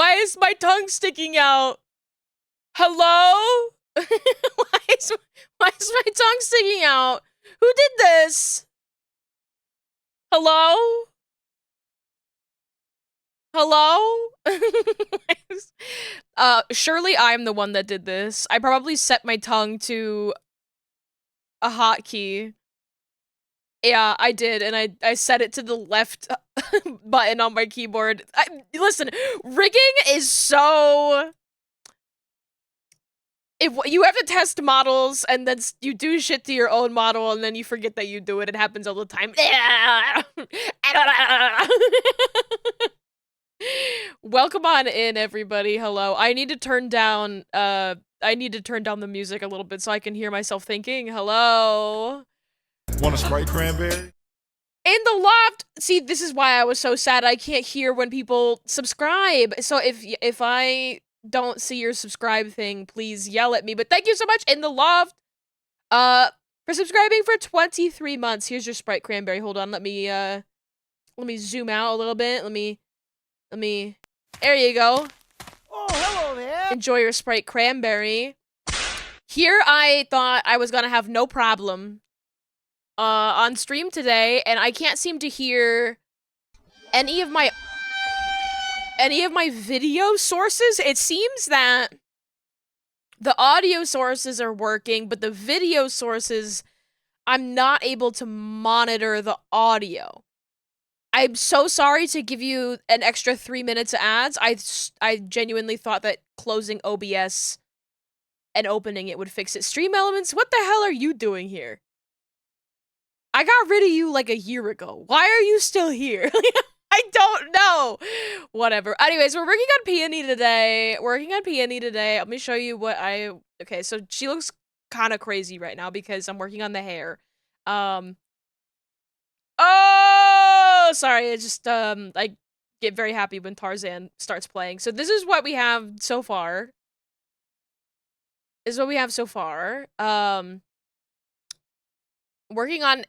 Why is my tongue sticking out? Hello? why is my tongue sticking out? Who did this? Hello? Hello? Surely I'm the one that did this. I probably set my tongue to a hotkey. Yeah, I did, and I set it to the left button on my keyboard. Listen, rigging is so... If you have to test models, and then you do shit to your own model, and then you forget that you do it. It happens all the time. Welcome on in, everybody. Hello. I need to turn down the music a little bit so I can hear myself thinking. Hello. Want a Sprite cranberry? In the loft. See, this is why I was so sad I can't hear when people subscribe. So if I don't see your subscribe thing, please yell at me. But thank you so much, In the Loft, for subscribing for 23 months. Here's your Sprite cranberry. Hold on, let me zoom out a little bit. Let me there you go. Oh, hello there. Enjoy your Sprite cranberry. Here I thought I was gonna have no problem on stream today, and I can't seem to hear any of my video sources. It seems that the audio sources are working, but the video sources, I'm not able to monitor the audio. I'm so sorry to give you an extra 3 minutes of ads. I genuinely thought that closing OBS and opening it would fix it. Stream Elements, what the hell are you doing here? I got rid of you like a year ago. Why are you still here? I don't know. Whatever. Anyways, we're working on Peony today. Let me show you what okay, so she looks kind of crazy right now because I'm working on the hair. Oh, sorry. I just, I get very happy when Tarzan starts playing. So this is what we have so far. Working on,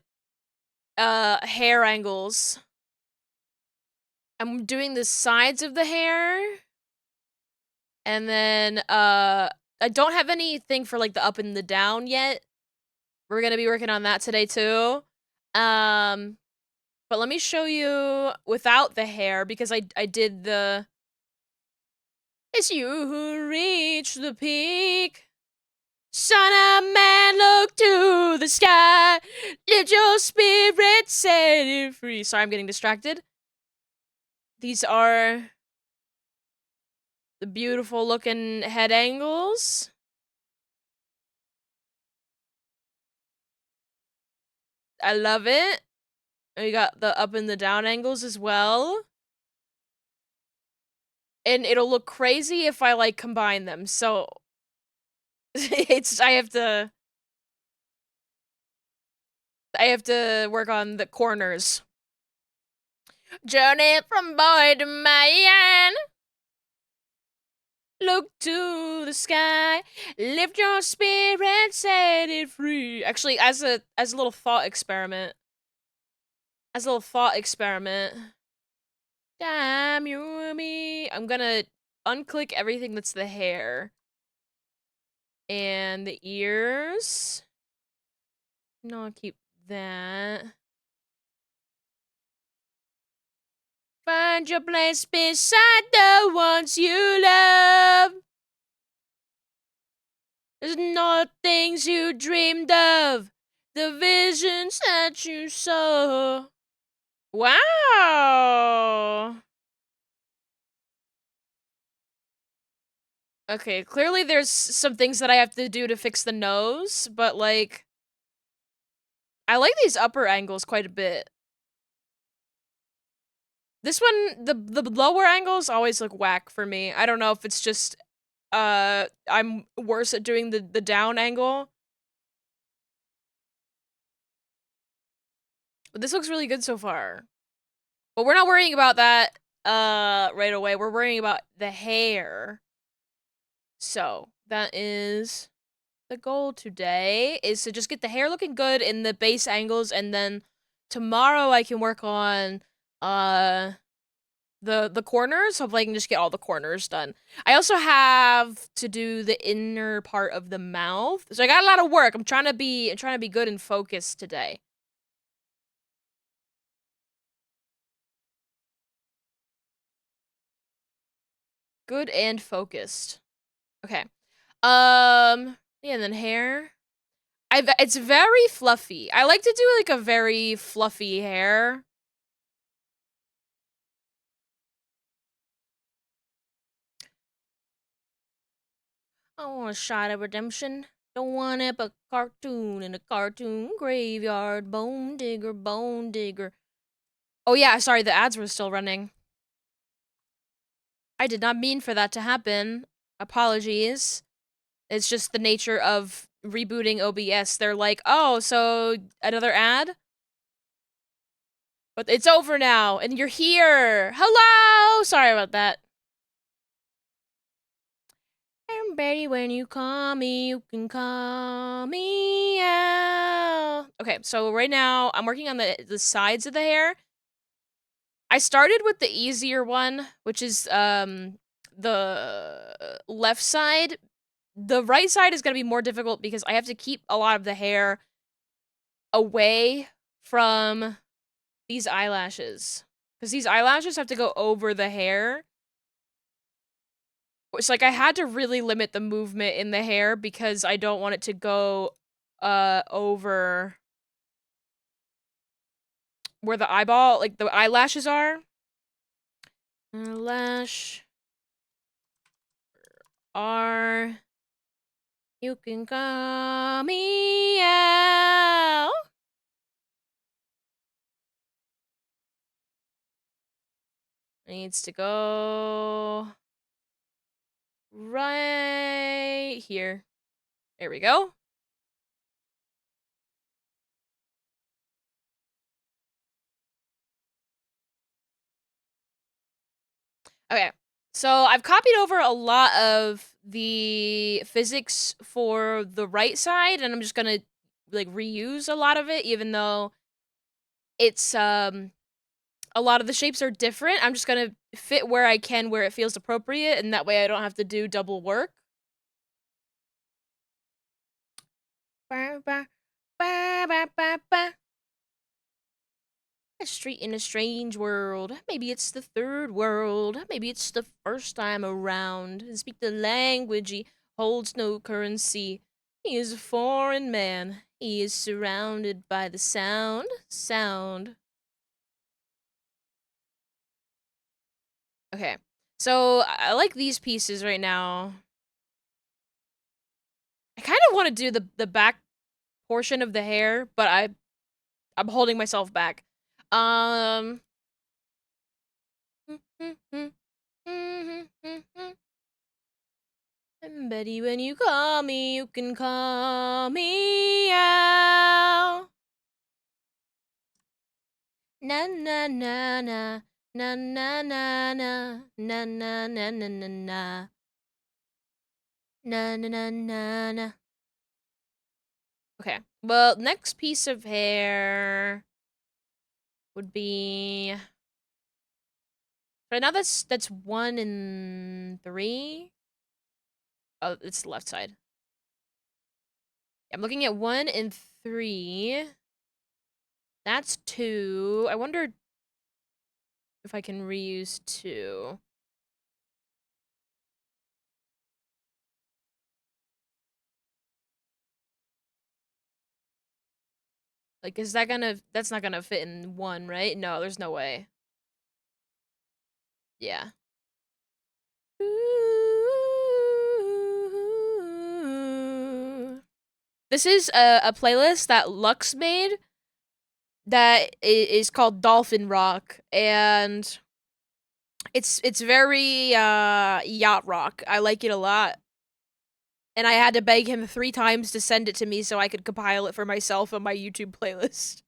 hair angles. I'm doing the sides of the hair. And then, I don't have anything for, like, the up and the down yet. We're gonna be working on that today, too. But let me show you without the hair, because I did the... It's you who reach the peak. Son of man, look to the sky. Lift your spirit, set it free. Sorry, I'm getting distracted. These are the beautiful looking head angles. I love it. We got the up and the down angles as well. And it'll look crazy if I, like, combine them, so... I have to work on the corners. Journey from boy to man. Look to the sky. Lift your spirit, set it free. Actually, as a little thought experiment. Damn you and me. I'm gonna unclick everything that's the hair. And the ears. No, I'll keep that. Find your place beside the ones you love. There's no things you dreamed of, the visions that you saw. Wow. Okay, clearly there's some things that I have to do to fix the nose, but, like, I like these upper angles quite a bit. This one, the lower angles always look whack for me. I don't know if it's just, I'm worse at doing the down angle. But this looks really good so far. But we're not worrying about that, right away. We're worrying about the hair. So, that is the goal today, is to just get the hair looking good in the base angles, and then tomorrow I can work on, the corners. Hopefully I can just get all the corners done. I also have to do the inner part of the mouth. So I got a lot of work. I'm trying to be good and focused today. Good and focused. Okay. Yeah, and then hair. It's very fluffy. I like to do like a very fluffy hair. I want a shot of redemption. Don't want it but cartoon in a cartoon graveyard. Bone digger, bone digger. Oh yeah, sorry, the ads were still running. I did not mean for that to happen. Apologies. It's just the nature of rebooting OBS. They're like, oh, so another ad? But it's over now, and you're here. Hello! Sorry about that. I'm ready when you call me, you can call me out. Okay, so right now, I'm working on the sides of the hair. I started with the easier one, which is, the left side. The right side is gonna be more difficult because I have to keep a lot of the hair away from these eyelashes. Because these eyelashes have to go over the hair. Which, like, I had to really limit the movement in the hair because I don't want it to go, over where the eyeball, like, the eyelashes are. Eyelash are... You can call me out. Needs to go right here. There we go. Okay. So I've copied over a lot of the physics for the right side, and I'm just gonna like reuse a lot of it, even though it's a lot of the shapes are different. I'm just gonna fit where I can, where it feels appropriate, and that way I don't have to do double work. Ba, ba, ba, ba, ba, ba. A street in a strange world. Maybe it's the third world. Maybe it's the first time around. And speak the language he holds no currency. He is a foreign man. He is surrounded by the sound. Okay. So I like these pieces right now. I kind of want to do the back portion of the hair, but I'm holding myself back. Um And Betty, when you call me, you can call me out. Na na na na na na na na na na na na na na na na na na na. Okay. Well, next piece of hair would be. Right now, that's 1 and 3. Oh, it's the left side. I'm looking at 1 and 3. That's 2. I wonder if I can reuse 2. Like, is that gonna... That's not gonna fit in 1, right? No, there's no way. Yeah. This is a playlist that Lux made that is called Dolphin Rock, and it's very yacht rock. I like it a lot. And I had to beg him 3 times to send it to me so I could compile it for myself on my YouTube playlist.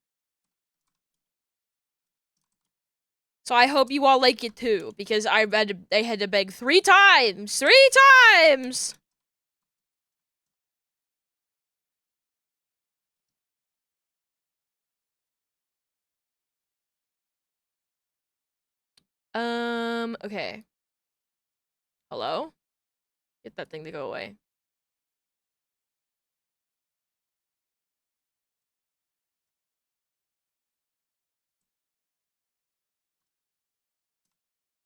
So I hope you all like it too, because I had to beg 3 times! 3 times! Okay. Hello? Get that thing to go away.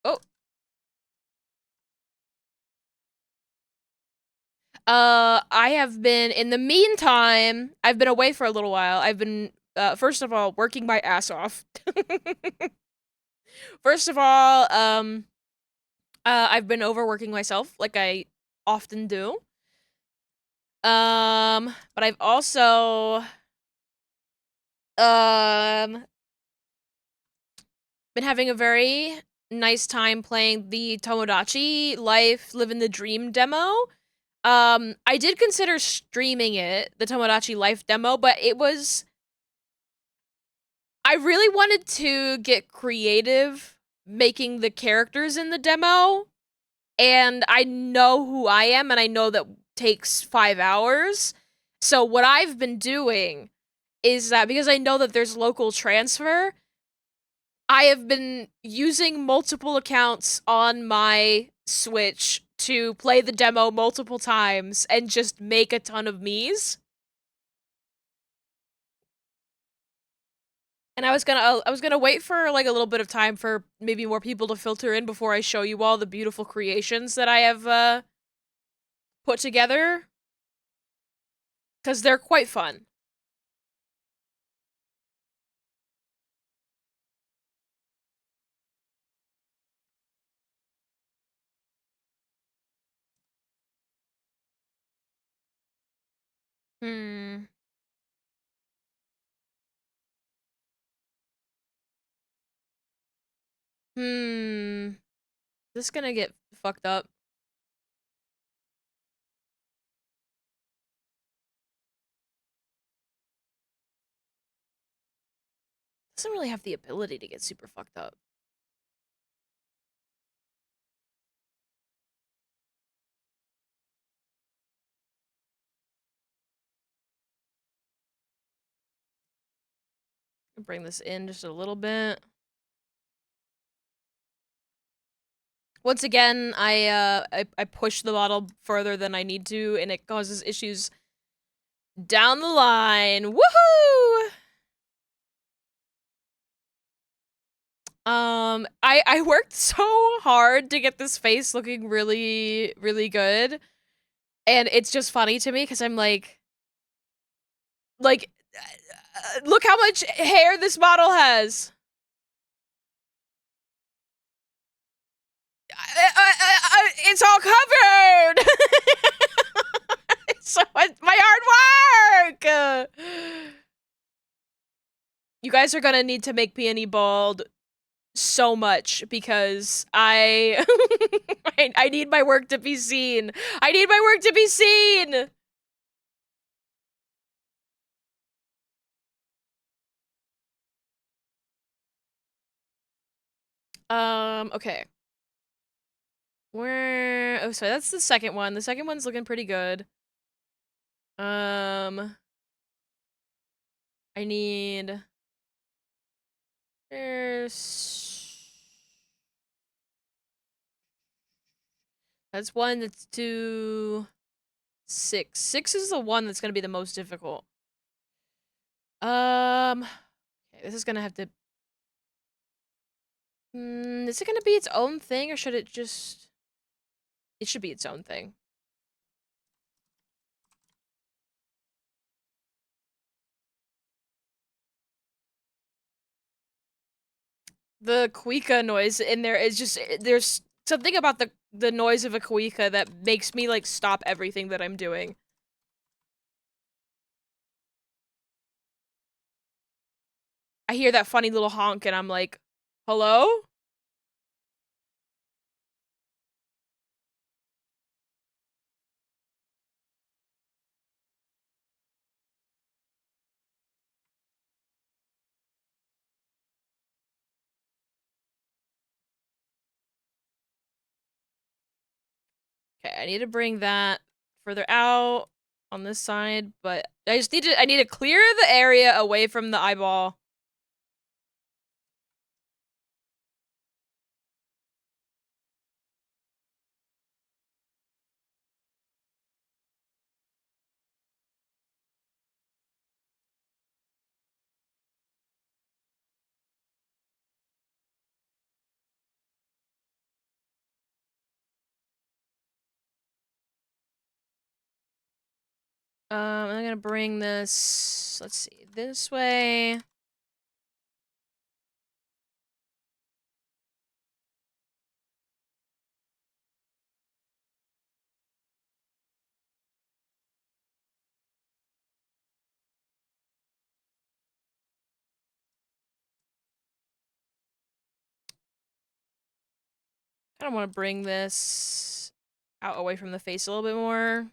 Oh. I have been, in the meantime, I've been away for a little while. I've been, first of all, working my ass off. First of all, I've been overworking myself, like I often do. But I've also, been having a very nice time playing the Tomodachi Life Living the Dream demo. I did consider streaming it, the Tomodachi Life demo, but I really wanted to get creative making the characters in the demo, and I know who I am, and I know that takes 5 hours. So what I've been doing is that because I know that there's local transfer, I have been using multiple accounts on my Switch to play the demo multiple times and just make a ton of me's. And I was gonna wait for like a little bit of time for maybe more people to filter in before I show you all the beautiful creations that I have put together, because they're quite fun. Hmm. Hmm. This is gonna get fucked up. Doesn't really have the ability to get super fucked up. Bring this in just a little bit. Once again, I push the model further than I need to, and it causes issues down the line. Woohoo! I worked so hard to get this face looking really, really good, and it's just funny to me because I'm like, look how much hair this model has. It's all covered. It's so much my hard work. You guys are gonna need to make Peony bald so much because I need my work to be seen. I need my work to be seen. Okay. Where? Oh, sorry, that's the second one. The second one's looking pretty good. I need. There's. That's one. That's two. Six. Six is the one that's gonna be the most difficult. Okay, this is gonna have to. Is it gonna be its own thing, or should it just? It should be its own thing. The Kuika noise in there is just there's something about the noise of a Kuika that makes me like stop everything that I'm doing. I hear that funny little honk and I'm like, "Hello?" Okay, I need to bring that further out on this side, but I need to clear the area away from the eyeball. I'm gonna bring this, let's see, this way. I don't want to bring this out away from the face a little bit more.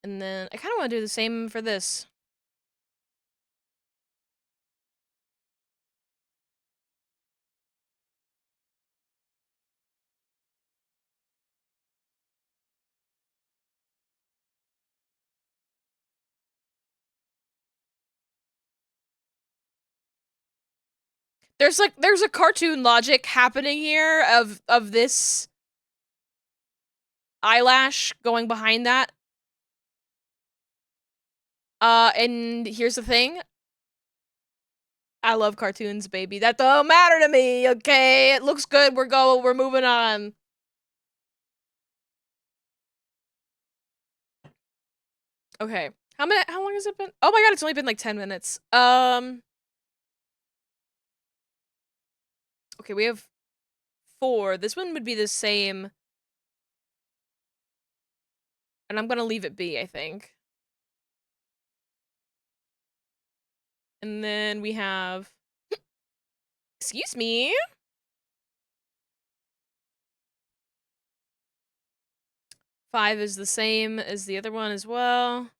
And then I kind of want to do the same for this. There's a cartoon logic happening here of this eyelash going behind that. And here's the thing. I love cartoons, baby. That don't matter to me, okay? It looks good. We're moving on. Okay. How long has it been? Oh my god, it's only been like 10 minutes. Okay, we have 4. This one would be the same. And I'm gonna leave it be, I think. And then we have... Excuse me? Five is the same as the other one as well.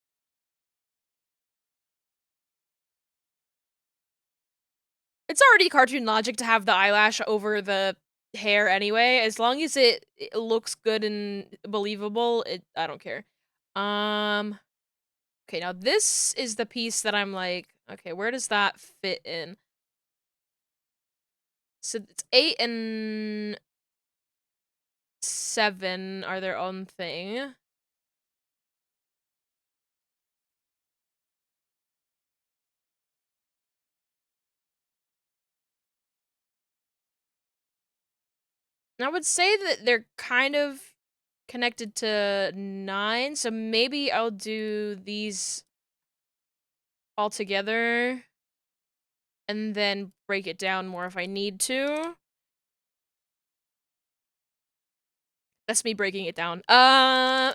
It's already cartoon logic to have the eyelash over the hair anyway. As long as it looks good and believable, I don't care. Okay, now this is the piece that I'm like, okay, where does that fit in? So it's 8 and 7 are their own thing. And I would say that they're kind of connected to 9, so maybe I'll do these all together and then break it down more if I need to. That's me breaking it down. 9.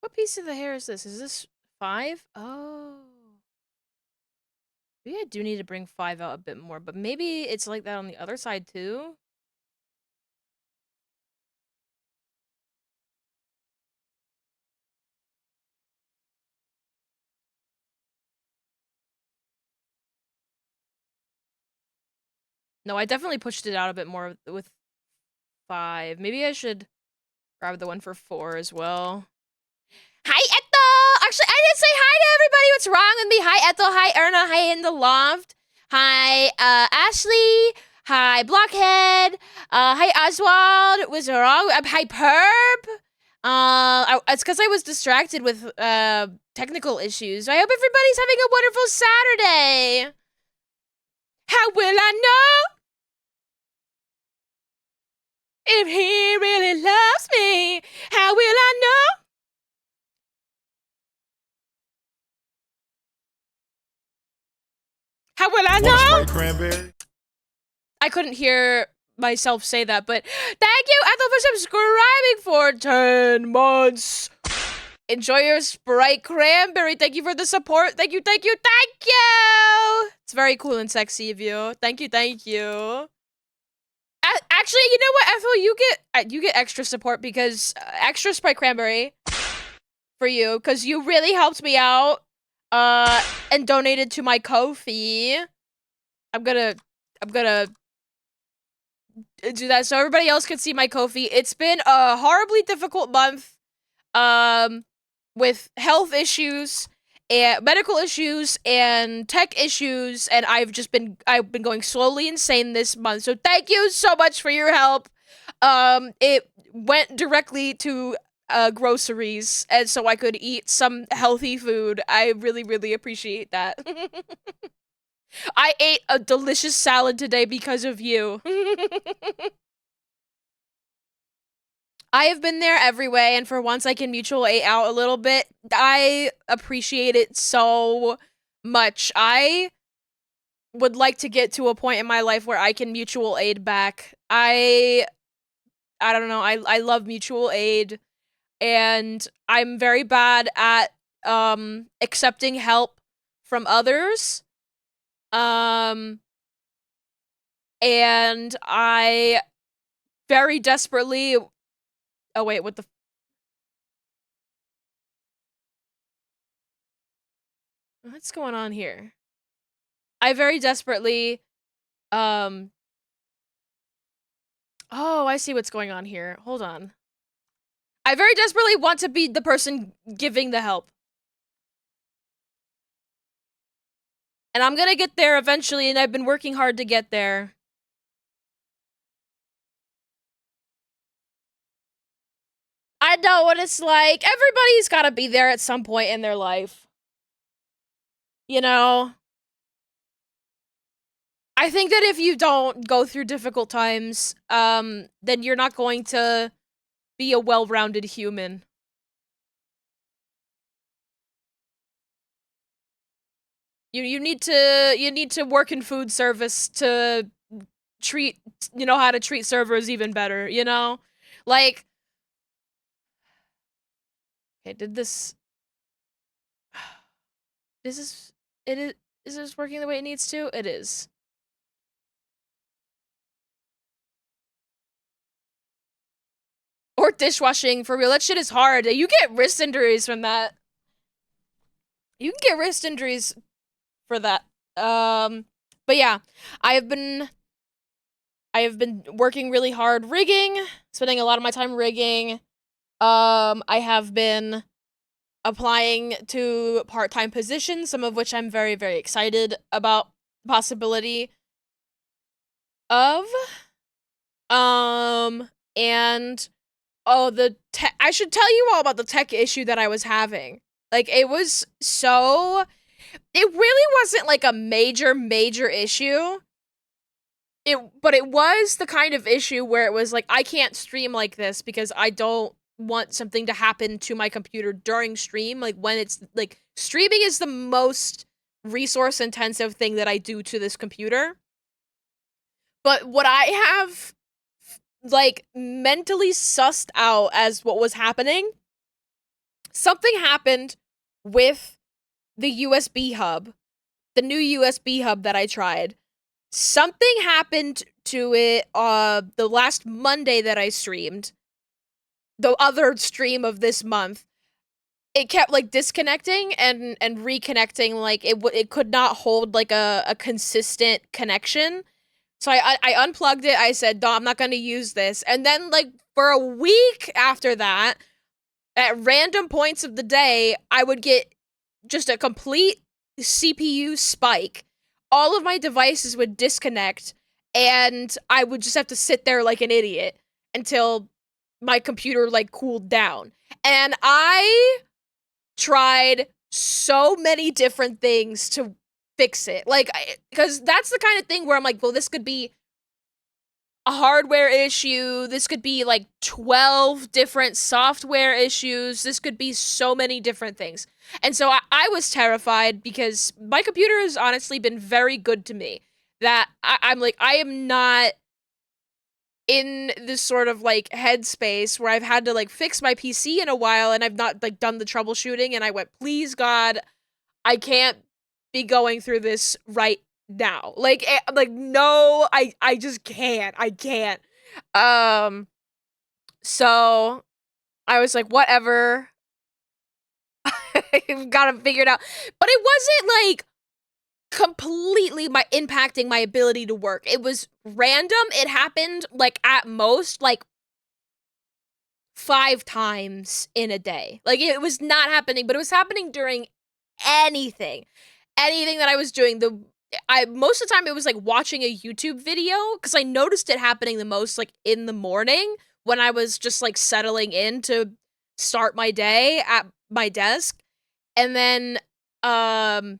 What piece of the hair is this? Is this 5? Oh. Maybe I do need to bring 5 out a bit more, but maybe it's like that on the other side too? No, I definitely pushed it out a bit more with 5. Maybe I should grab the one for 4 as well. Hi, Ethel! Actually, I didn't say hi to everybody. What's wrong with me? Hi, Ethel. Hi, Erna. Hi, in the loft. Hi, Ashley. Hi, Blockhead. Hi, Oswald. What's wrong? Hi, Perp. It's because I was distracted with technical issues. I hope everybody's having a wonderful Saturday. How will I know if he really loves me? How will I know? How will I Want a know? Sprite cranberry? I couldn't hear myself say that, but thank you, Ethel, for subscribing for 10 months. Enjoy your Sprite Cranberry. Thank you for the support. Thank you, thank you, thank you. It's very cool and sexy of you. Thank you, thank you. Actually, you know what, Ethel? You get extra support because extra Sprite Cranberry for you because you really helped me out. And donated to my Ko-fi. I'm gonna do that so everybody else can see my Ko-fi. It's been a horribly difficult month, with health issues and medical issues and tech issues, and I've been going slowly insane this month. So thank you so much for your help. It went directly to groceries, and so I could eat some healthy food. I really, really appreciate that. I ate a delicious salad today because of you. I have been there every way, and for once I can mutual aid out a little bit. I appreciate it so much. I would like to get to a point in my life where I can mutual aid back. I don't know. I love mutual aid, and I'm very bad at accepting help from others. Um and I very desperately oh wait, what the what's going on here? I very desperately um oh, I see what's going on here. Hold on. I very desperately want to be the person giving the help. And I'm gonna get there eventually, and I've been working hard to get there. I know what it's like. Everybody's gotta be there at some point in their life. You know? I think that if you don't go through difficult times, then you're not going to be a well-rounded human. You need to work in food service to treat how to treat servers even better, you know? Like, okay, did this is this it is this working the way it needs to? It is. Or dishwashing, for real. That shit is hard. You get wrist injuries from that. You can get wrist injuries for that. But yeah, I have been working really hard rigging, spending a lot of my time rigging. I have been applying to part-time positions, some of which I'm very, very excited about the possibility of. And oh, I should tell you all about the tech issue that I was having. Like, it really wasn't like a major issue. But it was the kind of issue where it was like, I can't stream like this because I don't want something to happen to my computer during stream. Like, when it's like, streaming is the most resource intensive thing that I do to this computer. But what I have like mentally sussed out as what was happening, something happened with the USB hub, the new USB hub that I tried. Something happened to it the last Monday that I streamed, the other stream of this month. It kept like disconnecting and reconnecting. Like, it could not hold like a consistent connection. So I unplugged it. I said, no, I'm not going to use this. And then, like, for a week after that, at random points of the day, I would get just a complete CPU spike. All of my devices would disconnect, and I would just have to sit there like an idiot until my computer, like, cooled down. And I tried so many different things to fix it. Like, because that's the kind of thing where I'm like, well, this could be a hardware issue. This could be like 12 different software issues. This could be so many different things. And so I was terrified because my computer has honestly been very good to me. That I'm like, I am not in this sort of like headspace where I've had to like fix my PC in a while and I've not like done the troubleshooting, and I went, please God, I can't be going through this right now. Like, no, I just can't. I can't. So I was like, whatever. I've got to figure it out. But it wasn't like completely impacting my ability to work. It was random. It happened like at most like 5 times in a day. Like, it was not happening, but it was happening during anything. Anything that I was doing, I most of the time it was like watching a YouTube video because I noticed it happening the most like in the morning when I was just like settling in to start my day at my desk. And then um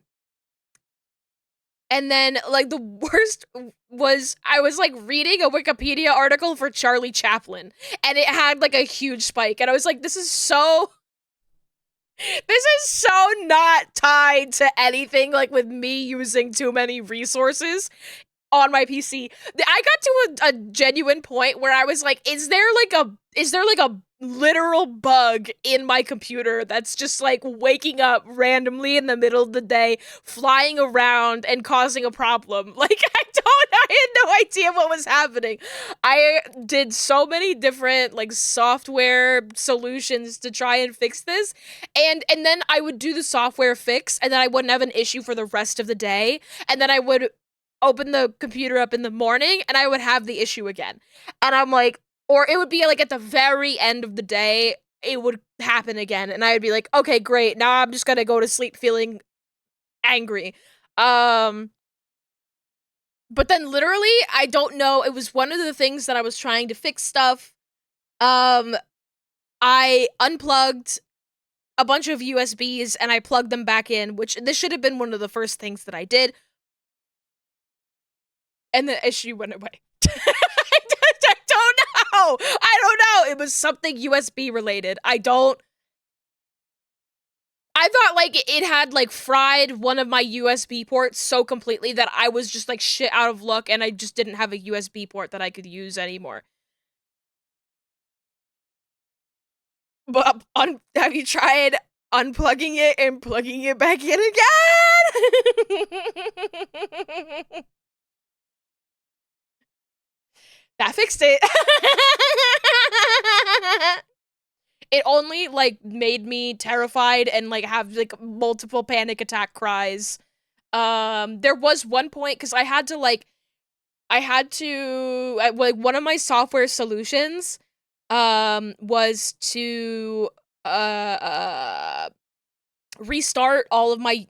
like the worst was I was like reading a Wikipedia article for Charlie Chaplin and it had like a huge spike and I was like this is so not tied to anything like with me using too many resources on my PC. I got to a genuine point where I was like, is there like a literal bug in my computer that's just like waking up randomly in the middle of the day, flying around and causing a problem? Like I had no idea what was happening. I did so many different like software solutions to try and fix this. And then I would do the software fix and then I wouldn't have an issue for the rest of the day. And then I would open the computer up in the morning and I would have the issue again. And I'm like, or it would be like at the very end of the day, it would happen again. And I'd be like, okay, great. Now I'm just gonna go to sleep feeling angry. Um, but then literally, I don't know. It was one of the things that I was trying to fix stuff. Um, I unplugged a bunch of USBs and I plugged them back in, which this should have been one of the first things that I did. And the issue went away. I don't know. I don't know. It was something USB related. I thought like it had like fried one of my USB ports so completely that I was just like shit out of luck and I just didn't have a USB port that I could use anymore. But have you tried unplugging it and plugging it back in again? That fixed it. It only like made me terrified and like have like multiple panic attack cries. There was one point because I had to like one of my software solutions was to uh, uh restart all of my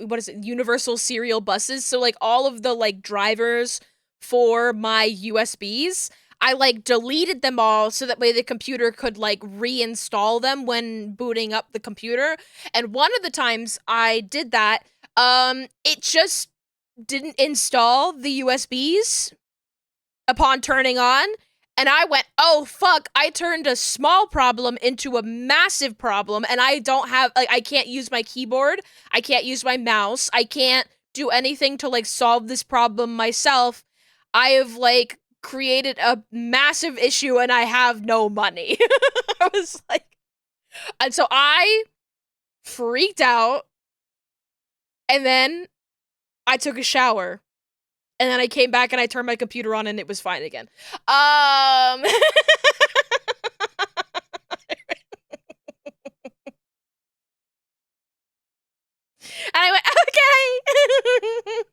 what is it, universal serial buses, so like all of the like drivers for my USBs, I like deleted them all so that way the computer could like reinstall them when booting up the computer. And one of the times I did that, it just didn't install the USBs upon turning on. And I went, oh fuck, I turned a small problem into a massive problem. And I don't have, like, I can't use my keyboard. I can't use my mouse. I can't do anything to, like, solve this problem myself. I have, like, created a massive issue and I have no money. I was like, and so I freaked out. And then I took a shower. And then I came back and I turned my computer on and it was fine again. And I went, okay.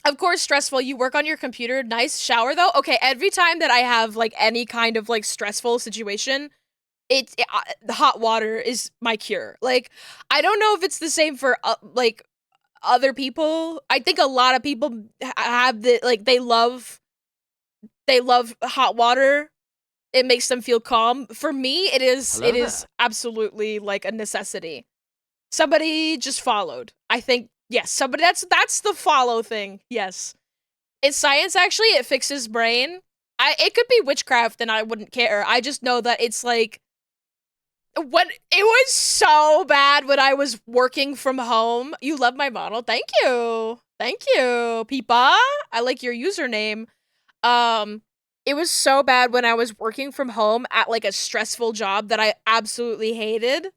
Of course, stressful. You work on your computer. Nice shower though. Okay, every time that I have like any kind of like stressful situation, the hot water is my cure. Like, I don't know if it's the same for like other people. I think a lot of people have the like they love hot water. It makes them feel calm. For me, it is absolutely like a necessity. Somebody just followed. I think yes, somebody that's the follow thing. Yes. It's science actually, it fixes brain. It could be witchcraft and I wouldn't care. I just know that it's like when it was so bad when I was working from home. You love my model. Thank you. Thank you, Peepa. I like your username. Um, it was so bad when I was working from home at like a stressful job that I absolutely hated.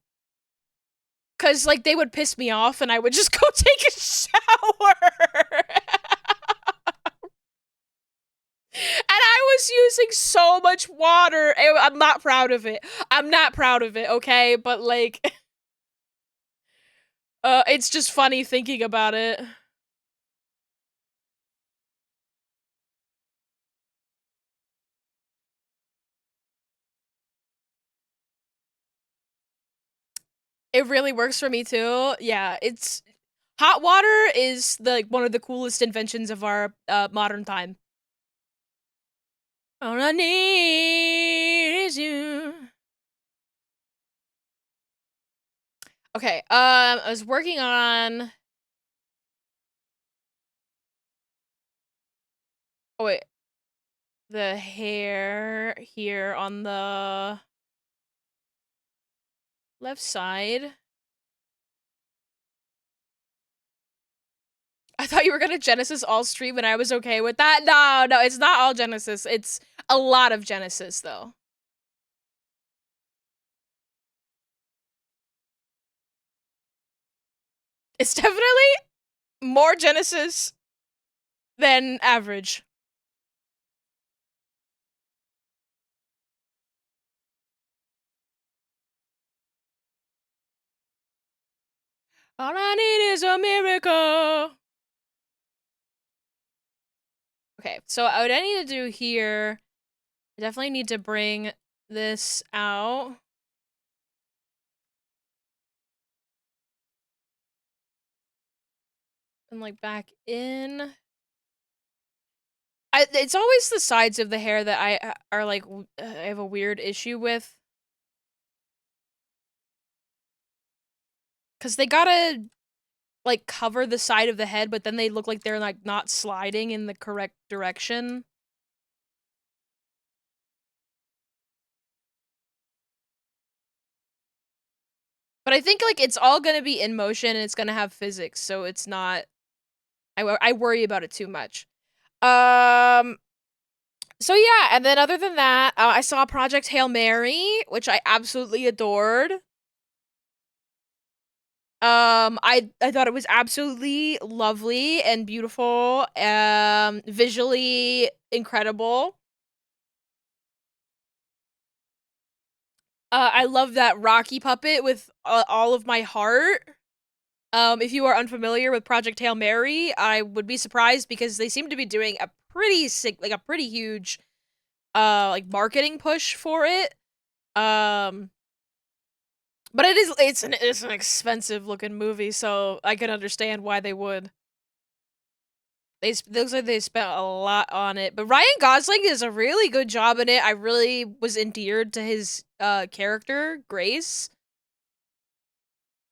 Cause like they would piss me off and I would just go take a shower. And I was using so much water. I'm not proud of it. I'm not proud of it, okay? But like it's just funny thinking about it. It really works for me too. Yeah, it's hot water is one of the coolest inventions of our modern time. All I need is you. Okay, I was working on. Oh wait, the hair here on the left side. I thought you were gonna Genesis all stream, and I was okay with that. No, no, it's not all Genesis. It's a lot of Genesis though. It's definitely more Genesis than average. All I need is a miracle. Okay, so what I need to do here, I definitely need to bring this out. And like back in. It's always the sides of the hair that I are like I have a weird issue with. Cause they gotta like cover the side of the head, but then they look like they're like not sliding in the correct direction. But I think like it's all gonna be in motion and it's gonna have physics, so it's not. I worry about it too much. So yeah, and then other than that, I saw Project Hail Mary, which I absolutely adored. I thought it was absolutely lovely and beautiful, visually incredible. I love that Rocky puppet with all of my heart. If you are unfamiliar with Project Hail Mary, I would be surprised because they seem to be doing a pretty sick, like a pretty huge, like marketing push for it. But it's an expensive looking movie, so I can understand why they would. It looks like they spent a lot on it, but Ryan Gosling does a really good job in it. I really was endeared to his character, Grace.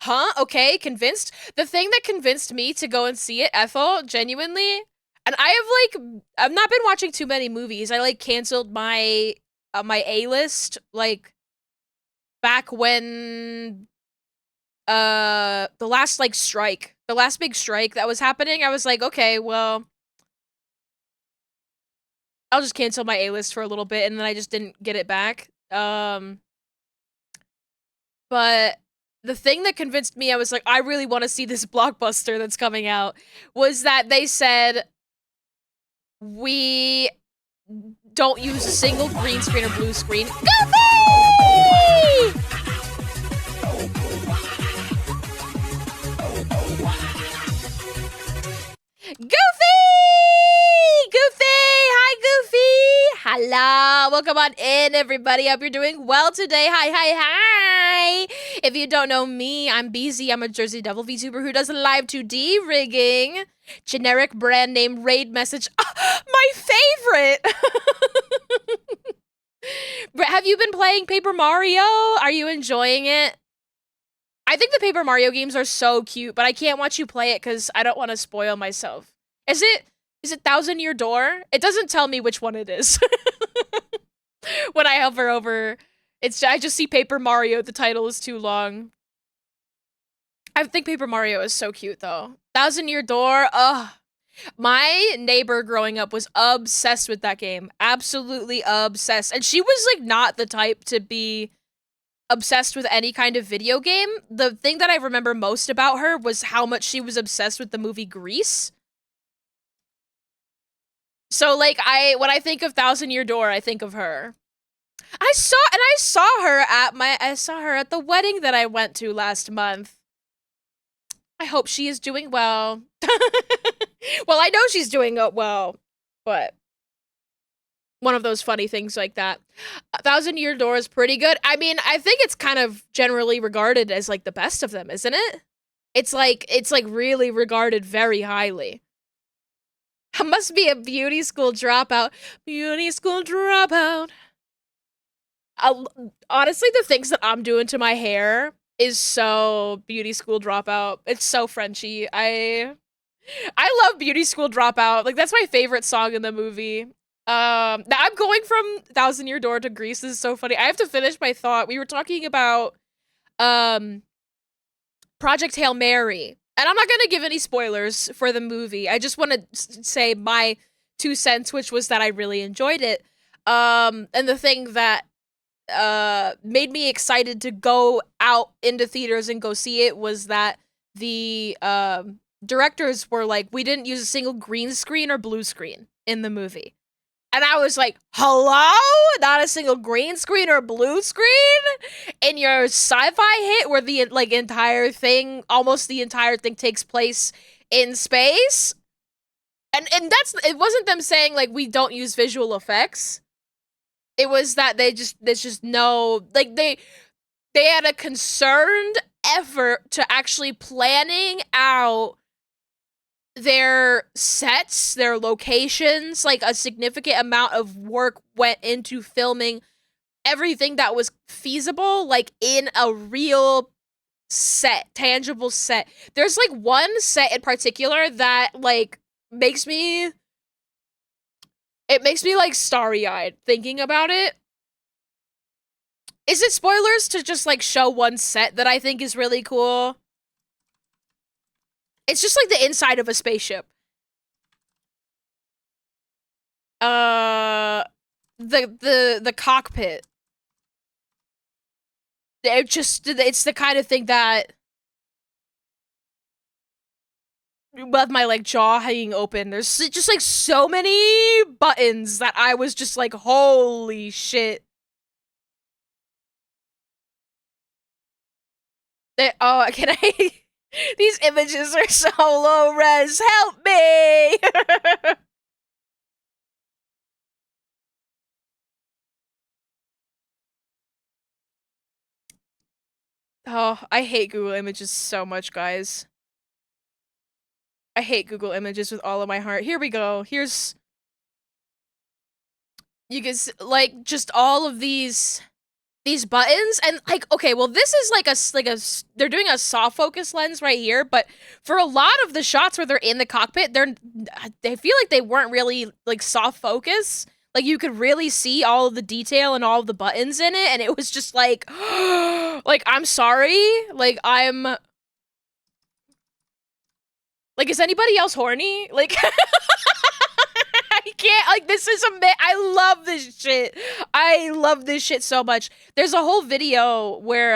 Huh? Okay, convinced. The thing that convinced me to go and see it, Ethel, genuinely, and I've not been watching too many movies. I like canceled my my A-list like back when the last like strike, the last big strike that was happening. I was like, okay, well, I'll just cancel my A-list for a little bit, and then I just didn't get it back. But the thing that convinced me, I was like, I really want to see this blockbuster that's coming out, was that they said, we don't use a single green screen or blue screen. Goofy! Goofy! Goofy! Hi, Goofy! Hello! Welcome on in, everybody. Hope you're doing well today. Hi, hi, hi! If you don't know me, I'm BZ. I'm a Jersey Devil VTuber who does live 2D rigging. Generic brand name raid message. My favorite! Have you been playing Paper Mario? Are you enjoying it? I think the Paper Mario games are so cute, but I can't watch you play it because I don't want to spoil myself. Is it Thousand Year Door? It doesn't tell me which one it is. When I hover over, I just see Paper Mario. The title is too long. I think Paper Mario is so cute though. Thousand Year Door, ugh. My neighbor growing up was obsessed with that game. Absolutely obsessed. And she was like not the type to be obsessed with any kind of video game. The thing that I remember most about her was how much she was obsessed with the movie Grease. So like when I think of Thousand Year Door, I think of her. I saw her at the wedding that I went to last month. I hope she is doing well. Well, I know she's doing well, but One of those funny things like that. A Thousand Year Door is pretty good. I mean, I think it's kind of generally regarded as like the best of them, isn't it? It's like really regarded very highly. I must be a beauty school dropout. Beauty school dropout. I, honestly, the things that I'm doing to my hair is so beauty school dropout. It's so Frenchy. I love beauty school dropout. Like that's my favorite song in the movie. Now I'm going from Thousand Year Door to Grease. This is so funny. I have to finish my thought. We were talking about um Project Hail Mary. And I'm not going to give any spoilers for the movie. I just want to say my 2 cents, which was that I really enjoyed it. And the thing that made me excited to go out into theaters and go see it was that the directors were like, we didn't use a single green screen or blue screen in the movie. And I was like, hello? Not a single green screen or blue screen in your sci-fi hit where the like entire thing, almost the entire thing takes place in space? And that's it wasn't them saying like we don't use visual effects. It was that there's just no like they had a concerned effort to actually planning out their sets, their locations, like a significant amount of work went into filming everything that was feasible, like in a real set, tangible set. There's like one set in particular that like makes me like starry-eyed thinking about it. Is it spoilers to just like show one set that I think is really cool? It's just like the inside of a spaceship. The cockpit. It's the kind of thing that left my like jaw hanging open. There's just like so many buttons that I was just like, holy shit. Can I? These images are so low res. Help me! Oh, I hate Google Images so much, guys. I hate Google Images with all of my heart. Here we go. Here's you guys like just all of these buttons and like okay, well this is like a they're doing a soft focus lens right here, but for a lot of the shots where they're in the cockpit, they feel like they weren't really like soft focus. Like you could really see all of the detail and all of the buttons in it, and it was just like like I'm sorry, like I'm like is anybody else horny? Like I can't, like, this is I love this shit. I love this shit so much. There's a whole video where,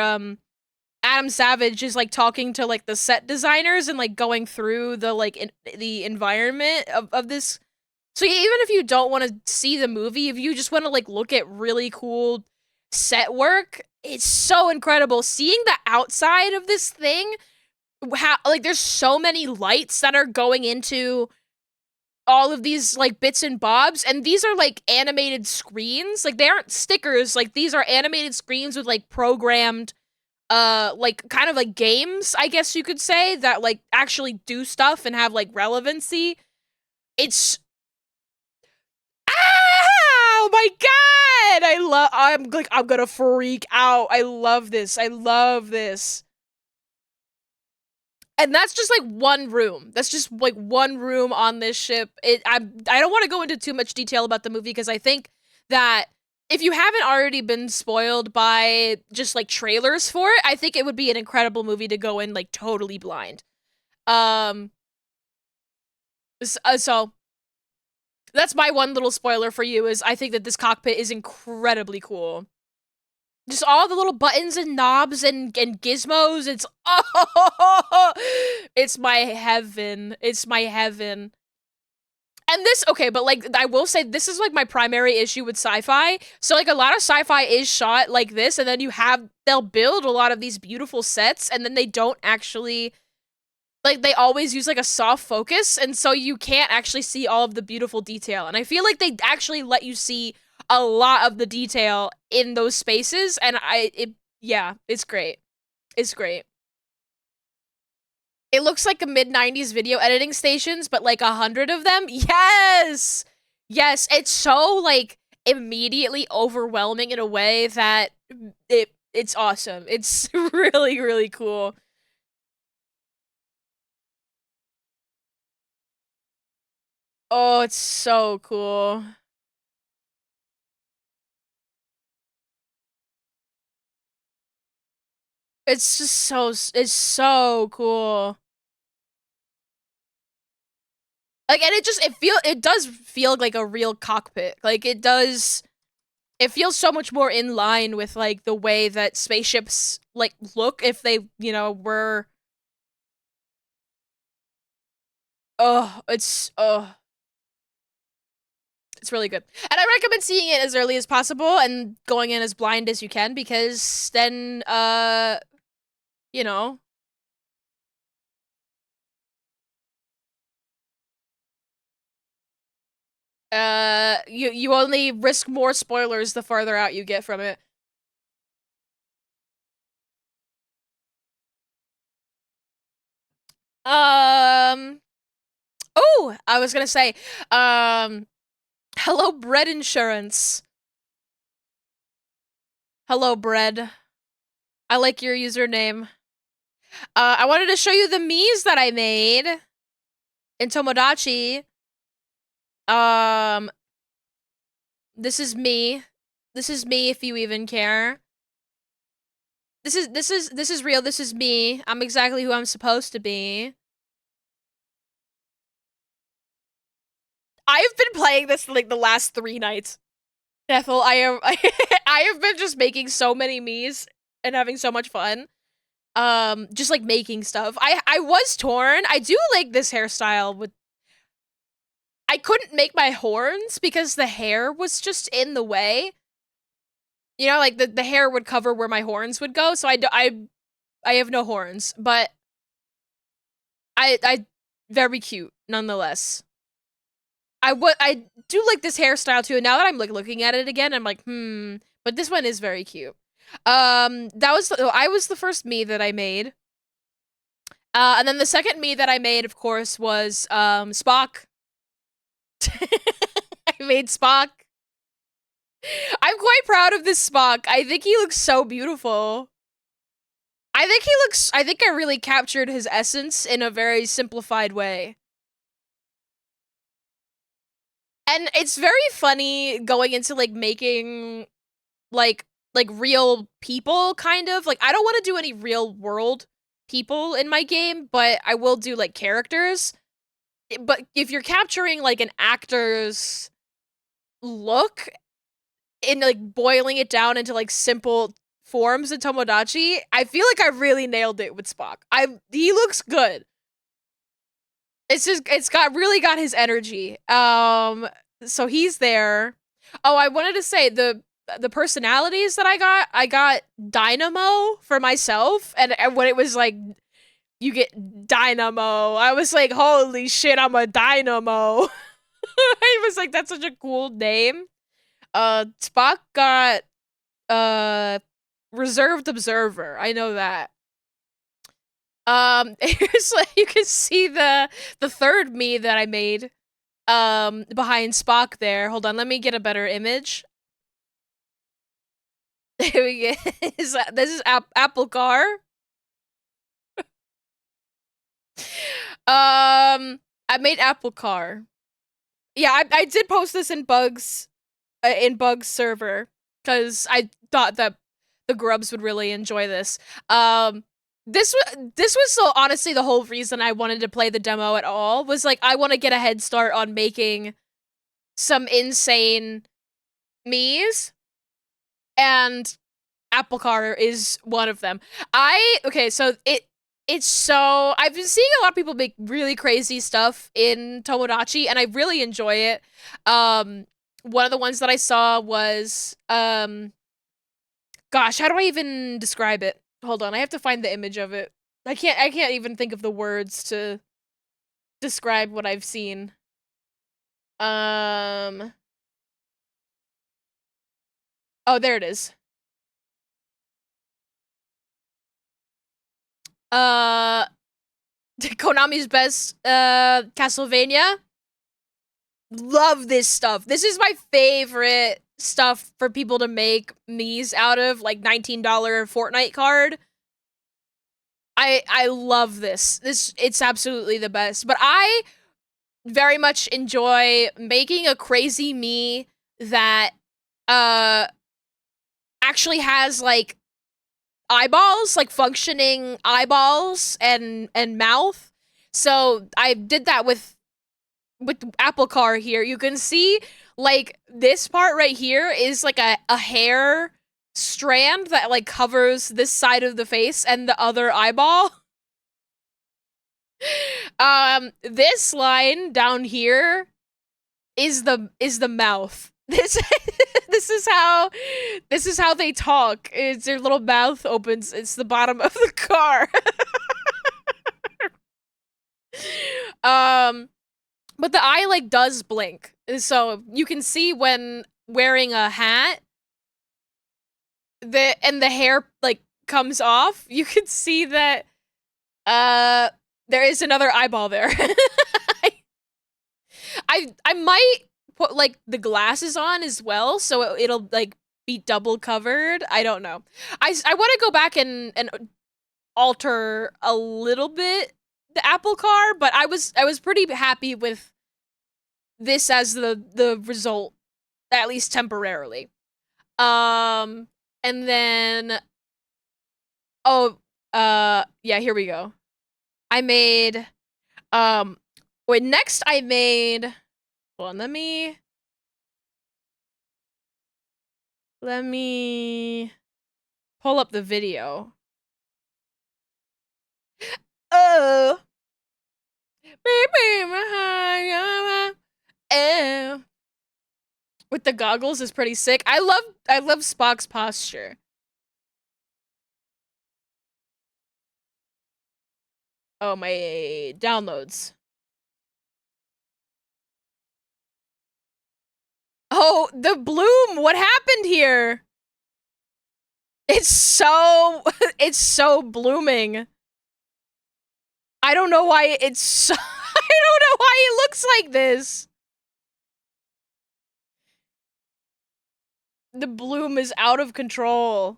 Adam Savage is, like, talking to, like, the set designers and, like, going through the, like, the environment of this. So even if you don't want to see the movie, if you just want to, like, look at really cool set work, it's so incredible. Seeing the outside of this thing, how, like, there's so many lights that are going into all of these like bits and bobs, and these are like animated screens. Like they aren't stickers, like these are animated screens with like programmed like kind of like games, I guess you could say, that like actually do stuff and have like relevancy. It's oh my god! I'm gonna freak out. I love this. I love this. And that's just like one room. That's just like one room on this ship. I don't want to go into too much detail about the movie because I think that if you haven't already been spoiled by just like trailers for it, I think it would be an incredible movie to go in like totally blind. So that's my one little spoiler for you is I think that this cockpit is incredibly cool. Just all the little buttons and knobs and gizmos. It's oh, it's my heaven. It's my heaven. And this, okay, but like I will say this is like my primary issue with sci-fi. So like a lot of sci-fi is shot like this, and then they'll build a lot of these beautiful sets, and then they don't actually like they always use like a soft focus, and so you can't actually see all of the beautiful detail. And I feel like they actually let you see a lot of the detail in those spaces, and yeah, it's great. It's great. It looks like a mid-90s video editing stations, but like 100 of them. Yes! Yes, it's so like immediately overwhelming in a way that it's awesome. It's really, really cool. Oh, it's so cool. It's just it's so cool. Like, and it does feel like a real cockpit. Like, it feels so much more in line with, like, the way that spaceships, like, look if they, were. Oh, it's really good. And I recommend seeing it as early as possible and going in as blind as you can, because then, you know, you only risk more spoilers the farther out you get from it. Um, oh, I was gonna say, hello, bread insurance. Hello, bread. I like your username. I wanted to show you the Miis that I made in Tomodachi. Um, this is me. This is me, if you even care. This is real. This is me. I'm exactly who I'm supposed to be. I've been playing this like the last 3 nights. Ethel, I am I have been just making so many Miis and having so much fun. Just like making stuff. I was torn. I do like this hairstyle with I couldn't make my horns because the hair was just in the way. You know, like the hair would cover where my horns would go, so I have no horns, but I very cute nonetheless. I do like this hairstyle too. And now that I'm like looking at it again, I'm like, but this one is very cute. I was the first Mii that I made. And then the second Mii that I made, of course, was Spock. I made Spock. I'm quite proud of this Spock. I think he looks so beautiful. I think I really captured his essence in a very simplified way. And it's very funny going into like making like real people, kind of. Like, I don't want to do any real world people in my game, but I will do like characters. But if you're capturing like an actor's look in like boiling it down into like simple forms in Tomodachi, I feel like I really nailed it with Spock. He looks good. It's really got his energy. So he's there. Oh, I wanted to say the personalities that I got Dynamo for myself, and when it was like you get Dynamo, I was like, holy shit, I'm a Dynamo. I was like, that's such a cool name. Spock got Reserved Observer. I know that. Here's like you can see the third Mii that I made behind Spock there. Hold on, let me get a better image. There we go. This is Apple Car. I made Apple Car. Yeah, I did post this in Bugs server because I thought that the grubs would really enjoy this. This was so honestly the whole reason I wanted to play the demo at all, was like I want to get a head start on making some insane Miis, and Apple Car is one of them. Okay, so it's so I've been seeing a lot of people make really crazy stuff in Tomodachi, and I really enjoy it. One of the ones that I saw was gosh, how do I even describe it? Hold on, I have to find the image of it. I can't even think of the words to describe what I've seen. Um Oh, there it is. Uh Konami's best Castlevania. Love this stuff. This is my favorite stuff for people to make Mii's out of, like $19 Fortnite card. I love this. It's absolutely the best. But I very much enjoy making a crazy Mii that uh actually has like eyeballs, like functioning eyeballs and mouth. So I did that with Apple Car here. You can see like this part right here is like a hair strand that like covers this side of the face and the other eyeball. This line down here is the mouth. This is how they talk. It's their little mouth opens. It's the bottom of the car. um but the eye like does blink. So you can see when wearing a hat the hair like comes off. You can see that there is another eyeball there. I might put like the glasses on as well, so it'll like be double covered. I don't know. I want to go back and alter a little bit the Apple Car, but I was pretty happy with this as the result, at least temporarily. Um, and then oh yeah, here we go. I made wait, next I made hold on, let me pull up the video. Oh. Eh. With the goggles is pretty sick. I love Spock's posture. Oh, my downloads. Oh, the bloom. What happened here? It's so it's so blooming. I don't know why it's so I don't know why it looks like this. The bloom is out of control.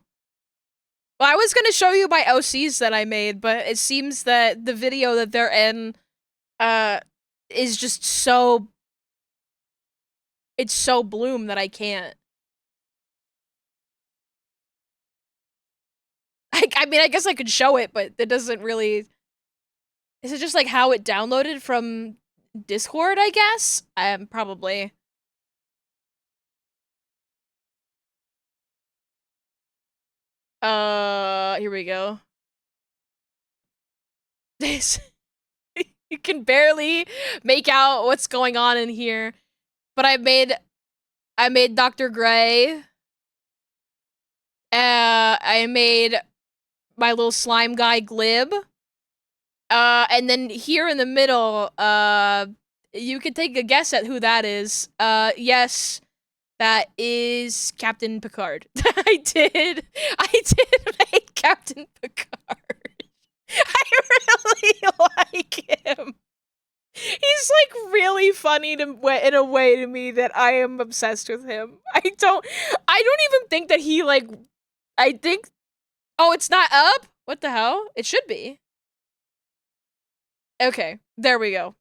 Well, I was gonna show you my OCs that I made, but it seems that the video that they're in, uh, is just so... It's so bloom that I can't. I mean, I guess I could show it, but it doesn't really... Is it just like how it downloaded from Discord, I guess? Probably. Here we go. This... You can barely make out what's going on in here. But I made Dr. Gray. I made my little slime guy Glib. And then here in the middle, you could take a guess at who that is. Yes, that is Captain Picard. I did make Captain Picard. I really like him. He's like really funny in a way to me that I am obsessed with him. I don't even think that he like, I think, oh, it's not up? What the hell? It should be. Okay, there we go.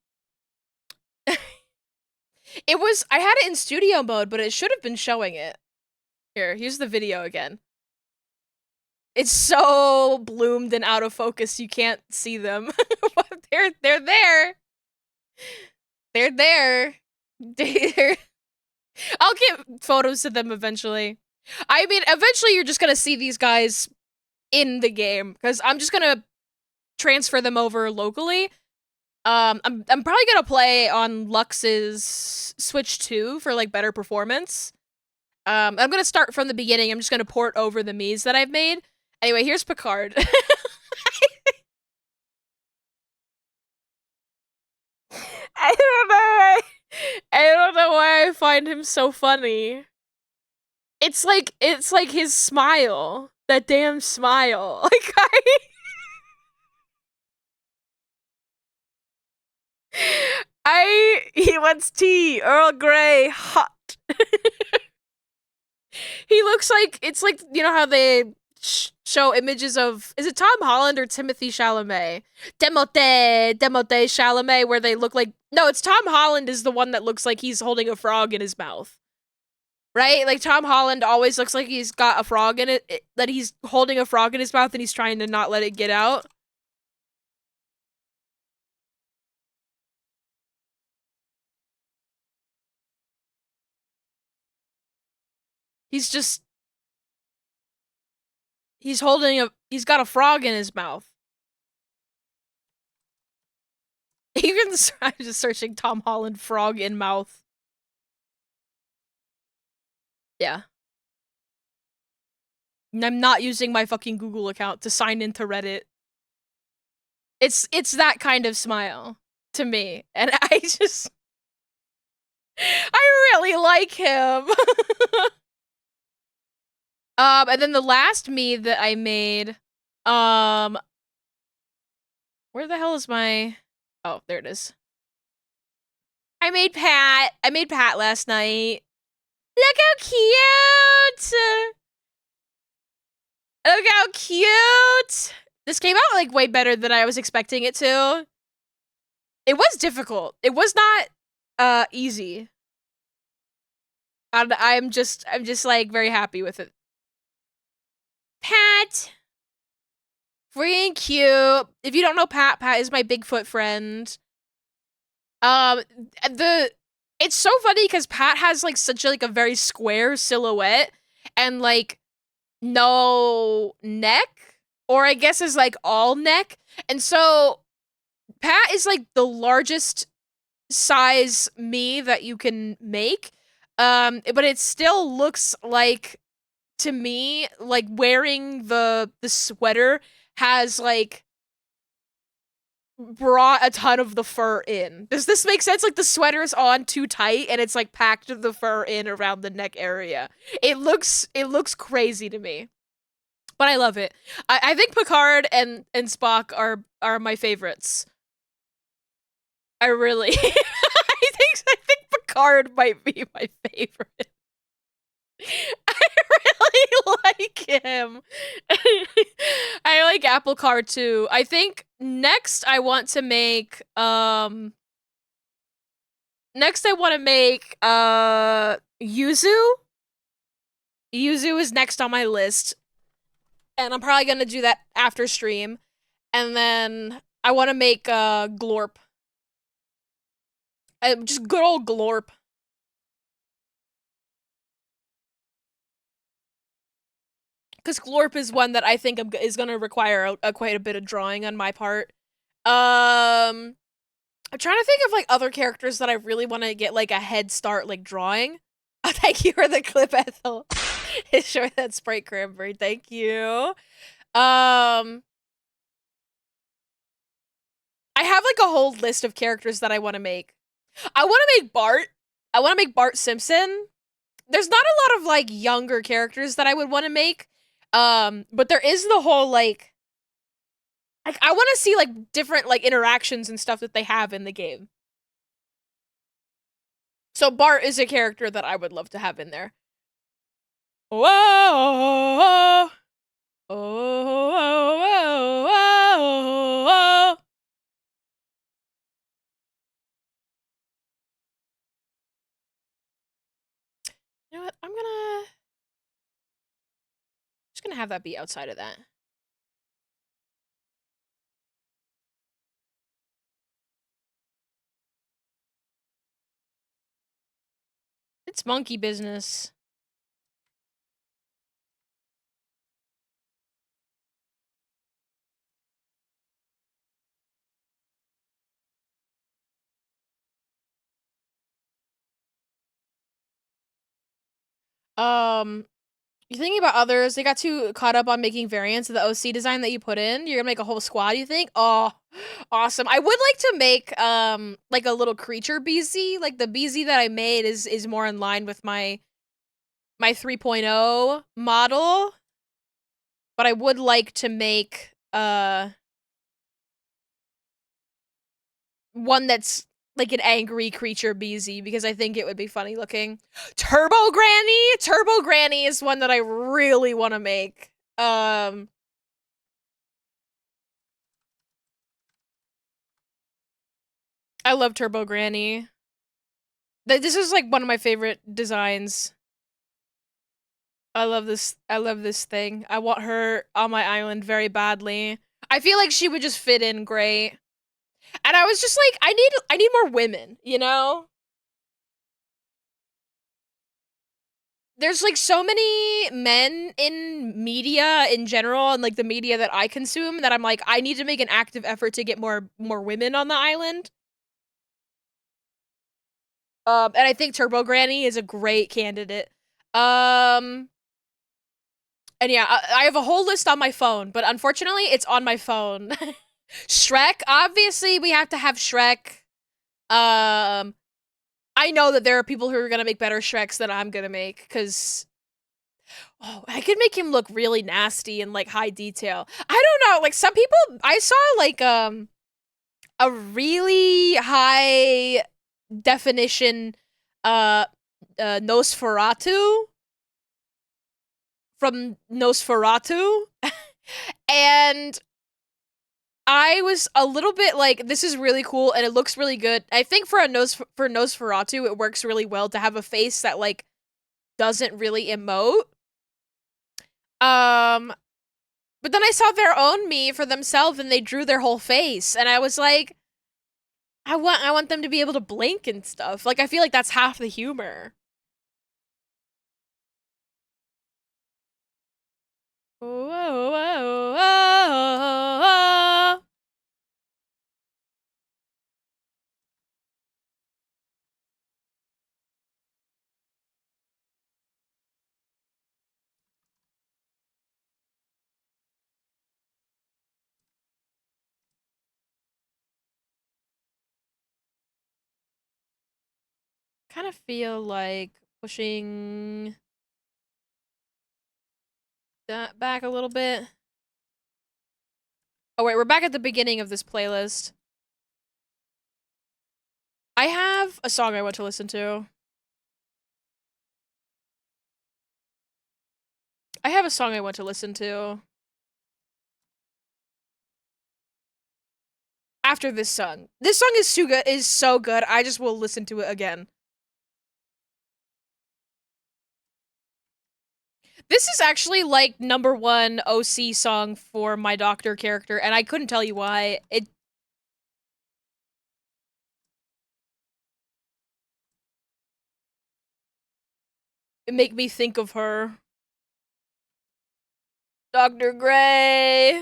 I had it in studio mode, but it should have been showing it. Here's the video again. It's so bloomed and out of focus, you can't see them. But they're there. They're there. I'll get photos of them eventually. I mean, eventually you're just gonna see these guys in the game, because I'm just gonna transfer them over locally. I'm probably gonna play on Lux's Switch 2 for like better performance. I'm gonna start from the beginning. I'm just gonna port over the Miis that I've made. Anyway, here's Picard. I don't know why I find him so funny. It's like his smile. That damn smile. He wants tea, Earl Grey, hot. He looks like it's like you know how they show images of is it Tom Holland or Timothy Chalamet? Demote Chalamet, where they look like no, it's Tom Holland is the one that looks like he's holding a frog in his mouth, right? Like Tom Holland always looks like he's got a frog in it, that he's holding a frog in his mouth and he's trying to not let it get out. He's just he's got a frog in his mouth. Even I'm just searching Tom Holland frog in mouth. Yeah. And I'm not using my fucking Google account to sign into Reddit. It's that kind of smile to me. And I really like him. And then the last me that I made, um where the hell is my oh, there it is. I made Pat. I made Pat last night. Look how cute! Look how cute! This came out like way better than I was expecting it to. It was difficult. It was not easy. And I'm just like very happy with it. Pat! Freaking cute. If you don't know Pat, Pat is my Bigfoot friend. Um the it's so funny because Pat has like such a, like a very square silhouette and like no neck, or I guess is like all neck. And so Pat is like the largest size me that you can make. But it still looks like to me like wearing the sweater has like brought a ton of the fur in. Does this make sense? Like the sweater's on too tight and it's like packed the fur in around the neck area. It looks crazy to me. But I love it. I think Picard and Spock are my favorites. I really I think Picard might be my favorite. I really like him. I like Applecard too. I think next I want to make Yuzu. Yuzu is next on my list. And I'm probably gonna do that after stream. And then I want to make Glorp. Just good old Glorp. Because Glorp is one that I think is going to require quite a bit of drawing on my part. I'm trying to think of like other characters that I really want to get like a head start like drawing. Oh, thank you for the clip, Ethel. Sure, that Sprite Cranberry. Thank you. I have like a whole list of characters that I want to make. I want to make Bart. I want to make Bart Simpson. There's not a lot of like younger characters that I would want to make. But there is the whole like I want to see like different like interactions and stuff that they have in the game. So Bart is a character that I would love to have in there. Whoa! Oh, oh, oh, oh, oh. You know what? Just gonna have that be outside of that. It's monkey business. Um, You're thinking about others. They got too caught up on making variants of the OC design that you put in. You're gonna make a whole squad, you think? Oh, awesome. I would like to make like a little creature BZ. Like the BZ that I made is more in line with my 3.0 model. But I would like to make one that's like an angry creature BZ because I think it would be funny looking. Turbo Granny? Turbo Granny is one that I really want to make. I love Turbo Granny. This is like one of my favorite designs. I love this. I love this thing. I want her on my island very badly. I feel like she would just fit in great. And I was just like, I need more women, you know? There's like so many men in media in general and like the media that I consume that I'm like, I need to make an active effort to get more women on the island. And I think Turbo Granny is a great candidate. Um, and yeah, I have a whole list on my phone, but unfortunately, it's on my phone. Shrek, obviously, we have to have Shrek. Um, I know that there are people who are gonna make better Shreks than I'm gonna make, because oh, I could make him look really nasty and like high detail. I don't know, like some people I saw like a really high definition uh Nosferatu from Nosferatu and I was a little bit like, this is really cool and it looks really good. I think for Nosferatu, it works really well to have a face that like doesn't really emote. Um, but then I saw their own me for themselves and they drew their whole face and I was like, I want them to be able to blink and stuff. Like I feel like that's half the humor. Whoa, whoa, whoa. Kind of feel like pushing that back a little bit. Oh wait, we're back at the beginning of this playlist. I have a song I want to listen to. I have a song I want to listen to. After this song. This song is so good. I just will listen to it again. This is actually like #1 OC song for my doctor character, and I couldn't tell you why. It make me think of her. Dr. Gray.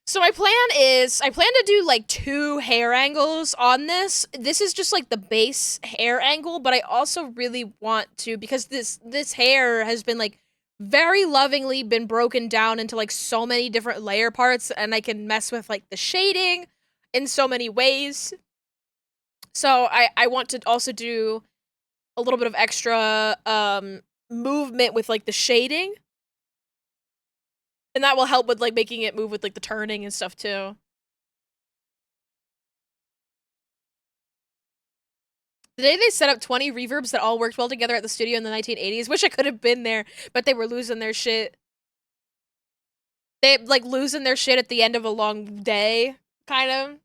So my plan is, I plan to do like 2 hair angles on this. This is just like the base hair angle, but I also really want to, because this hair has been like very lovingly been broken down into like so many different layer parts, and I can mess with like the shading in so many ways. So I want to also do a little bit of extra movement with like the shading. And that will help with like making it move with like the turning and stuff too. The day they set up 20 reverbs that all worked well together at the studio in the 1980s. Wish I could have been there, but they were losing their shit. They like losing their shit at the end of a long day, kind of.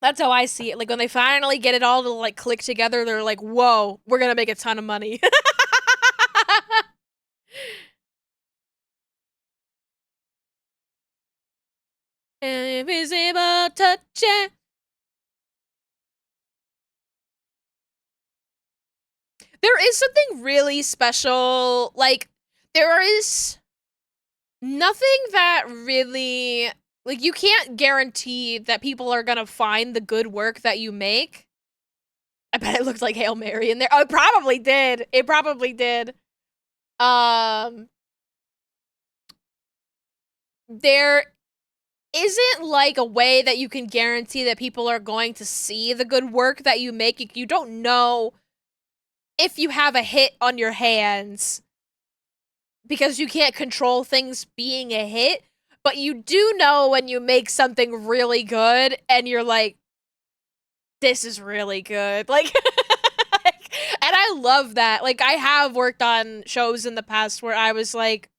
That's how I see it. Like when they finally get it all to like click together, they're like, "Whoa, we're gonna make a ton of money." Invisible touch. There is something really special. Like there is nothing that really, like, you can't guarantee that people are gonna find the good work that you make. I bet it looked like Hail Mary in there. Oh, it probably did. It probably did. Um, there isn't like a way that you can guarantee that people are going to see the good work that you make. You don't know if you have a hit on your hands because you can't control things being a hit, but you do know when you make something really good and you're like, this is really good. Like, and I love that. Like, I have worked on shows in the past where I was like,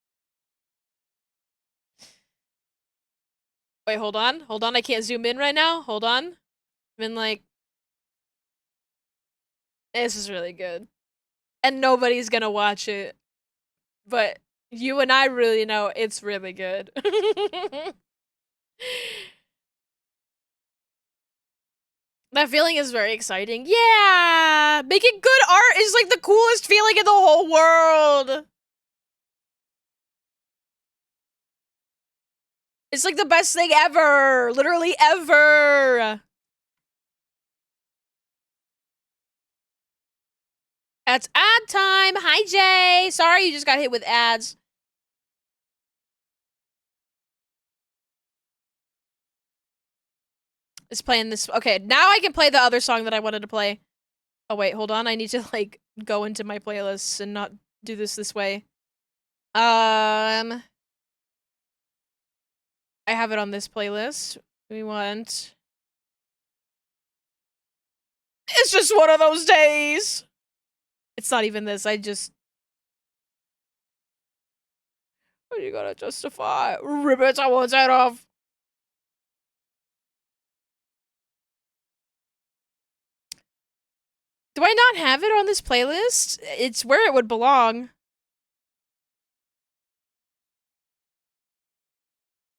wait, hold on. Hold on. I can't zoom in right now. Hold on. Been like, this is really good. And nobody's gonna watch it. But you and I really know it's really good. That feeling is very exciting. Yeah! Making good art is like the coolest feeling in the whole world. It's like the best thing ever. Literally ever. That's ad time. Hi, Jay. Sorry you just got hit with ads. It's playing this. Okay, now I can play the other song that I wanted to play. Oh, wait, hold on. I need to, like, go into my playlists and not do this way. I have it on this playlist. We want... It's just one of those days! It's not even this, I just... What are you gonna justify? Rip it someone's head off! Do I not have it on this playlist? It's where it would belong.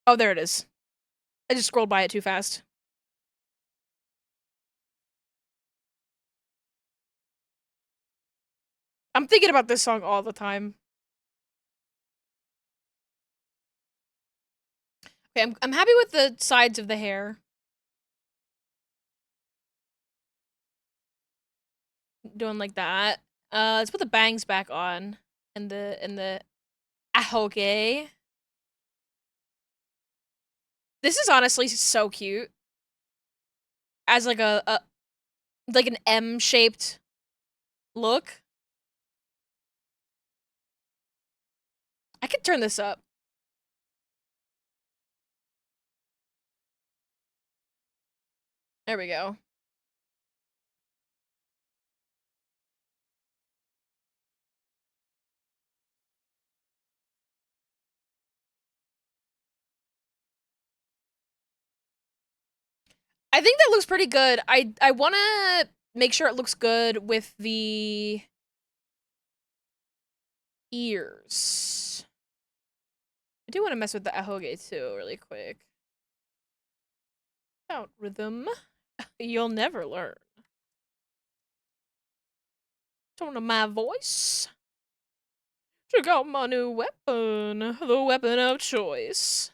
Oh, there it is. I just scrolled by it too fast. I'm thinking about this song all the time. Okay, I'm happy with the sides of the hair. Doing like that. Let's put the bangs back on. And the ahoge. This is honestly so cute. As like a like an M-shaped look. I could turn this up. There we go. I think that looks pretty good. I want to make sure it looks good with the ears. I do want to mess with the ahoge too, really quick. Out rhythm. You'll never learn. Tone of my voice. Check out my new weapon. The weapon of choice.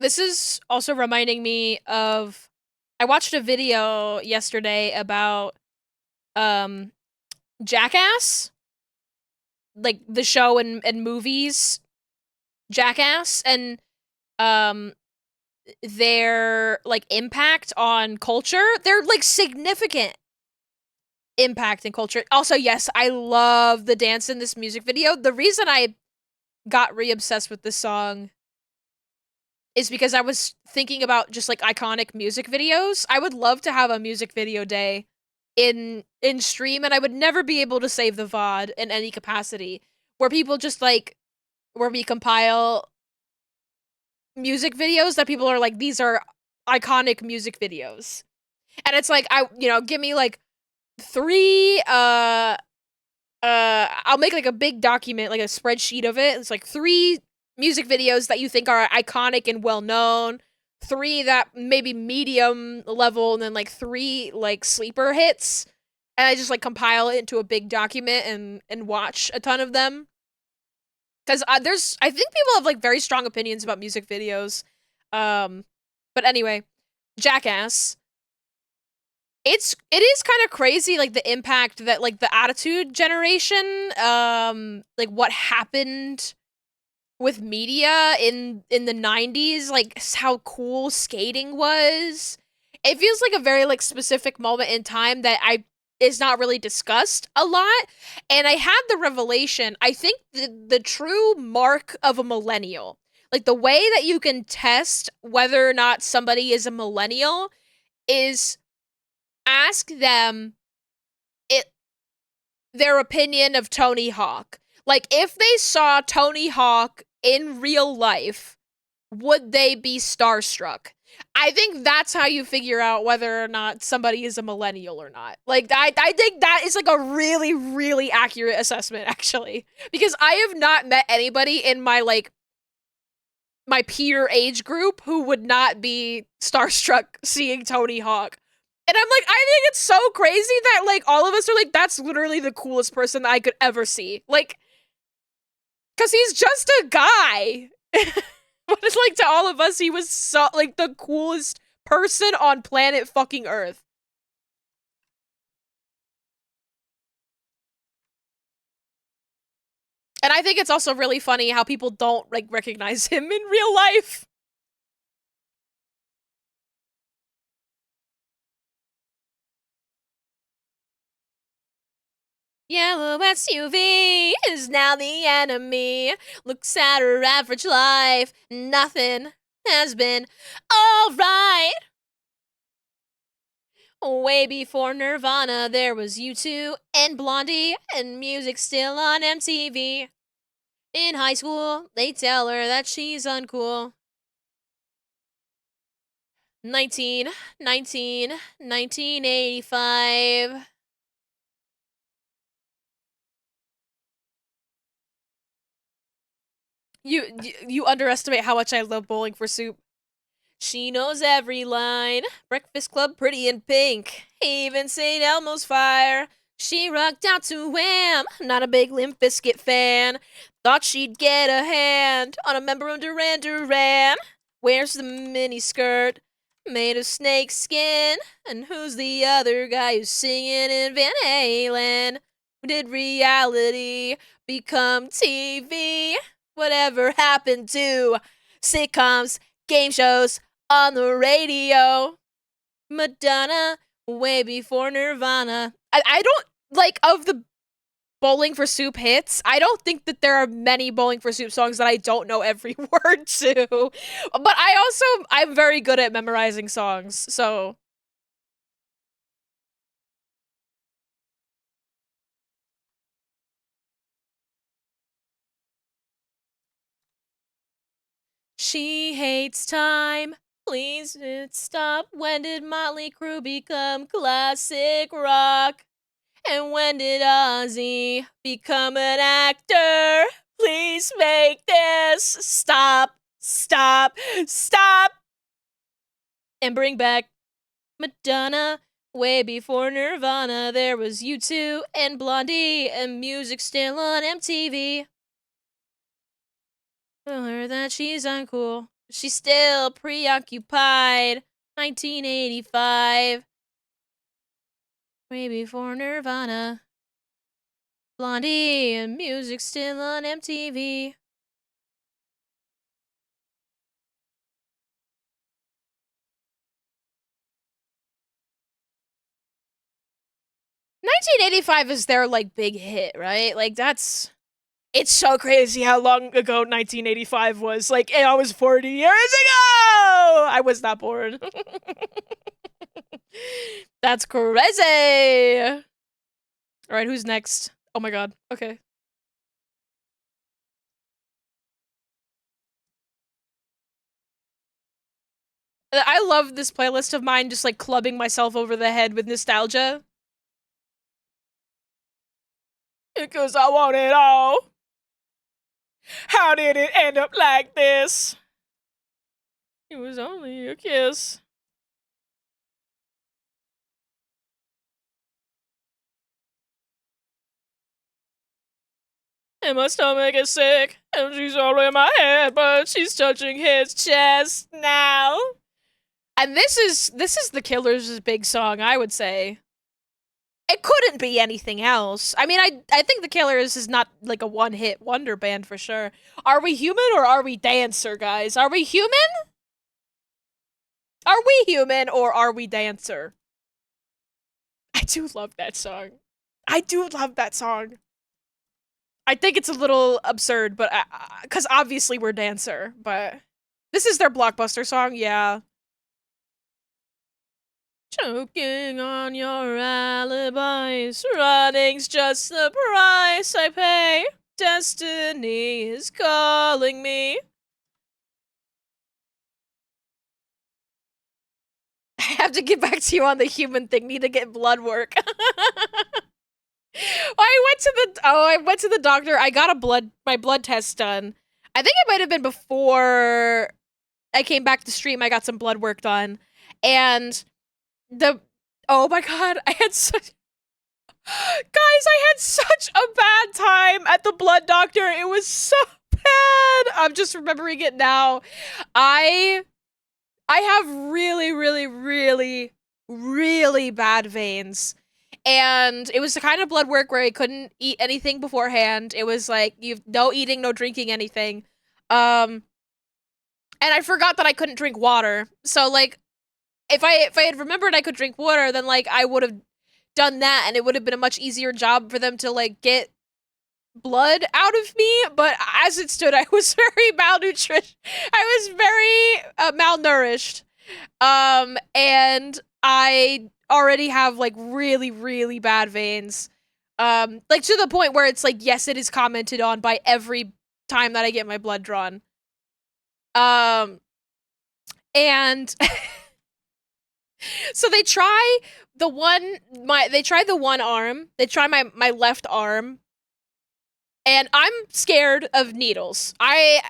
This is also reminding me of... I watched a video yesterday about Jackass. Like, the show and movies. Jackass. And their, like, impact on culture. They're, like, significant impact in culture. Also, yes, I love the dance in this music video. The reason I got re-obsessed with this song is because I was thinking about just, like, iconic music videos. I would love to have a music video day in stream, and I would never be able to save the VOD in any capacity, where people just, like, where we compile music videos that people are like, these are iconic music videos. And it's like, give me, like, 3, I'll make, like, a big document, like a spreadsheet of it. It's like 3 music videos that you think are iconic and well-known, 3 that maybe medium level, and then, like, 3, like, sleeper hits. and I just like compile it into a big document and watch a ton of them. Because I think people have like very strong opinions about music videos. Um, but anyway, Jackass. It is kind of crazy, like the impact that like the Attitude Generation, like what happened with media in the 90s, like how cool skating was. It feels like a very like specific moment in time that I is not really discussed a lot. And I had the revelation, I think the true mark of a millennial, like the way that you can test whether or not somebody is a millennial is ask them it their opinion of Tony Hawk. Like if they saw Tony Hawk in real life, would they be starstruck? I think that's how you figure out whether or not somebody is a millennial or not. Like I think that is like a really really accurate assessment actually, because I have not met anybody in my like my peer age group who would not be starstruck seeing Tony Hawk. And I'm like, I think it's so crazy that like all of us are like, that's literally the coolest person that I could ever see. Like, cause he's just a guy. But it's like to all of us, he was so like the coolest person on planet fucking Earth. And I think it's also really funny how people don't like recognize him in real life. Yellow SUV is now the enemy. Looks at her average life. Nothing has been alright. Way before Nirvana, there was U2 and Blondie, and music still on MTV. In high school, they tell her that she's uncool. 1985. You underestimate how much I love Bowling for Soup. She knows every line. Breakfast Club, Pretty in Pink. Even St. Elmo's Fire. She rocked out to Wham. Not a big Limp Bizkit fan. Thought she'd get a hand on a member of Duran Duran. Wears the mini skirt made of snake skin. And who's the other guy who's singing in Van Halen? Did reality become TV? Whatever happened to sitcoms, game shows, on the radio? Madonna, way before Nirvana. I don't like of the Bowling for Soup hits. I don't think that there are many Bowling for Soup songs that I don't know every word to. But I'm very good at memorizing songs. So, 'She Hates Time'. Please stop. When did Motley Crue become classic rock? And when did Ozzy become an actor? Please make this stop, stop, stop, and bring back Madonna. Way before Nirvana, there was U2 and Blondie, and music still on MTV. Tell her that she's uncool. She's still preoccupied. 1985. Way before Nirvana. Blondie and music still on MTV. 1985 is their like big hit, right? Like that's it's so crazy how long ago 1985 was. Like I was 40 years ago. I was not born. That's crazy. All right, who's next? Oh my god. Okay. I love this playlist of mine just like clubbing myself over the head with nostalgia. Because I want it all. How did it end up like this? It was only a kiss. and my stomach is sick, and she's all in my head, but she's touching his chest now. And this is the Killers' big song, I would say. It couldn't be anything else. I mean, I think the Killers is not like a one-hit wonder band for sure. Are we human or are we dancer, guys? Are we human? Are we human or are we dancer? I do love that song. I do love that song. I think it's a little absurd, but because obviously we're dancer, but this is their blockbuster song, yeah. Choking on your alibis, running's just the price I pay. Destiny is calling me. I have to get back to you on the human thing. Need to get blood work. I went to the doctor. I got my blood test done. I think it might have been before I came back to stream. I got some blood work done, and oh my god, I had such a bad time at the blood doctor. It was so bad. I'm just remembering it now. I have really, really, really, really bad veins. And it was the kind of blood work where I couldn't eat anything beforehand. It was like, you've no eating, no drinking anything. And I forgot that I couldn't drink water. So like, if I had remembered I could drink water, then like I would have done that, and it would have been a much easier job for them to like get blood out of me. But as it stood, I was very malnourished. I was very malnourished. And I already have like really, really bad veins. Like to the point where it's like, yes, it is commented on by every time that I get my blood drawn. And so they try the one arm. They try my left arm. And I'm scared of needles. I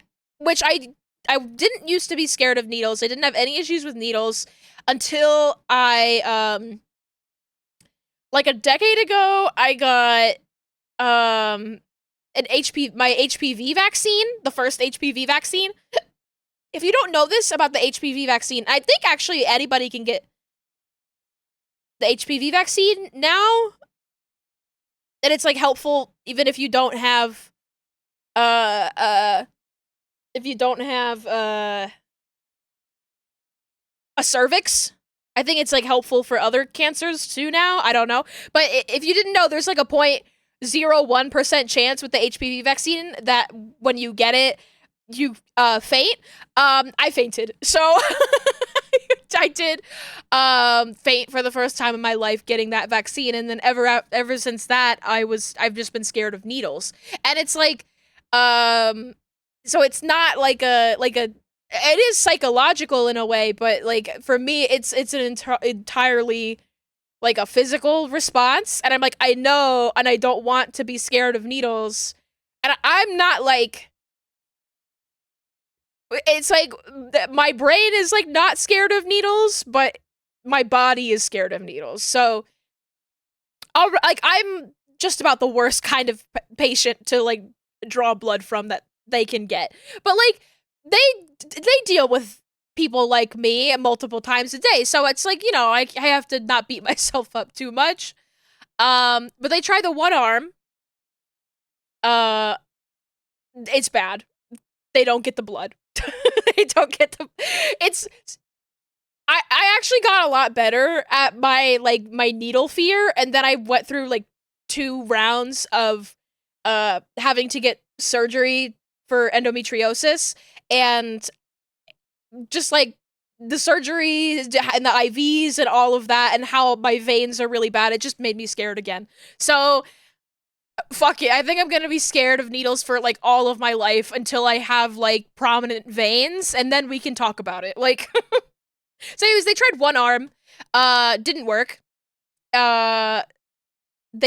didn't used to be scared of needles. I didn't have any issues with needles until I like a decade ago I got my HPV vaccine, the first HPV vaccine. If you don't know this about the HPV vaccine, I think actually anybody can get the HPV vaccine now. And it's like helpful even if you don't have a cervix. I think it's like helpful for other cancers too now. I don't know. But if you didn't know, there's like a 0.01% chance with the HPV vaccine that when you get it, you faint. I fainted. So I did faint for the first time in my life getting that vaccine, and then ever since that I've just been scared of needles. And it's like so it's not like it is psychological in a way, but like for me it's an entirely like a physical response, and I'm like, I know, and I don't want to be scared of needles. And I'm not like, it's like my brain is like not scared of needles, but my body is scared of needles. So I'm just about the worst kind of patient to like draw blood from that they can get. But like they deal with people like me multiple times a day. So it's like, you know, I have to not beat myself up too much. But they try the one arm. It's bad. They don't get the blood. They don't get the I actually got a lot better at my needle fear, and then I went through like 2 rounds of having to get surgery for endometriosis, and just like the surgery and the IVs and all of that, and how my veins are really bad, it just made me scared again. So fuck it, I think I'm gonna be scared of needles for like all of my life until I have like prominent veins, and then we can talk about it. Like so anyways, they tried one arm, didn't work. They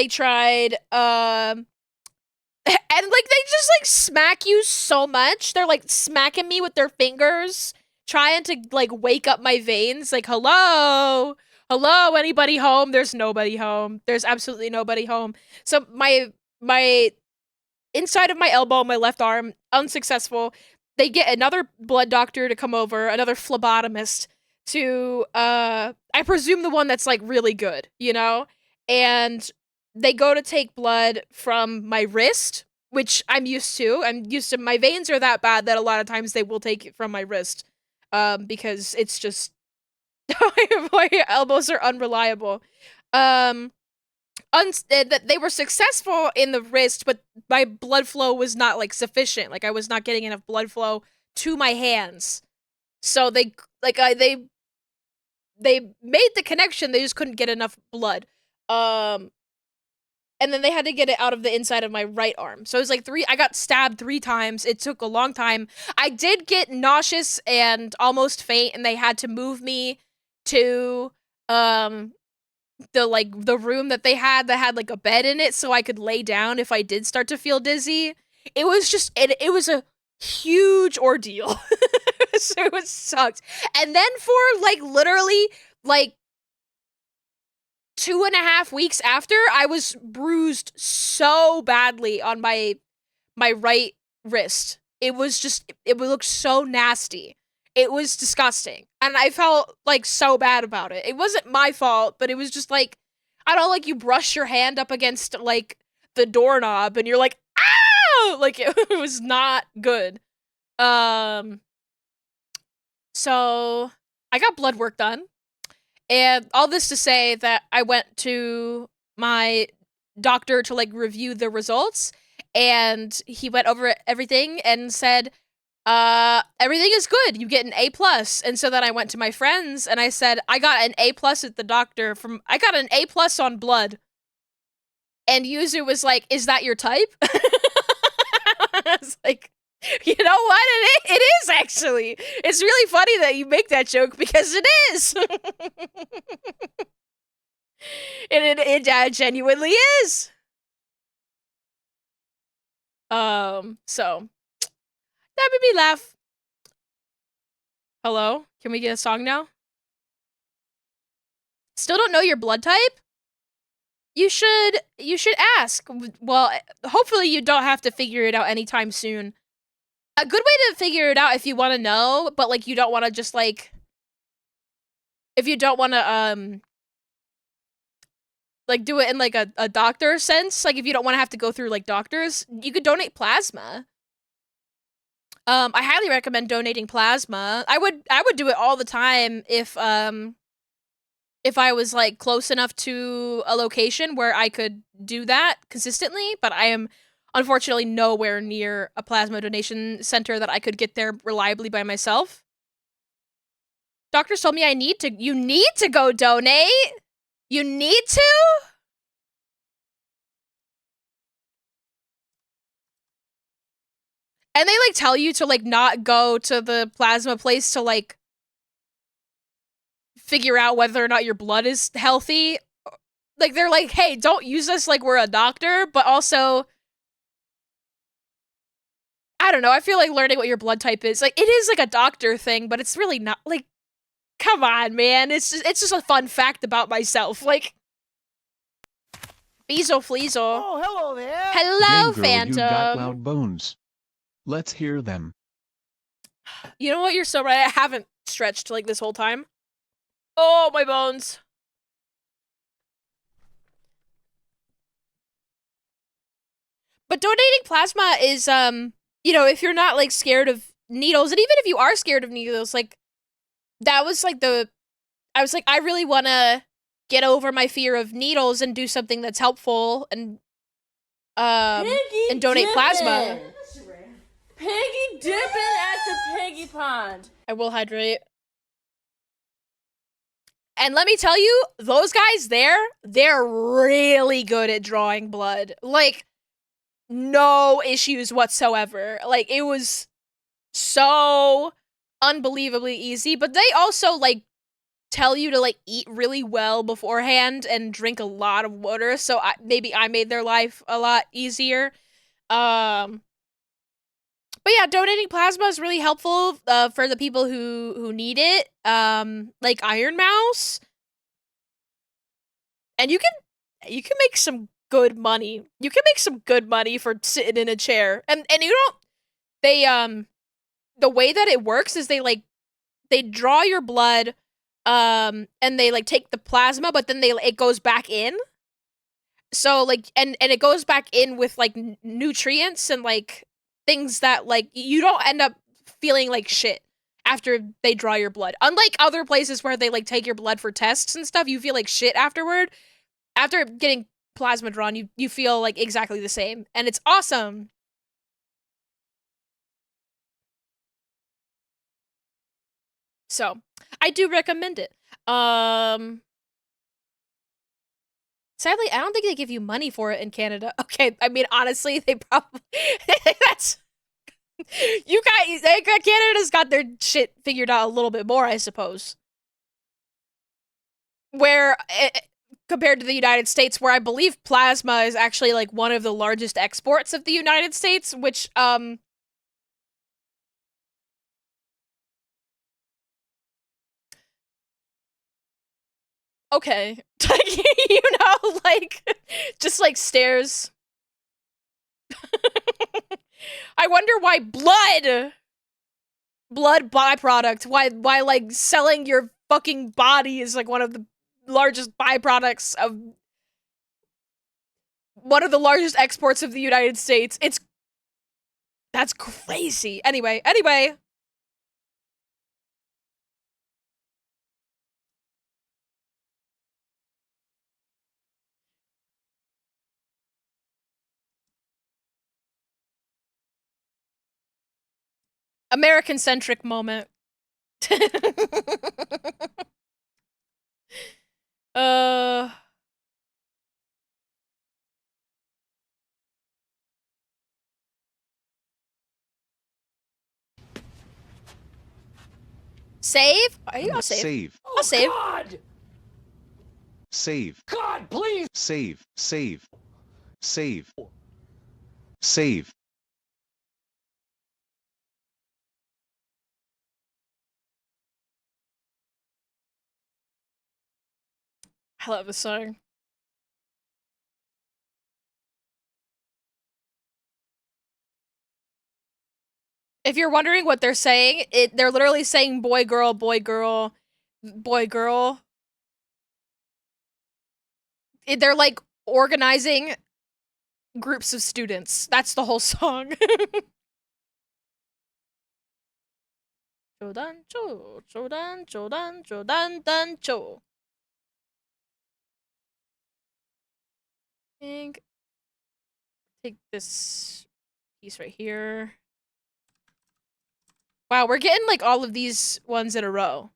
tried and like they just like smack you so much. They're like smacking me with their fingers, trying to like wake up my veins. Like, hello, anybody home? There's nobody home. There's absolutely nobody home. So my inside of my elbow, my left arm, unsuccessful. They get another blood doctor to come over, another phlebotomist to I presume the one that's like really good, you know? And they go to take blood from my wrist, which I'm used to. I'm used to my veins are that bad that a lot of times they will take it from my wrist. Because it's just my elbows are unreliable. Um they were successful in the wrist, but my blood flow was not like sufficient. Like I was not getting enough blood flow to my hands. So they made the connection, they just couldn't get enough blood. And then they had to get it out of the inside of my right arm. So it was like I got stabbed 3 times. It took a long time. I did get nauseous and almost faint, and they had to move me to the room that they had that had like a bed in it so I could lay down if I did start to feel dizzy. It was just it was a huge ordeal. So it sucked. And then for like literally like 2.5 weeks after, I was bruised so badly on my right wrist. It was just it would look so nasty. It was disgusting. And I felt like so bad about it. It wasn't my fault, but it was just like I don't know, like you brush your hand up against like the doorknob and you're like, "Ow!" Like it was not good. So I got blood work done. And all this to say that I went to my doctor to like review the results, and he went over everything and said, everything is good. You get an A plus. And so then I went to my friends and I said, I got an A plus at the doctor I got an A plus on blood. And Yuzu was like, is that your type? I was like, you know what? It is actually. It's really funny that you make that joke because it is. It genuinely is. So that made me laugh. Hello? Can we get a song now? Still don't know your blood type? You should ask. Well, hopefully you don't have to figure it out anytime soon. A good way to figure it out if you want to know, but like you don't want to just like if you don't want to like do it in like a doctor sense, like if you don't want to have to go through like doctors, you could donate plasma. I highly recommend donating plasma. I would do it all the time if I was like close enough to a location where I could do that consistently, but I am unfortunately nowhere near a plasma donation center that I could get there reliably by myself. Doctors told me you need to go donate. You need to? And they like tell you to like not go to the plasma place to like figure out whether or not your blood is healthy. Like they're like, hey, don't use us like we're a doctor, but also I don't know, I feel like learning what your blood type is, like, it is like a doctor thing, but it's really not, like, come on, man, it's just a fun fact about myself, like, Beezel Fleezel. Oh, hello there. Hello, Dang, girl, Phantom. you got loud bones. Let's hear them. You know what, you're so right, I haven't stretched, like, this whole time. Oh, my bones. But donating plasma is, you know, if you're not, like, scared of needles, and even if you are scared of needles, like, that was, like, I was like, I really want to get over my fear of needles and do something that's helpful and, and donate plasma. Piggy dipping at the piggy pond. I will hydrate. And let me tell you, those guys there, they're really good at drawing blood. Like, no issues whatsoever. Like, it was so unbelievably easy. But they also, like, tell you to, like, eat really well beforehand and drink a lot of water. So maybe I made their life a lot easier. But yeah, donating plasma is really helpful for the people who need it. Like Iron Mouse. And you can make some good money. You can make some good money for sitting in a chair. And you don't they the way that it works is they draw your blood and they like take the plasma, but then it goes back in. So like and it goes back in with like nutrients and like things that like you don't end up feeling like shit after they draw your blood. Unlike other places where they like take your blood for tests and stuff, you feel like shit afterward. After getting plasma drawn, you feel like exactly the same, and it's awesome. So, I do recommend it. Sadly, I don't think they give you money for it in Canada. Okay, I mean honestly, they probably that's you guys. Canada's got their shit figured out a little bit more, I suppose. Where compared to the United States, where I believe plasma is actually like one of the largest exports of the United States, which okay. You know, like just like stairs. I wonder why blood byproduct, why like selling your fucking body is like one of the largest byproducts of one of the largest exports of the United States. That's crazy. Anyway. American centric moment. uh Save? I'll save. Save. I'll save. God! Save. God, please! Save. Save. Save. Save. I love this song. If you're wondering what they're saying, they're literally saying boy, girl, boy, girl, boy, girl. They're like organizing groups of students. That's the whole song. 조단조, 조단조단조. Think take this piece right here. Wow, we're getting like all of these ones in a row.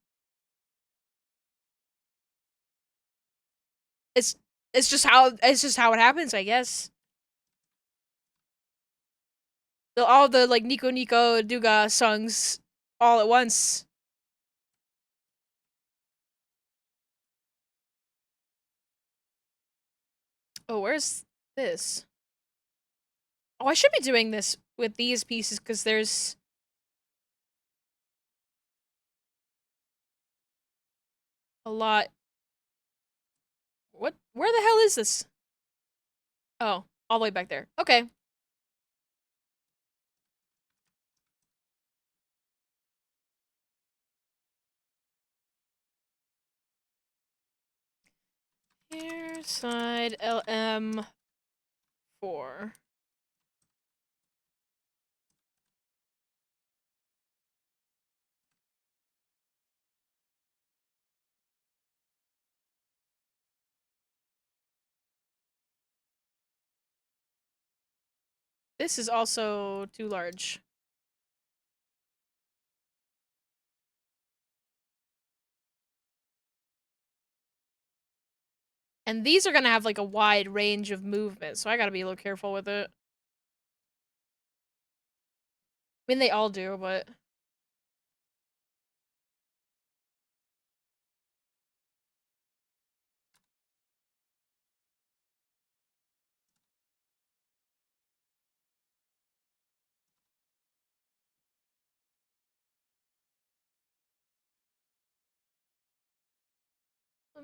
It's it's just how it happens, I guess. All the like Nico Nico Duga songs all at once. Oh, where's this? Oh, I should be doing this with these pieces because there's a lot. What? Where the hell is this? Oh, all the way back there. Okay. Here, side LM4. This is also too large. And these are gonna have like a wide range of movement, so I gotta be a little careful with it. I mean, they all do, but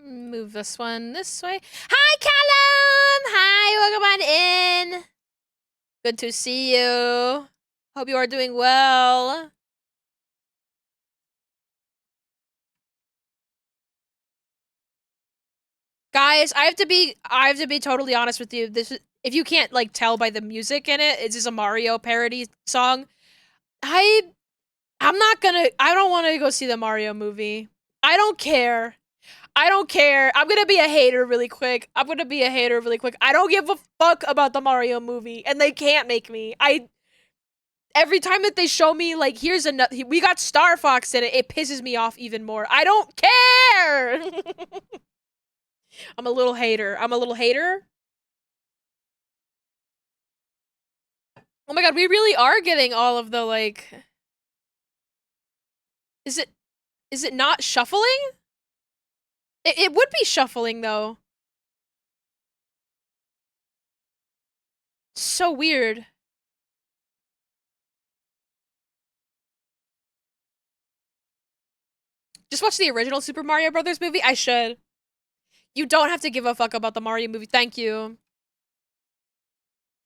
move this one this way. Hi, Callum! Hi, welcome on in. Good to see you. Hope you are doing well. Guys, I have to be totally honest with you. This is, if you can't like tell by the music in it, it's just a Mario parody song. I'm not gonna I don't want to go see the Mario movie. I don't care. I don't care. I'm gonna be a hater really quick. I don't give a fuck about the Mario movie, and they can't make me. Every time that they show me, like, here's another, we got Star Fox in it, it pisses me off even more. I don't care! I'm a little hater. Oh my god, we really are getting all of the, like... Is it not shuffling? It would be shuffling, though. So weird. Just watch the original Super Mario Brothers movie? I should. You don't have to give a fuck about the Mario movie. Thank you.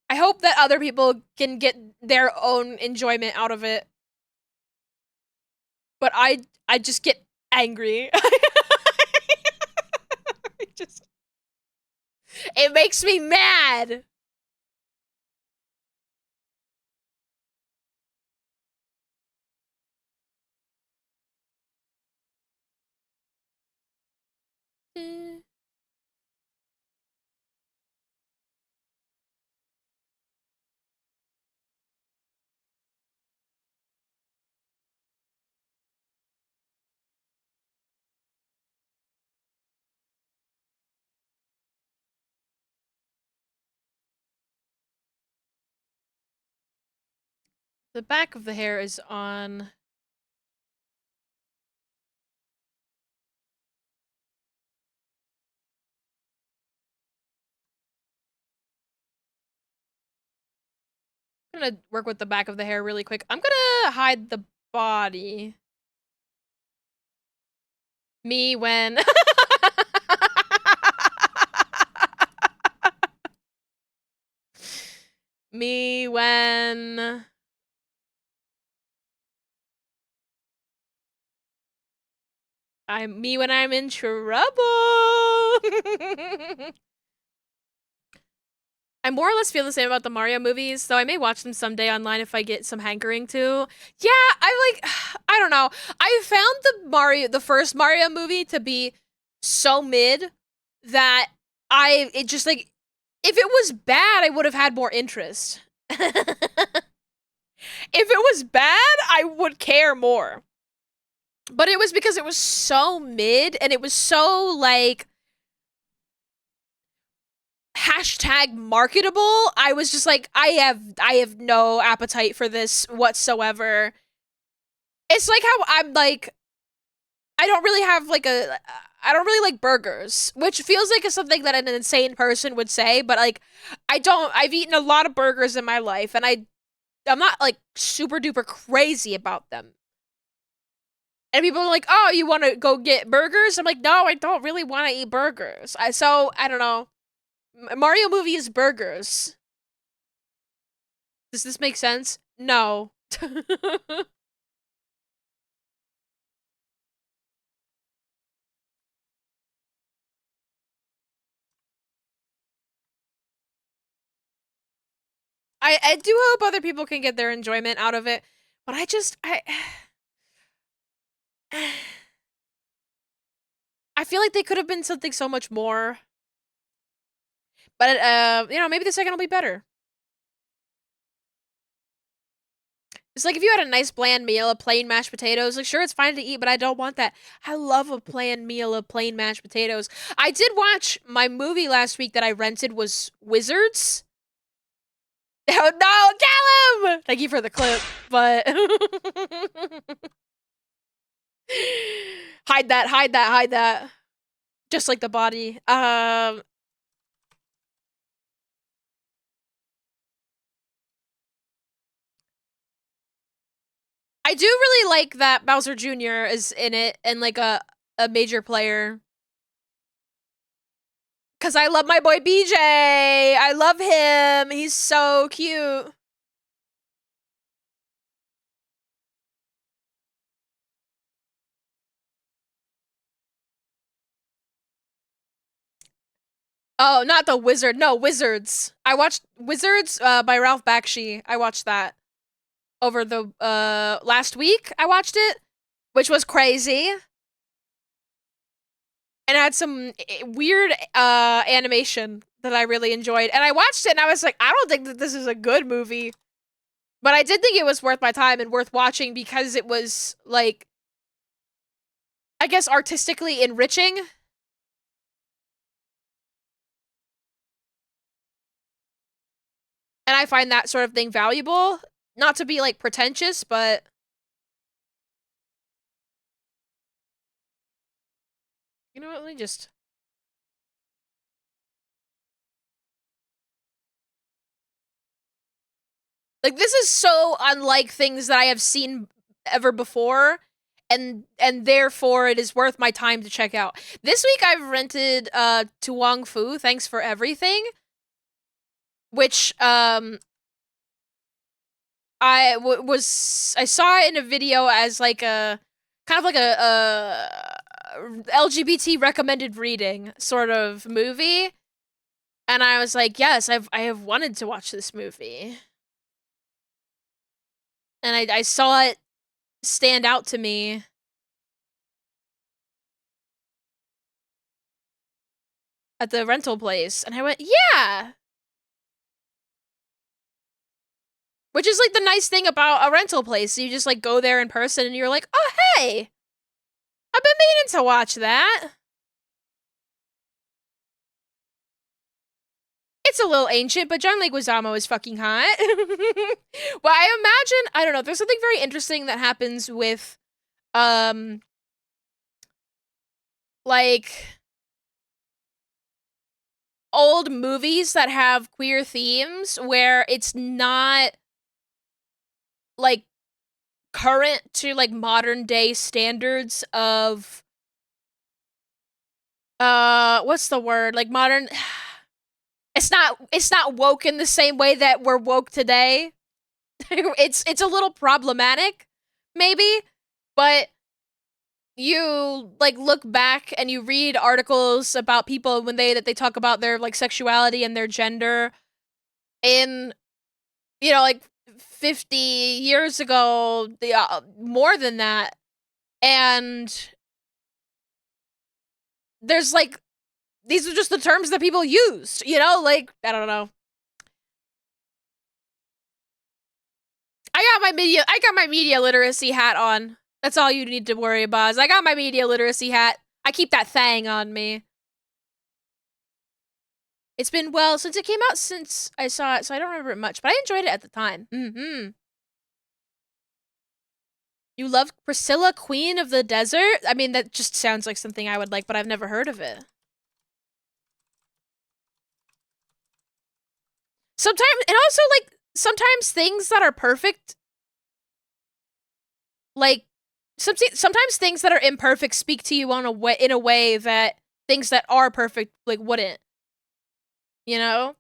I hope that other people can get their own enjoyment out of it. But I just get angry. It makes me mad. The back of the hair is on. I'm gonna work with the back of the hair really quick. I'm gonna hide the body. Me when... Me when... Me when I'm in trouble. I more or less feel the same about the Mario movies, so I may watch them someday online if I get some hankering to. Yeah, I like, I don't know. I found the first Mario movie to be so mid that it just like, if it was bad, I would have had more interest. If it was bad, I would care more. But it was because it was so mid and it was so like hashtag marketable. I was just like, I have no appetite for this whatsoever. It's like how I'm like, I don't really have like I don't really like burgers, which feels like something that an insane person would say, but like, I've eaten a lot of burgers in my life, and I'm not like super duper crazy about them. And people are like, oh, you want to go get burgers? I'm like, no, I don't really want to eat burgers. So, I don't know. Mario movie is burgers. Does this make sense? No. I do hope other people can get their enjoyment out of it, but I feel like they could have been something so much more. But you know, maybe the second will be better. It's like if you had a nice bland meal of plain mashed potatoes, like sure it's fine to eat, but I don't want that. I love a bland meal of plain mashed potatoes. I did watch my movie last week that I rented was Wizards. Oh no, Callum! Thank you for the clip, but hide that. Just like the body. I do really like that Bowser Jr. is in it and like a major player. Cause I love my boy BJ. I love him. He's so cute. Oh, not the Wizard. No, Wizards. I watched Wizards by Ralph Bakshi. I watched that over the last week. I watched it, which was crazy. And it had some weird animation that I really enjoyed. And I watched it and I was like, I don't think that this is a good movie. But I did think it was worth my time and worth watching because it was, like, I guess artistically enriching. And I find that sort of thing valuable. Not to be, like, pretentious, but... You know what, let me just... Like, this is so unlike things that I have seen ever before, and therefore it is worth my time to check out. This week I've rented To Wong Fu, Thanks for Everything, which I saw it in a video as like a kind of like a LGBT recommended reading sort of movie, and I was like, yes, I have wanted to watch this movie. And I saw it stand out to me. At the rental place, and I went, yeah! Which is, like, the nice thing about a rental place. You just, like, go there in person, and you're like, oh, hey! I've been meaning to watch that. It's a little ancient, but John Leguizamo is fucking hot. Well, I imagine, I don't know, there's something very interesting that happens with, like, old movies that have queer themes where it's not, like, current to, like, modern day standards of, what's the word? Like, modern... It's not woke in the same way that we're woke today. It's a little problematic, maybe, but you, like, look back and you read articles about people when they talk about their, like, sexuality and their gender in, you know, like, 50 years ago, more than that, and there's, like, these are just the terms that people used, you know? Like, I don't know. I got my media literacy hat on. That's all you need to worry about. Is I got my media literacy hat. I keep that thing on me. It's been, well, since it came out, since I saw it, so I don't remember it much, but I enjoyed it at the time. You love Priscilla, Queen of the Desert? I mean, that just sounds like something I would like, but I've never heard of it. Sometimes, and also, like, sometimes things that are perfect, like, sometimes things that are imperfect speak to you in a way that things that are perfect, like, wouldn't. You know?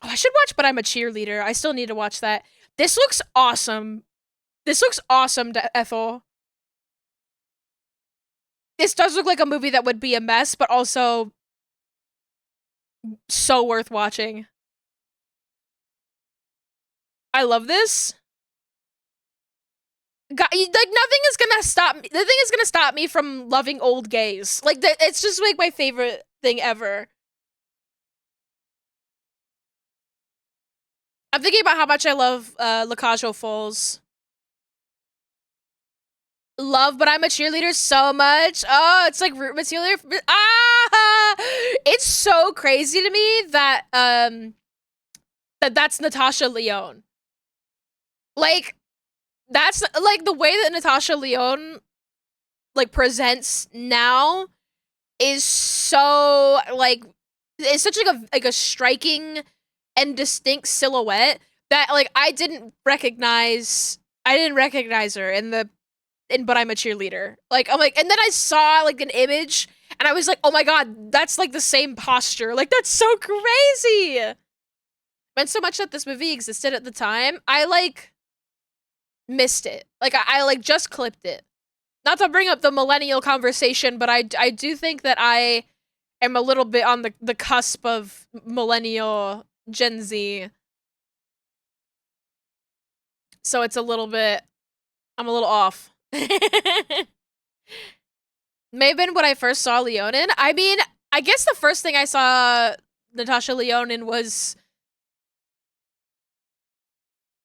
Oh, I should watch But I'm a Cheerleader. I still need to watch that. This looks awesome. This looks awesome, Ethel. This does look like a movie that would be a mess, but also so worth watching. I love this. God, like, nothing is gonna stop me. Nothing is gonna stop me from loving old gays. Like, it's just, like, my favorite thing ever. I'm thinking about how much I love La Cage aux Folles. Love But I'm a Cheerleader so much. Oh, it's like root material. Ah! It's so crazy to me that, that's Natasha Lyonne. Like, that's, like, the way that Natasha Lyonne, like, presents now is so, like, it's such, like a striking and distinct silhouette that, like, I didn't recognize her in But I'm a Cheerleader. Like, I'm like, and then I saw, like, an image, And I was like, oh my god, that's like the same posture. Like, that's so crazy. And so much that this movie existed at the time, I like missed it. Like, I like just clipped it. Not to bring up the millennial conversation, but I do think that I am a little bit on the cusp of millennial Gen Z. So it's a little bit, I'm a little off. May have been when I first saw Leonin. I mean, I guess the first thing I saw Natasha Leonin was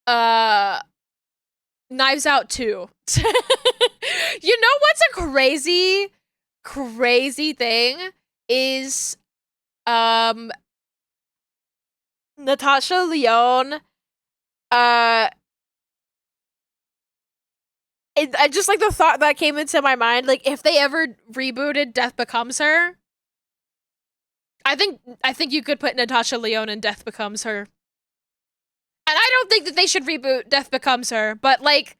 Knives Out 2. You know what's a crazy thing is Natasha Lyonne I just like the thought that came into my mind, like if they ever rebooted Death Becomes Her, I think you could put Natasha Lyonne in Death Becomes Her. And I don't think that they should reboot Death Becomes Her, but like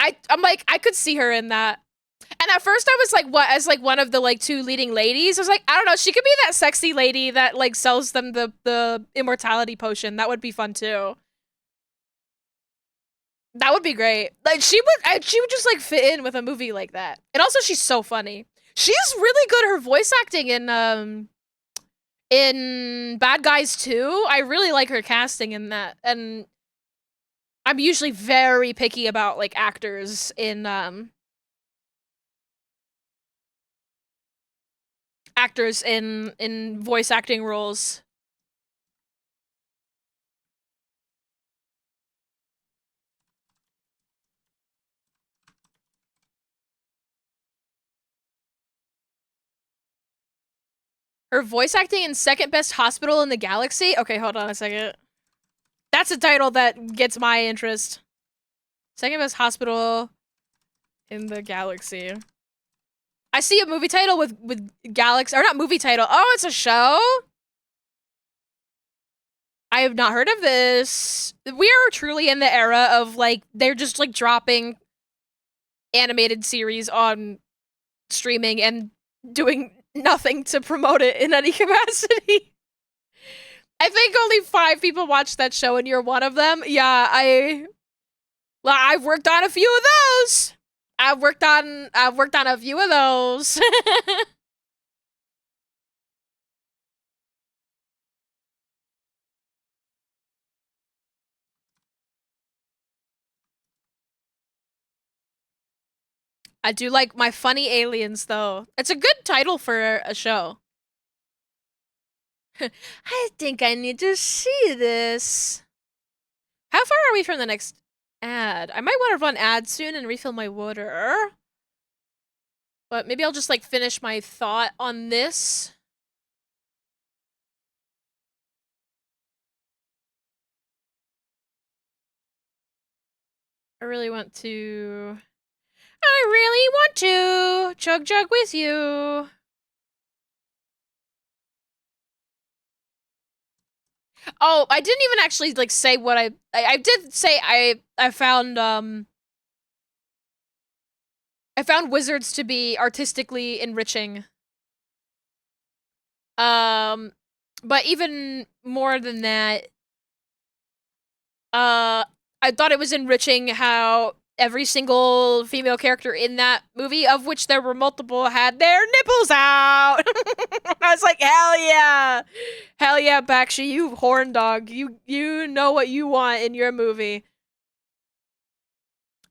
I'm like I could see her in that. And at first I was like, what, as like one of the like two leading ladies? I was like, I don't know, she could be that sexy lady that like sells them the immortality potion. That would be fun too. That would be great. Like she would just like fit in with a movie like that. And also she's so funny. She's really good at her voice acting in Bad Guys 2. I really like her casting in that. And I'm usually very picky about like actors in voice acting roles. Her voice acting in Second Best Hospital in the Galaxy? Okay, hold on a second. That's a title that gets my interest. Second Best Hospital in the Galaxy. I see a movie title with Galaxy, or not movie title. Oh, it's a show? I have not heard of this. We are truly in the era of like, they're just like dropping animated series on streaming and doing nothing to promote it in any capacity. I think only 5 people watched that show and you're one of them. Yeah, I've worked on a few of those. I've worked on a few of those. I do like My Funny Aliens though. It's a good title for a show. I think I need to see this. How far are we from the next ad? I might want to run ads soon and refill my water. But maybe I'll just like finish my thought on this. I really want to chug jug with you. Oh, I didn't even actually like say what I did say I found wizards to be artistically enriching. But even more than that, I thought it was enriching how every single female character in that movie, of which there were multiple, had their nipples out. I was like, hell yeah, Bakshi, you horn dog, you know what you want in your movie.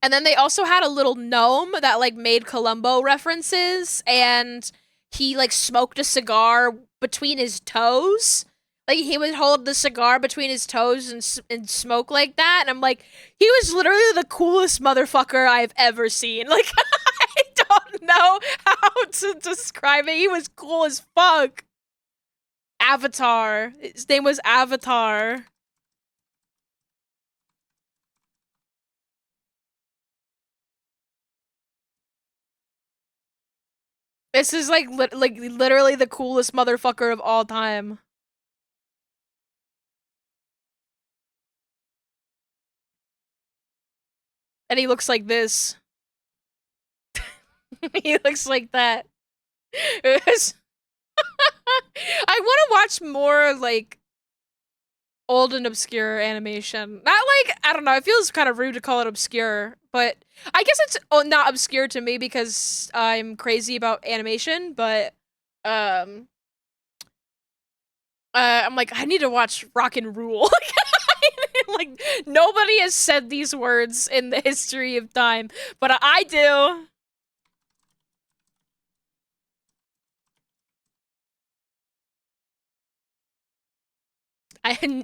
And then they also had a little gnome that like made Columbo references, and he like smoked a cigar between his toes. Like he would hold the cigar between his toes and smoke like that, and I'm like, he was literally the coolest motherfucker I've ever seen. Like I don't know how to describe it. He was cool as fuck. Avatar. His name was Avatar. This is like literally the coolest motherfucker of all time. And he looks like this. He looks like that. I want to watch more like old and obscure animation. Not like, I don't know, it feels kind of rude to call it obscure, but I guess it's not obscure to me because I'm crazy about animation, but um I'm like, I need to watch Rock and Rule. Like nobody has said these words in the history of time, but I do.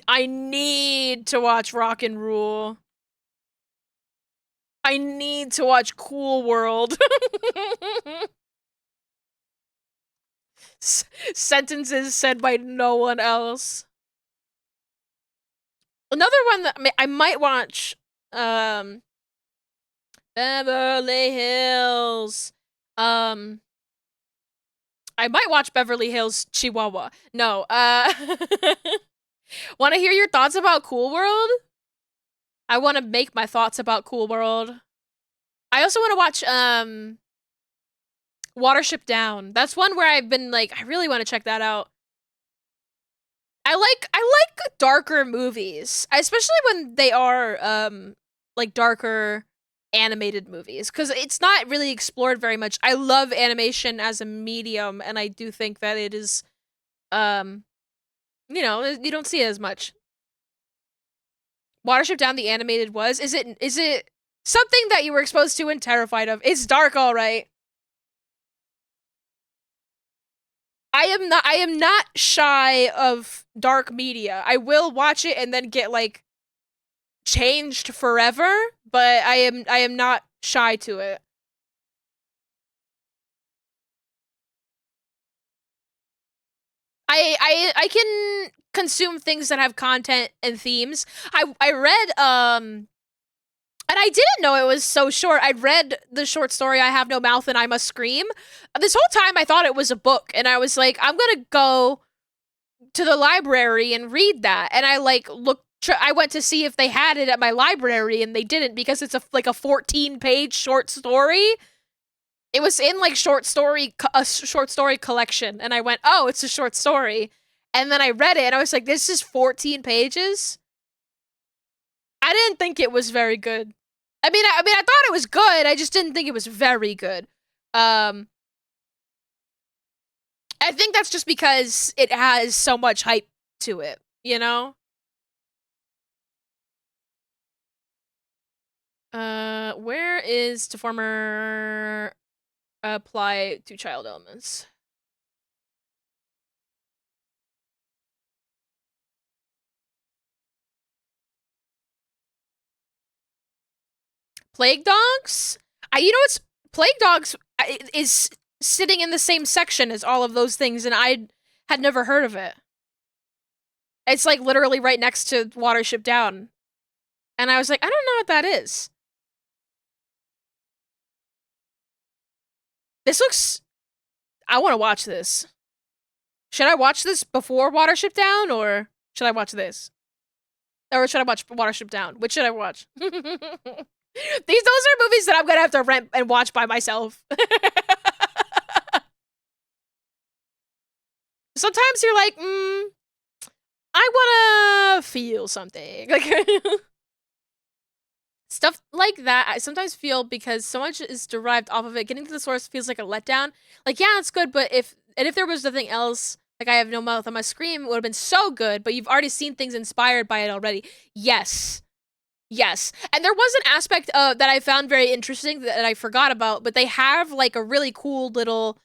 I need to watch Rock and Rule. I need to watch Cool World. Sentences said by no one else. Another one that I might watch, Beverly Hills. I might watch Beverly Hills Chihuahua. No, want to hear your thoughts about Cool World? I want to make my thoughts about Cool World. I also want to watch, Watership Down. That's one where I've been like, I really want to check that out. I like darker movies, especially when they are like darker animated movies, because it's not really explored very much. I love animation as a medium, and I do think that it is, you know, you don't see it as much. Watership Down, the animated was. Is it something that you were exposed to and terrified of? It's dark, all right. I am not shy of dark media. I will watch it and then get like changed forever, but I am not shy to it. I can consume things that have content and themes. I read and I didn't know it was so short. I read the short story I Have No Mouth and I Must Scream. This whole time I thought it was a book, and I was like, I'm going to go to the library and read that. And I like looked I went to see if they had it at my library, and they didn't, because it's like a 14-page short story. It was in like a short story collection, and I went, "Oh, it's a short story." And then I read it and I was like, "This is 14 pages?" I didn't think it was very good. I thought it was good. I just didn't think it was very good. I think that's just because it has so much hype to it, you know? Where is Deformer apply to child elements? Plague Dogs? You know what's Plague Dogs is sitting in the same section as all of those things, and I had never heard of it. It's like literally right next to Watership Down. And I was like, I don't know what that is. This looks... I want to watch this. Should I watch this before Watership Down, or should I watch this? Or should I watch Watership Down? Which should I watch? Those are movies that I'm gonna have to rent and watch by myself. Sometimes you're like, I wanna feel something. Like, stuff like that, I sometimes feel, because so much is derived off of it, getting to the source feels like a letdown. Like, yeah, it's good, but if there was nothing else, like I Have No Mouth on My Scream, it would have been so good, but you've already seen things inspired by it already. Yes. Yes. And there was an aspect that I found very interesting that I forgot about, but they have like a really cool little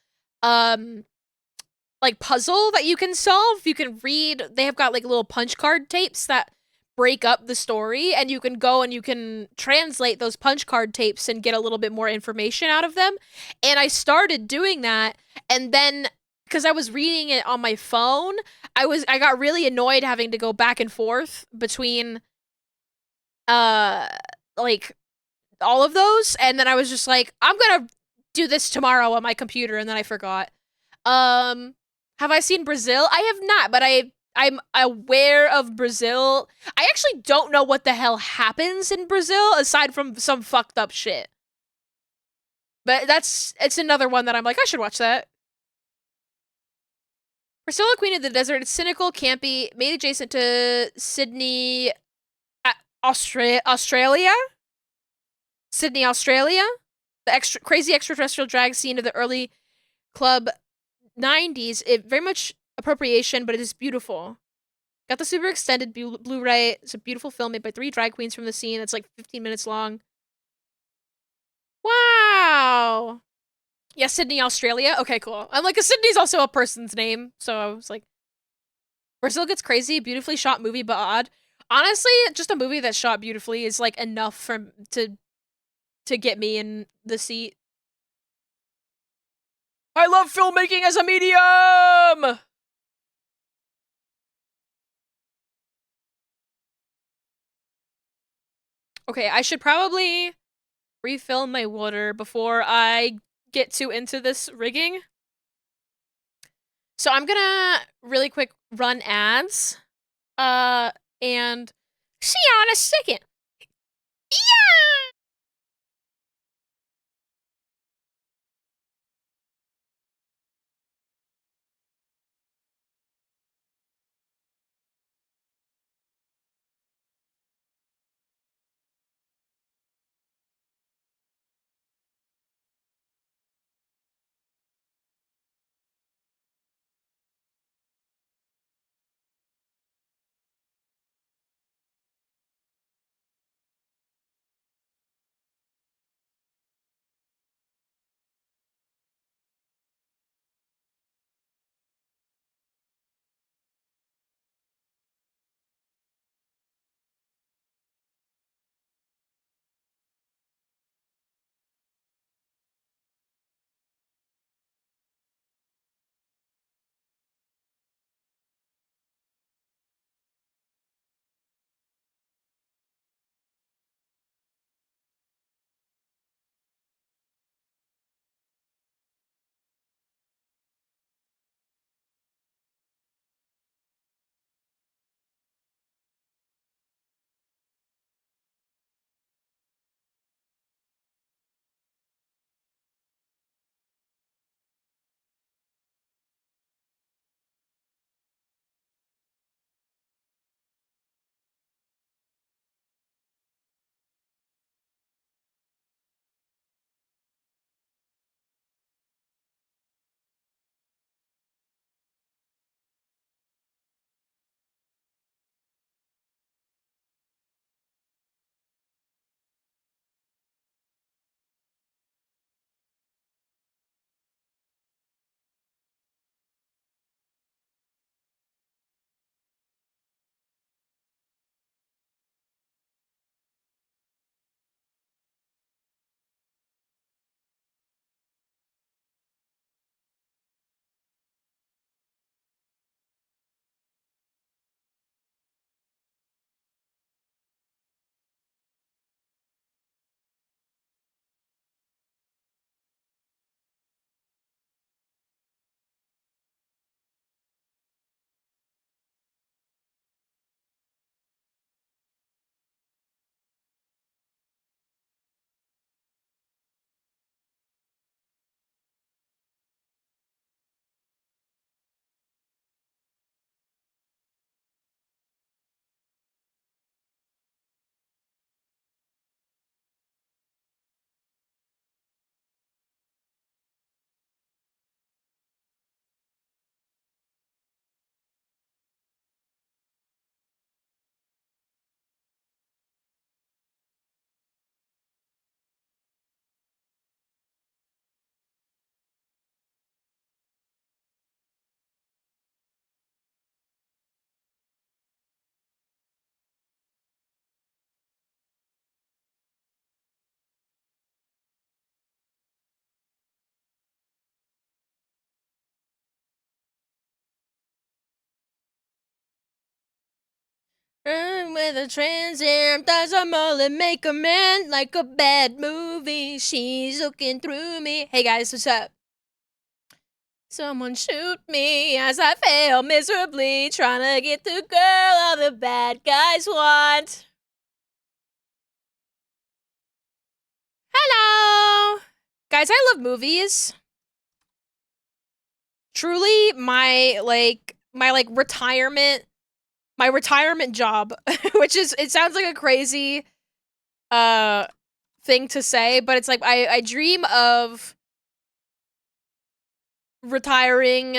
like puzzle that you can solve. You can read, they have got like little punch card tapes that break up the story, and you can go and you can translate those punch card tapes and get a little bit more information out of them. And I started doing that, and then because I was reading it on my phone, I got really annoyed having to go back and forth between like all of those, and then I was just like, I'm gonna do this tomorrow on my computer, and then I forgot. Have I seen Brazil? I have not, but I'm aware of Brazil. I actually don't know what the hell happens in Brazil aside from some fucked up shit. But it's another one that I'm like, I should watch that. Priscilla, Queen of the Desert. It's cynical, campy, made adjacent to Sydney, Australia. Sydney, Australia. The crazy extraterrestrial drag scene of the early club 90s. It very much appropriation, but it is beautiful. Got the super extended Blu-ray. It's a beautiful film made by 3 drag queens from the scene. It's like 15 minutes long. Wow. Yeah, Sydney, Australia. Okay, cool. I'm like, Sydney's also a person's name, so I was like, Brazil gets crazy, beautifully shot movie, but odd. Honestly, just a movie that's shot beautifully is like enough for to get me in the seat. I love filmmaking as a medium. Okay, I should probably refill my water before I get too into this rigging. So I'm gonna really quick run ads. And see you in a second. Yeah! Run with a Trans Am, does a mullet make a man like a bad movie? She's looking through me. Hey guys, what's up? Someone shoot me as I fail miserably, trying to get the girl all the bad guys want. Hello! Guys, I love movies. truly my retirement job, which is, it sounds like a crazy thing to say, but it's like I dream of retiring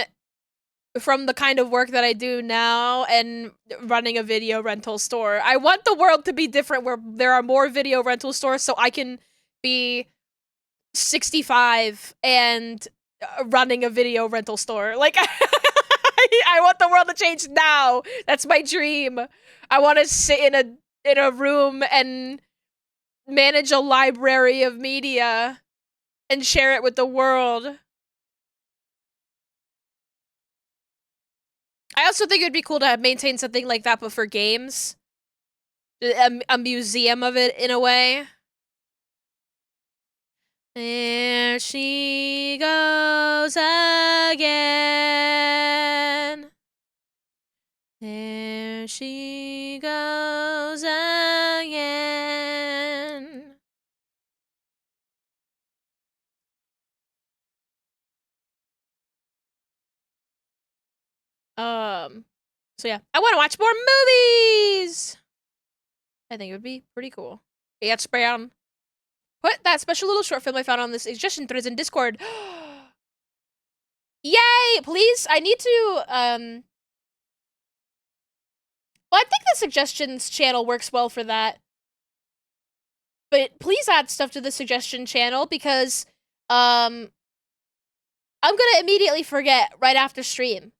from the kind of work that I do now and running a video rental store. I want the world to be different where there are more video rental stores so I can be 65 and running a video rental store. Like, I want the world to change now. That's my dream. I want to sit in a room and manage a library of media and share it with the world. I also think it would be cool to maintain something like that, but for games. A museum of it, in a way. There she goes again. There she goes again. So yeah, I want to watch more movies. I think it would be pretty cool. It's brown. What? That special little short film I found on this suggestion threads in Discord. Yay! Please, I need to, well, I think the suggestions channel works well for that. But please add stuff to the suggestion channel because, I'm gonna immediately forget right after stream.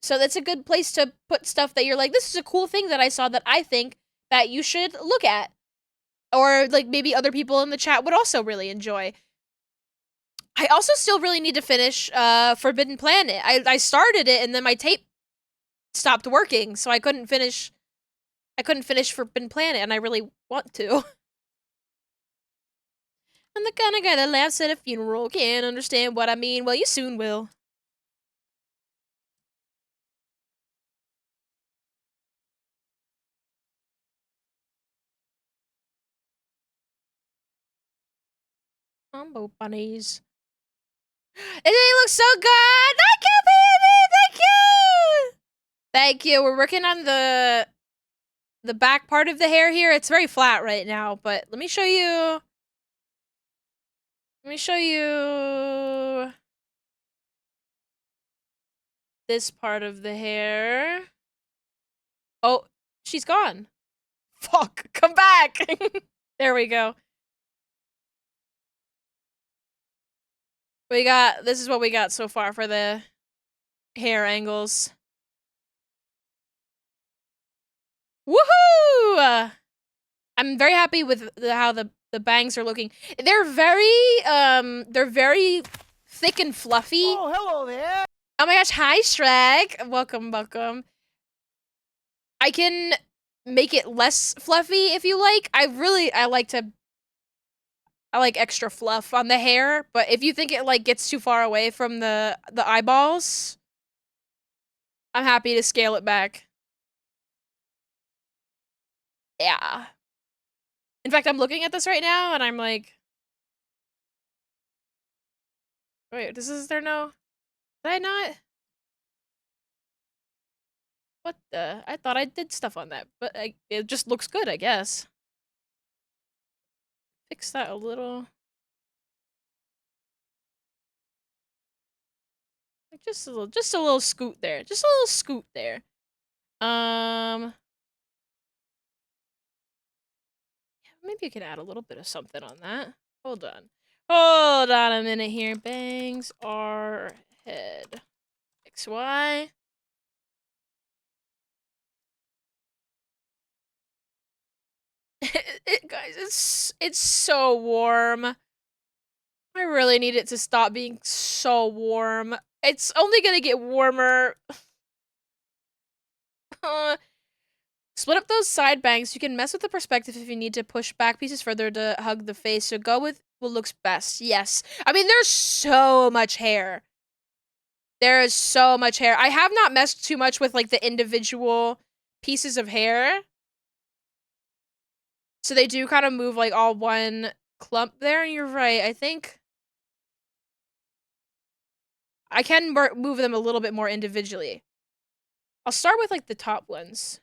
So that's a good place to put stuff that you're like, this is a cool thing that I saw that I think that you should look at. Or, like, maybe other people in the chat would also really enjoy. I also still really need to finish, Forbidden Planet. I started it, and then my tape stopped working, so I couldn't finish Forbidden Planet, and I really want to. I'm the kind of guy that laughs at a funeral, can't understand what I mean. Well, you soon will. Combo bunnies. It looks so good! Thank you, Peony! Thank you! Thank you. We're working on the back part of the hair here. It's very flat right now, but let me show you. Let me show you this part of the hair. Oh, she's gone. Fuck, come back! There we go. This is what we got so far for the hair angles. Woohoo! I'm very happy with how the bangs are looking. They're very thick and fluffy. Oh, hello there. Oh my gosh, hi Shrek. Welcome, welcome. I can make it less fluffy if you like. I like extra fluff on the hair, but if you think it like gets too far away from the eyeballs, I'm happy to scale it back. Yeah. In fact, I'm looking at this right now and I'm like, wait, is there no, did I not? What the? I thought I did stuff on that, but it just looks good, I guess. Fix that a little. Like just a little scoot there. Just a little scoot there. Maybe I could add a little bit of something on that. Hold on. Hold on a minute here. Bangs are head. XY. Guys, it's so warm. I really need it to stop being so warm. It's only gonna get warmer. Split up those side bangs. You can mess with the perspective if you need to push back pieces further to hug the face. So go with what looks best. Yes. I mean, there's so much hair. There is so much hair. I have not messed too much with, like, the individual pieces of hair. So they do kind of move, like, all one clump there. And you're right. I think I can move them a little bit more individually. I'll start with like the top ones.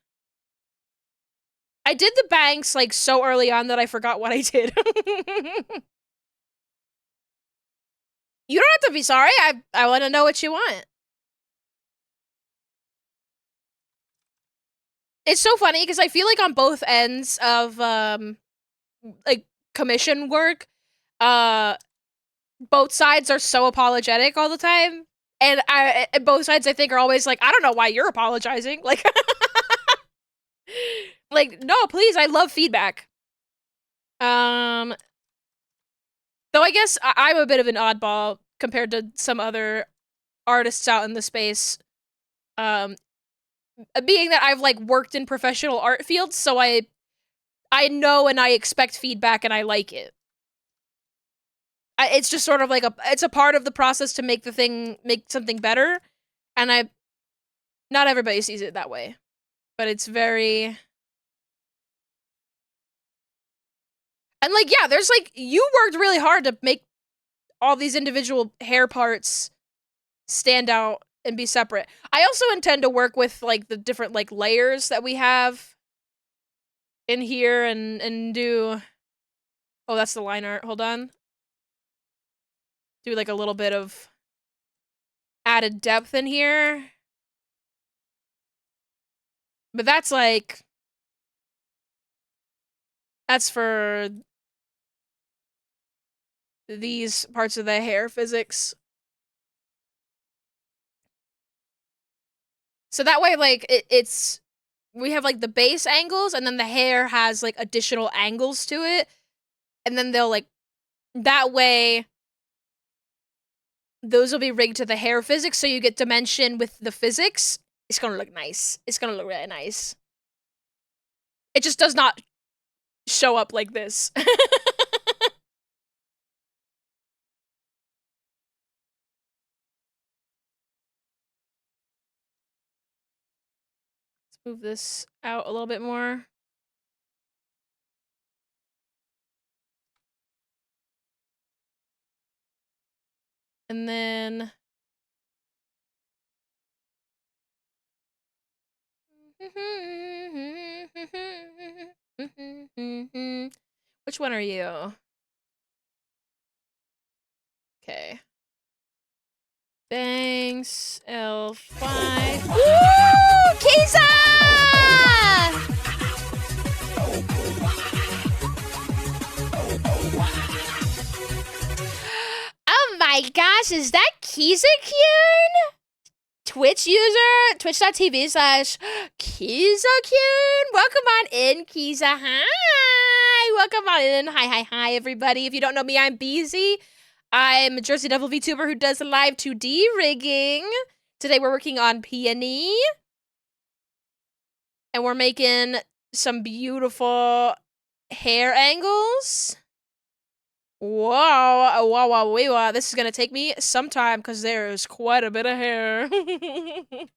I did the banks like so early on that I forgot what I did. You don't have to be sorry. I want to know what you want. It's so funny because I feel like on both ends of like commission work, both sides are so apologetic all the time. And both sides I think are always like, I don't know why you're apologizing. Like like, no, please, I love feedback. Though I guess I'm a bit of an oddball compared to some other artists out in the space. Being that I've like worked in professional art fields, so I know and I expect feedback and I like it. It's just sort of like it's a part of the process to make something better, and not everybody sees it that way, but it's very. And like, yeah, there's like, you worked really hard to make all these individual hair parts stand out and be separate. I also intend to work with like the different like layers that we have in here and do. Oh, that's the line art. Hold on. Do like a little bit of added depth in here. But that's like, that's for these parts of the hair physics. So that way, like, it's, we have like the base angles and then the hair has like additional angles to it. And then they'll like, that way, those will be rigged to the hair physics, so you get dimension with the physics. It's gonna look nice. It's gonna look really nice. It just does not show up like this. Let's move this out a little bit more. And then... Which one are you? Okay. Thanks, L5. Woo! Kiza! Oh my gosh, is that Kiza-kun? Twitch user, twitch.tv/Kiza-kun. Welcome on in, Kiza. Hi! Welcome on in. Hi, everybody. If you don't know me, I'm Beezy. I'm a Jersey Devil VTuber who does live 2D rigging. Today we're working on Peony. And we're making some beautiful hair angles. Wow. This is gonna take me some time because there is quite a bit of hair. But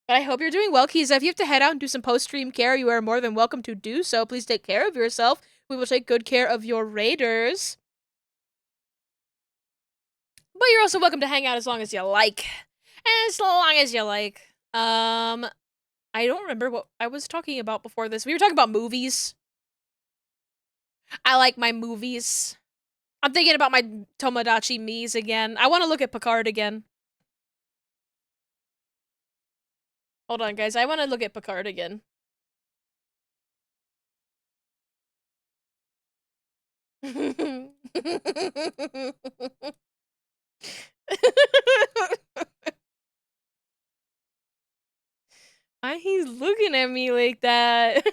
I hope you're doing well, Kiza. If you have to head out and do some post-stream care, you are more than welcome to do so. Please take care of yourself. We will take good care of your raiders. But you're also welcome to hang out as long as you like. As long as you like. I don't remember what I was talking about before this. We were talking about movies. I like my movies. I'm thinking about my Tomodachi Miis again. I want to look at Picard again. Hold on, guys. I want to look at Picard again. Why he's looking at me like that?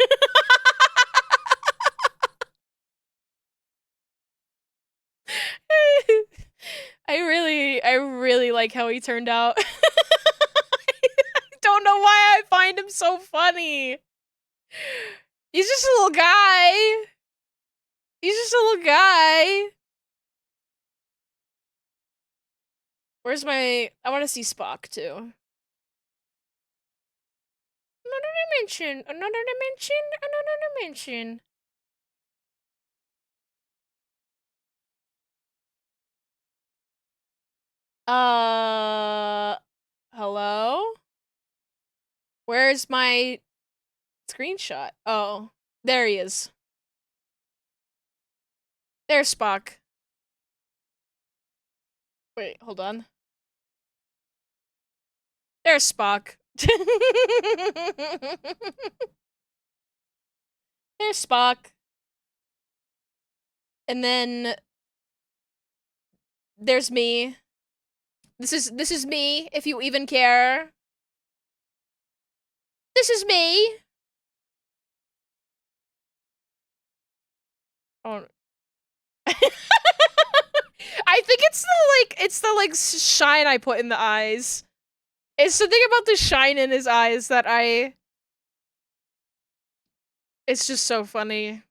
I really like how he turned out. I don't know why I find him so funny. He's just a little guy. He's just a little guy. Where's my... I want to see Spock, too. Another dimension. Where's my screenshot? Oh, there he is. There's Spock. Wait, hold on. There's Spock. There's Spock. And then there's me. This is me, if you even care. This is me. Oh. I think it's the shine I put in the eyes. It's something about the shine in his eyes that it's just so funny.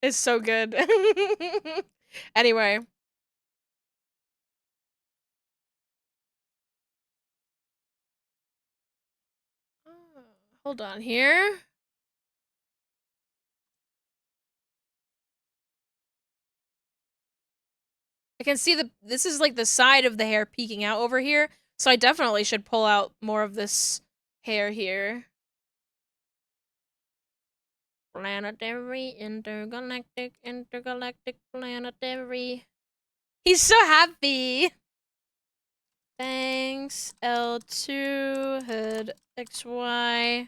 It's so good. Anyway. Hold on here. I can see this is like the side of the hair peeking out over here, so I definitely should pull out more of this hair here. Planetary, intergalactic, planetary. He's so happy! Thanks, L2, head XY.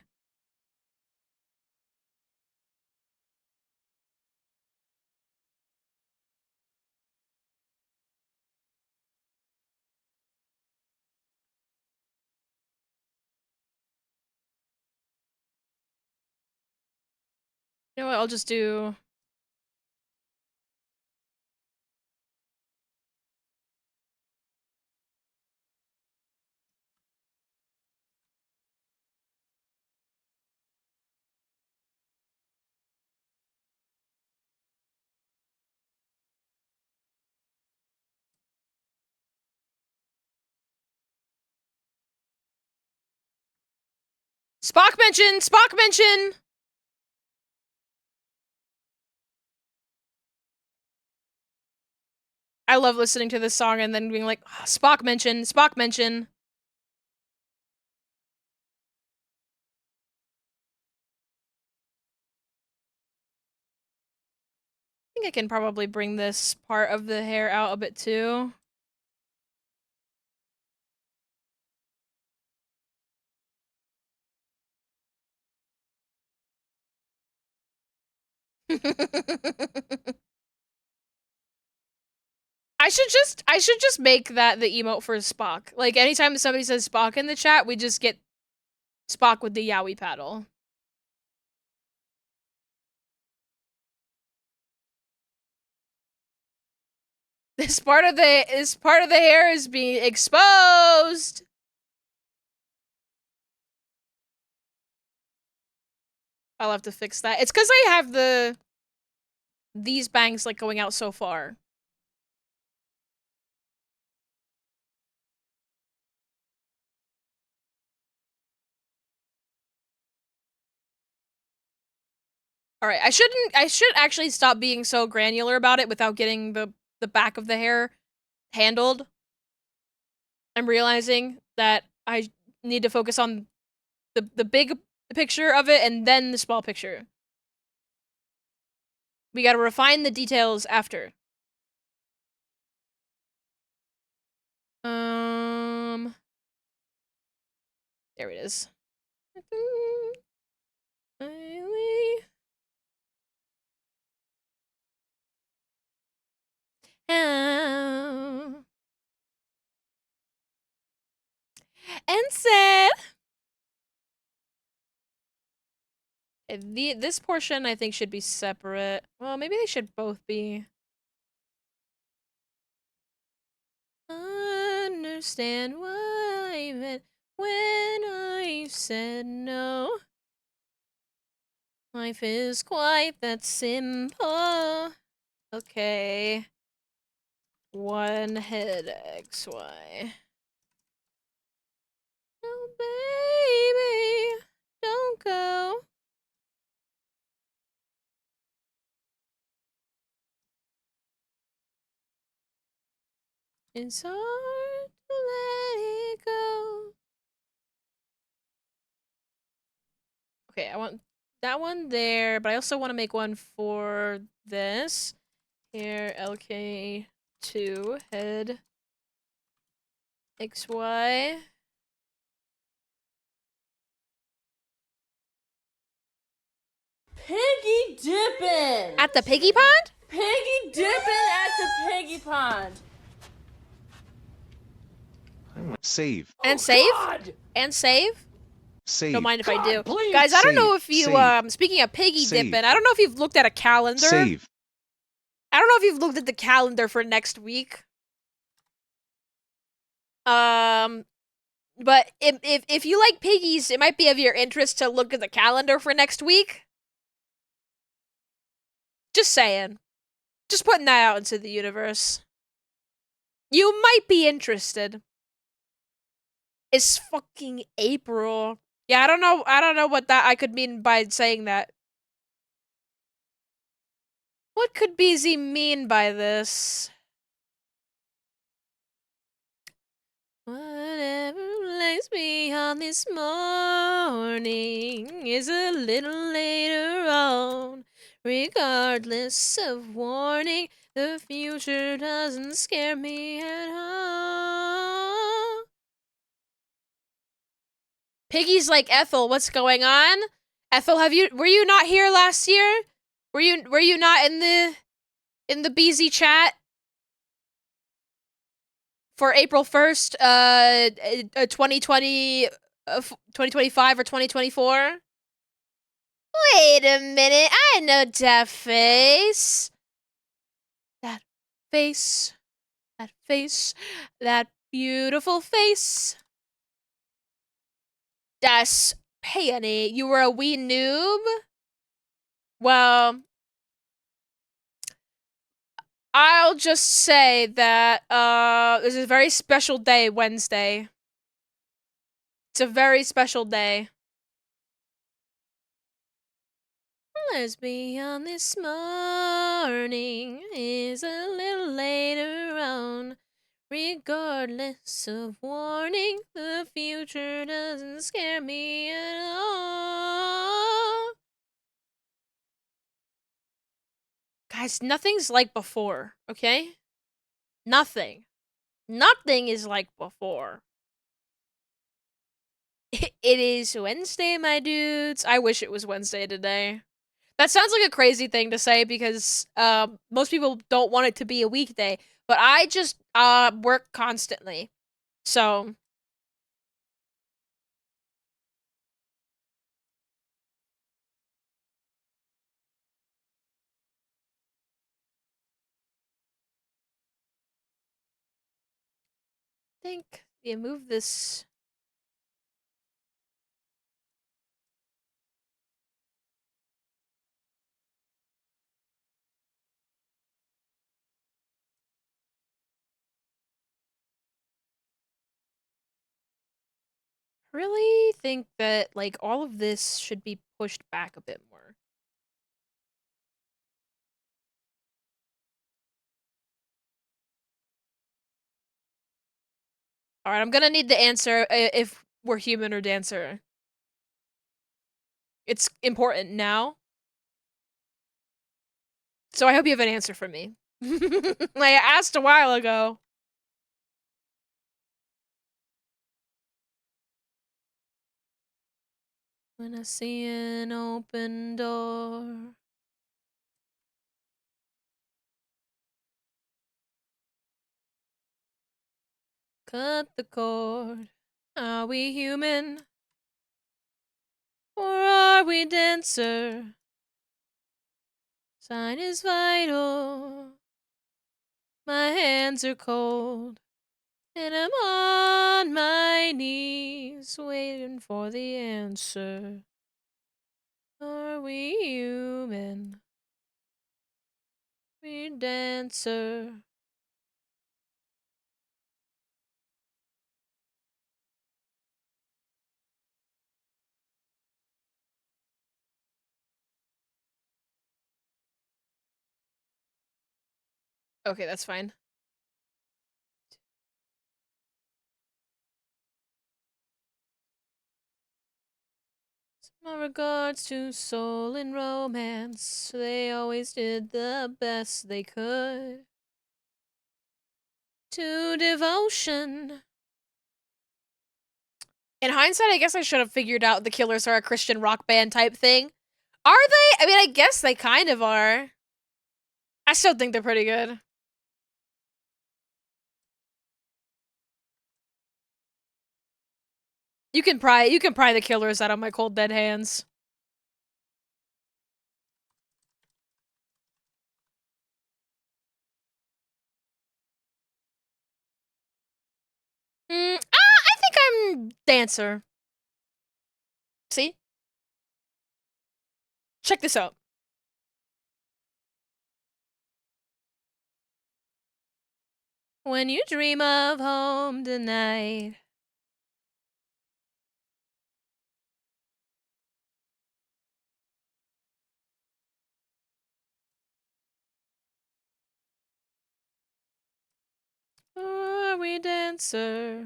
You know what, I'll just do... Spock mention! Spock mention! I love listening to this song and then being like, oh, Spock mention, Spock mention. I think I can probably bring this part of the hair out a bit too. I should just make that the emote for Spock. Like anytime somebody says Spock in the chat, we just get Spock with the yaoi paddle. This part of the hair is being exposed. I'll have to fix that. It's because I have these bangs like going out so far. All right, I should actually stop being so granular about it without getting the back of the hair handled. I'm realizing that I need to focus on the big picture of it and then the small picture. We gotta refine the details after. There it is. And said, this portion I think should be separate. Well, maybe they should both be. Understand what I meant when I said no. Life is quite that simple. Okay. One head XY. Oh, baby, don't go. It's hard to let it go. Okay, I want that one there, but I also want to make one for this. Here, LK2, head, XY. Piggy dipping! At the piggy pond? Piggy dipping at the piggy pond! Save. And save? God! And save? Don't Save. mind if I do. God, please! Guys, I don't know if you, Save. speaking of piggy Save. dipping, I don't know if you've looked at a calendar. Save. I don't know if you've looked at the calendar for next week. But if you like piggies, it might be of your interest to look at the calendar for next week. Just saying. Just putting that out into the universe. You might be interested. It's fucking April. Yeah, I don't know what that I could mean by saying that. What could BZ mean by this? Whatever lays me on this morning is a little later on. Regardless of warning, the future doesn't scare me at all. Piggy's like, Ethel, what's going on? Ethel, were you not here last year? Were you not in the BZ chat for April 1st, 2020, 2025 or 2024? Wait a minute, I know that face. That face. That face. That beautiful face. That's Peony. You were a wee noob? Well, I'll just say that, this is a very special day, Wednesday. It's a very special day. Lesbian this morning is a little later on. Regardless of warning, the future doesn't scare me at all. Guys, nothing's like before, okay? Nothing. Nothing is like before. It is Wednesday, my dudes. I wish it was Wednesday today. That sounds like a crazy thing to say because most people don't want it to be a weekday, but I just work constantly. So I think you move this. I really think that like all of this should be pushed back a bit more. All right, I'm gonna need the answer if we're human or dancer. It's important now. So I hope you have an answer for me. I asked a while ago. When I see an open door. Cut the cord. Are we human? Or are we dancer? Sign is vital. My hands are cold. And I'm on my knees waiting for the answer. Are we human? We dancer. Okay, that's fine. My regards to soul and romance. They always did the best they could. To devotion. In hindsight, I guess I should have figured out the Killers are a Christian rock band type thing. Are they? I mean, I guess they kind of are. I still think they're pretty good. You can pry the Killers out of my cold dead hands. I think I'm dancer. See? Check this out. When you dream of home tonight. Are we dancer?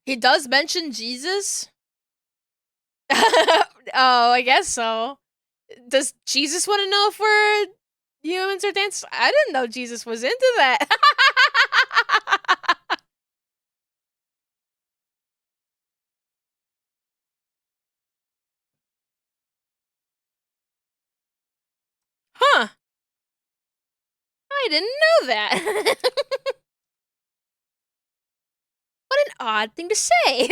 He does mention Jesus? Oh, I guess so. Does Jesus want to know if we're humans or dancers? I didn't know Jesus was into that. Huh. I didn't know that. What an odd thing to say.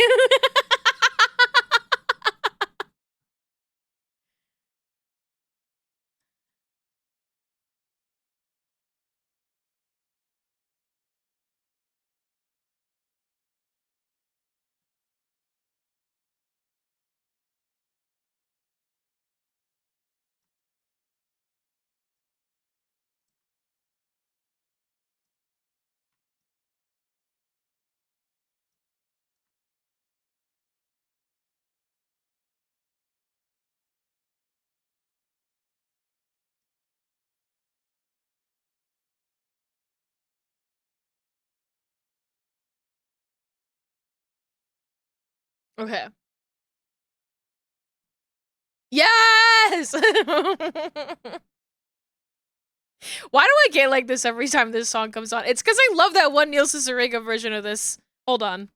Okay. Yes! Why do I get like this every time this song comes on? It's because I love that one Neil Cicierega version of this. Hold on.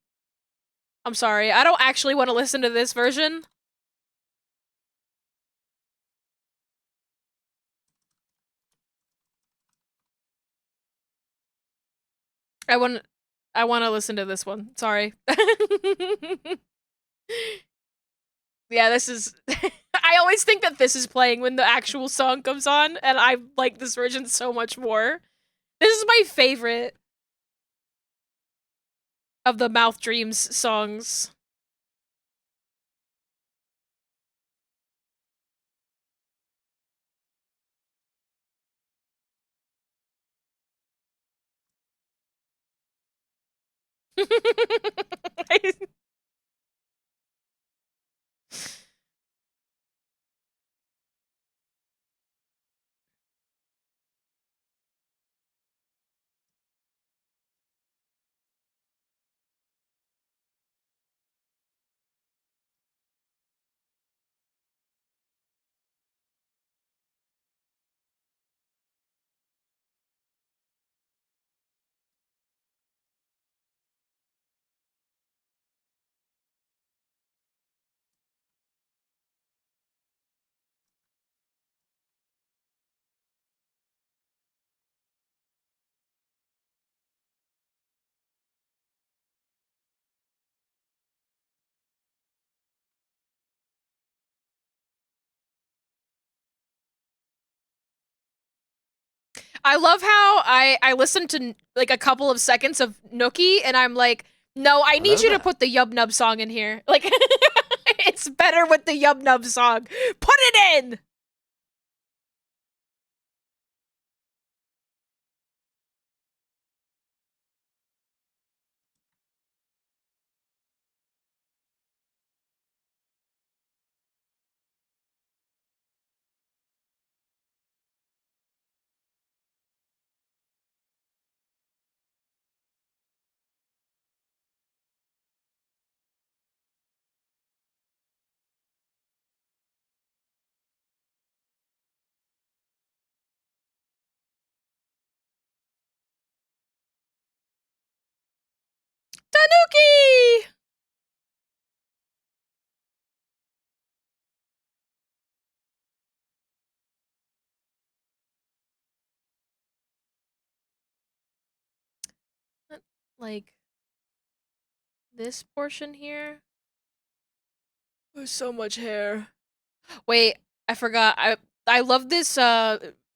I'm sorry. I don't actually want to listen to this version. I want I want to listen to this one. Sorry. Yeah, this is I always think that this is playing when the actual song comes on, and I like this version so much more. This is my favorite of the Mouth Dreams songs. I love how I listened to like a couple of seconds of Nookie, and I'm like, no, I need Hello you to there. put the Yub Nub song in here. Like, it's better with the Yub Nub song. Put it in. Tanuki! Like this portion here. There's so much hair. Wait, I forgot. I love this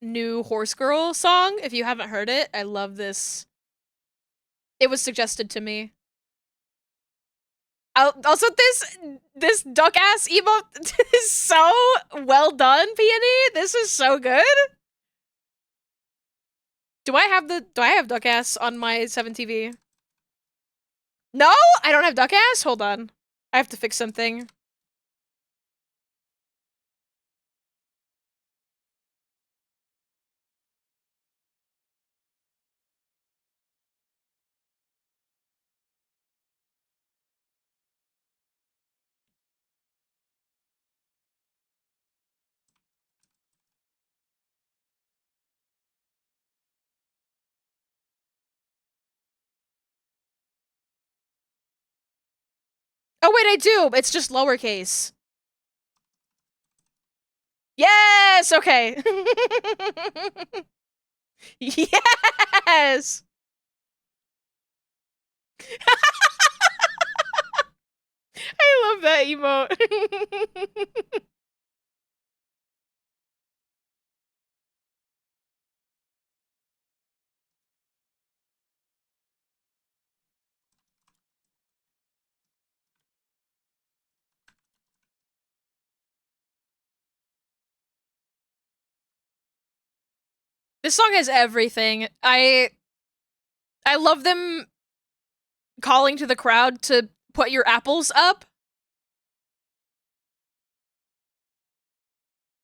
new Horse Girl song. If you haven't heard it, I love this. It was suggested to me. Also, this duck ass emote is so well done, Peony. This is so good. Do I have duck ass on my 7TV? No, I don't have duck ass. Hold on, I have to fix something. Oh wait, I do. It's just lowercase. Yes. Okay. Yes. I love that emote. This song has everything. I love them calling to the crowd to put your apples up.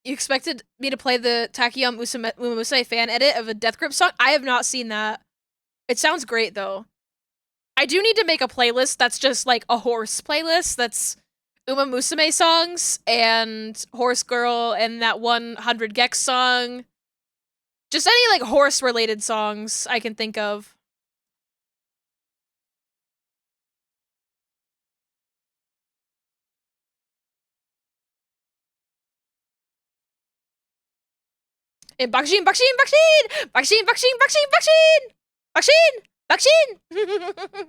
You expected me to play the Takayama Umamusume fan edit of a Death Grip song? I have not seen that. It sounds great though. I do need to make a playlist that's just like a horse playlist that's Uma Musume songs and Horse Girl and that 100 Gex song. Just any like horse related songs I can think of. And Bakshin, Bakshin, Bakshin! Bakshin, Bakshin, Bakshin, Bakshin! Bakshin! Bakshin!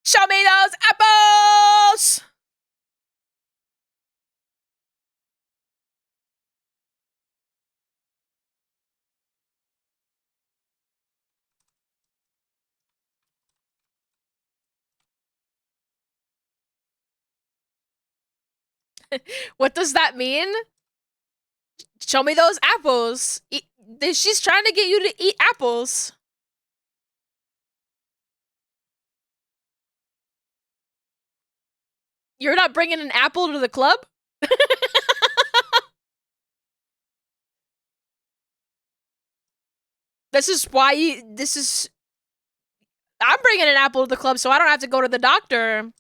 Show me those apples! What does that mean? Show me those apples. She's trying to get you to eat apples. You're not bringing an apple to the club? This is why this is... I'm bringing an apple to the club so I don't have to go to the doctor.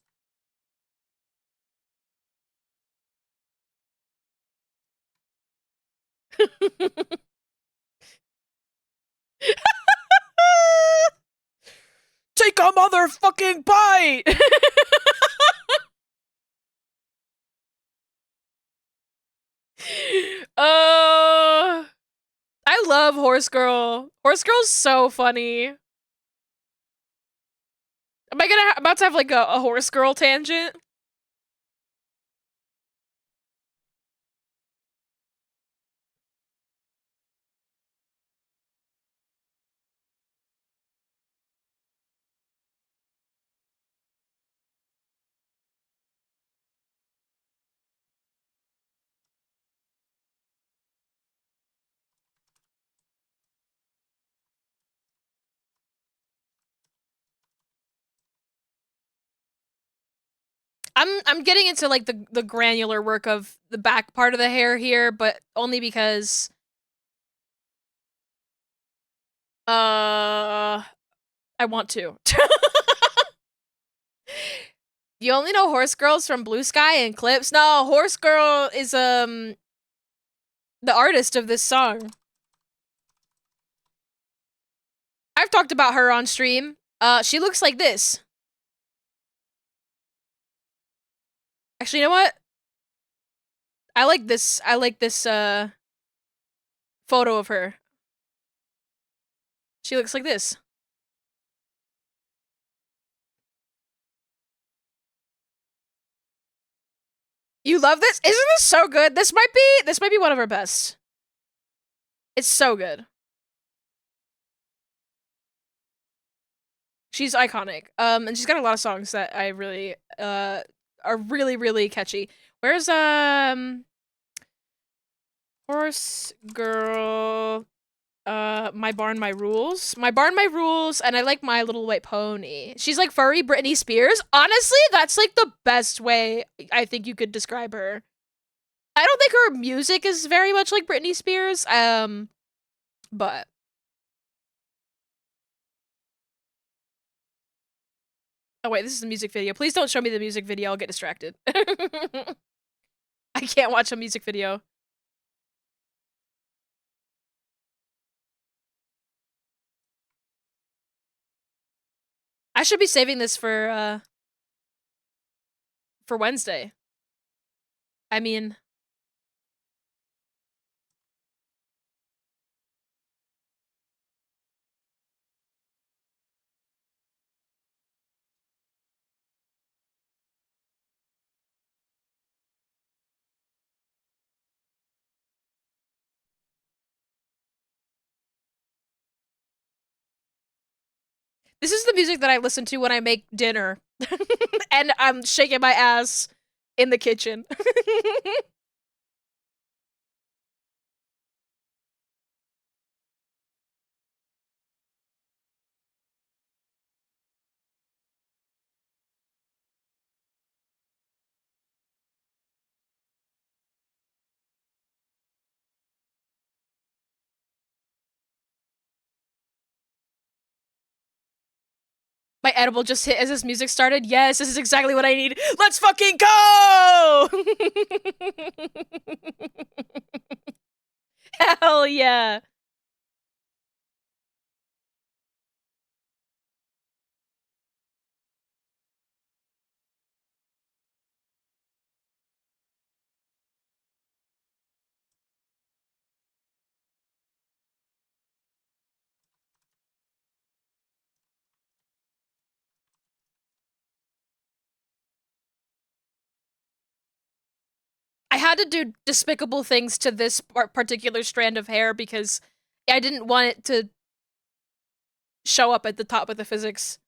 Take a motherfucking bite! I love Horse Girl. Horse Girl's so funny. Am I about to have like a Horse Girl tangent? I'm getting into like the granular work of the back part of the hair here, but only because I want to. You only know Horse Girls from Blue Sky and clips? No, Horse Girl is the artist of this song. I've talked about her on stream. She looks like this. Actually, you know what? I like this photo of her. She looks like this. You love this? Isn't this so good? This might be one of her best. It's so good. She's iconic. And she's got a lot of songs that I really are really, really catchy. Where's Horse Girl? My Barn, My Rules. My Barn, My Rules, and I like My Little White Pony. She's like furry Britney Spears. Honestly, that's like the best way I think you could describe her. I don't think her music is very much like Britney Spears, but... Oh wait, this is a music video. Please don't show me the music video, I'll get distracted. I can't watch a music video. I should be saving this for Wednesday. I mean... This is the music that I listen to when I make dinner. And I'm shaking my ass in the kitchen. My edible just hit as this music started. Yes, this is exactly what I need. Let's fucking go! Hell yeah. I had to do despicable things to this particular strand of hair because I didn't want it to show up at the top of the physics.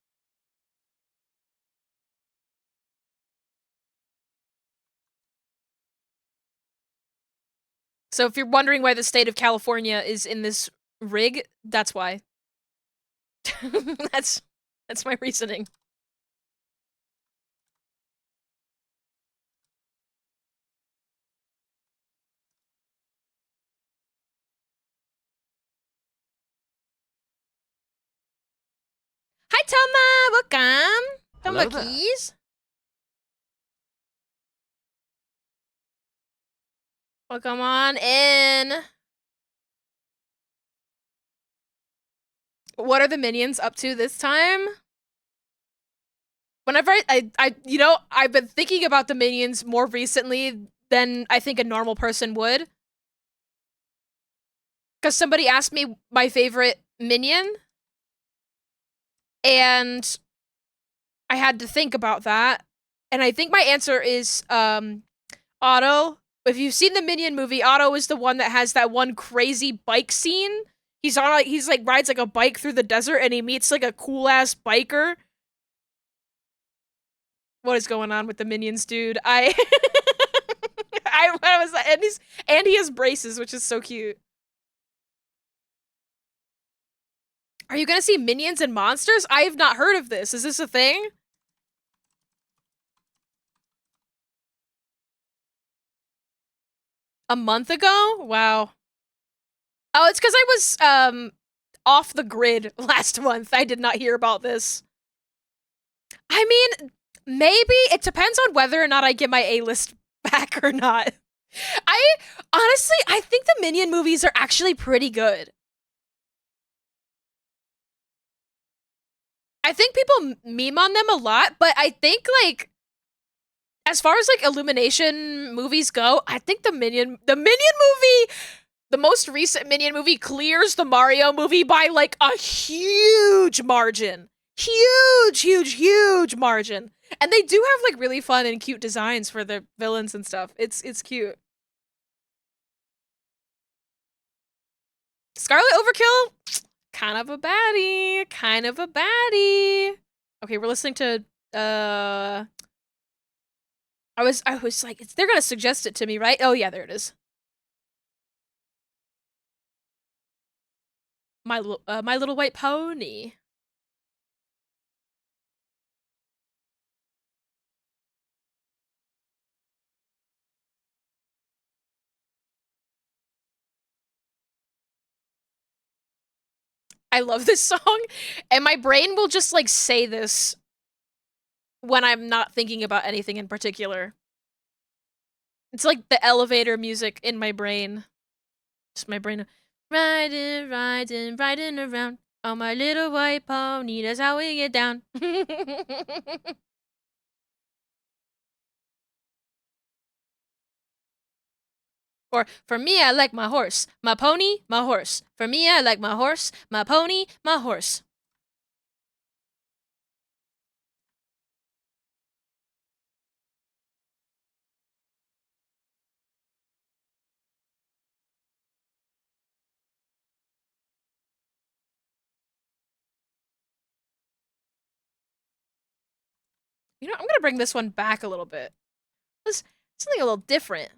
So if you're wondering why the state of California is in this rig, that's why. that's my reasoning. Hi, Toma! Welcome! Hello Toma there. Keys. Welcome on in. What are the minions up to this time? Whenever you know, I've been thinking about the minions more recently than I think a normal person would. Because somebody asked me my favorite minion, and I had to think about that. And I think my answer is Otto. If you've seen the Minion movie, Otto is the one that has that one crazy bike scene. He's like rides like a bike through the desert and he meets like a cool ass biker. What is going on with the Minions, dude? I was and he has braces, which is so cute. Are you gonna see Minions and Monsters? I have not heard of this. Is this a thing? A month ago? Wow. Oh, it's because I was off the grid last month. I did not hear about this. I mean, Maybe it depends on whether or not I get my A-list back or not. I think the Minion movies are actually pretty good. I think people meme on them a lot, but I think like as far as like Illumination movies go, I think the Minion movie, the most recent Minion movie clears the Mario movie by like a huge margin. Huge margin. And they do have like really fun and cute designs for the villains and stuff. It's cute. Scarlet Overkill, kind of a baddie. Okay, we're listening to I was like, they're gonna suggest it to me, right? Oh yeah, there it is. My Little White Pony. I love this song, and my brain will just like say this when I'm not thinking about anything in particular. It's like the elevator music in my brain. Just my brain. Riding around on my little white pony. That's how we get down. Or, for me, I like my horse. My pony, my horse. For me, I like my horse. My pony, my horse. You know, I'm gonna bring this one back a little bit. This something a little different.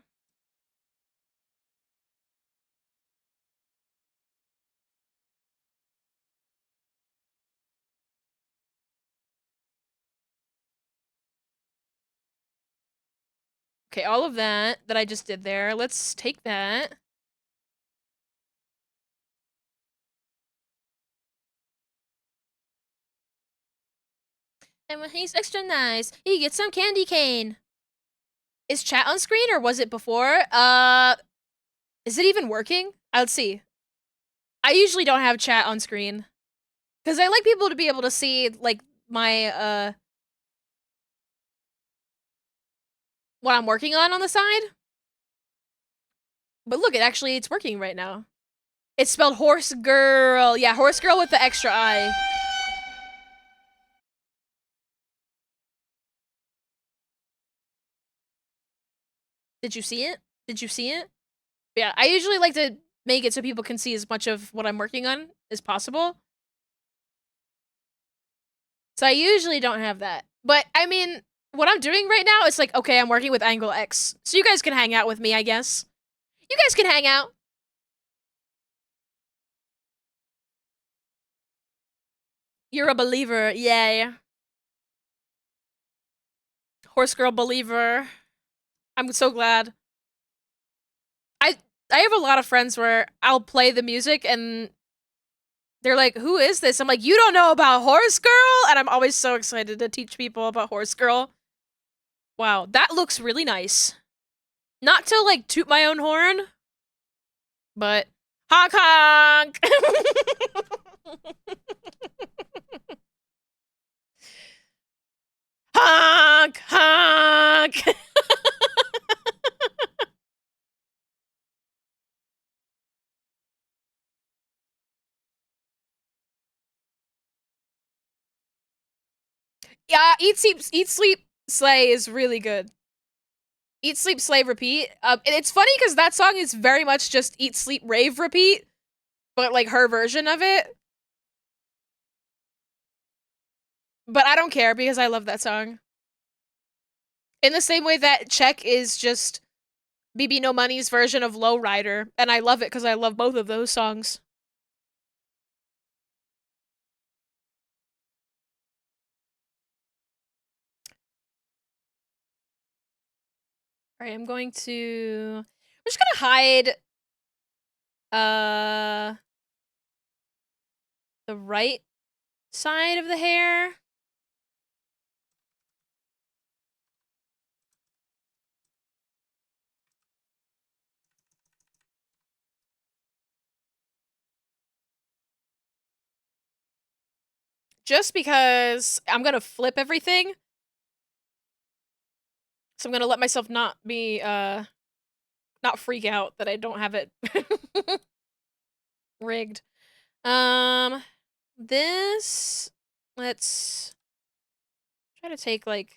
Okay, all of that I just did there. Let's take that. And when he's extra nice, he gets some candy cane. Is chat on screen or was it before? Is it even working? Let's see. I usually don't have chat on screen. Because I like people to be able to see, like, my, what I'm working on the side. But look, it's working right now. It's spelled horse girl. Yeah, horse girl with the extra I. Did you see it? Did you see it? Yeah, I usually like to make it so people can see as much of what I'm working on as possible. So I usually don't have that. But, I mean, what I'm doing right now is like, okay, I'm working with angle X. So you guys can hang out with me, I guess. You guys can hang out. You're a believer. Yay. Horse girl believer. I'm so glad. I have a lot of friends where I'll play the music and they're like, "Who is this?" I'm like, "You don't know about Horse Girl?" And I'm always so excited to teach people about Horse Girl. Wow, that looks really nice. Not to like toot my own horn, but honk honk. Honk honk. Yeah, eat sleep, slay is really good. Eat sleep slay repeat. And it's funny because that song is very much just eat sleep rave repeat, but like her version of it. But I don't care because I love that song. In the same way that Check is just BB No Money's version of Lowrider, and I love it because I love both of those songs. Alright, I'm just gonna hide uh the right side of the hair. just because I'm gonna flip everything. So I'm gonna let myself not be, not freak out that I don't have it rigged. This, let's try to take, like,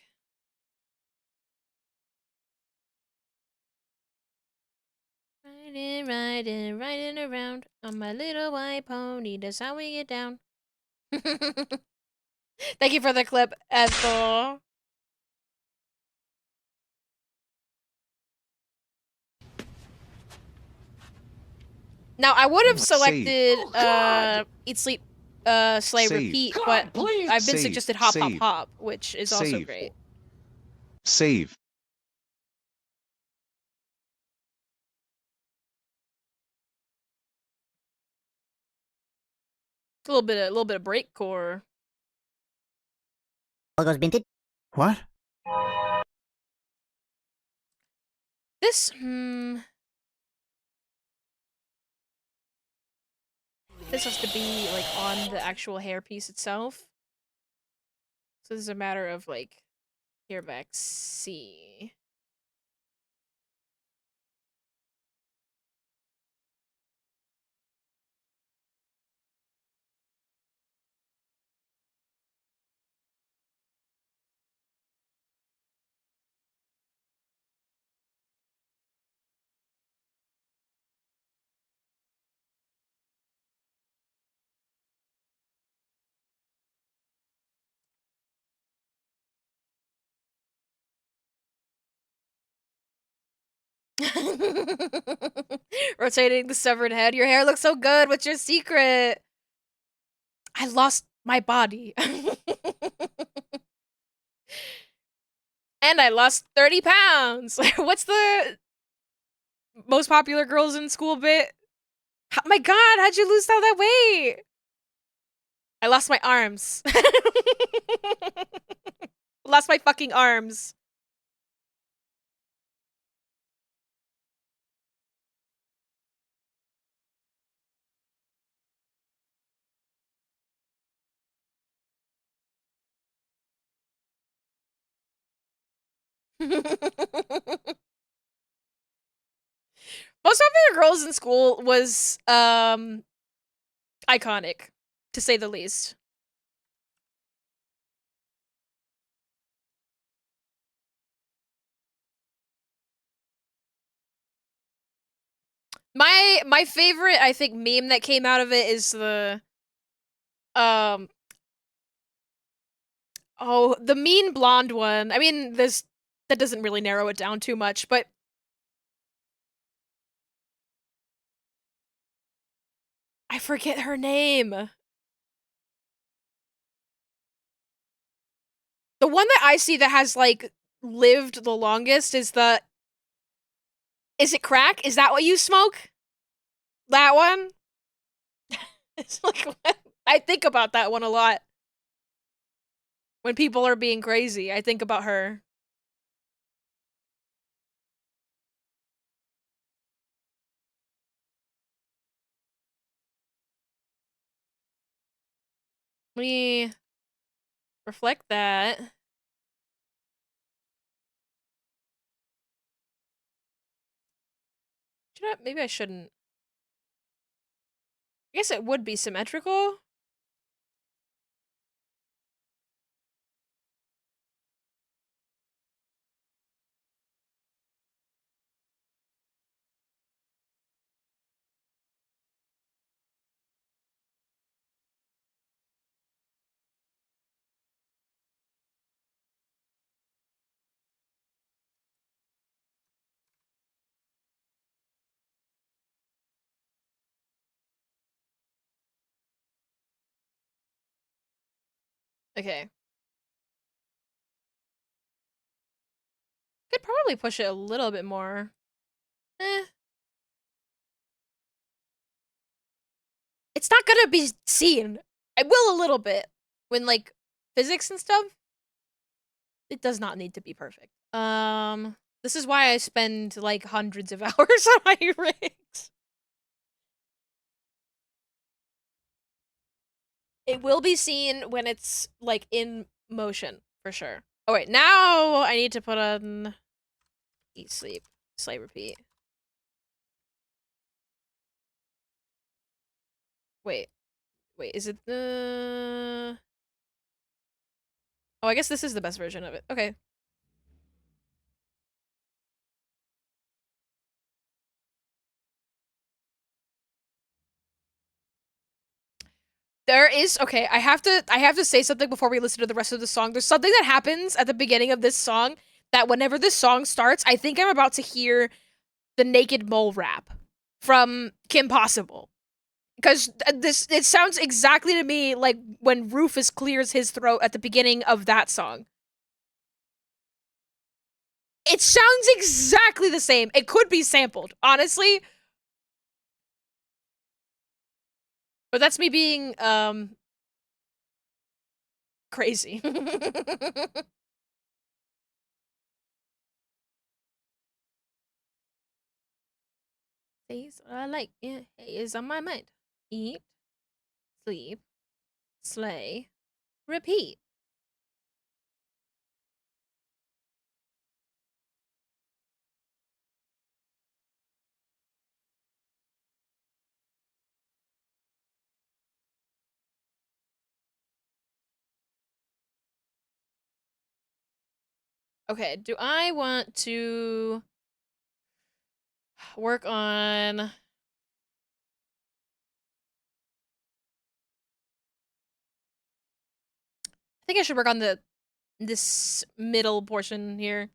riding around on my little white pony. That's how we get down. Thank you for the clip, Ethel. Now, I would have selected, Eat, Sleep, Slay, Save. Repeat, God, but please. I've been Save. suggested Hop, Hop, Save. Hop, which is also Save. great. Save. A little bit of breakcore. All goes vintage. What? This, this has to be, like, on the actual hairpiece itself. So this is a matter of, like, here back C. Rotating the severed head. Your hair looks so good. What's your secret? I lost my body. And I lost 30 pounds. What's the most popular girls in school bit? My god, how'd you lose all that weight? I lost my arms. Lost my fucking arms. Most popular girls in school was iconic, to say the least. My favorite, I think, meme that came out of it is the oh, the mean blonde one. I mean, that doesn't really narrow it down too much, but I forget her name. The one that I see that has, like, lived the longest is the... Is it crack? Is that what you smoke? That one? It's like, I think about that one a lot. When people are being crazy, I think about her. Let me reflect that. Maybe I shouldn't. I guess it would be symmetrical. Okay. Could probably push it a little bit more. Eh. It's not gonna be seen. I will a little bit. When, like, physics and stuff. It does not need to be perfect. This is why I spend, like, hundreds of hours on my rigs. It will be seen when it's like in motion for sure. Oh wait, now I need to put on eat, sleep, slay, repeat. Wait, wait, is it the? Oh, I guess this is the best version of it. Okay. There is okay, I have to say something before we listen to the rest of the song. There's something that happens at the beginning of this song that whenever this song starts, I think I'm about to hear the Naked Mole rap from Kim Possible. Because this it sounds exactly to me like when Rufus clears his throat at the beginning of that song. It sounds exactly the same. It could be sampled, honestly. But that's me being crazy. Things I like, yeah, is on my mind. Eat, sleep, slay, repeat. Okay, do I want to work on I think I should work on the this middle portion here.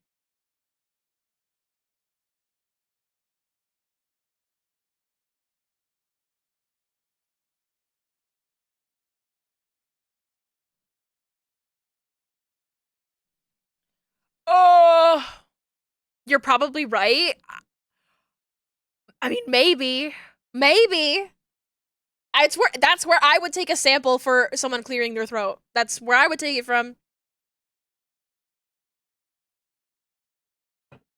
Oh, you're probably right. I mean, maybe. It's where that's where I would take a sample for someone clearing their throat. That's where I would take it from.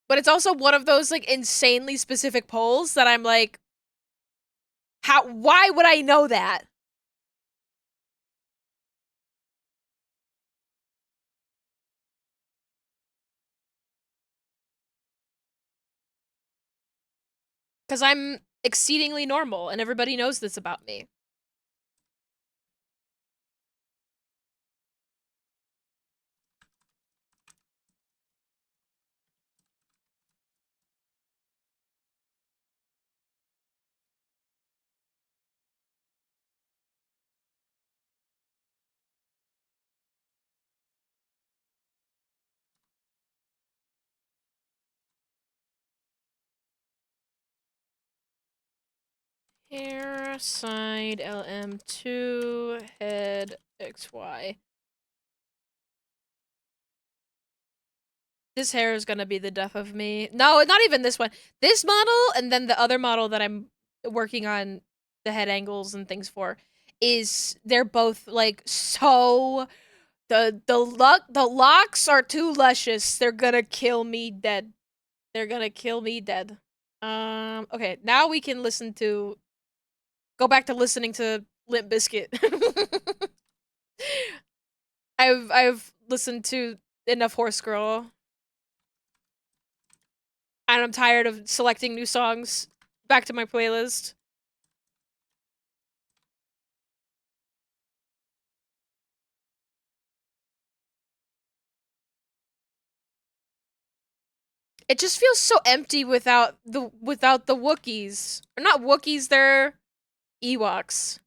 But it's also one of those like insanely specific polls that I'm like, how? Why would I know that? Because I'm exceedingly normal, and everybody knows this about me. Hair, side, LM2, head, XY. This hair is gonna be the death of me. No, not even this one. This model and then the other model that I'm working on the head angles and things for is they're both like so the locks are too luscious. They're gonna kill me dead. They're gonna kill me dead. Okay, now we can go back to listening to Limp Bizkit. I've listened to enough Horse Girl. And I'm tired of selecting new songs back to my playlist. It just feels so empty without the Wookiees. Or not Wookiees, they're Ewoks.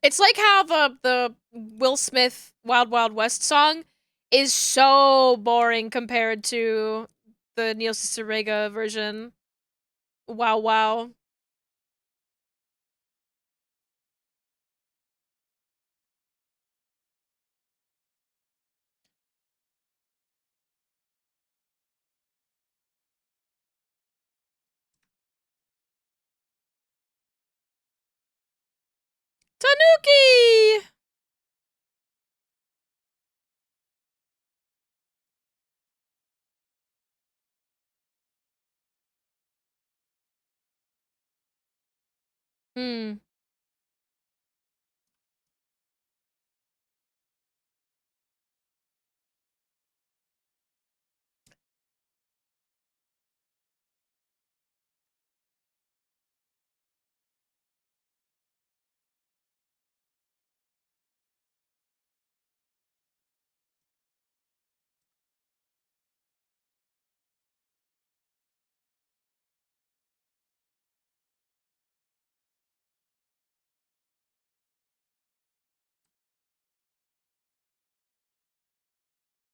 It's like how the Will Smith Wild Wild West song is so boring compared to the Neil Cicerega version. Wow wow. Tanuki! Hmm.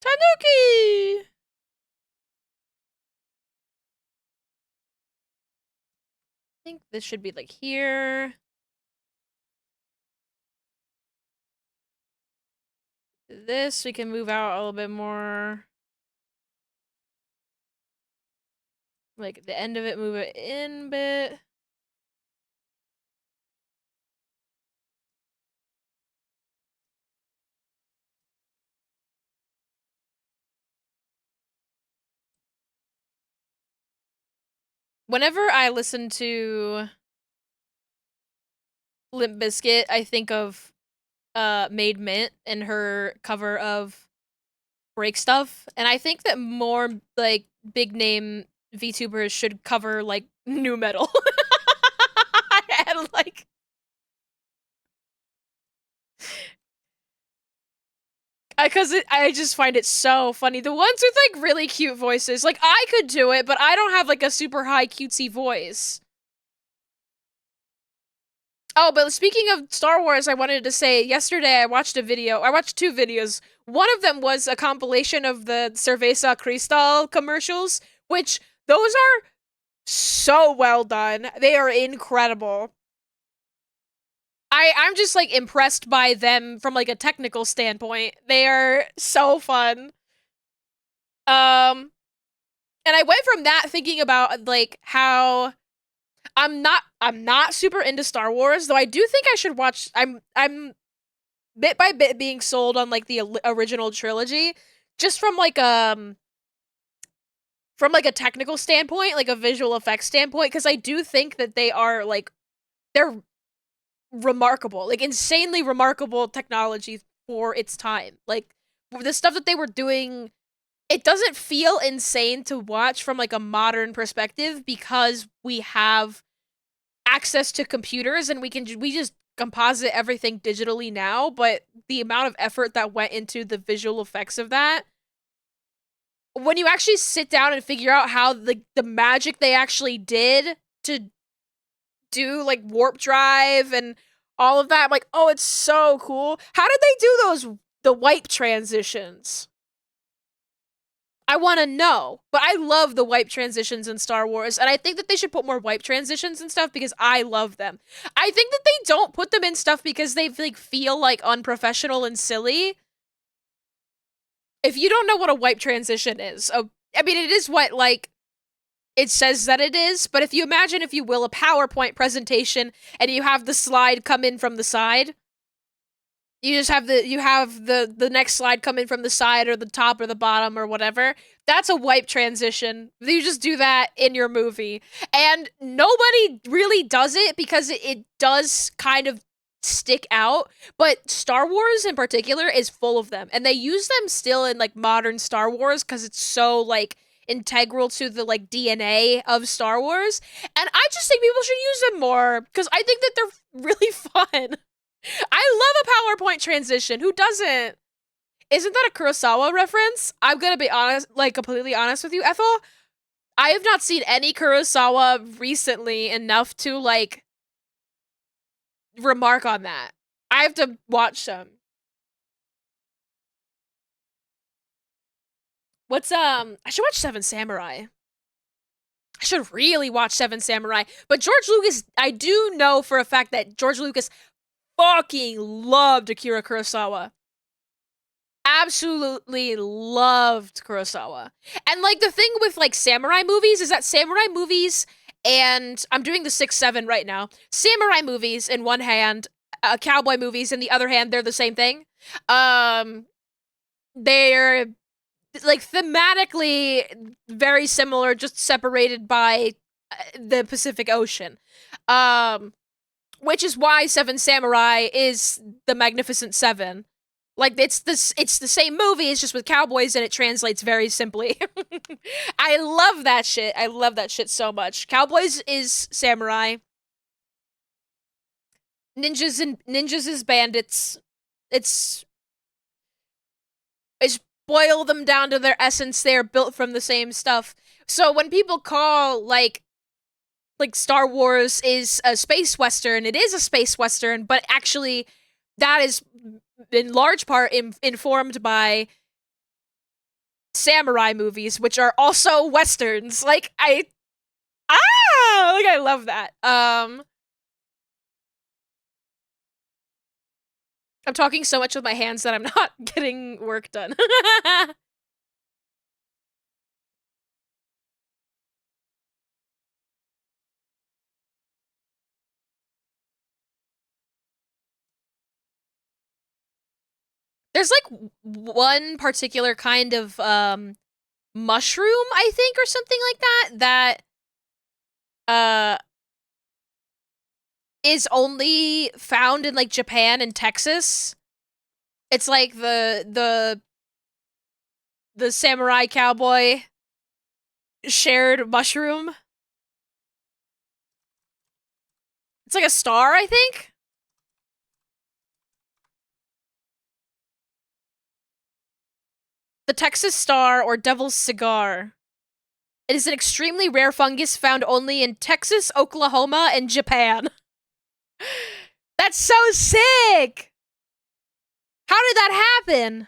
Tanuki! I think this should be like here. This we can move out a little bit more. Like the end of it, move it in a bit. Whenever I listen to Limp Bizkit, I think of Made Mint and her cover of Break Stuff, and I think that more like big name VTubers should cover like new metal. And like I just find it so funny. The ones with like really cute voices, like I could do it, but I don't have like a super high cutesy voice. Oh, but speaking of Star Wars, I wanted to say yesterday I watched a video. I watched two videos. One of them was a compilation of the Cerveza Cristal commercials, which those are so well done. They are incredible. I'm just like impressed by them from like a technical standpoint. They are so fun. Um and I went from that thinking about like how I'm not super into Star Wars, though I do think I should watch I'm bit by bit being sold on like the original trilogy just from like a technical standpoint, like a visual effects standpoint, because I do think that they are like they're remarkable, like insanely remarkable technology for its time. Like the stuff that they were doing, it doesn't feel insane to watch from like a modern perspective because we have access to computers and we just composite everything digitally now, but the amount of effort that went into the visual effects of that, when you actually sit down and figure out how the magic they actually did to do like warp drive and all of that, I'm like, oh, it's so cool. How did they do the wipe transitions? I want to know. But I love the wipe transitions in Star Wars, and I think that they should put more wipe transitions and stuff because I love them. I think that they don't put them in stuff because they like feel like unprofessional and silly. If you don't know what a wipe transition is, I mean, it is what like it says that it is, but if you imagine, if you will, a PowerPoint presentation and you have the slide come in from the side, you just have the next slide come in from the side or the top or the bottom or whatever. That's a wipe transition. You just do that in your movie. And nobody really does it because it does kind of stick out, but Star Wars in particular is full of them. And they use them still in like modern Star Wars cuz it's so like integral to the like DNA of Star Wars. And I just think people should use them more cuz I think that they're really fun. I love a PowerPoint transition. Who doesn't? Isn't that a Kurosawa reference? I'm gonna be honest, like completely honest with you, Ethel. I have not seen any Kurosawa recently enough to like remark on that. I have to watch some. What's I should watch Seven Samurai. I should really watch Seven Samurai. But George Lucas, I do know for a fact that George Lucas fucking loved Akira Kurosawa. Absolutely loved Kurosawa. And like the thing with like samurai movies is that samurai movies, and I'm doing the 6-7 right now. Samurai movies in one hand, cowboy movies in the other hand, they're the same thing. Um they're like thematically very similar, just separated by the Pacific Ocean. Um which is why Seven Samurai is the Magnificent Seven. Like it's the same movie, it's just with cowboys and it translates very simply. I love that shit. I love that shit so much. Cowboys is samurai. Ninjas is bandits. It's it's boil them down to their essence. They are built from the same stuff. So when people call like Star Wars is a space western, it is a space western, but actually that is in large part informed by samurai movies, which are also westerns. Like I love that. I'm talking so much with my hands that I'm not getting work done. There's like one particular kind of mushroom, I think, or something like that uh is only found in like Japan and Texas. It's like the samurai cowboy shared mushroom. It's like a star, I think. The Texas star or devil's cigar. It is an extremely rare fungus found only in Texas, Oklahoma, and Japan. That's so sick! How did that happen?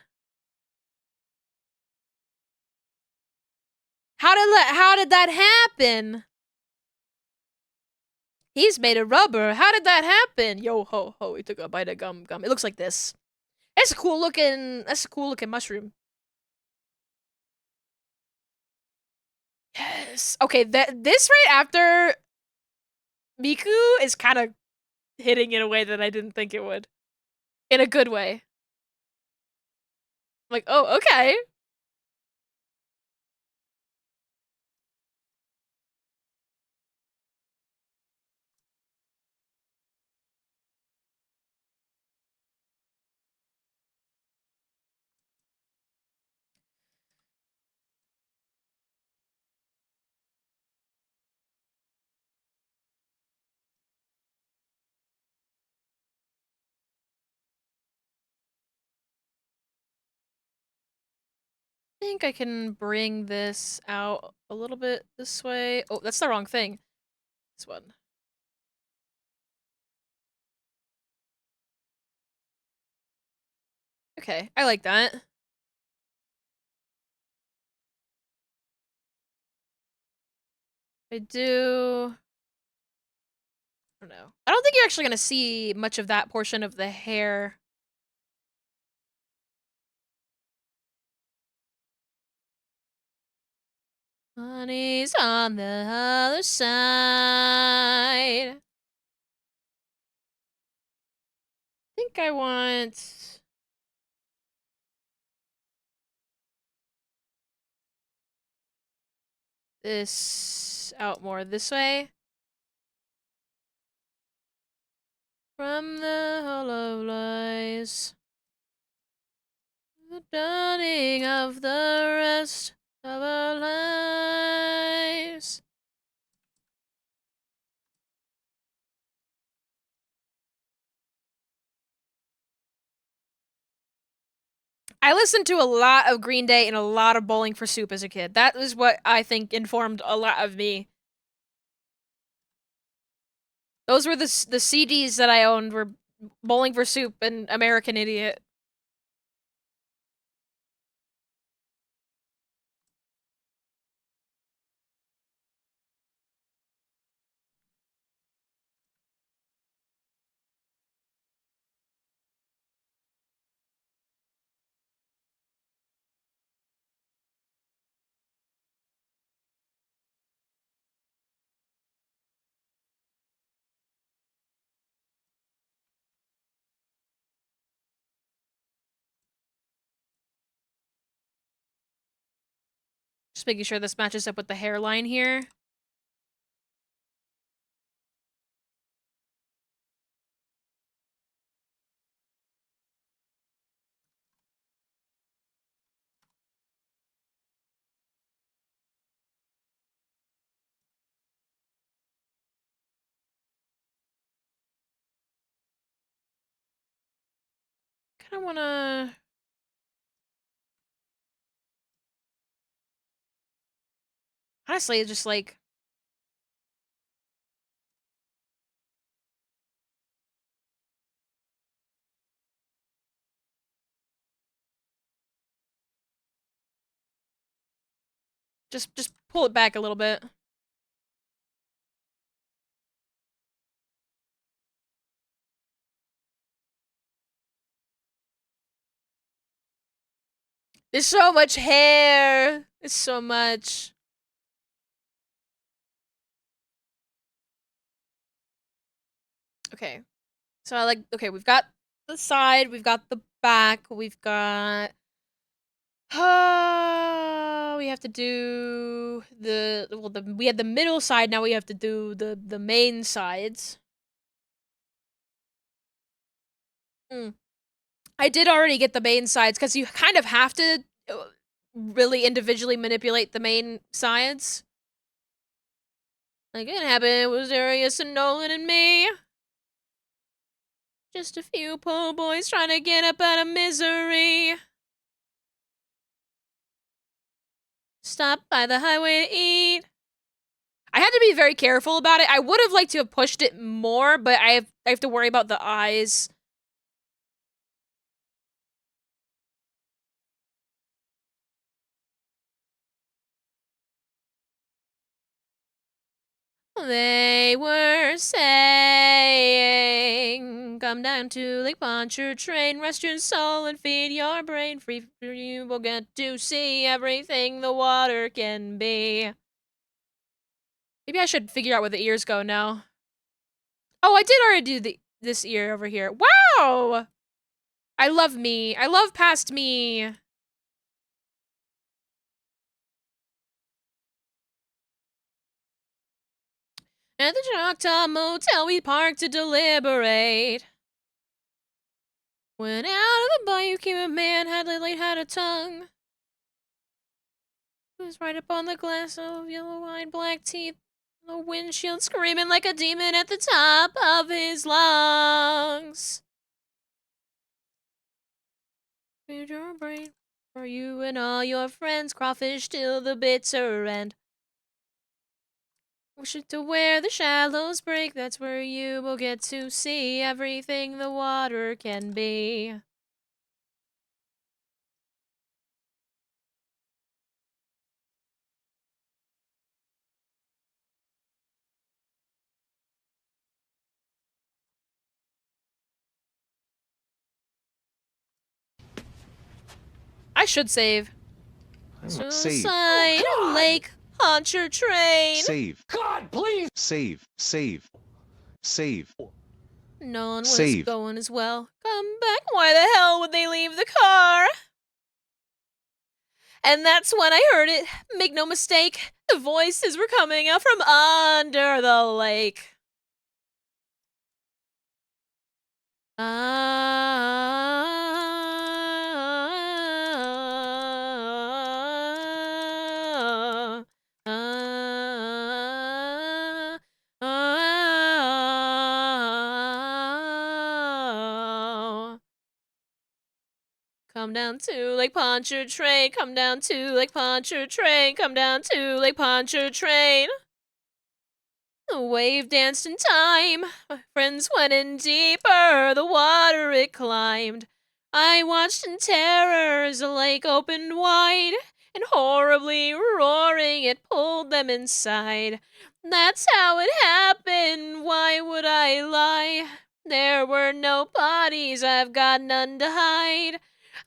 How did that happen? He's made of rubber. How did that happen? Yo ho ho, he took a bite of gum. It looks like this. That's a cool looking mushroom. Yes. Okay, this right after Miku is kind of hitting in a way that I didn't think it would. In a good way. I'm like, oh, okay. I think I can bring this out a little bit this way. Oh, that's the wrong thing. This one. Okay, I like that. I do. I don't know. I don't think you're actually gonna see much of that portion of the hair. Honey's on the other side. I think I want this out more this way. From the hollow lies, the dawning of the rest of our lives. I listened to a lot of Green Day and a lot of Bowling for Soup as a kid. That is what I think informed a lot of me. Those were the CDs that I owned were Bowling for Soup and American Idiot. Just making sure this matches up with the hairline here. kind of wanna. Honestly, just like. Just pull it back a little bit. There's so much hair. It's so much. Okay. So I like, okay, we've got the side, we've got the back, we've got. We have to do we had the middle side, now we have to do the main sides. I did already get the main sides, because you kind of have to really individually manipulate the main sides. Like, it happened was Darius and Nolan and me. Just a few po' boys trying to get up out of misery. Stop by the highway to eat. I had to be very careful about it. I would have liked to have pushed it more, but I have to worry about the eyes. They were saying, come down to Lake Pontchartrain, rest your soul and feed your brain. Free you will get to see everything the water can be. Maybe I should figure out where the ears go now. Oh, I did already do this ear over here. Wow! I love me. I love past me. At the Choctaw Motel, we parked to deliberate. Went out of the bayou, came a man, had a tongue. He was right up on the glass of yellow-eyed black teeth. The windshield screaming like a demon at the top of his lungs. Feed your brain for you and all your friends, crawfish till the bitter end. Wish it to where the shallows break, that's where you will get to see everything the water can be. I should save. Save. Suicide, Lake Pontchartrain. Save. God, please! Save. Save. Save. No one was Save. going as well. Come back, why the hell would they leave the car? And that's when I heard it. Make no mistake, the voices were coming out from under the lake. Come down to Lake Pontchartrain, come down to Lake Pontchartrain, come down to Lake Pontchartrain. The wave danced in time, my friends went in deeper, the water it climbed. I watched in terror as the lake opened wide, and horribly roaring it pulled them inside. That's how it happened, why would I lie? There were no bodies, I've got none to hide.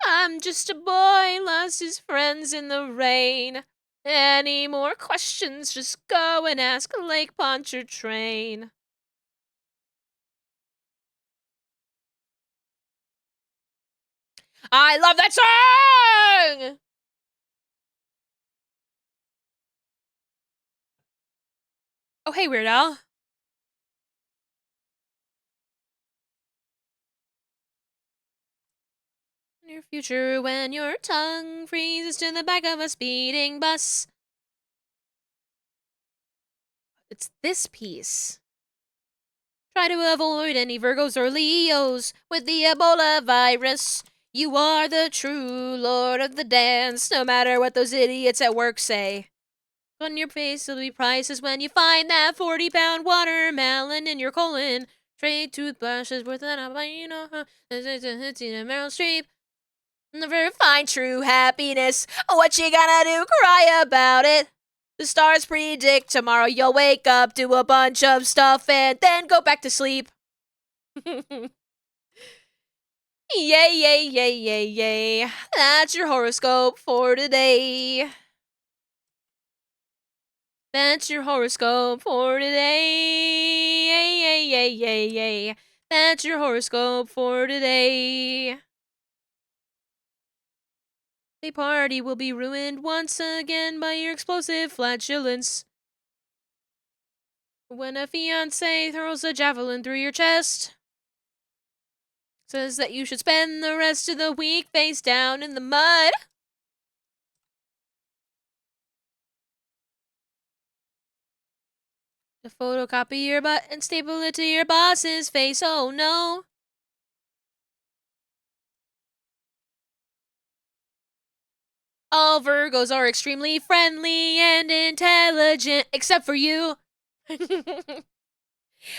I'm just a boy, lost his friends in the rain. Any more questions, just go and ask Lake Pontchartrain. I love that song! Oh, hey, Weird Al. Near future when your tongue freezes to the back of a speeding bus. It's this piece. Try to avoid any Virgos or Leos with the Ebola virus. You are the true lord of the dance, no matter what those idiots at work say. On your face will be prices when you find that 40-pound watermelon in your colon. Trade toothbrushes worth an Meryl Streep. Never find true happiness. What you gonna do? Cry about it. The stars predict tomorrow you'll wake up, do a bunch of stuff, and then go back to sleep. Yay, yay, yay, yay, yay. That's your horoscope for today. That's your horoscope for today. Yay, yay, yay, yay, yay. That's your horoscope for today. The party will be ruined once again by your explosive flatulence. When a fiancé throws a javelin through your chest, says that you should spend the rest of the week face down in the mud. To photocopy your butt and staple it to your boss's face, oh no. All Virgos are extremely friendly and intelligent, except for you.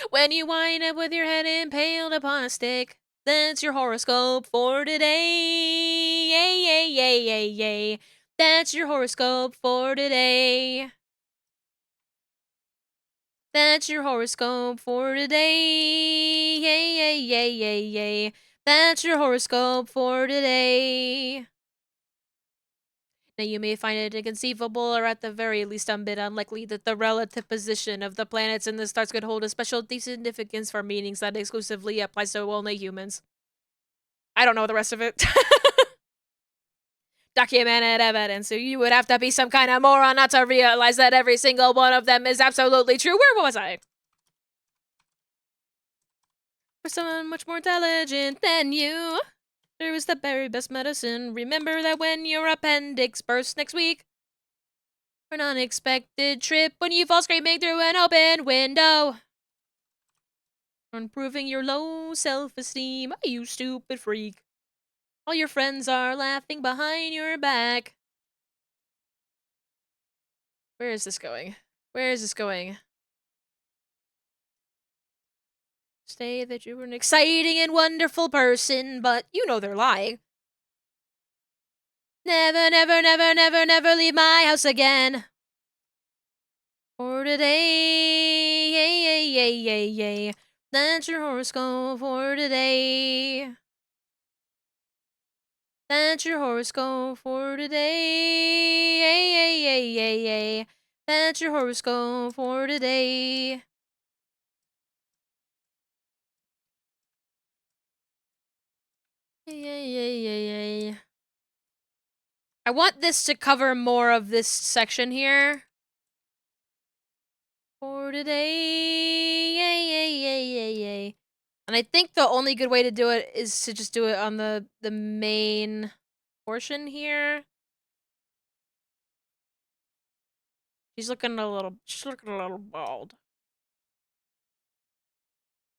When you wind up with your head impaled upon a stick, that's your horoscope for today. Yay, yay, yay, yay, yay. That's your horoscope for today. That's your horoscope for today. Yay, yay, yay, yay, yay. That's your horoscope for today. Now, you may find it inconceivable, or at the very least a bit unlikely, that the relative position of the planets in the stars could hold a special significance for meanings that exclusively applies to only humans. I don't know the rest of it. Documented evidence, so you would have to be some kind of moron not to realize that every single one of them is absolutely true. Where was I? For someone much more intelligent than you, there is the very best medicine. Remember that when your appendix bursts next week, an unexpected trip when you fall screaming through an open window. Improving your low self-esteem, you stupid freak. All your friends are laughing behind your back. Where is this going? Where is this going? Say that you're an exciting and wonderful person, but you know they're lying. Never, never, never, never, never leave my house again. For today, yay, yay, yay, yay, yay. That's your horoscope for today. That's your horoscope for today. Yay, yay, yay, yay, yay. That's your horoscope for today. Yay, yay, yay, yay. I want this to cover more of this section here. For today, yay, yay, yay, yay, yay. And I think the only good way to do it is to just do it on the main portion here. She's looking a little bald.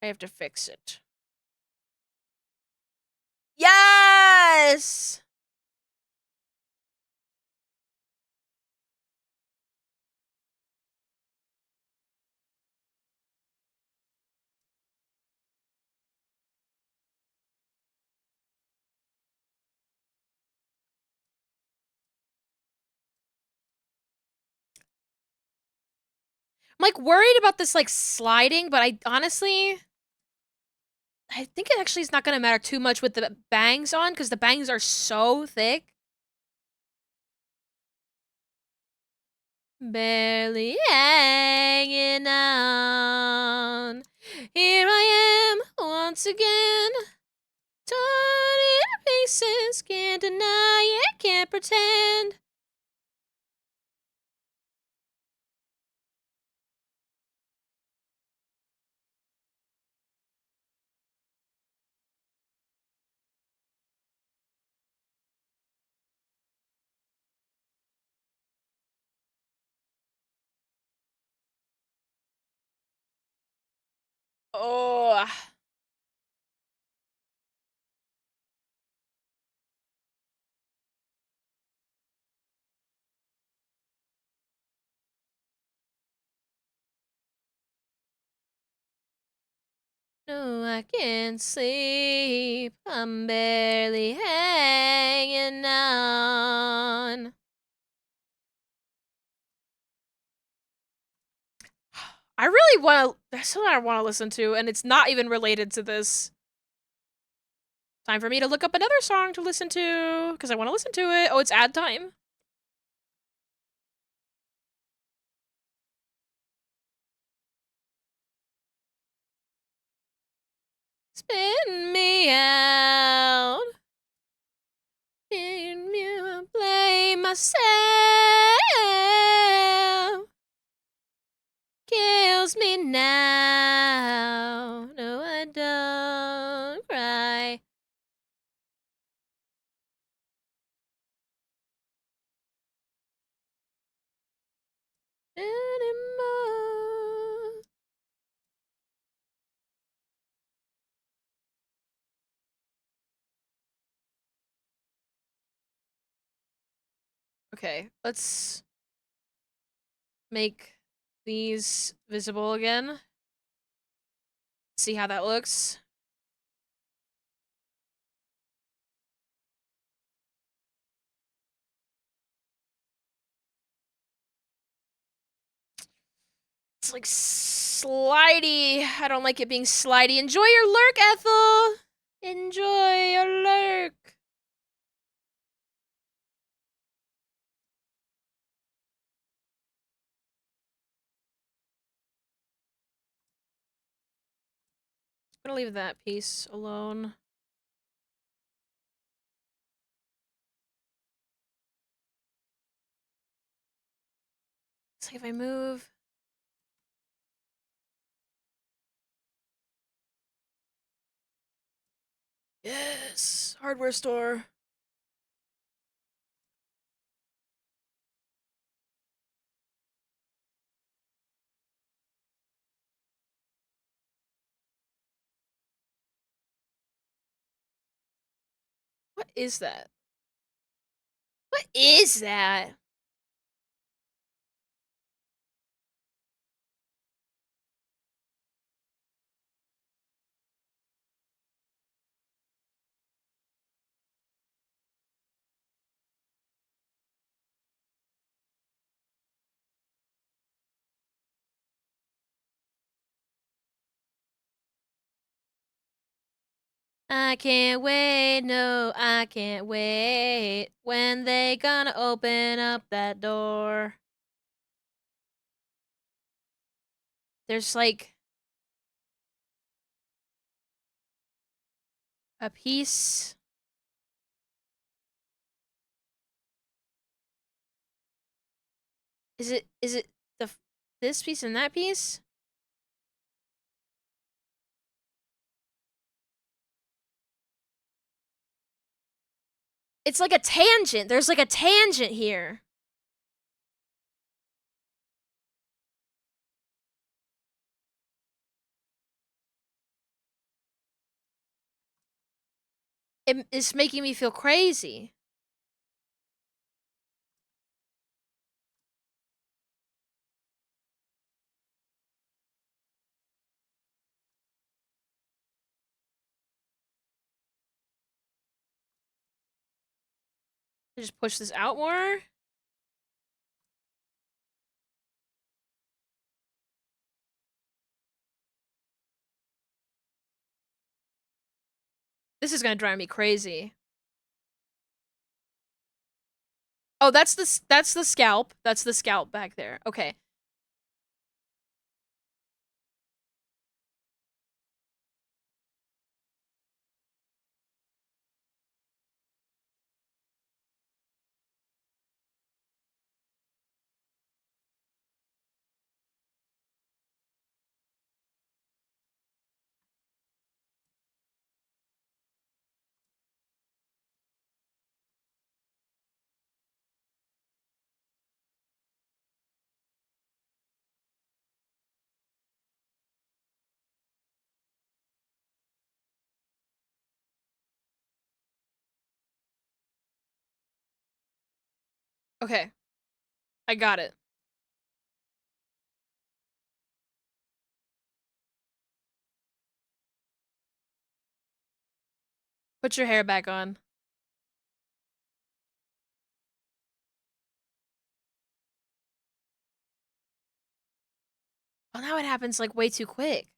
I have to fix it. Yes! I'm like worried about this like sliding, but I honestly think it actually is not gonna matter too much with the bangs on, because the bangs are so thick. Barely hanging on. Here I am once again. Torn in pieces, can't deny it, can't pretend. Oh. No, I can't sleep. I'm barely hanging on. I really want to. That's what I want to listen to, and it's not even related to this. Time for me to look up another song to listen to, because I want to listen to it. Oh, it's ad time. Spin me out. Spin me out. Play myself. Kills me now. No, I don't cry. Anymore. Okay, let's make these visible again. See how that looks. It's like slidey. I don't like it being slidey. Enjoy your lurk, Ethel! Enjoy your lurk. I'm gonna leave that piece alone. It's like if I move. Yes, hardware store. What is that? What is that? I can't wait, no, I can't wait. When they gonna open up that door? There's like a piece. Is it this piece and that piece? It's like a tangent. There's like a tangent here. It's making me feel crazy. Just push this out more. This is gonna drive me crazy. Oh, that's the scalp. That's the scalp back there. Okay. Okay. I got it. Put your hair back on. Oh, now it happens like way too quick.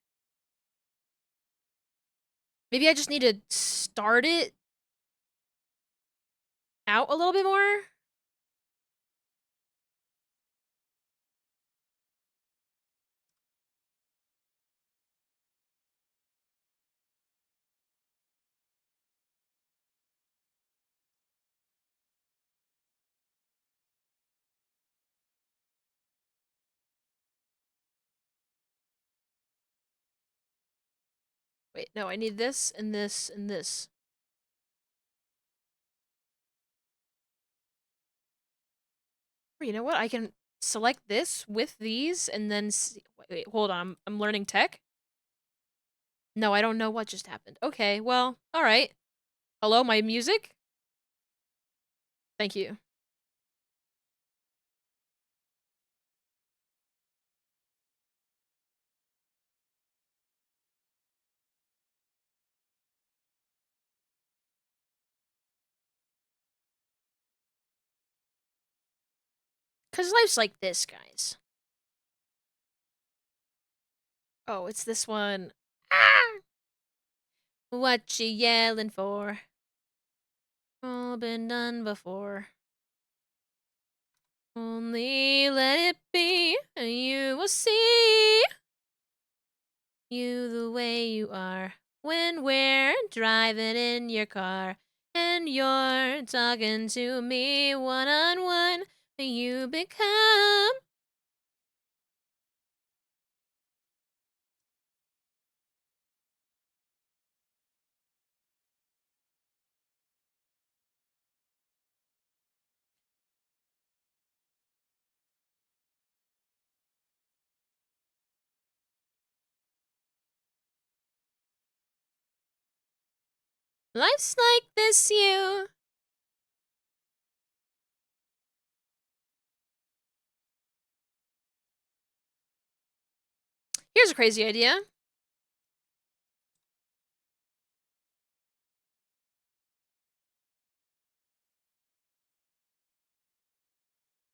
Maybe I just need to start it out a little bit more. Wait, no, I need this and this and this. Or you know what? I can select this with these and then see. Wait, hold on. I'm learning tech. No, I don't know what just happened. Okay, well, all right. Hello, my music? Thank you. Because life's like this, guys. Oh, it's this one. Ah! What you yelling for? All been done before. Only let it be, and you will see you the way you are when we're driving in your car and you're talking to me one on one. You become. Life's like this, you. Here's a crazy idea.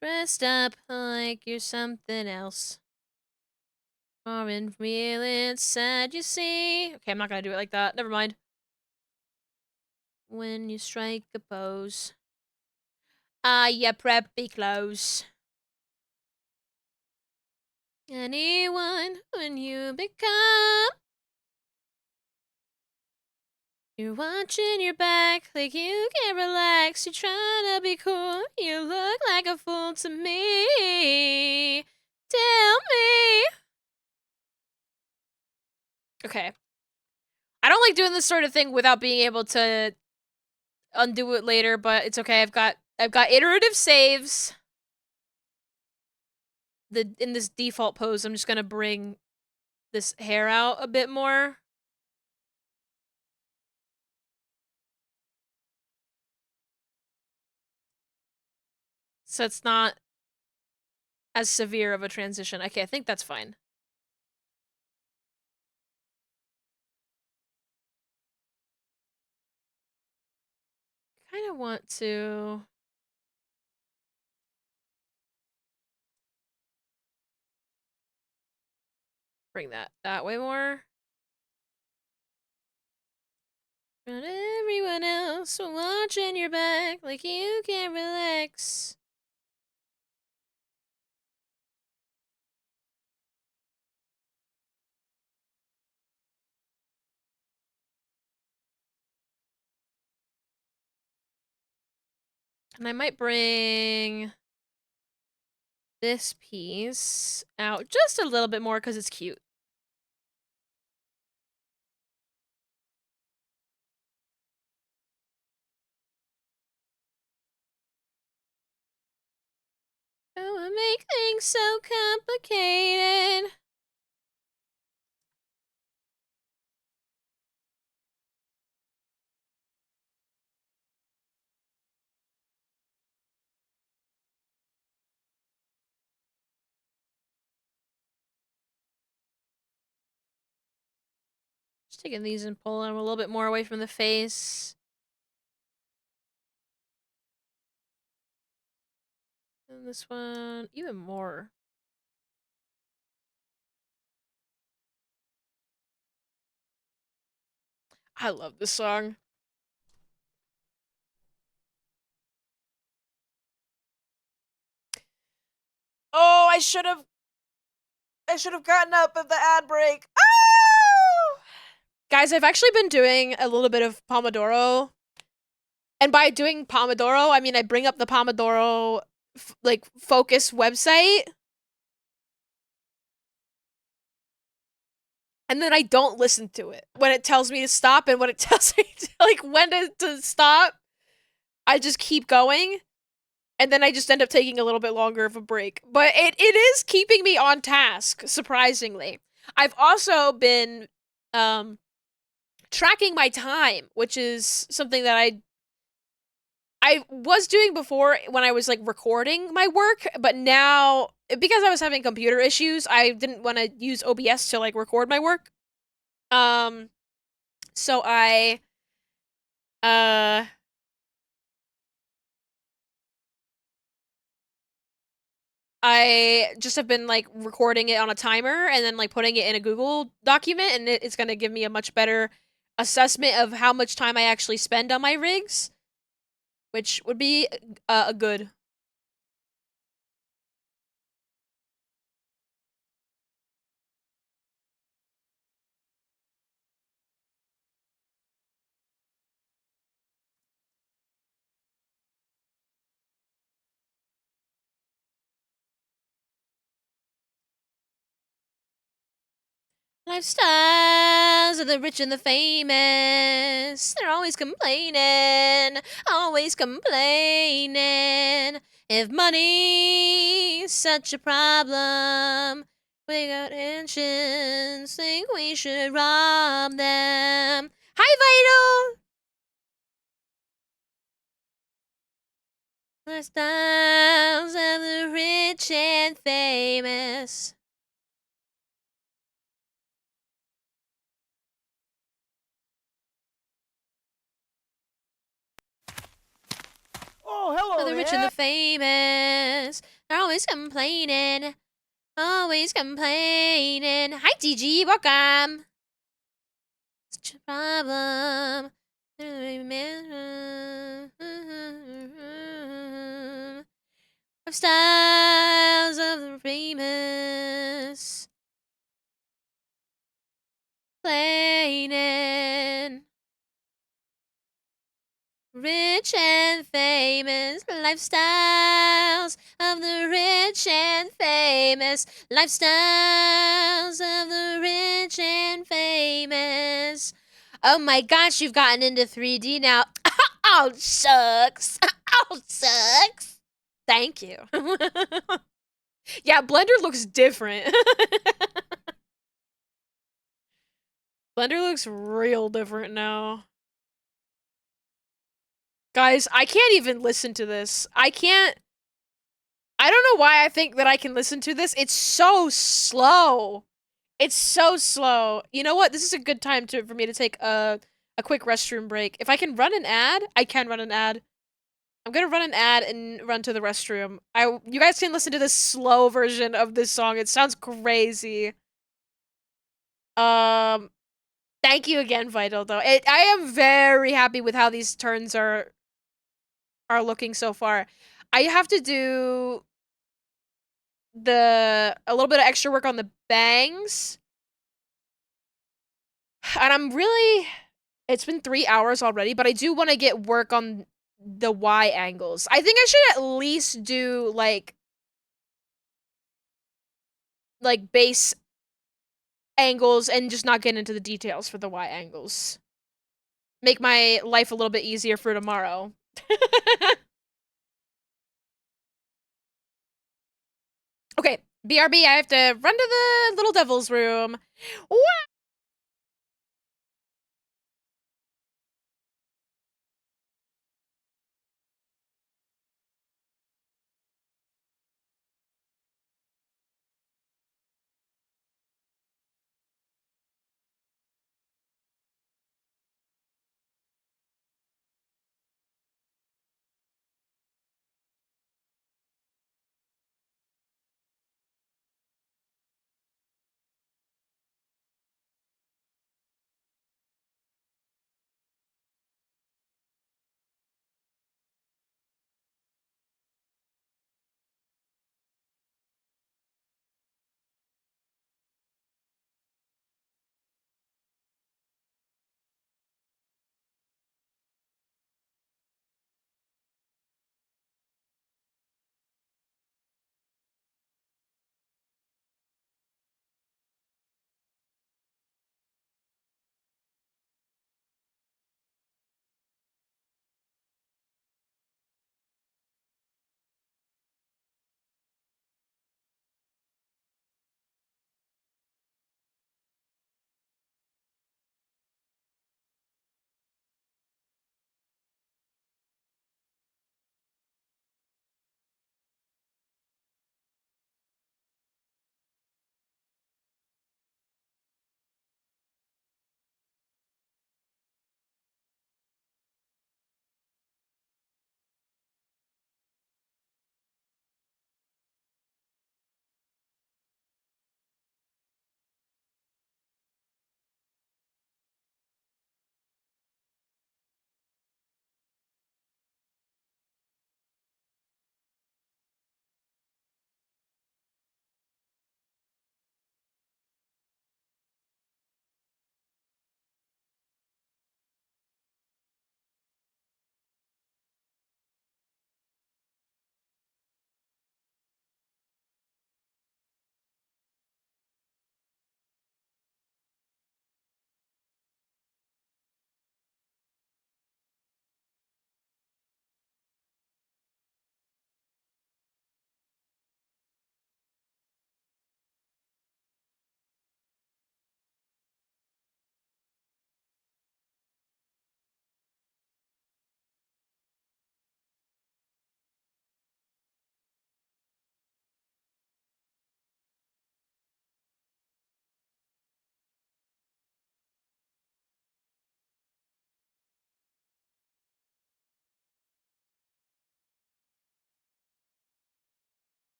Dressed up like you're something else. Or in real inside, you see. Okay, I'm not gonna do it like that. Never mind. When you strike a pose. Your preppy clothes. Anyone when you become. You're watching your back like you can't relax. You're trying to be cool. You look like a fool to me. Tell me. Okay. I don't like doing this sort of thing without being able to undo it later, but it's okay. I've got iterative saves. In this default pose, I'm just gonna bring this hair out a bit more. So it's not as severe of a transition. Okay, I think that's fine. Kind of want to bring that way more. But everyone else watching your back like you can't relax. And I might bring this piece out just a little bit more because it's cute. Don't make things so complicated. Just taking these and pulling them a little bit more away from the face. And this one, even more. I love this song. Oh, I should have gotten up at the ad break. Oh! Guys, I've actually been doing a little bit of Pomodoro. And by doing Pomodoro, I mean I bring up the Pomodoro like focus website. And then I don't listen to it when it tells me to stop, and when it tells me to, like when to stop, I just keep going. And then I just end up taking a little bit longer of a break. But it is keeping me on task, surprisingly. I've also been tracking my time, which is something that I was doing before when I was like recording my work, but now because I was having computer issues, I didn't want to use OBS to like record my work. So uh I just have been like recording it on a timer and then like putting it in a Google document, and it's going to give me a much better assessment of how much time I actually spend on my rigs, which would be a good. Lifestyles of the rich and the famous. They're always complaining, always complaining. If money's such a problem, we got engines, think we should rob them. Hi, Vital! Lifestyles of the rich and famous. Oh, For hello the rich and the famous, they're always complaining. Always complaining. Hi, TG. Welcome. Such a problem. Lifestyles of the famous. Complaining. Rich and famous lifestyles of the rich and famous lifestyles of the rich and famous. Oh my gosh, you've gotten into 3D now. Oh, shucks. Oh, shucks. Thank you. Yeah, Blender looks different. Blender looks real different now. Guys, I can't even listen to this. I don't know why I think that I can listen to this. It's so slow. It's so slow. You know what? This is a good time for me to take a quick restroom break. If I can run an ad, I can run an ad. I'm gonna run an ad and run to the restroom. You guys can listen to this slow version of this song. It sounds crazy. Um, Thank you again, Vital. Though I am very happy with how these turns are looking so far. I have to do a little bit of extra work on the bangs. And it's been 3 hours already, but I do want to get work on the Y angles. I think I should at least do base angles and just not get into the details for the Y angles. Make my life a little bit easier for tomorrow. Okay, BRB, I have to run to the little devil's room.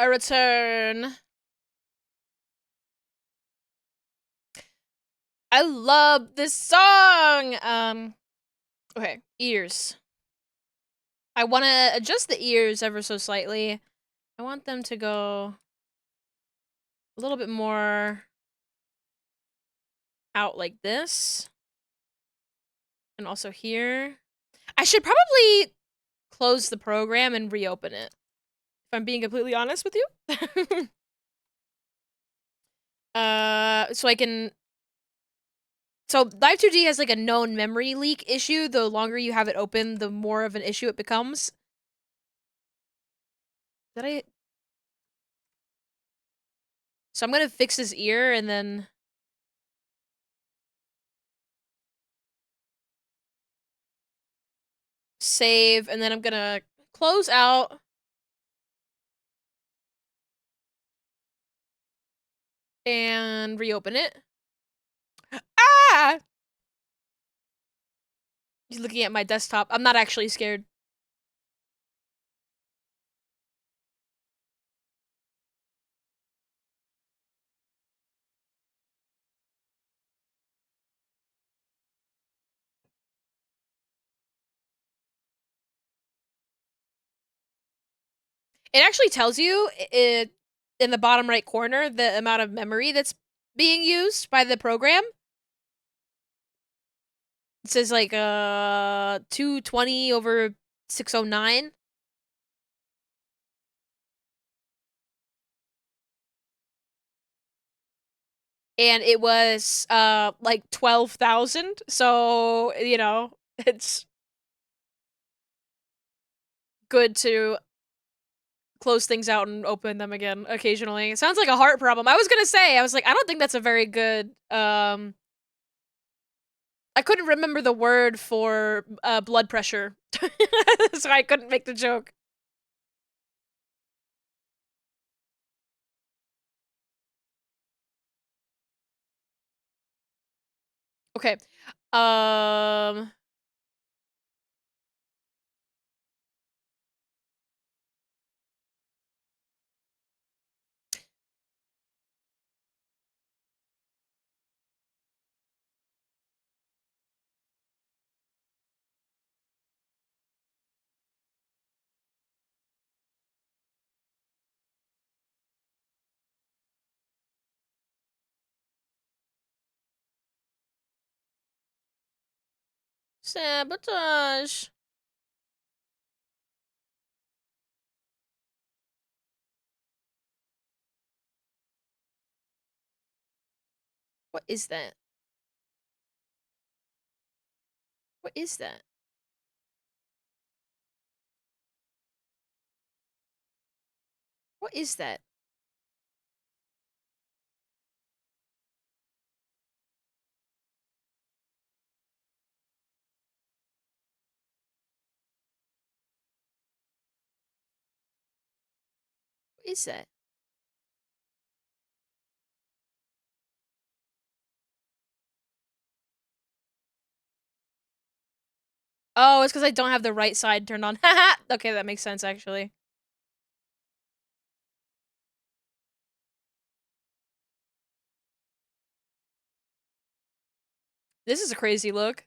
A return. I love this song. Okay, ears. I want to adjust the ears ever so slightly. I want them to go a little bit more out like this. And also here. I should probably close the program and reopen it, if I'm being completely honest with you. So I can... So Live 2D has like a known memory leak issue. The longer you have it open, the more of an issue it becomes. Did I... So I'm gonna fix his ear and then... save, and then I'm gonna close out. And reopen it. Ah! He's looking at my desktop. I'm not actually scared. It actually tells you in the bottom right corner the amount of memory that's being used by the program. It says like 220 over 609. And it was like 12,000. So, you know, it's good to close things out and open them again occasionally. It sounds like a heart problem. I was gonna say, I was like, I don't think that's a very good, I couldn't remember the word for, blood pressure. So I couldn't make the joke. Okay. Um... Sabotage. What is that? What is that? What is that? What is that? Oh, it's because I don't have the right side turned on. Haha! Okay, that makes sense, actually. This is a crazy look.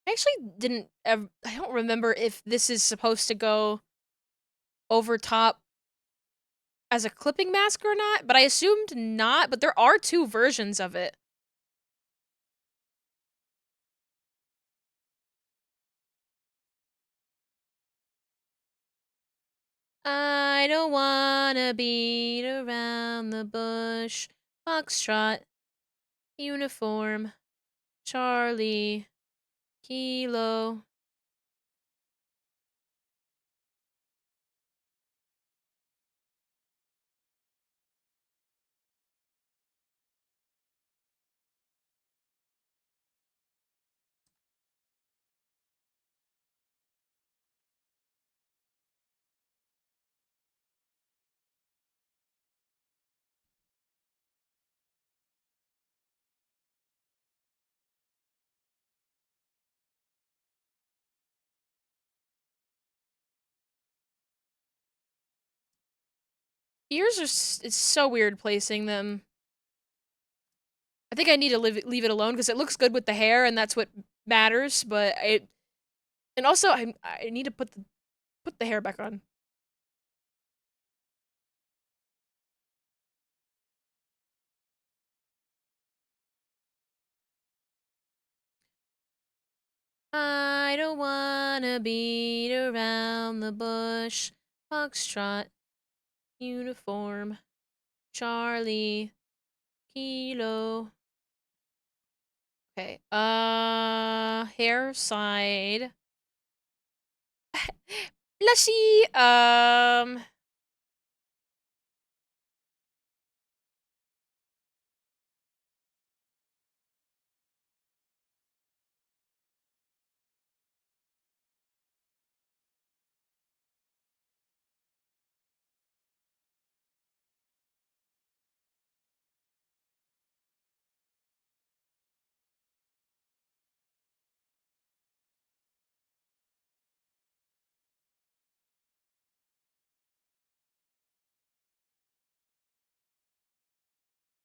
I actually didn't I don't remember if this is supposed to go over top as a clipping mask or not, but I assumed not, but there are two versions of it. I don't wanna beat around the bush. Foxtrot. Uniform. Charlie. Kilo. Ears are it's so weird placing them. I think I need to leave it alone because it looks good with the hair and that's what matters, but and also I need to put the hair back on. I don't wanna beat around the bush. Foxtrot, uniform, Charlie, Kilo. Okay, hair side. Let's see,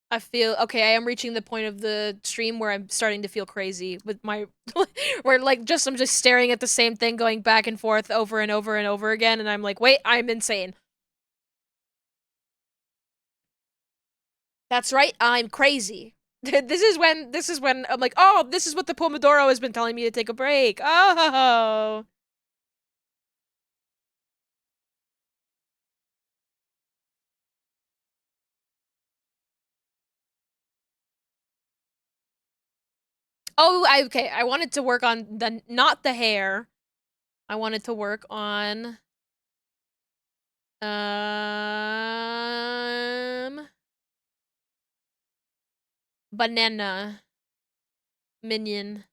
I feel okay. I am reaching the point of the stream where I'm starting to feel crazy with my, where like I'm just staring at the same thing, going back and forth over and over and over again, and I'm like, wait, I'm insane. That's right, I'm crazy. This is when I'm like, oh, this is what the Pomodoro has been telling me to take a break. Oh. Oh, okay. I wanted to work on the not the hair. I wanted to work on banana minion.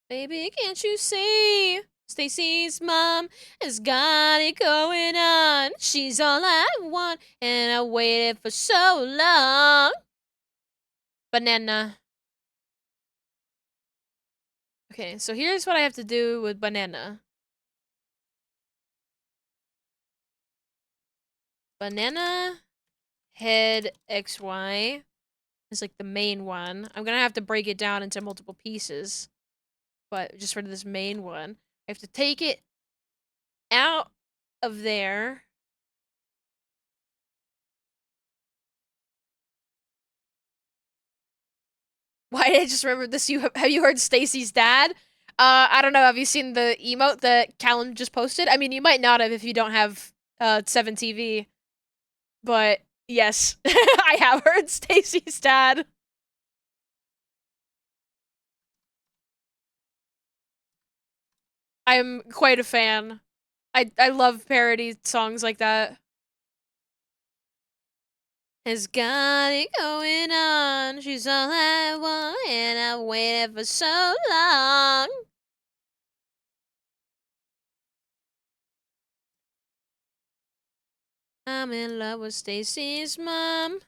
Baby, can't you see? Stacy's mom has got it going on. She's all I want, and I waited for so long. Banana. Okay, so here's what I have to do with banana. Banana head XY is like the main one. I'm gonna have to break it down into multiple pieces, but just for this main one, I have to take it out of there. Why did I just remember this? Have you heard Stacy's dad? I don't know. Have you seen the emote that Callum just posted? I mean, you might not have if you don't have 7TV, but yes, I have heard Stacy's dad. I'm quite a fan. I love parody songs like that. Has got it going on. She's all I want, and I waited for so long. I'm in love with Stacy's mom.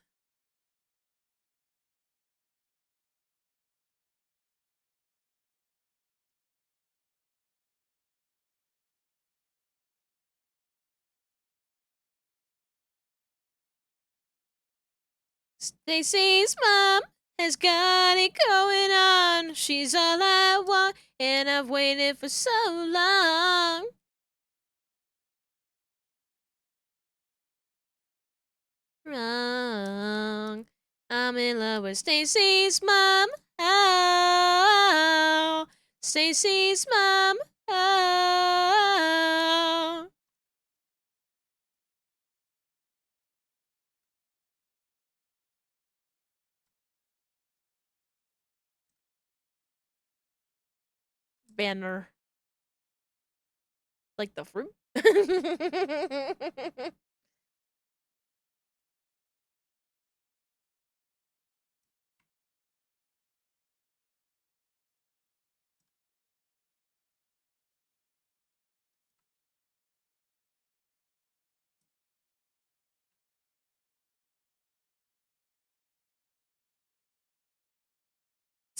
Stacy's mom has got it going on. She's all I want, and I've waited for so long. Wrong. I'm in love with Stacy's mom. Oh, Stacy's mom. Oh. Banner. Like the fruit?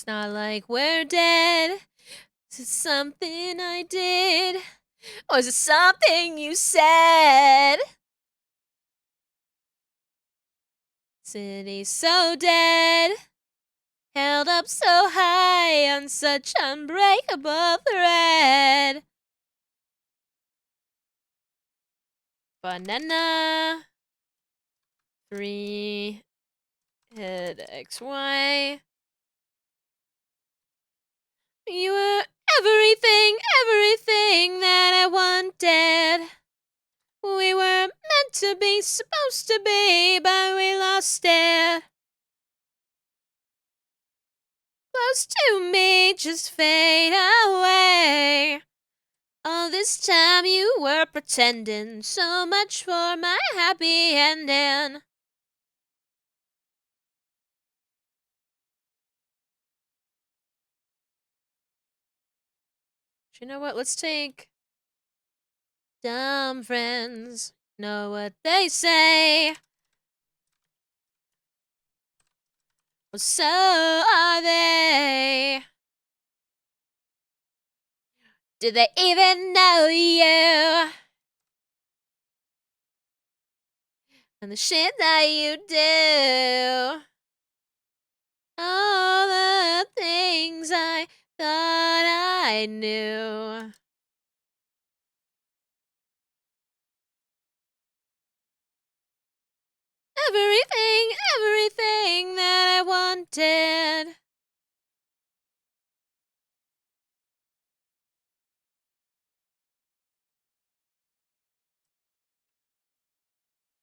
It's not like we're dead. Is it something I did? Or is it something you said? City so dead, held up so high on such unbreakable thread. Banana. 3. Head XY. You were everything, everything that I wanted. We were meant to be, supposed to be, but we lost it. Close to me, just fade away. All this time you were pretending, so much for my happy ending. You know what? Let's take dumb friends. Know what they say. Well, so are they. Do they even know you? And the shit that you do. All the things I thought I knew. Everything, everything that I wanted.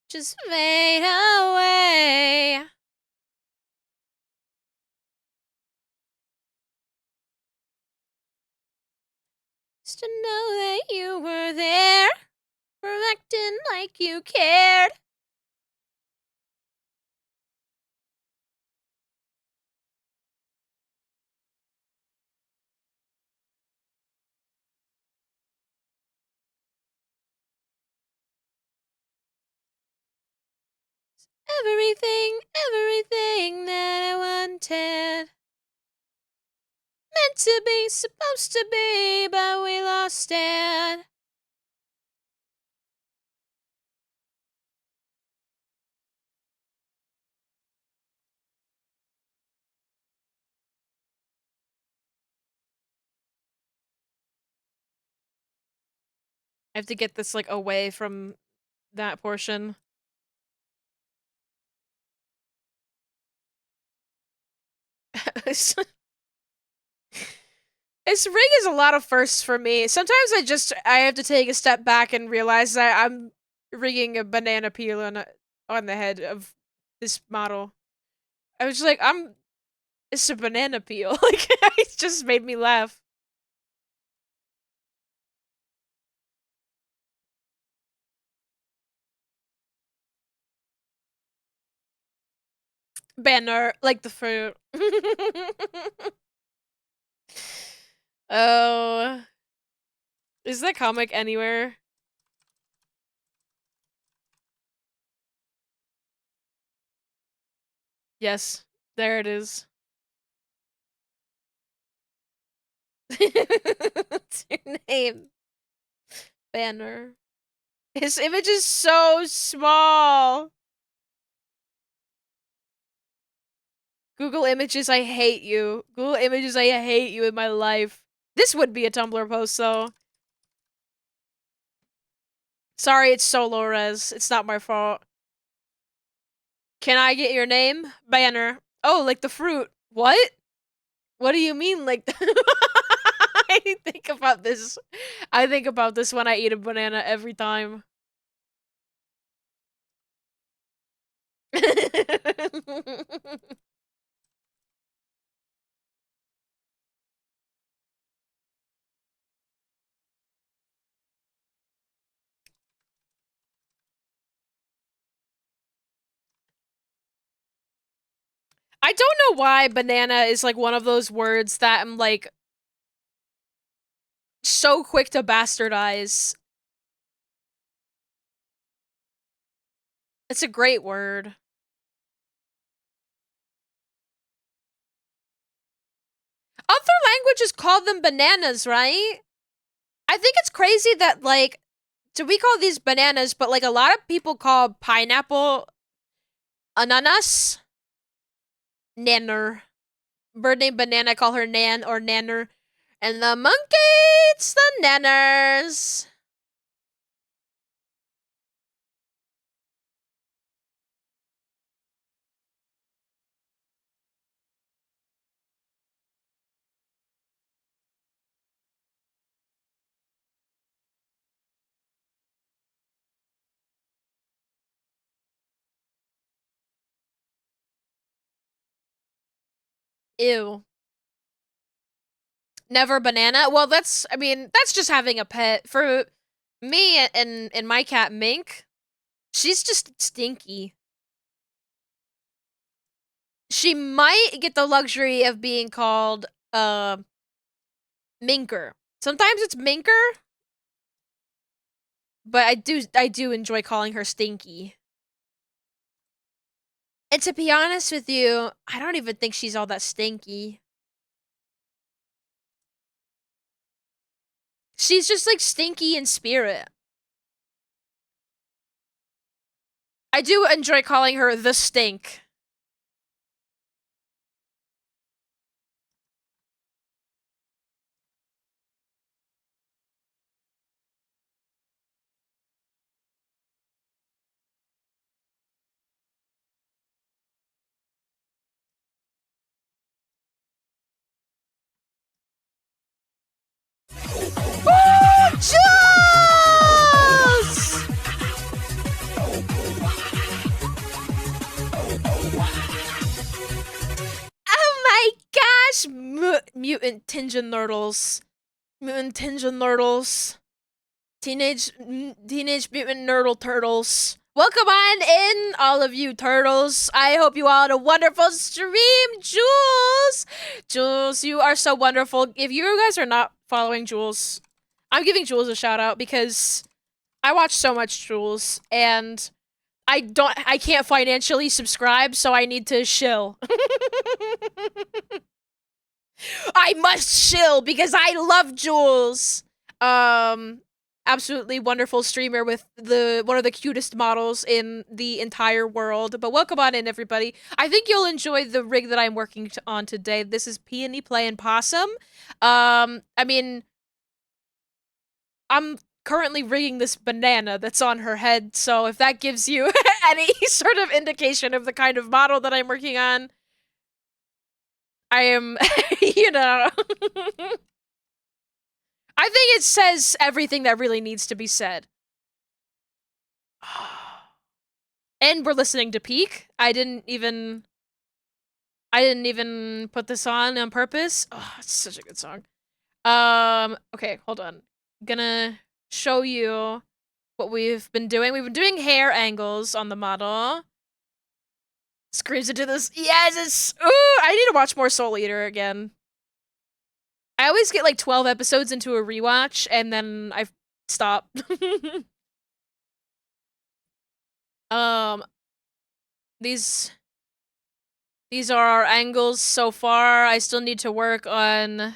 Just fade away. Just to know that you were there, for acting like you cared. Everything, everything that I wanted. Meant to be, supposed to be, but we lost it. I have to get this, like, away from that portion. This ring is a lot of firsts for me. Sometimes I have to take a step back and realize that I'm rigging a banana peel on the head of this model. I was like, it's a banana peel. Like, it just made me laugh. Banner, like the fruit. Oh. Is that comic anywhere? Yes, there it is. What's your name? Banner. His image is so small. Google Images, I hate you. Google Images, I hate you in my life. This would be a Tumblr post, though. Sorry, it's so low res. It's not my fault. Can I get your name? Banner. Oh, like the fruit. What? What do you mean, like I think about this. I think about this when I eat a banana every time. I don't know why banana is like one of those words that I'm like so quick to bastardize. It's a great word. languages call them bananas, right? I think it's crazy that, like, so we call these bananas, but, like, a lot of people call pineapple ananas. Nanner. Bird named Banana, call her Nan or Nanner. And the monkey eats the nanners. Ew. Never banana? Well, that's, I mean, that's just having a pet. For me and my cat Mink, she's just stinky. She might get the luxury of being called, Minker. Sometimes it's Minker, but I do enjoy calling her Stinky. And to be honest with you, I don't even think she's all that stinky. She's just like stinky in spirit. I do enjoy calling her the Stink. Oh, Jules! Oh my gosh! Mutant Tinja Nurdles. Mutant Tinja Nurdles. Teenage Mutant Nerdle Turtles. Welcome on in, all of you turtles. I hope you all had a wonderful stream, Jules. Jules, you are so wonderful. If you guys are not following Jules, I'm giving Jules a shout out because I watch so much Jules and I can't financially subscribe, so I need to shill. I must shill because I love Jules. Absolutely wonderful streamer with one of the cutest models in the entire world. But welcome on in, everybody. I think you'll enjoy the rig that I'm working on today. This is PeonyPlayinPossum. I mean, I'm currently rigging this banana that's on her head, so if that gives you any sort of indication of the kind of model that I'm working on, I am, you know. I think it says everything that really needs to be said. And we're listening to Peak. I didn't even put this on purpose. Oh, it's such a good song. Okay, hold on. Gonna show you what we've been doing. We've been doing hair angles on the model. Screams into this. Yes, ooh, I need to watch more Soul Eater again. I always get like 12 episodes into a rewatch and then I stop. These are our angles so far. I still need to work on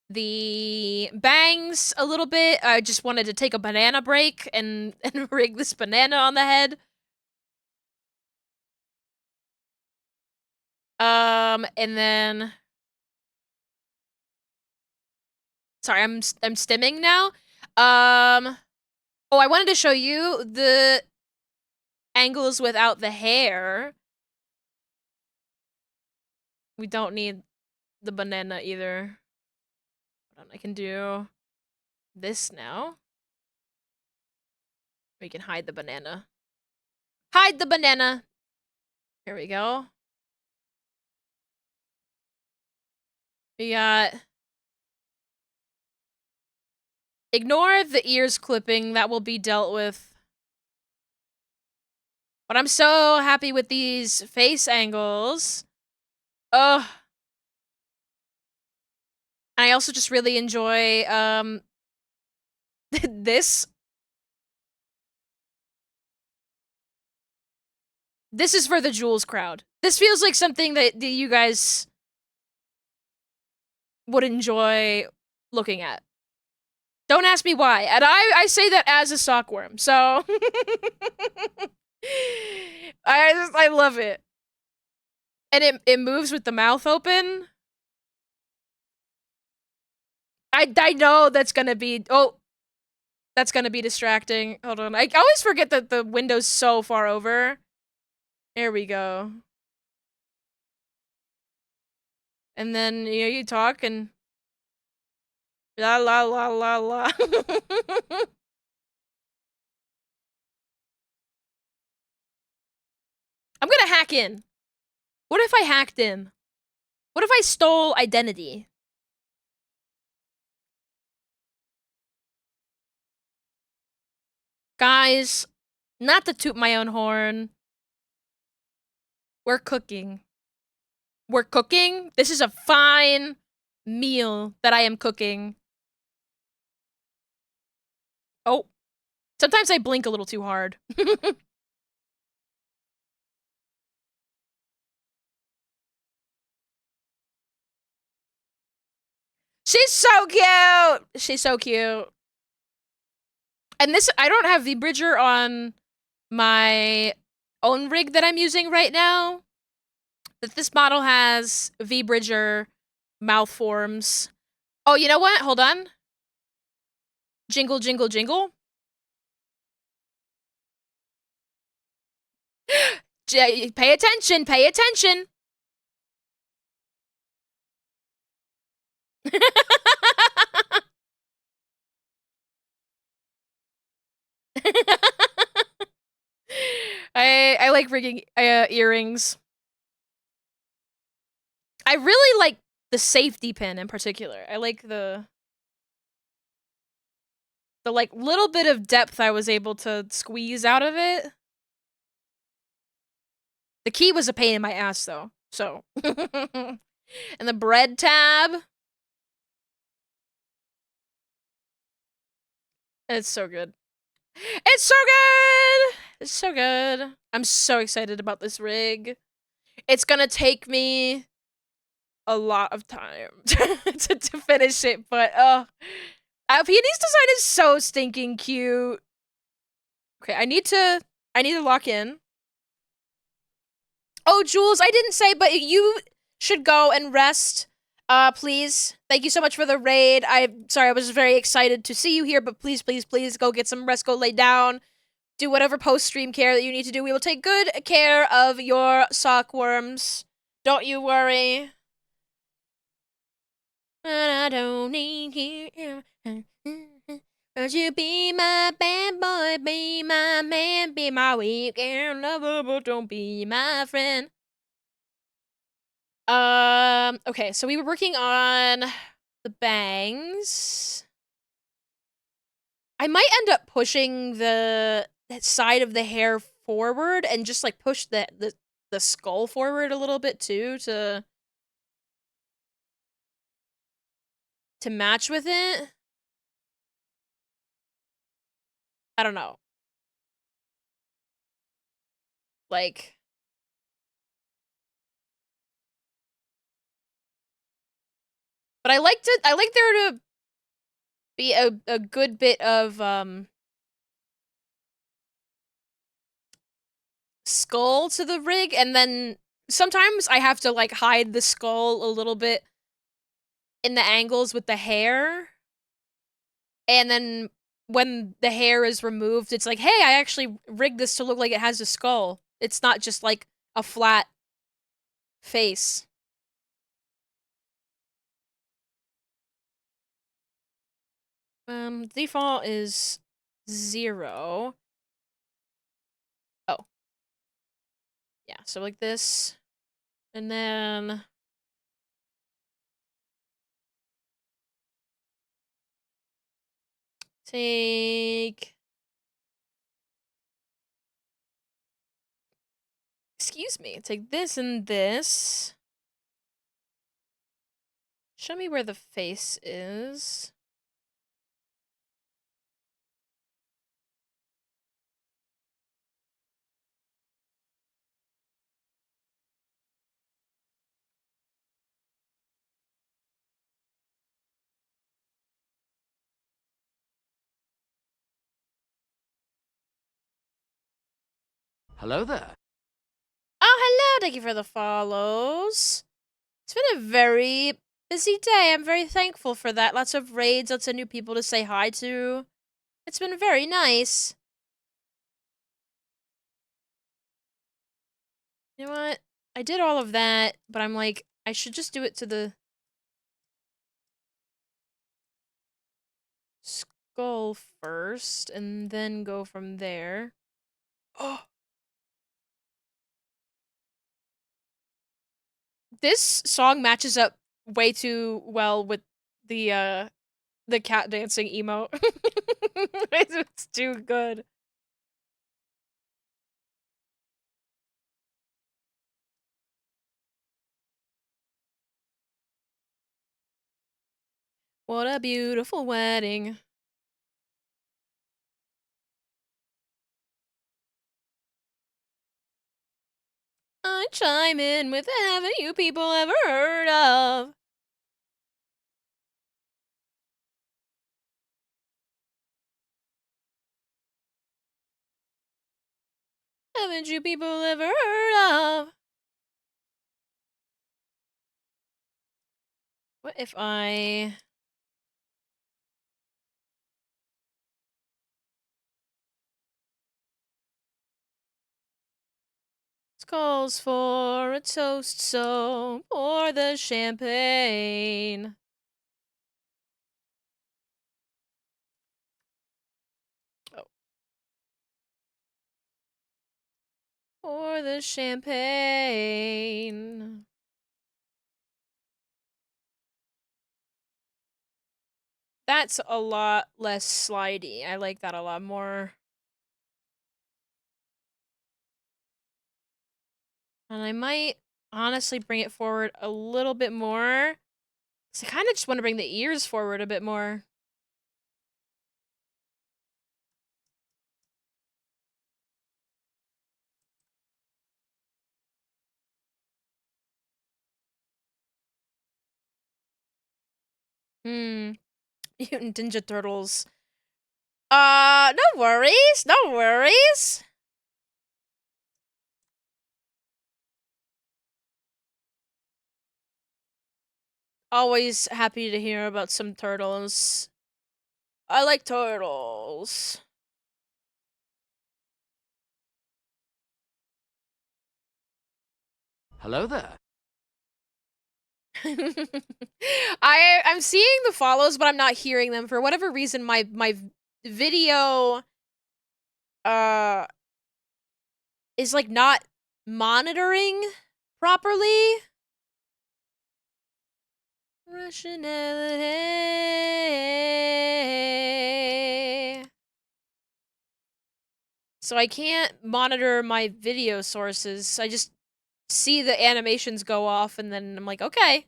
the bangs a little bit. I just wanted to take a banana break and rig this banana on the head. And then sorry, I'm stimming now. Oh, I wanted to show you the angles without the hair. We don't need the banana either. Hold on, I can do this now. We can hide the banana. Hide the banana! Here we go. We got... Ignore the ears clipping, that will be dealt with. But I'm so happy with these face angles. Ugh. I also just really enjoy, this. This is for the Jules crowd. This feels like something that you guys would enjoy looking at. Don't ask me why. And I say that as a sockworm, so I love it. And it moves with the mouth open. I know that's gonna be that's gonna be distracting. Hold on. I always forget that the window's so far over. There we go. And then you talk and la la la la la. I'm gonna hack in. What if I hacked in? What if I stole identity? Guys, not to toot my own horn. We're cooking. We're cooking? This is a fine meal that I am cooking. Oh. Sometimes I blink a little too hard. She's so cute! She's so cute. And this, I don't have V-Bridger on my own rig that I'm using right now. That this model has V-Bridger mouth forms. Oh, you know what? Hold on. Jingle, jingle, jingle. Pay attention, pay attention. I like rigging earrings. I really like the safety pin in particular. I like the like little bit of depth I was able to squeeze out of it. The key was a pain in my ass though. So and the bread tab. It's so good. It's so good! It's so good. I'm so excited about this rig. It's gonna take me a lot of time to finish it, but Peony's design is so stinking cute. Okay, I need to lock in. Oh, Jules, I didn't say, but you should go and rest. Please. Thank you so much for the raid. I'm sorry, I was very excited to see you here, but please, please, please go get some rest, go lay down. Do whatever post-stream care that you need to do. We will take good care of your sockworms. Don't you worry. But I don't need you. Won't you be my bad boy, be my man, be my weekend lover, but don't be my friend. Okay, so we were working on the bangs. I might end up pushing that side of the hair forward and just like push the skull forward a little bit too to match with it. I don't know. Like but I like there to be a good bit of skull to the rig, and then sometimes I have to like hide the skull a little bit in the angles with the hair. And then when the hair is removed, it's like, hey, I actually rigged this to look like it has a skull. It's not just like a flat face. Default is 0. Oh. Yeah, so like this. And then take... Excuse me. Take this and this. Show me where the face is. Hello there. Oh, hello. Thank you for the follows. It's been a very busy day. I'm very thankful for that. Lots of raids, lots of new people to say hi to. It's been very nice. You know what? I did all of that, but I'm like, I should just do it to the skull first, and then go from there. Oh. This song matches up way too well with the cat dancing emote. It's too good. What a beautiful wedding. I chime in with haven't you people ever heard of? Haven't you people ever heard of? What if I... This calls for a toast, so pour the champagne. Oh. Pour the champagne. That's a lot less slidey. I like that a lot more. And I might honestly bring it forward a little bit more. Cause I kind of just want to bring the ears forward a bit more. Hmm. Mutant Ninja Turtles. No worries. No worries. Always happy to hear about some turtles. I like turtles. Hello there. I'm seeing the follows, but I'm not hearing them for whatever reason. My video uh is like not monitoring properly. Rationality. So I can't monitor my video sources. I just see the animations go off and then I'm like, okay.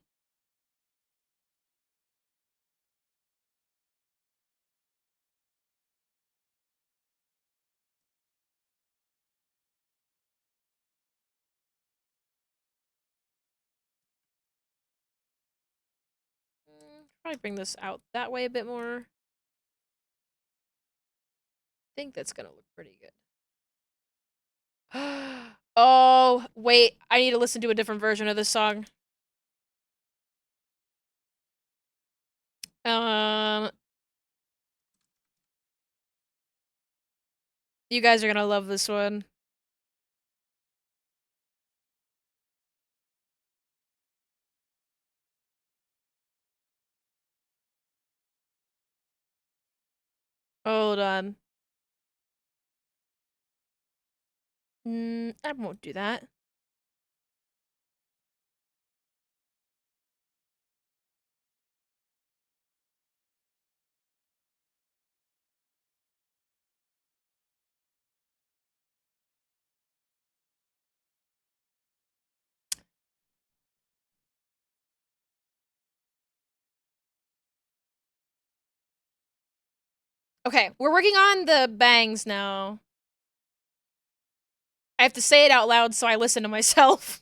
Probably bring this out that way a bit more. I think that's gonna look pretty good. Oh, wait. I need to listen to a different version of this song. Um, you guys are gonna love this one. Hold on. I won't do that. Okay, we're working on the bangs now. I have to say it out loud so I listen to myself.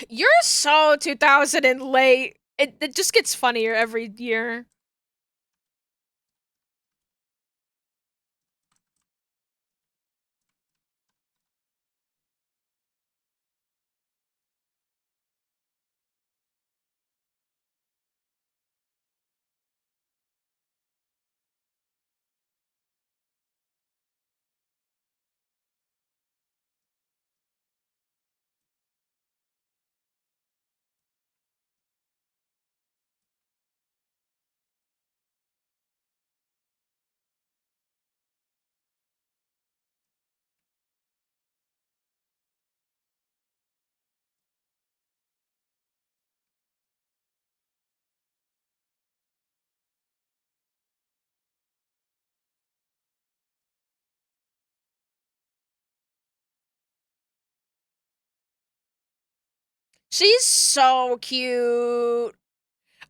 You're so 2000 and late. It just gets funnier every year. She's so cute.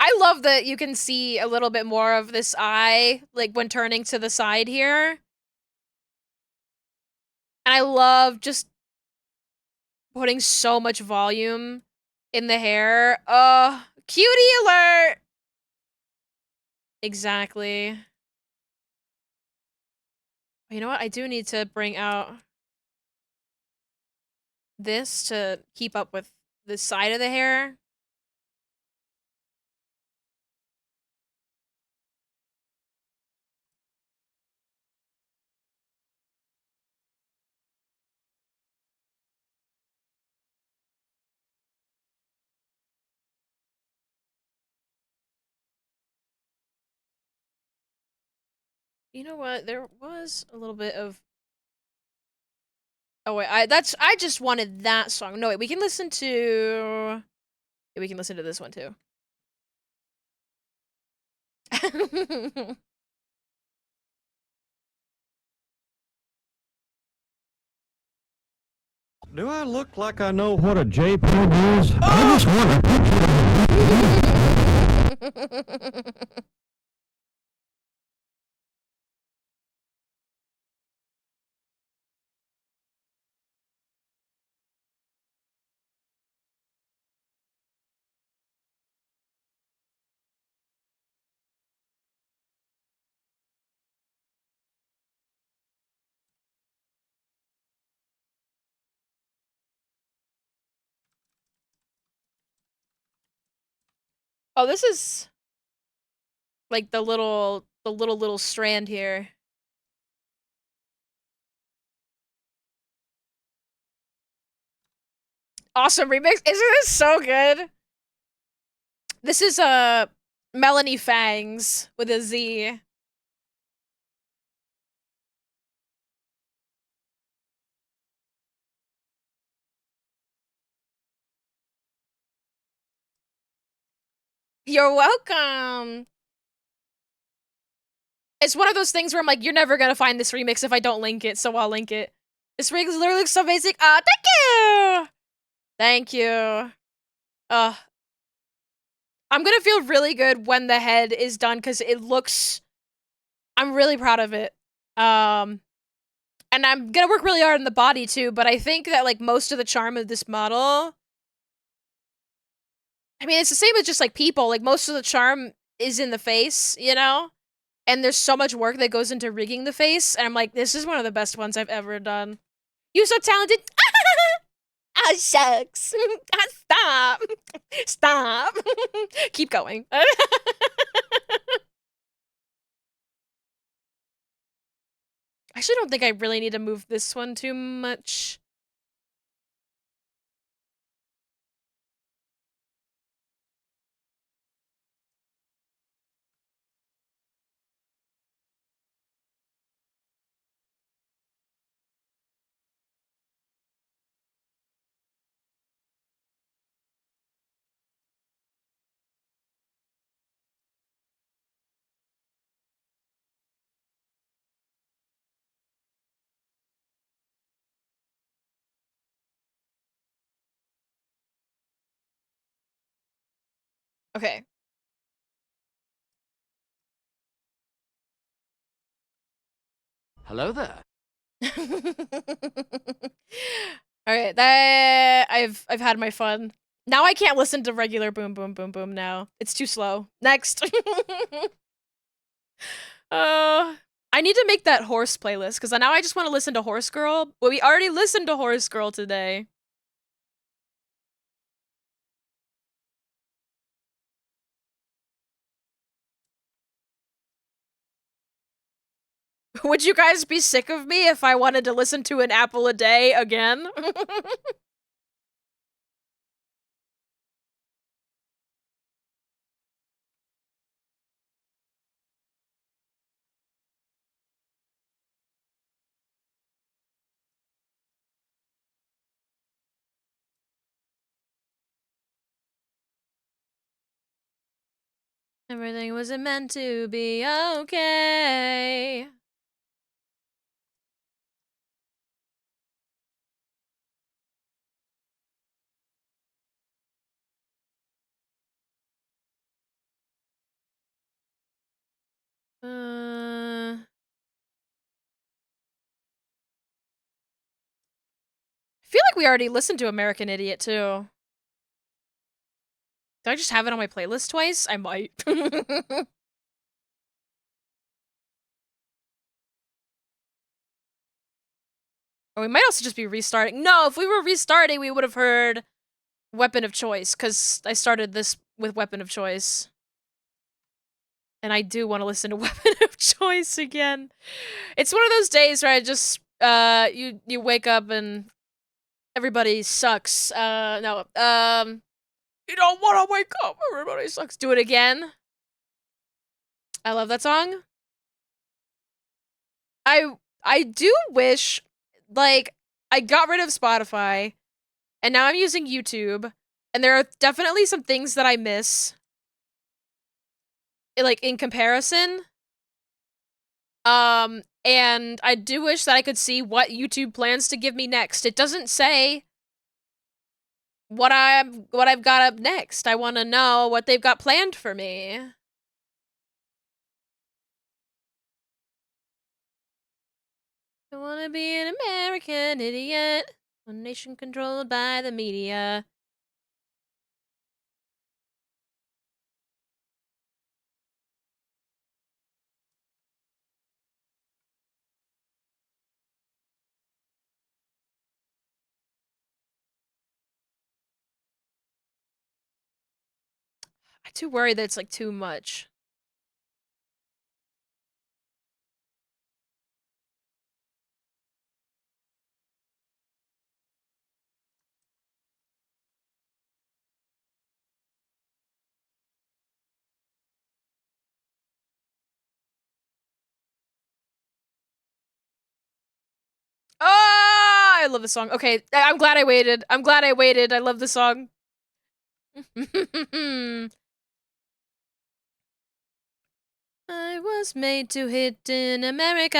I love that you can see a little bit more of this eye, like when turning to the side here. And I love just putting so much volume in the hair. Cutie alert! Exactly. You know what? I do need to bring out this to keep up with the side of the hair. You know what? There was a little bit of. Oh wait, I just wanted that song. No wait, we can listen to. Yeah, we can listen to this one too. Do I look like I know what a JPEG is? I just want a picture. Oh, this is like the little strand here. Awesome remix. Isn't this so good? This is Melanie Fangs with a Z. You're welcome. It's one of those things where I'm like, you're never gonna find this remix if I don't link it, so I'll link it. This remix literally looks so basic. Thank you! Thank you. I'm gonna feel really good when the head is done, because it looks... I'm really proud of it. And I'm gonna work really hard on the body, too, but I think that, like, most of the charm of this model... I mean, it's the same as just, like, people. Like, most of the charm is in the face, you know? And there's so much work that goes into rigging the face, and I'm like, this is one of the best ones I've ever done. You so talented! Ah, shucks! Stop! Stop! Keep going. I actually don't think I really need to move this one too much. Okay. Hello there. Alright, that I've had my fun. Now I can't listen to regular boom boom boom boom now. It's too slow. Next. I need to make that horse playlist because now I just want to listen to Horse Girl. But we already listened to Horse Girl today. Would you guys be sick of me if I wanted to listen to an apple a day again? Everything wasn't meant to be okay. I feel like we already listened to American Idiot, too. Did I just have it on my playlist twice? I might. Or we might also just be restarting. No, if we were restarting, we would have heard Weapon of Choice, because I started this with Weapon of Choice. And I do want to listen to Weapon of Choice again. It's one of those days where I just, you wake up and everybody sucks. No, you don't want to wake up, everybody sucks. Do it again. I love that song. I do wish, like, I got rid of Spotify, and now I'm using YouTube, and there are definitely some things that I miss, like, in comparison. And I do wish that I could see what YouTube plans to give me next. It doesn't say what I've got up next. I want to know what they've got planned for me. I want to be an American idiot, a nation controlled by the media. I'm too worried that it's like too much. Ah, I love the song. Okay, I'm glad I waited. I'm glad I waited. I love the song. I was made to hit in America.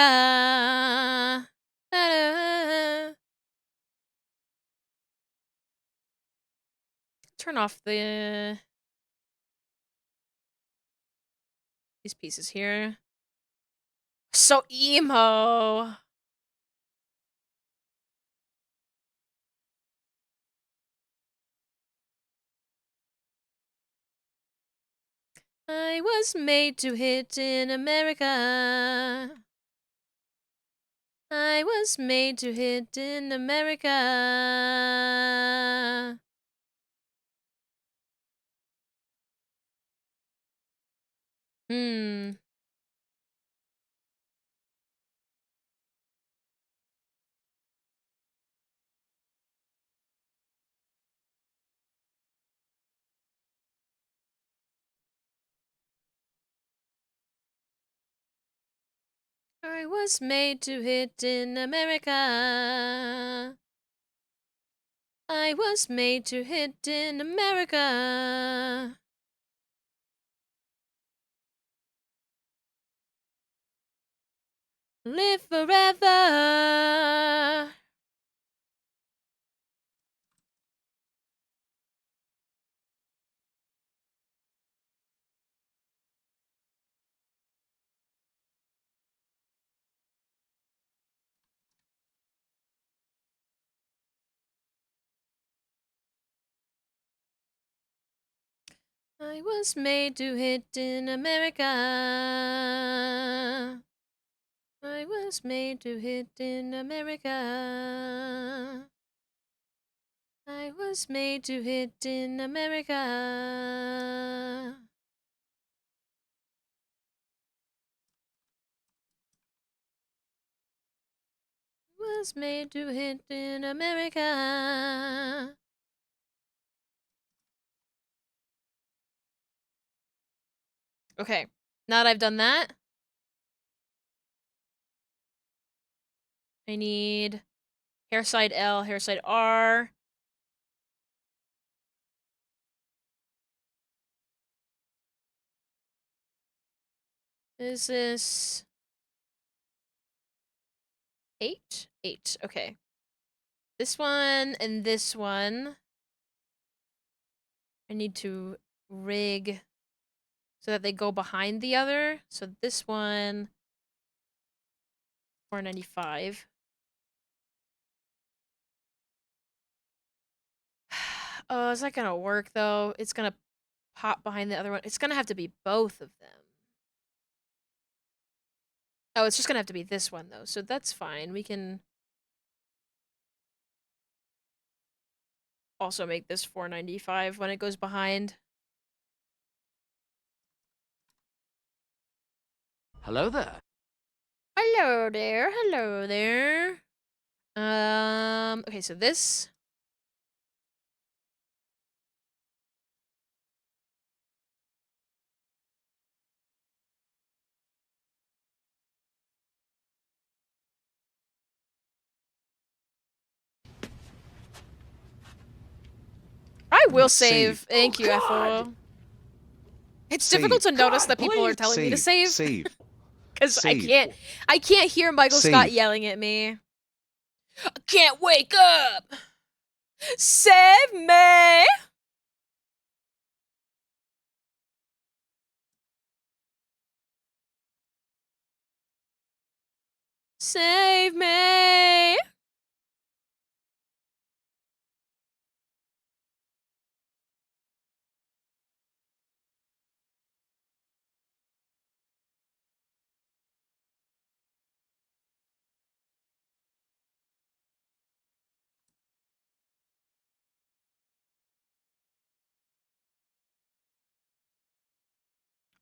Turn off these pieces here. So emo. I was made to hit in America. I was made to hit in America. Hmm. I was made to hit in America. I was made to hit in America. Live forever. I was made to hit in America. I was made to hit in America. I was made to hit in America. Was made to hit in America. Okay, now that I've done that, I need hair side L, hair side R. Is this 8? 8, okay. This one and this one, I need to rig so that they go behind the other. So this one, 495. Oh, is that gonna work though? It's gonna pop behind the other one. It's gonna have to be both of them. Oh, it's just gonna have to be this one though, so that's fine. We can also make this 495 when it goes behind. Hello there. Hello there, hello there. Okay, so this. I will save. Thank you, Ethel. It's difficult to notice that people are telling me to save. Save. Because I Save. can't hear Michael Scott Save. yelling at me. I can't wake up! Save me! Save me!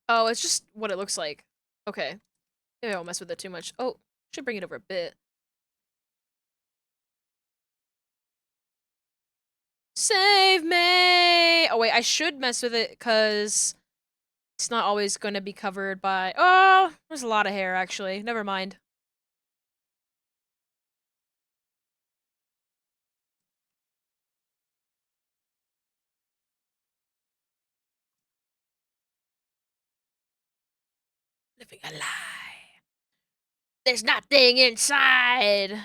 Oh, it's just what it looks like. Okay. Maybe I won't mess with it too much. Oh, should bring it over a bit. Save me! Oh, wait, I should mess with it because it's not always going to be covered by... Oh, there's a lot of hair, actually. Never mind. Living a lie. There's nothing inside.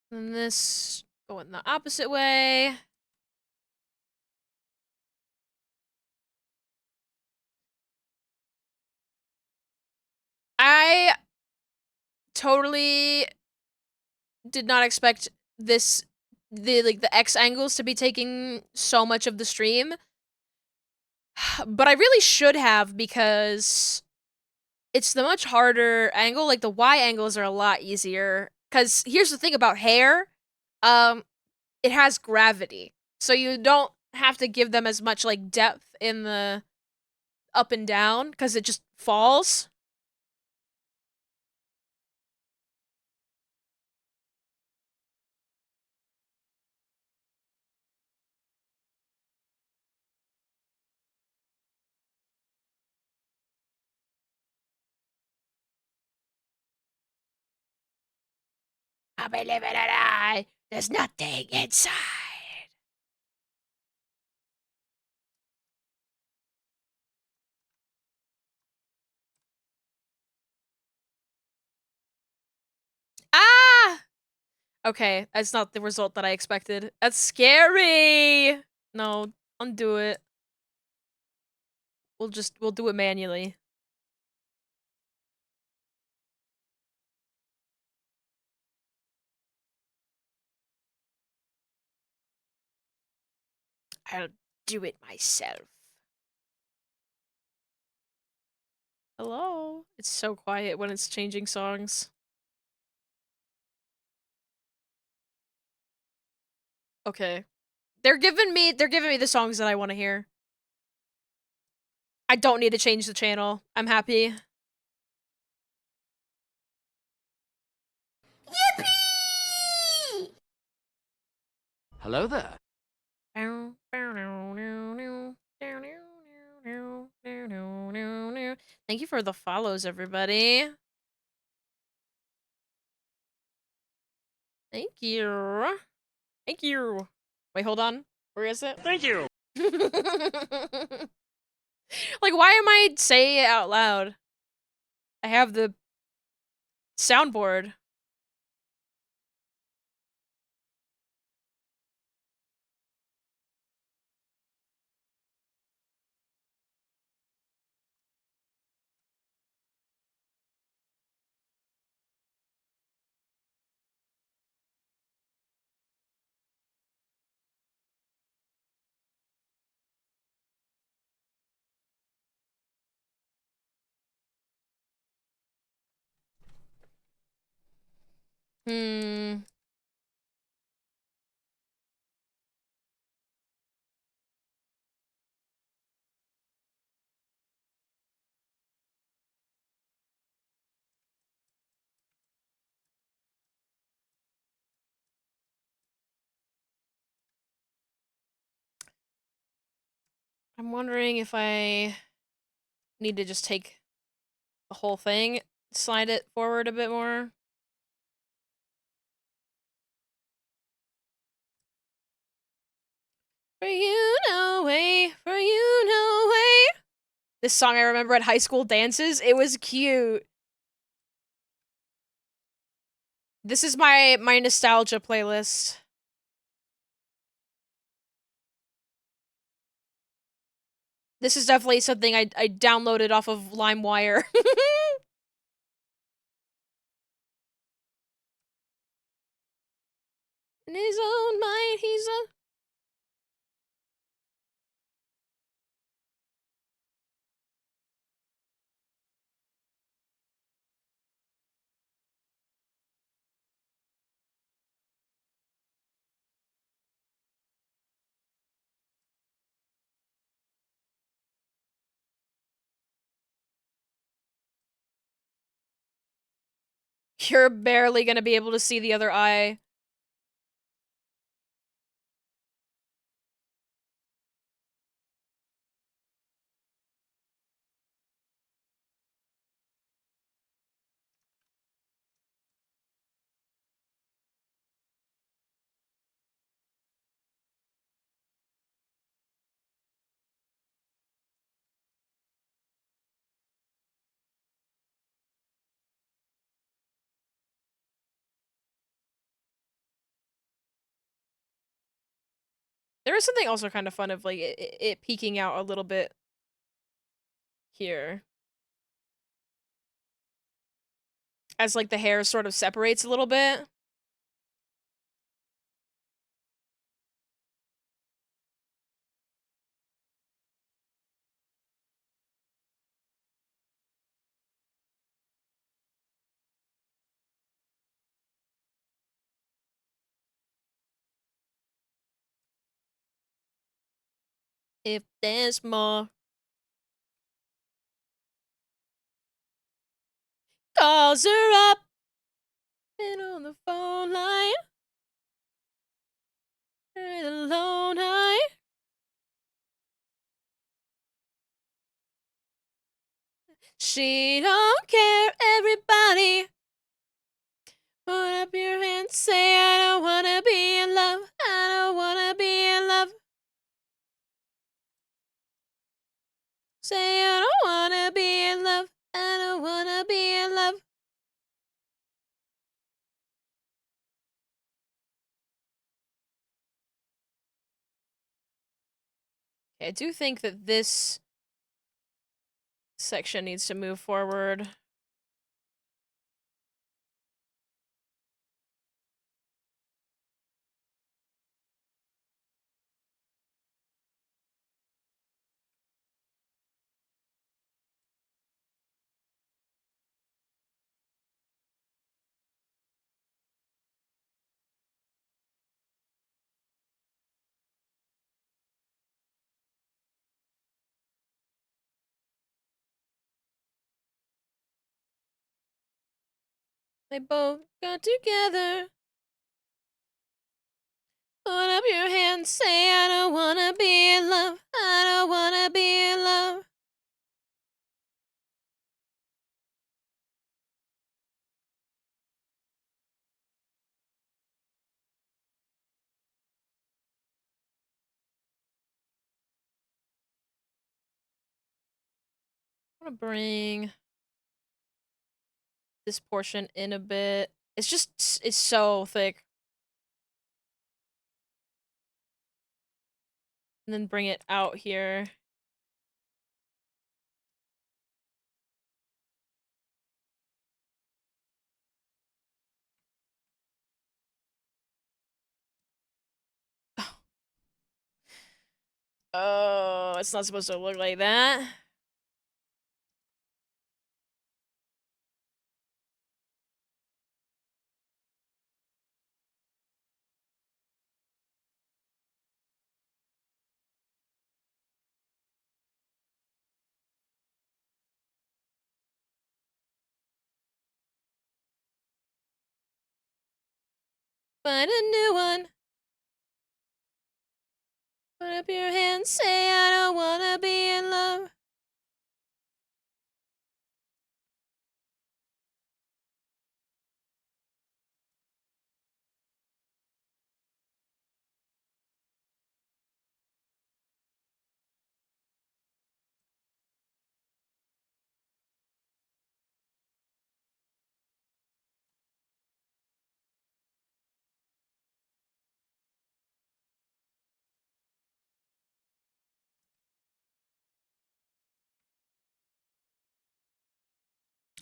And this going the opposite way. I totally did not expect the X angles to be taking so much of the stream. But I really should have because it's the much harder angle. Like the Y angles are a lot easier. Cause here's the thing about hair. It has gravity. So you don't have to give them as much like depth in the up and down because it just falls. I'll be living a lie. There's nothing inside. Ah! Okay, that's not the result that I expected. That's scary! No, undo it. We'll do it manually. I'll do it myself. Hello? It's so quiet when it's changing songs. Okay. They're giving me the songs that I want to hear. I don't need to change the channel. I'm happy. Yippee! Hello there. Thank you for the follows, everybody. Thank you. Thank you. Wait, hold on. Where is it? Thank you. Like, why am I saying it out loud? I have the soundboard. Hmm. I'm wondering if I need to just take the whole thing, slide it forward a bit more. For you no way, for you no way. This song I remember at high school dances. It was cute. This is my nostalgia playlist. This is definitely something I downloaded off of LimeWire. In his own mind, he's a... You're barely gonna be able to see the other eye. There is something also kind of fun of, like, it peeking out a little bit here. As, like, the hair sort of separates a little bit. If there's more. Calls her up. Been on the phone line. Alone, she don't care, everybody. Put up your hands, say I don't wanna be in love. I don't wanna be in love. Say I don't wanna be in love. I don't wanna be in love. I do think that this section needs to move forward. They both got together. Put up your hands, say I don't wanna be in love. I don't wanna be in love. I'm gonna bring this portion in a bit. It's so thick. And then bring it out here. Oh, it's not supposed to look like that. Find a new one. Put up your hands, say I don't wanna be in love.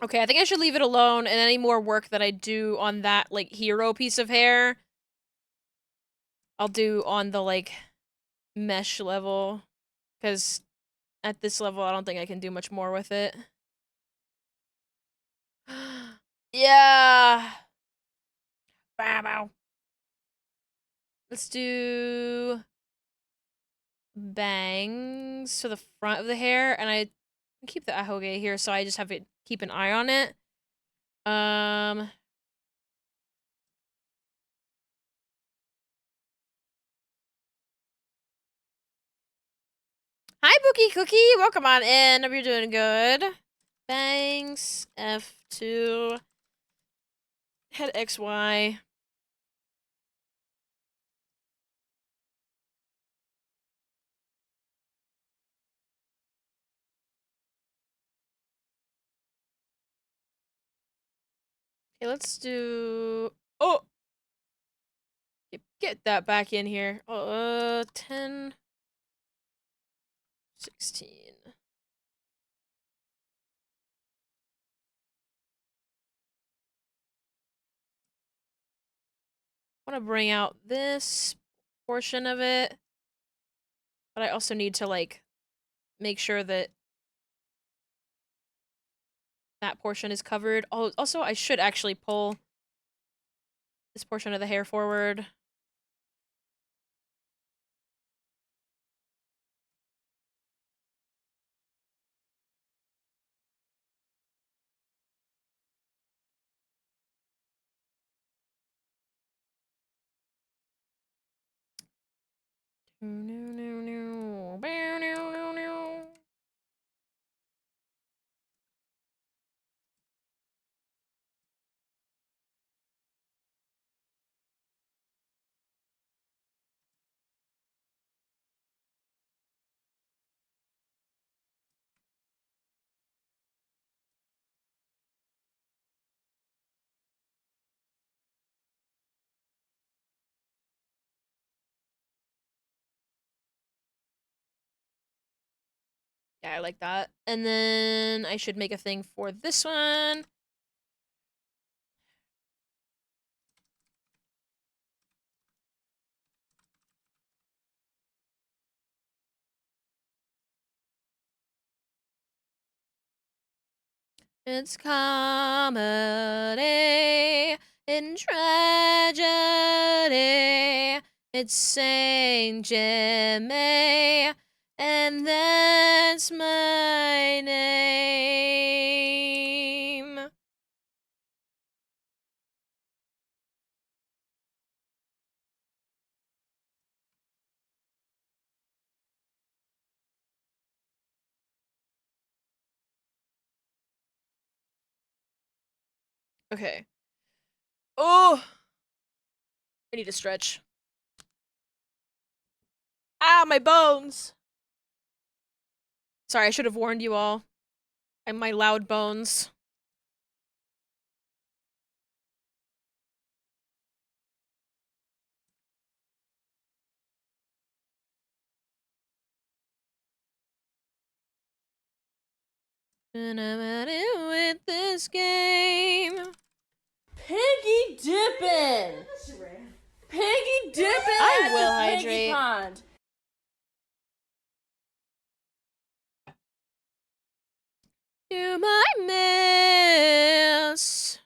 Okay, I think I should leave it alone, and any more work that I do on that, like, hero piece of hair, I'll do on the, like, mesh level. Because at this level, I don't think I can do much more with it. Yeah! Bow, bow. Let's do bangs to the front of the hair, and I keep the ahoge here, so I just have to keep an eye on it. Hi, Bookie Cookie! Welcome on in. Hope you're doing good. Bangs, F2, head XY. Okay, let's do... Oh! Get that back in here. 10... 16. I want to bring out this portion of it. But I also need to, like, make sure that that portion is covered. Oh, also, I should actually pull this portion of the hair forward. Yeah, I like that. And then I should make a thing for this one. It's comedy in tragedy. It's Saint Jimmy, and that's my name. Okay. Oh, I need to stretch. Ah, my bones. Sorry, I should have warned you all. And my loud bones. And I'm at it with this game. Piggy dipping. Piggy dipping I at will the piggy hydrate. pond. You might miss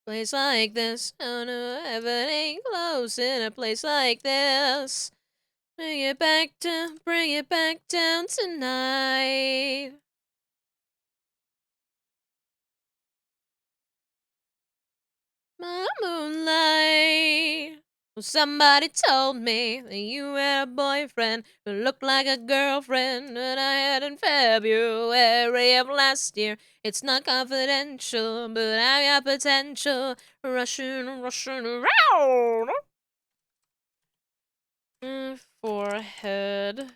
place like this. Oh no, heaven ain't close in a place like this. Bring it back down tonight. My moonlight. Well, somebody told me that you had a boyfriend who looked like a girlfriend that I had in February of last year. It's not confidential, but I got potential. Rushing around. Forehead.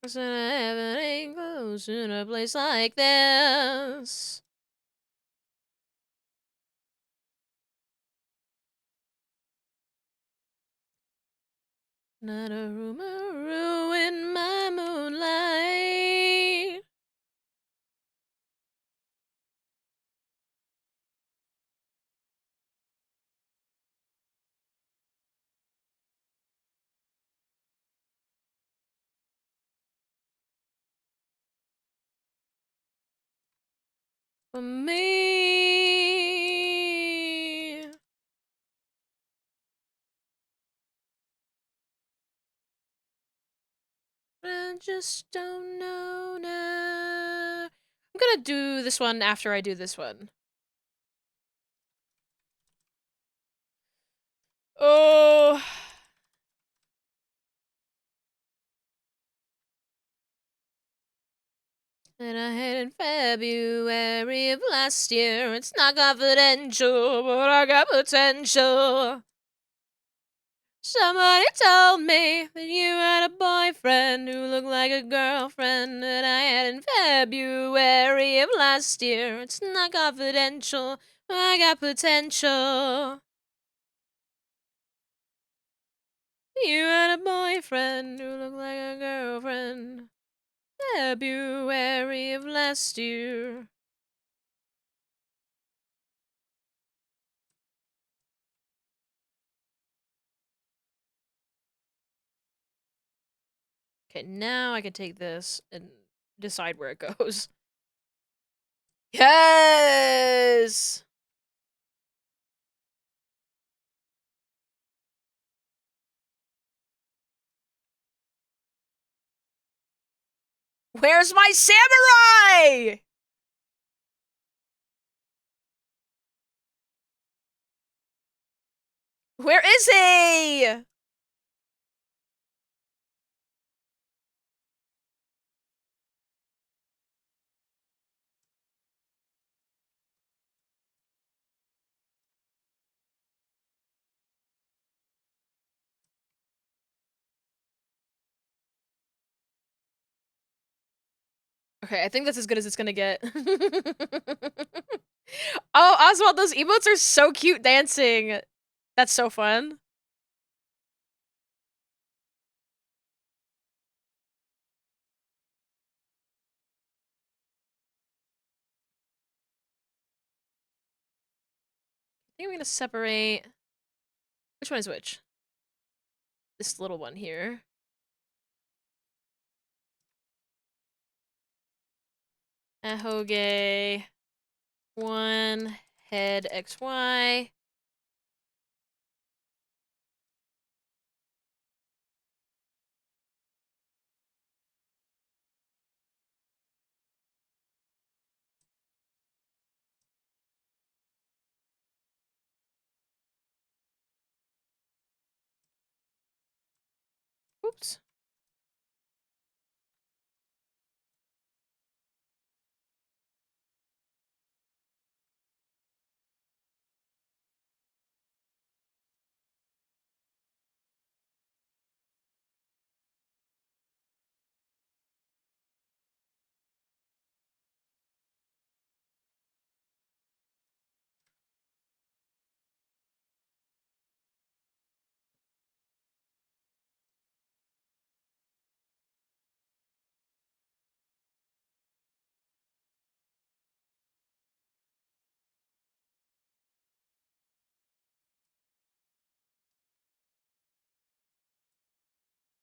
So heaven ain't close in a place like this. Not a rumor ruin my moonlight. For me. I just don't know now. I'm gonna do this one after I do this one. Oh. And I had in February of last year. It's not confidential, but I got potential. Somebody told me that you had a boyfriend who looked like a girlfriend that I had in February of last year. It's not confidential, but I got potential. You had a boyfriend who looked like a girlfriend. February of last year. Okay, now I can take this and decide where it goes. Yes! Where's my samurai? Where is he? Okay, I think that's as good as it's gonna get. Oh, Oswald, those emotes are so cute dancing. That's so fun. I think I'm gonna separate. Which one is which? This little one here. Ahoge. One. Head XY. Oops.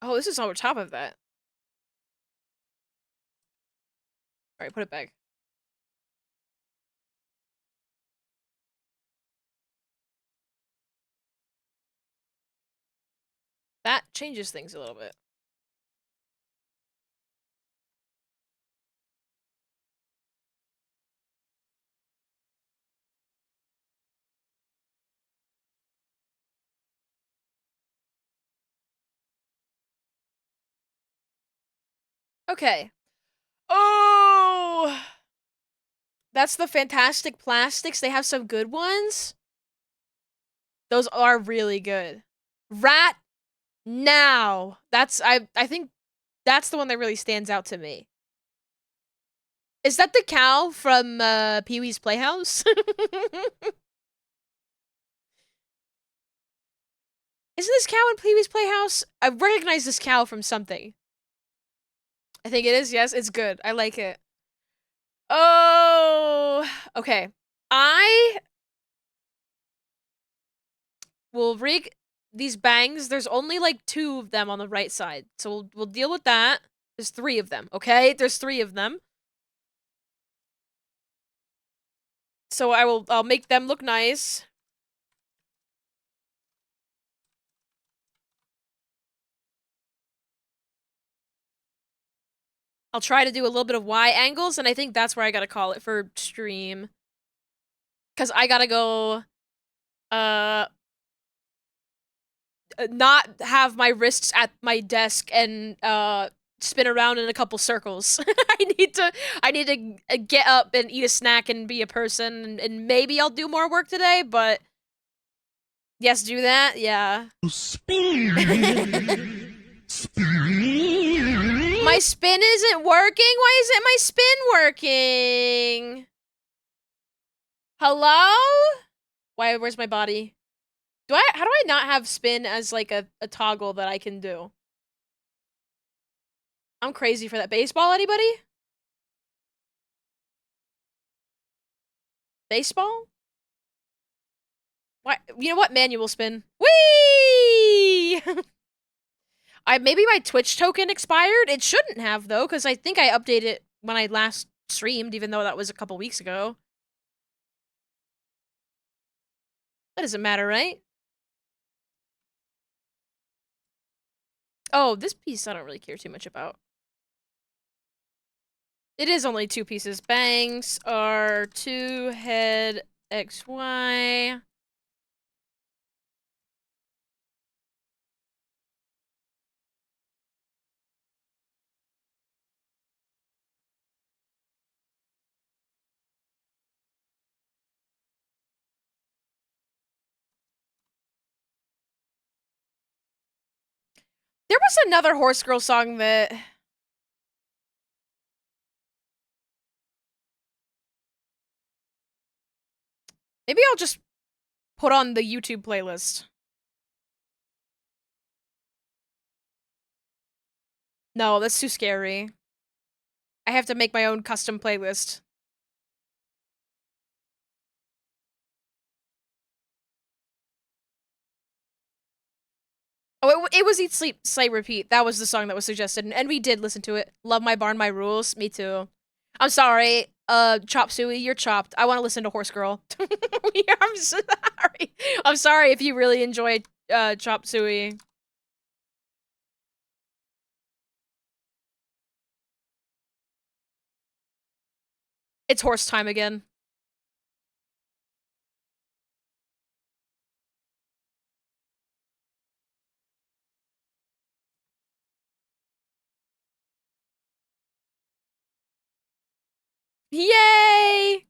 Oh, this is over top of that. Alright, put it back. That changes things a little bit. Okay. Oh! That's the Fantastic Plastics. They have some good ones. Those are really good. Rat Now. I think that's the one that really stands out to me. Is that the cow from Pee-wee's Playhouse? Isn't this cow in Pee-wee's Playhouse? I recognize this cow from something. I think it is, yes. It's good. I like it. Oh, okay. I will rig these bangs. There's only like 2 of them on the right side. So we'll deal with that. There's 3 of them, okay? There's 3 of them. So I'll make them look nice. I'll try to do a little bit of Y angles, and I think that's where I gotta call it for stream. Cause I gotta go not have my wrists at my desk and spin around in a couple circles. I need to get up and eat a snack and be a person, and maybe I'll do more work today, but yes, do that. Yeah. My spin isn't working. Why isn't my spin working? Hello? Where's my body? How do I not have spin as like a toggle that I can do? I'm crazy for that. Baseball, anybody? Baseball? Why? You know what? Manual spin. Whee! Maybe my Twitch token expired. It shouldn't have though, because I think I updated it when I last streamed, even though that was a couple weeks ago. That doesn't matter, right? Oh, this piece I don't really care too much about. It is only 2 pieces. Bangs are 2 head XY. There was another Horse Girl song that Maybe I'll just put on the YouTube playlist. No, that's too scary. I have to make my own custom playlist. Oh, it was Eat, Sleep, Slay, Repeat. That was the song that was suggested, and we did listen to it. Love My Barn, My Rules. Me too. I'm sorry, Chop Suey, you're chopped. I want to listen to Horse Girl. I'm sorry. I'm sorry if you really enjoy, Chop Suey. It's horse time again. Yay!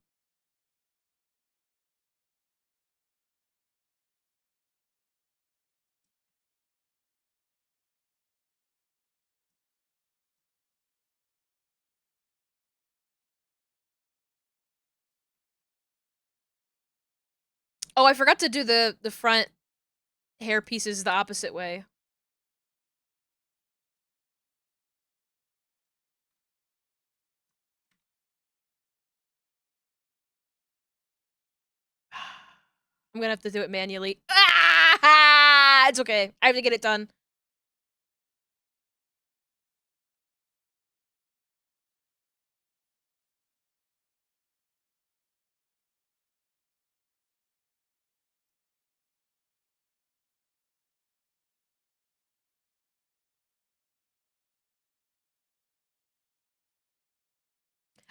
Oh, I forgot to do the front hair pieces the opposite way. I'm gonna have to do it manually. Ah! It's okay. I have to get it done.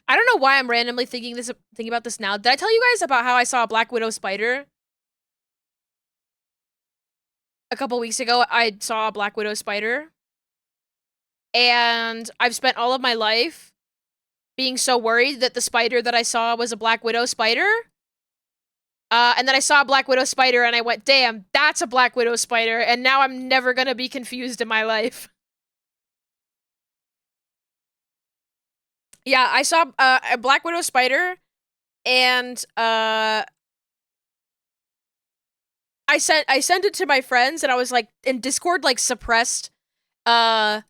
I don't know why I'm randomly thinking about this now. Did I tell you guys about how I saw a Black Widow spider? A couple weeks ago, I saw a Black Widow spider. And I've spent all of my life being so worried that the spider that I saw was a Black Widow spider. And then I saw a Black Widow spider and I went, damn, that's a Black Widow spider. And now I'm never gonna be confused in my life. Yeah, I saw a Black Widow spider, and I sent it to my friends, and I was like, in Discord, like suppressed the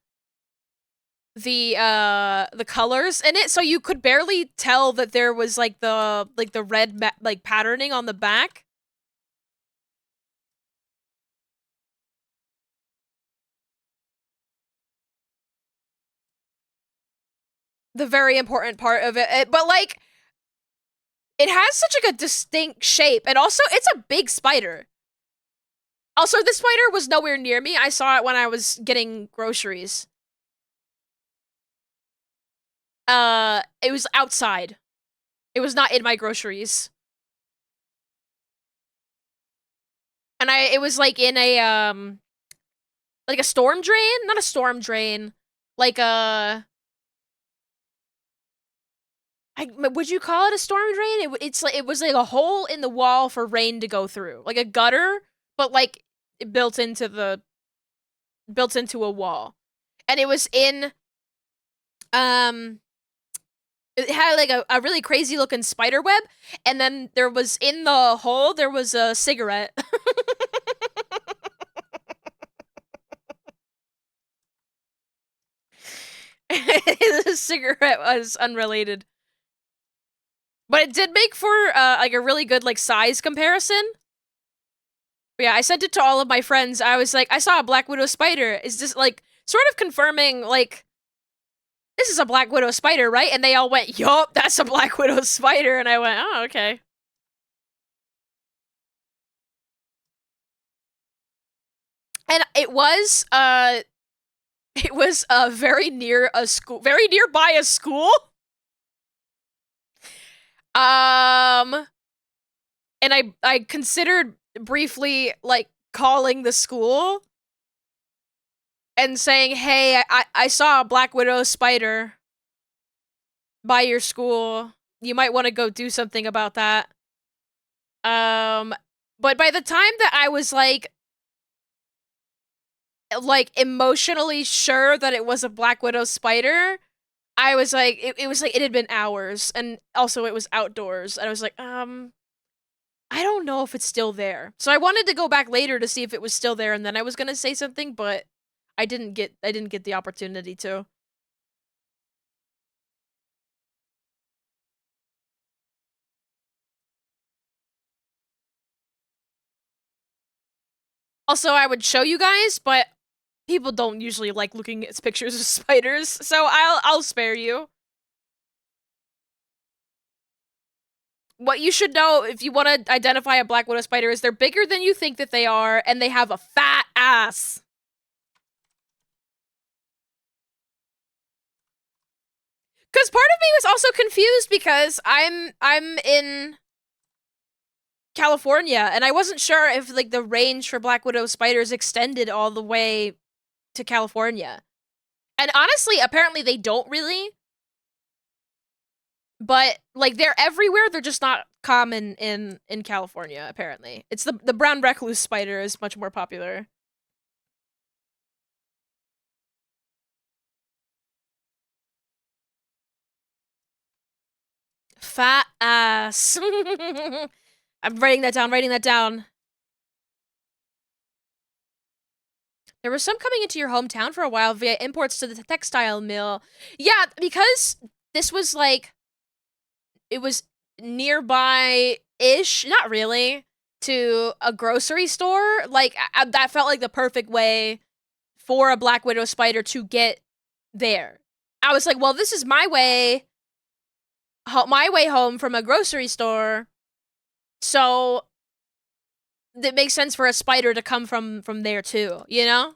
colors in it, so you could barely tell that there was like the red like patterning on the back. The very important part of it, but like, it has such like a distinct shape, and also it's a big spider. Also, this spider was nowhere near me. I saw it when I was getting groceries. It was outside. It was not in my groceries. And it was like in a like a storm drain? Not a storm drain. Like would you call it a storm drain? It was like a hole in the wall for rain to go through. Like a gutter, but like built into a wall. And it was in it had like a really crazy looking spider web, and then there was in the hole there was a cigarette. The cigarette was unrelated. But it did make for like a really good like size comparison. But yeah, I sent it to all of my friends. I was like, I saw a Black Widow spider. Is this like sort of confirming like this is a Black Widow spider, right? And they all went, yup, that's a Black Widow spider. And I went, oh, okay. And it was very near a school, very nearby a school. And I considered briefly like calling the school and saying, hey, I saw a Black Widow spider by your school. You might want to go do something about that. But by the time that I was like emotionally sure that it was a Black Widow spider, I was like, it was like it had been hours, and also it was outdoors, and I was like, I don't know if it's still there. So I wanted to go back later to see if it was still there, and then I was gonna say something, but I didn't get the opportunity to. Also, I would show you guys, but people don't usually like looking at pictures of spiders, so I'll spare you. What you should know if you want to identify a black widow spider is they're bigger than you think that they are, and they have a fat ass. Because part of me was also confused because I'm in California, and I wasn't sure if like the range for black widow spiders extended all the way to California. And honestly, apparently they don't really. But like they're everywhere, they're just not common in California, apparently. It's the brown recluse spider is much more popular. Fat ass. I'm writing that down, writing that down. There was some coming into your hometown for a while via imports to the textile mill. Yeah, because this was like, it was nearby-ish, not really, to a grocery store. Like, that felt like the perfect way for a black widow spider to get there. I was like, well, this is my way home from a grocery store, so it makes sense for a spider to come from there too, you know?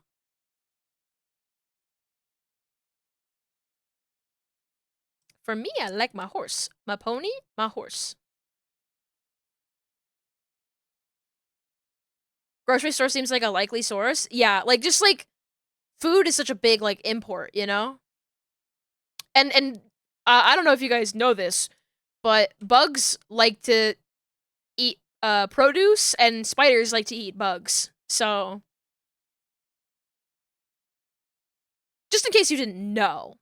For me, I like my horse. My pony, my horse. Grocery store seems like a likely source. Yeah, like, just, like, food is such a big, like, import, you know? And I don't know if you guys know this, but bugs like to eat produce, and spiders like to eat bugs. So, just in case you didn't know.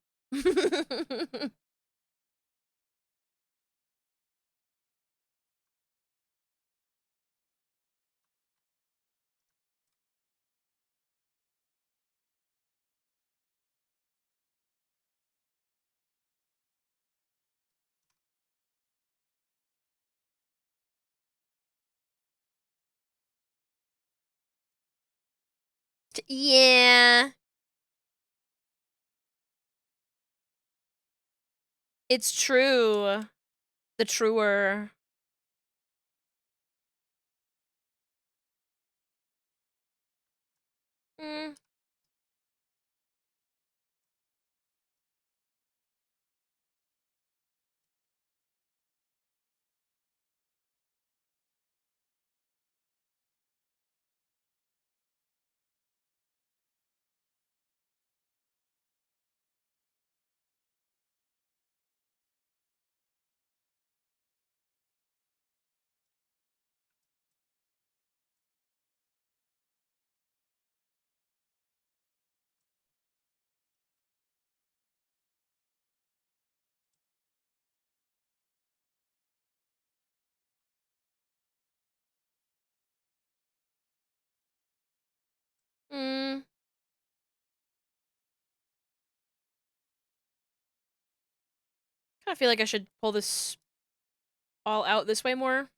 Yeah. It's true. The truer. Mm. Mm. I feel like I should pull this all out this way more.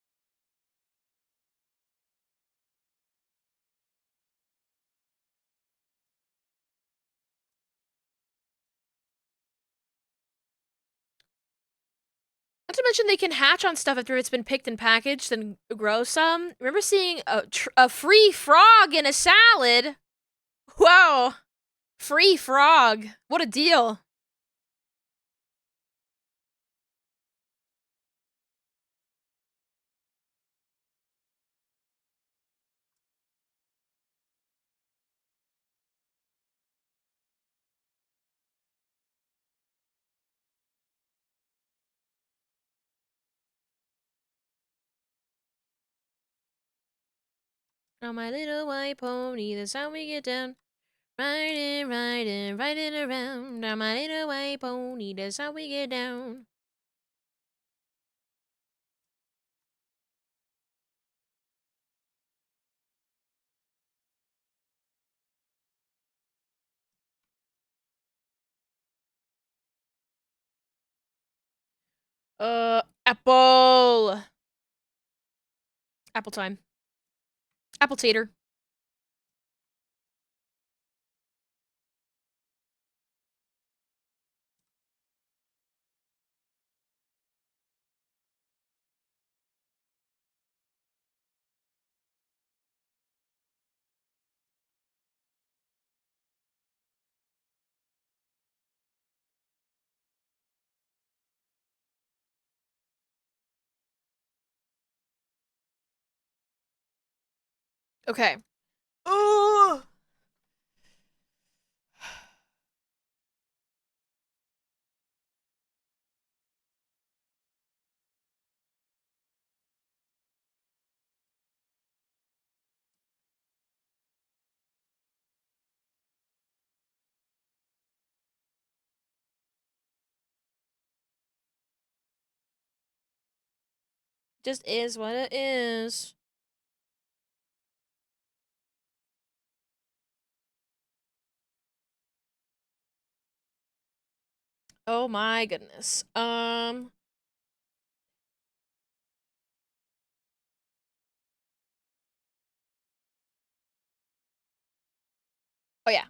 Not to mention they can hatch on stuff after it's been picked and packaged and grow some. Remember seeing a free frog in a salad? Whoa. Free frog. What a deal. On my little white pony, that's how we get down. Riding, riding, riding around. On my little white pony, that's how we get down. Apple. Apple time. Apple tater. Okay. Ooh. Just is what it is. Oh my goodness. Oh yeah.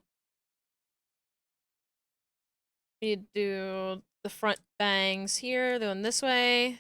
We need to do the front bangs here, going this way.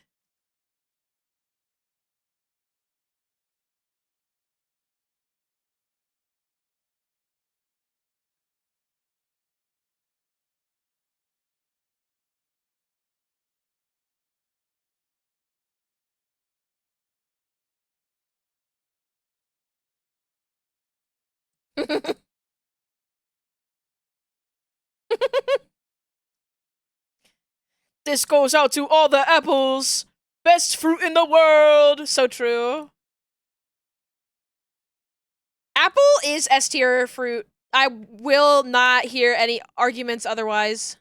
This goes out to all the apples. Best fruit in the world. So true. Apple is S tier fruit. I will not hear any arguments otherwise.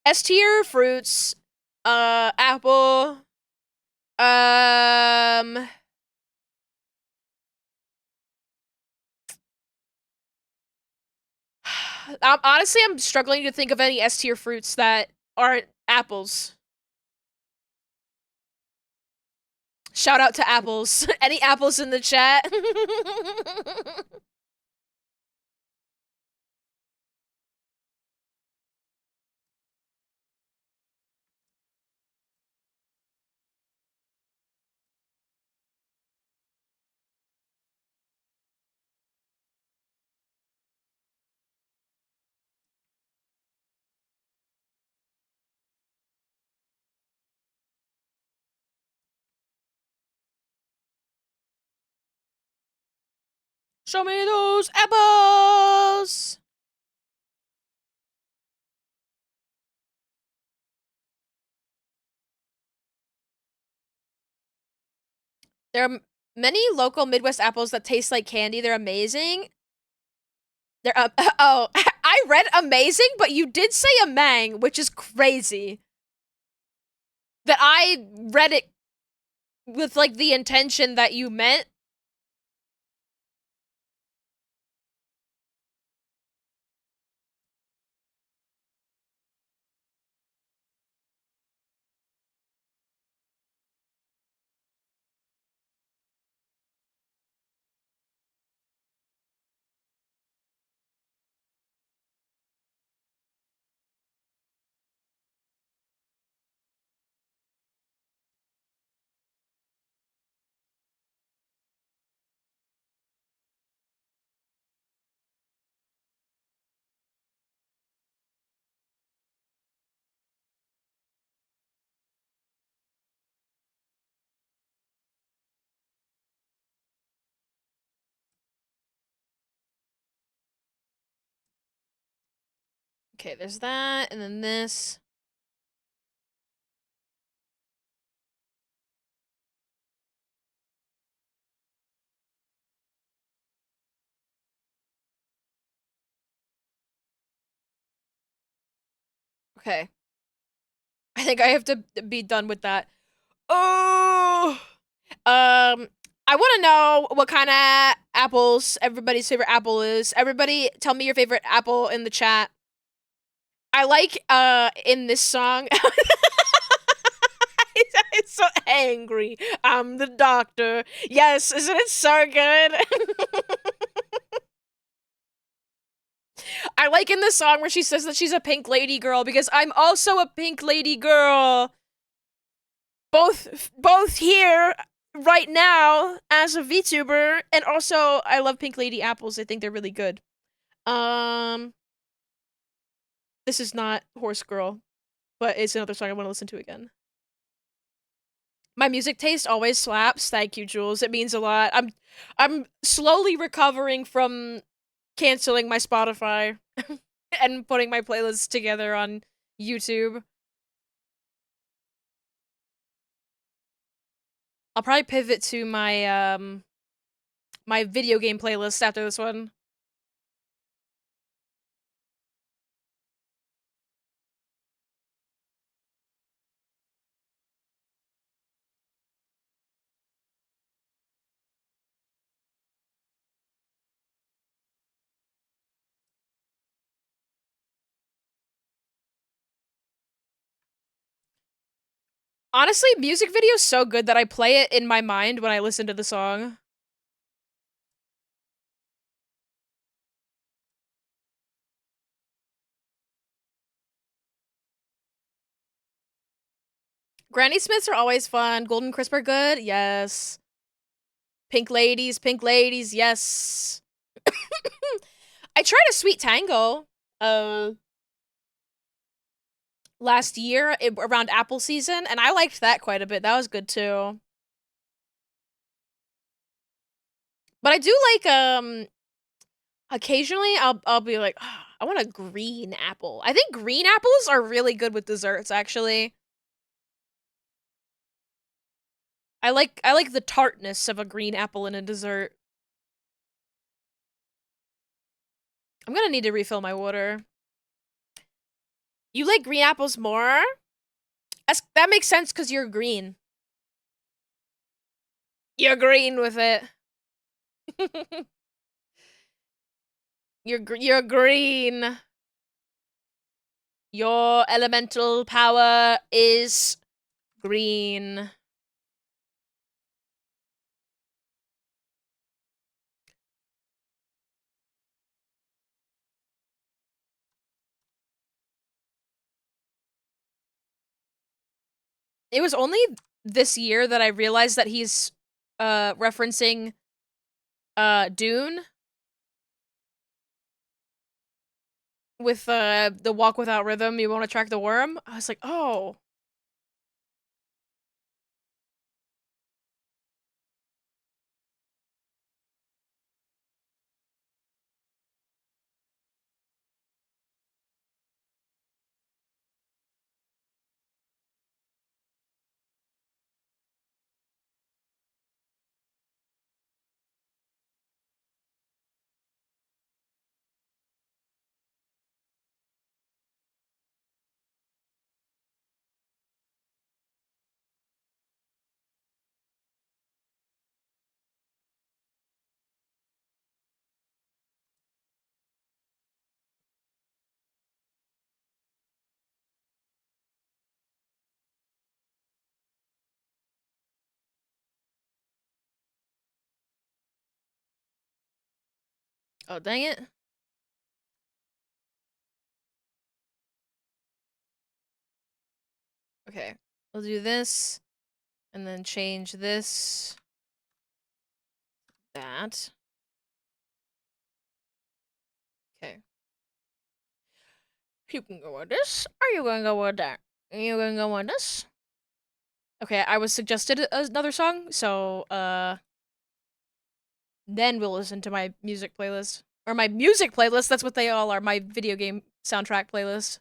S tier fruits. Apple. Um. Honestly, I'm struggling to think of any S tier fruits that aren't apples. Shout out to apples. Any apples in the chat? Show me those apples! There are many local Midwest apples that taste like candy. They're amazing. They're oh, I read amazing, but you did say a mang, which is crazy. That I read it with like the intention that you meant. Okay, there's that, and then this. Okay. I think I have to be done with that. Oh! I want to know what kind of apples everybody's favorite apple is. Everybody tell me your favorite apple in the chat. I like in this song it's so angry. I'm the doctor. Yes, isn't it so good? I like in the song where she says that she's a pink lady girl because I'm also a pink lady girl. Both here right now as a VTuber, and also I love pink lady apples. I think they're really good. Um, this is not Horse Girl, but it's another song I want to listen to again. My music taste always slaps. Thank you, Jules. It means a lot. I'm slowly recovering from canceling my Spotify and putting my playlists together on YouTube. I'll probably pivot to my video game playlist after this one. Honestly, music video's so good that I play it in my mind when I listen to the song. Granny Smiths are always fun. Golden Crisp are good. Yes. Pink ladies, yes. I tried a Sweet Tango last year around apple season, and I liked that quite a bit. That was good too. But I do like occasionally I'll be like, oh, I want a green apple. I think green apples are really good with desserts actually. I like the tartness of a green apple in a dessert. I'm gonna need to refill my water. You like green apples more? That makes sense because you're green. You're green with it. you're green. Your elemental power is green. It was only this year that I realized that he's referencing Dune with the walk without rhythm, you won't attract the worm. I was like, "Oh." Oh, dang it. Okay. We'll do this and then change this that. Okay. You can go with this. Are you going to go with that? Are you going to go with this? Okay, I was suggested another song, so then we'll listen to my music playlist. Or my music playlist, that's what they all are, my video game soundtrack playlist.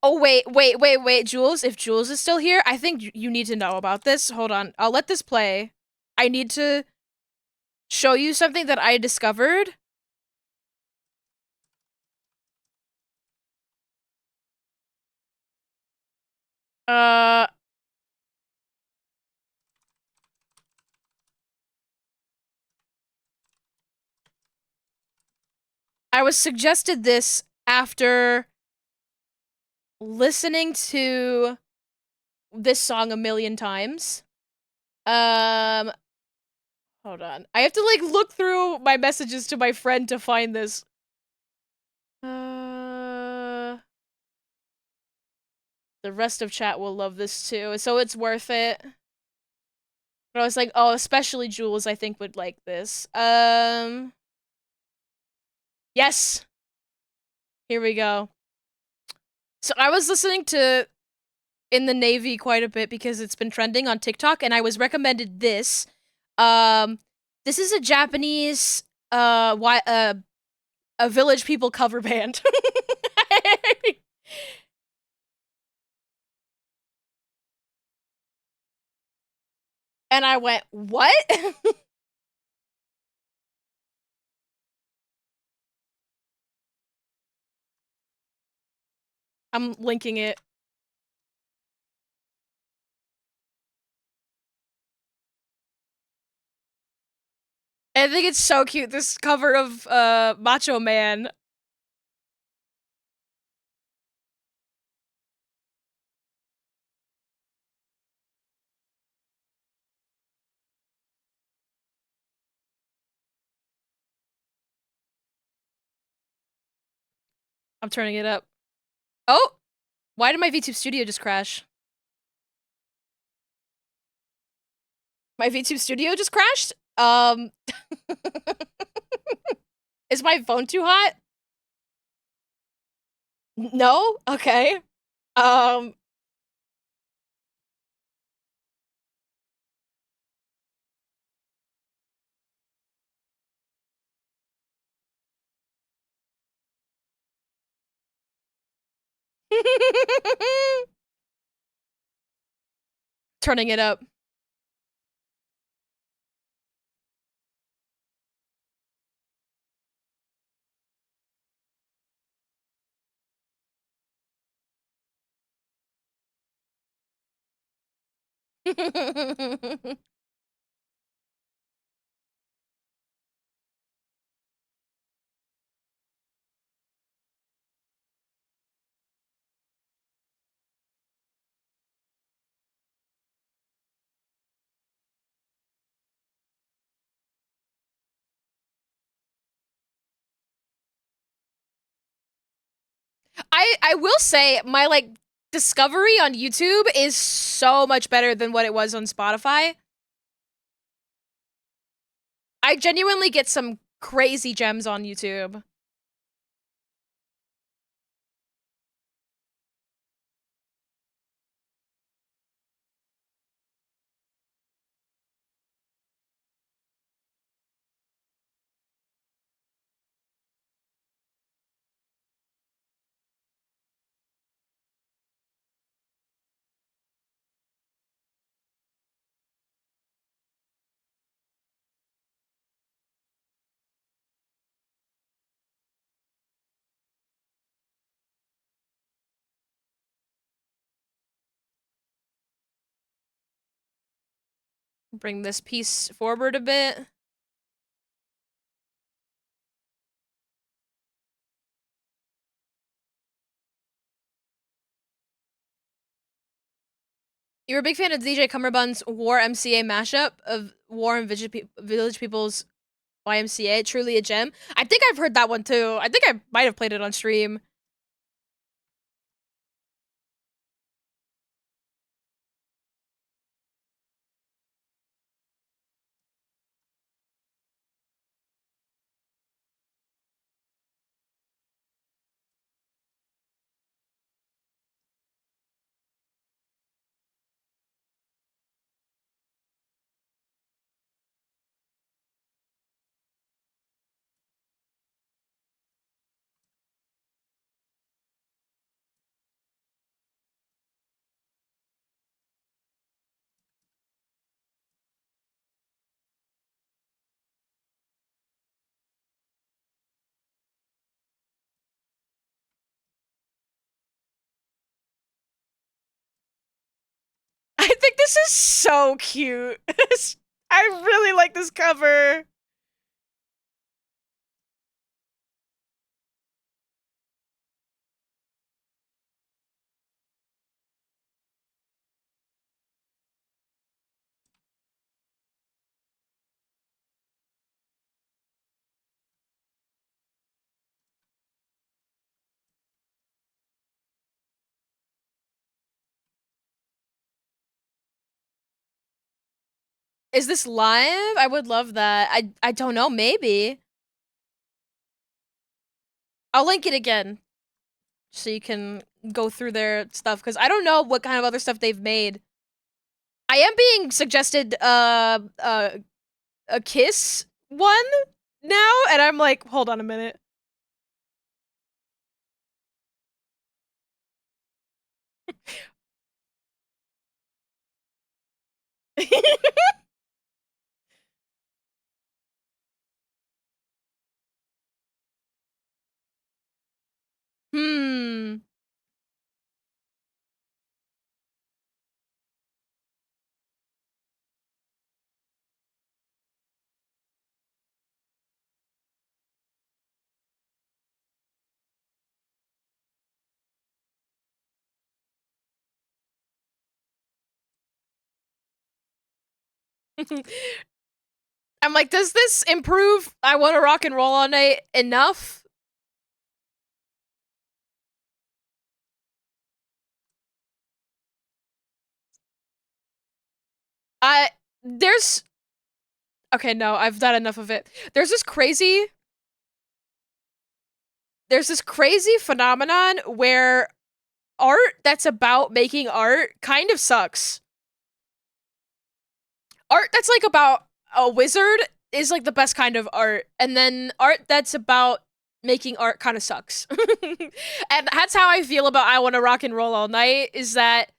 Oh, wait, Jules. If Jules is still here, I think you need to know about this. Hold on. I'll let this play. I need to show you something that I discovered. Uh, was suggested this after listening to this song a million times. Hold on. I have to like look through my messages to my friend to find this. The rest of chat will love this too, so it's worth it. But I was like, oh, especially Jules, I think would like this. Yes. Here we go. So I was listening to In the Navy quite a bit because it's been trending on TikTok, and I was recommended this. This is a Japanese a Village People cover band. And I went, what? I'm linking it. I think it's so cute, this cover of Macho Man. I'm turning it up. Oh! Why did my VTube Studio just crash? My VTube Studio just crashed? Is my phone too hot? No? Okay. Turning it up. I will say my like discovery on YouTube is so much better than what it was on Spotify. I genuinely get some crazy gems on YouTube. Bring this piece forward a bit. You're a big fan of DJ Cummerbund's War MCA mashup of War and Village People's YMCA. Truly a gem. I think I've heard that one too. I think I might have played it on stream. I think this is so cute. I really like this cover. Is this live? I would love that. I don't know, maybe. I'll link it again so you can go through their stuff because I don't know what kind of other stuff they've made. I am being suggested a Kiss one now, and I'm like, hold on a minute. Hmm. I'm like, does this improve I Want to Rock and Roll All Night enough? There's okay, no, I've done enough of it. There's this crazy phenomenon where art that's about making art kind of sucks. Art that's like about a wizard is like the best kind of art, and then art that's about making art kind of sucks. And that's how I feel about I Want to Rock and Roll All Night, is that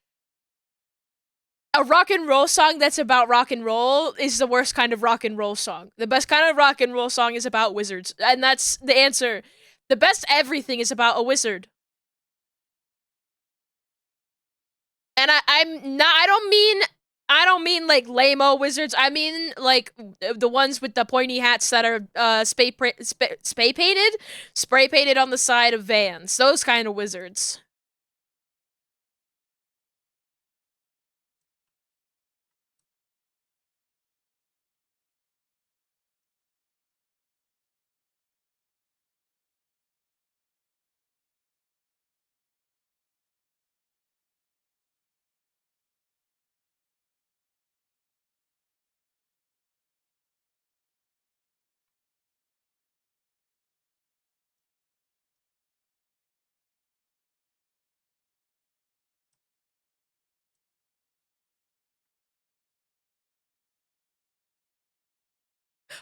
a rock and roll song that's about rock and roll is the worst kind of rock and roll song. The best kind of rock and roll song is about wizards, and that's the answer. The best everything is about a wizard. And I'm not. I don't mean like lame-o wizards. I mean like the ones with the pointy hats that are spray painted on the side of vans. Those kind of wizards.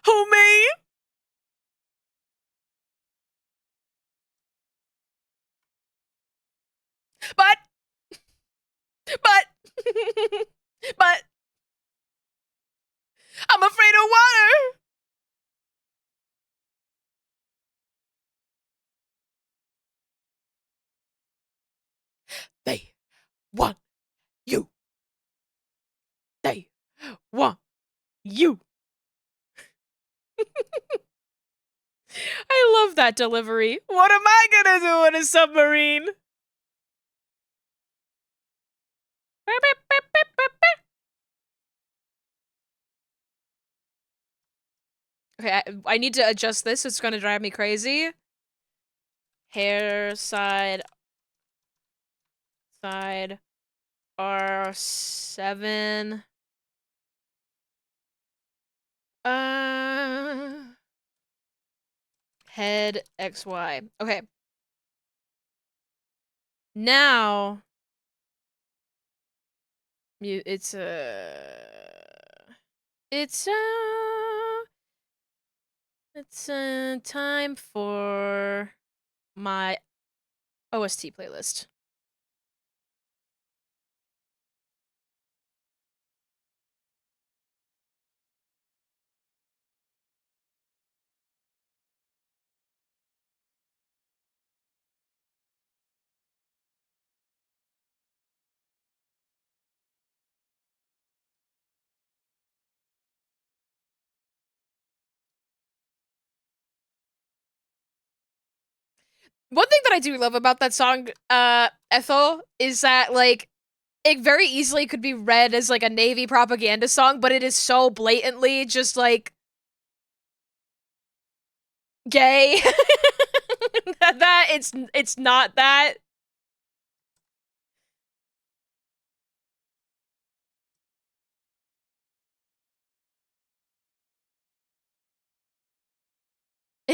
Who me? But but but I'm afraid of water. They want you. They want you. I love that delivery. What am I gonna do in a submarine? Okay, I need to adjust this. It's gonna drive me crazy. Hair side R7. Uh Head XY. Okay. Now it's time for my OST playlist. One thing that I do love about that song, Ethel, is that like it very easily could be read as like a Navy propaganda song, but it is so blatantly just like gay that it's not that.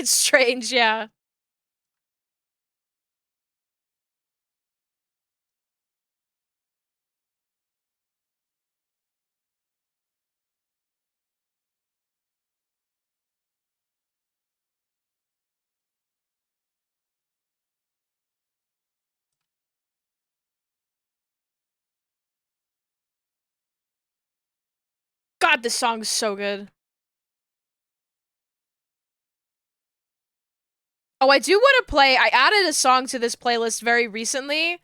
It's strange, yeah. God, this song's so good. Oh, I do want to play. I added a song to this playlist very recently.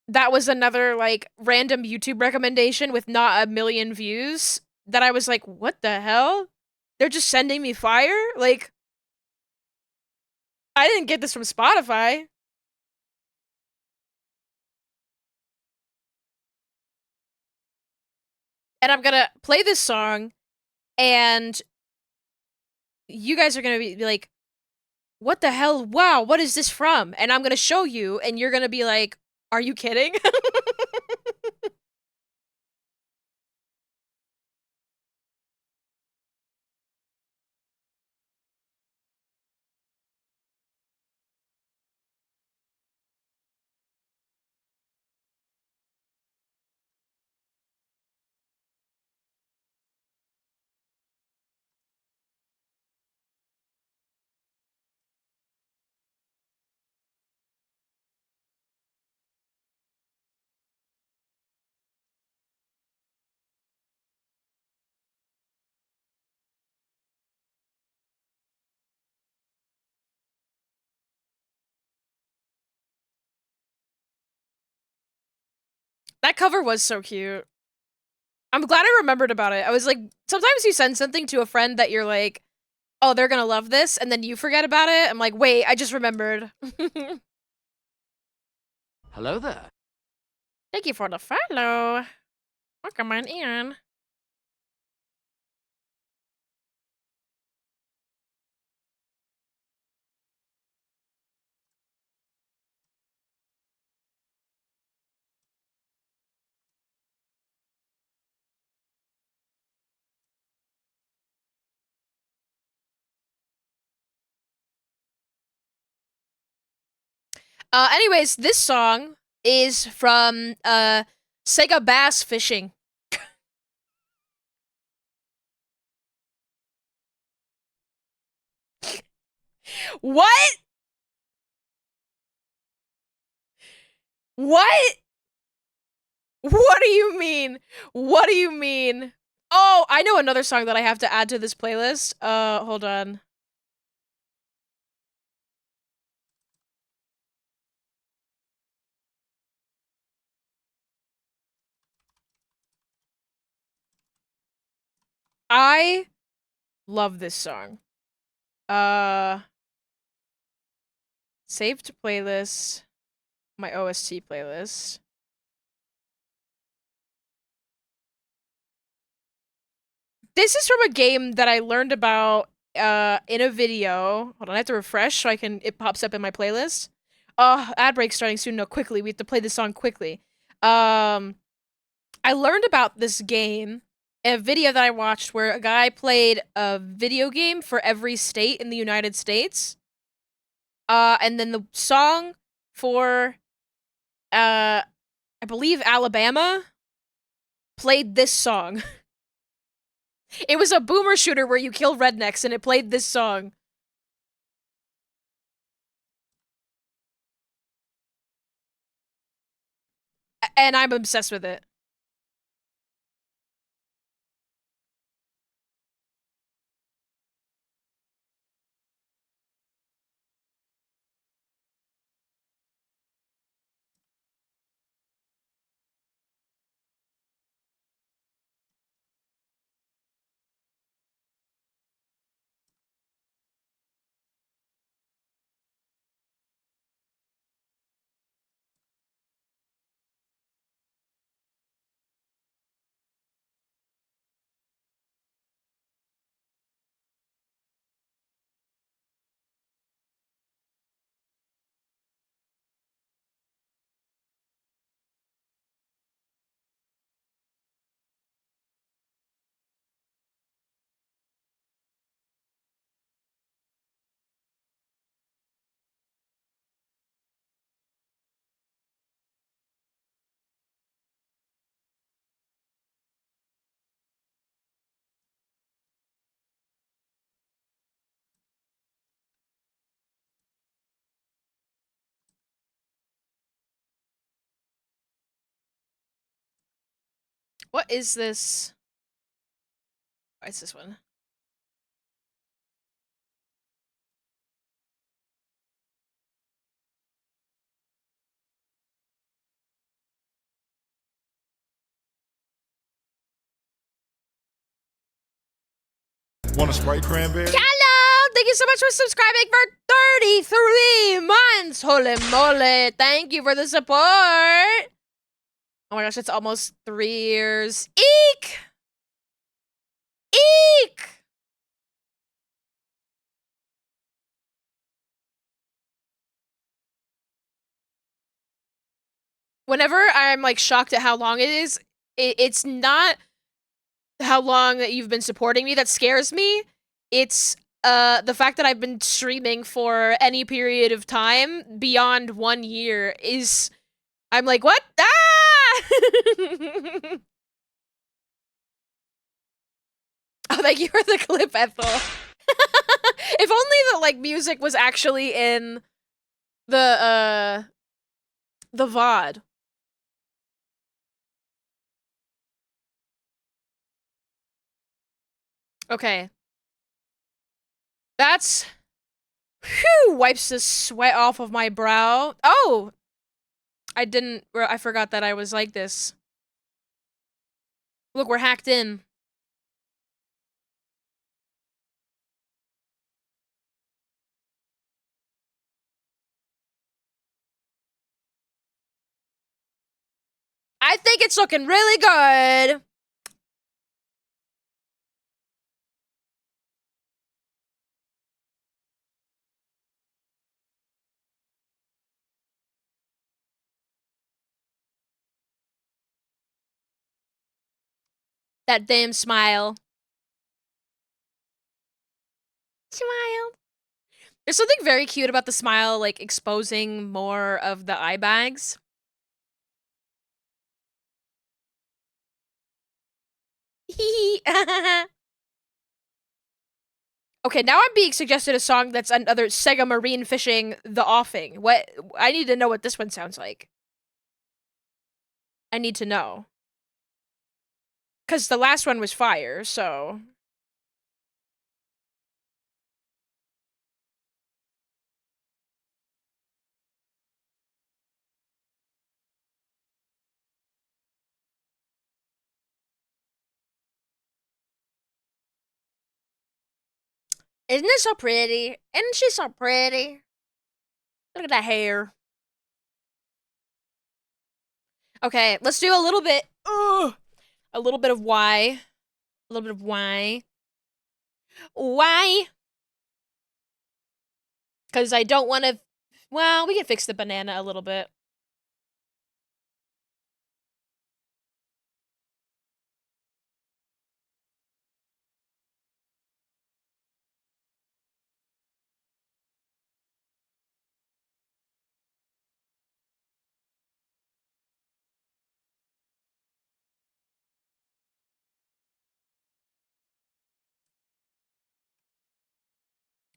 That was another like random YouTube recommendation with not a million views that I was like, what the hell? They're just sending me fire? Like, I didn't get this from Spotify. And I'm gonna play this song, and you guys are gonna be like, what the hell? Wow, what is this from? And I'm gonna show you, and you're gonna be like, are you kidding? That cover was so cute. I'm glad I remembered about it. I was like, sometimes you send something to a friend that you're like, oh, they're gonna love this, and then you forget about it. I'm like, wait, I just remembered. Hello there. Thank you for the follow. Welcome on in. Anyways, this song is from Sega Bass Fishing. What? What? What do you mean? What do you mean? Oh, I know another song that I have to add to this playlist. Hold on. I love this song. Uh, Save to playlist, my OST playlist. This is from a game that I learned about in a video. Hold on, I have to refresh so it pops up in my playlist. Ad break starting soon. No, quickly. We have to play this song quickly. I learned about this game in a video that I watched where a guy played a video game for every state in the United States. And then the song for I believe Alabama played this song. It was a boomer shooter where you kill rednecks, and it played this song. And I'm obsessed with it. What is this? What's this one? Want a Sprite cranberry? Hello! Thank you so much for subscribing for 33 months! Holy moly! Thank you for the support! Oh my gosh, it's almost 3 years. Eek! Eek! Whenever I'm like shocked at how long it is, it's not how long that you've been supporting me that scares me. It's the fact that I've been streaming for any period of time beyond 1 year is I'm like, what? Ah! Oh, thank you for the clip, Ethel. If only the like music was actually in the VOD. Okay. That's whew, wipes the sweat off of my brow. Oh! I forgot that I was like this. Look, we're hacked in. I think it's looking really good. That damn smile. Smile. There's something very cute about the smile, like, exposing more of the eye bags. Okay, now I'm being suggested a song that's another Sega Marine Fishing The Offing. What? I need to know what this one sounds like. I need to know. Because the last one was fire, so... Isn't it so pretty? Isn't she so pretty? Look at that hair. Okay, let's do a little bit... Ugh, a little bit of why. A little bit of why. Why? Because I don't want to... Well, we can fix the banana a little bit.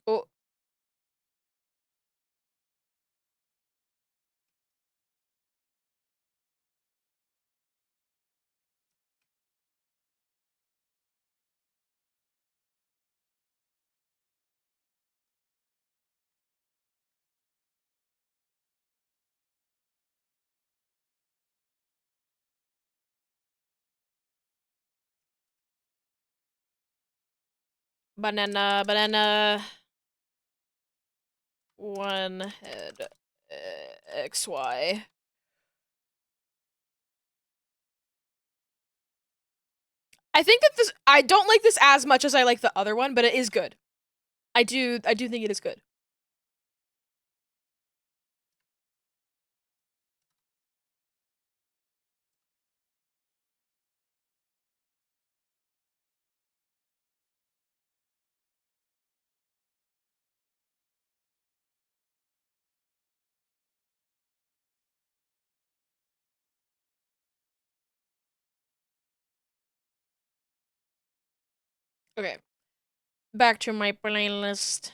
Oh. Banana, banana. One head. XY. I think that this... I don't like this as much as I like the other one, but it is good. I do think it is good. Okay. Back to my playlist.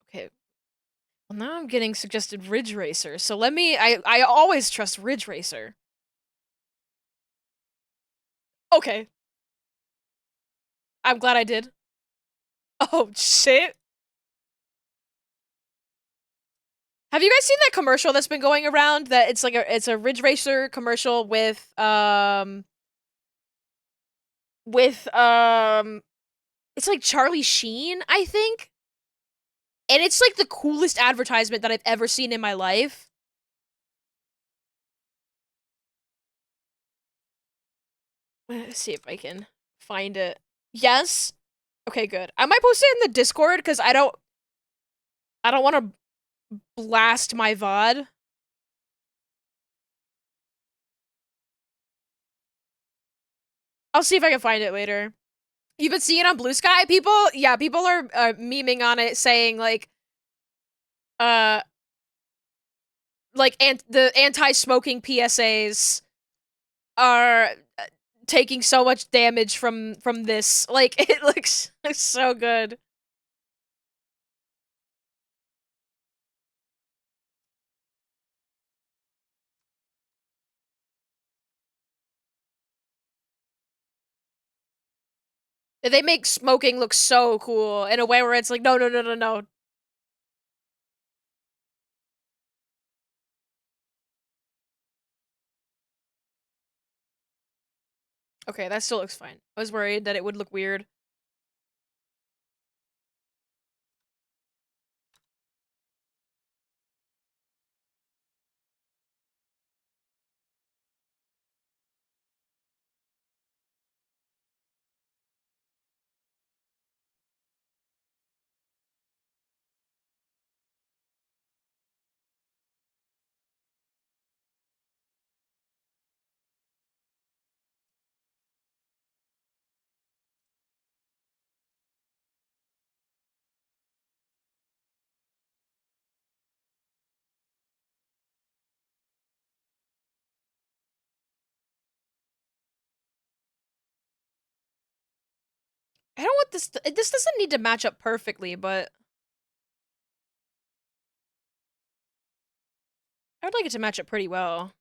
Okay. Well, now I'm getting suggested Ridge Racer, so let me... I always trust Ridge Racer. Okay. I'm glad I did. Oh, shit. Have you guys seen that commercial that's been going around? That it's like it's a Ridge Racer commercial with it's like Charlie Sheen, I think. And it's like the coolest advertisement that I've ever seen in my life. Let's see if I can find it. Yes. Okay, good. I might post it in the Discord because I don't want to blast my VOD. I'll see if I can find it later. You've been seeing it on Blue Sky? People, yeah, people are memeing on it saying uh, the anti-smoking PSAs are taking so much damage from this. Like, it looks so good. They make smoking look so cool in a way where it's like, no, no, no, no, no. Okay, that still looks fine. I was worried that it would look weird. I don't want this. This doesn't need to match up perfectly, but I would like it to match up pretty well.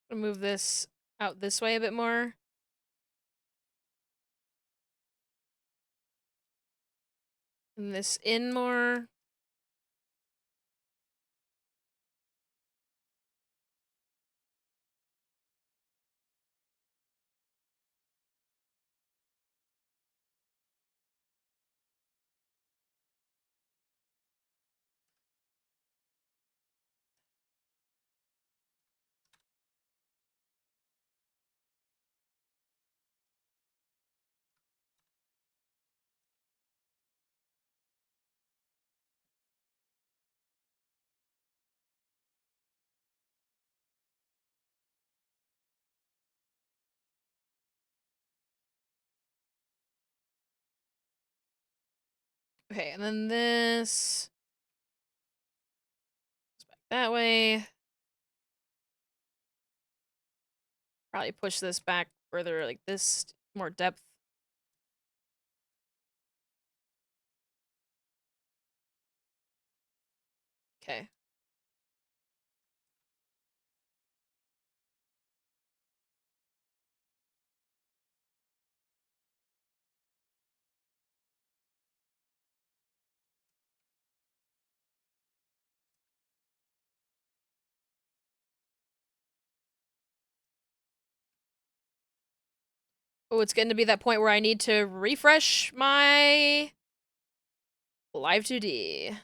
I'm gonna move this out this way a bit more. And this in more. Okay, and then this goes back that way. Probably push this back further like this, more depth. Okay. Oh, it's getting to be that point where I need to refresh my Live 2D.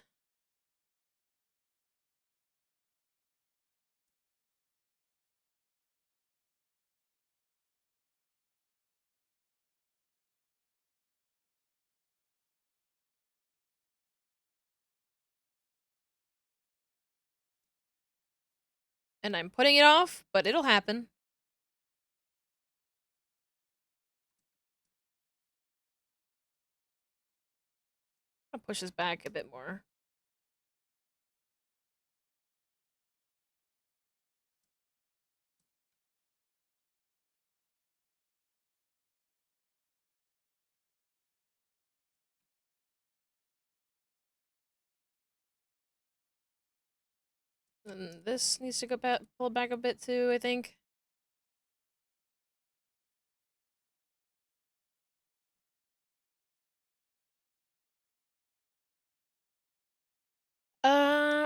And I'm putting it off, but it'll happen. I'll push this back a bit more. And this needs to go back, pull back a bit too, I think.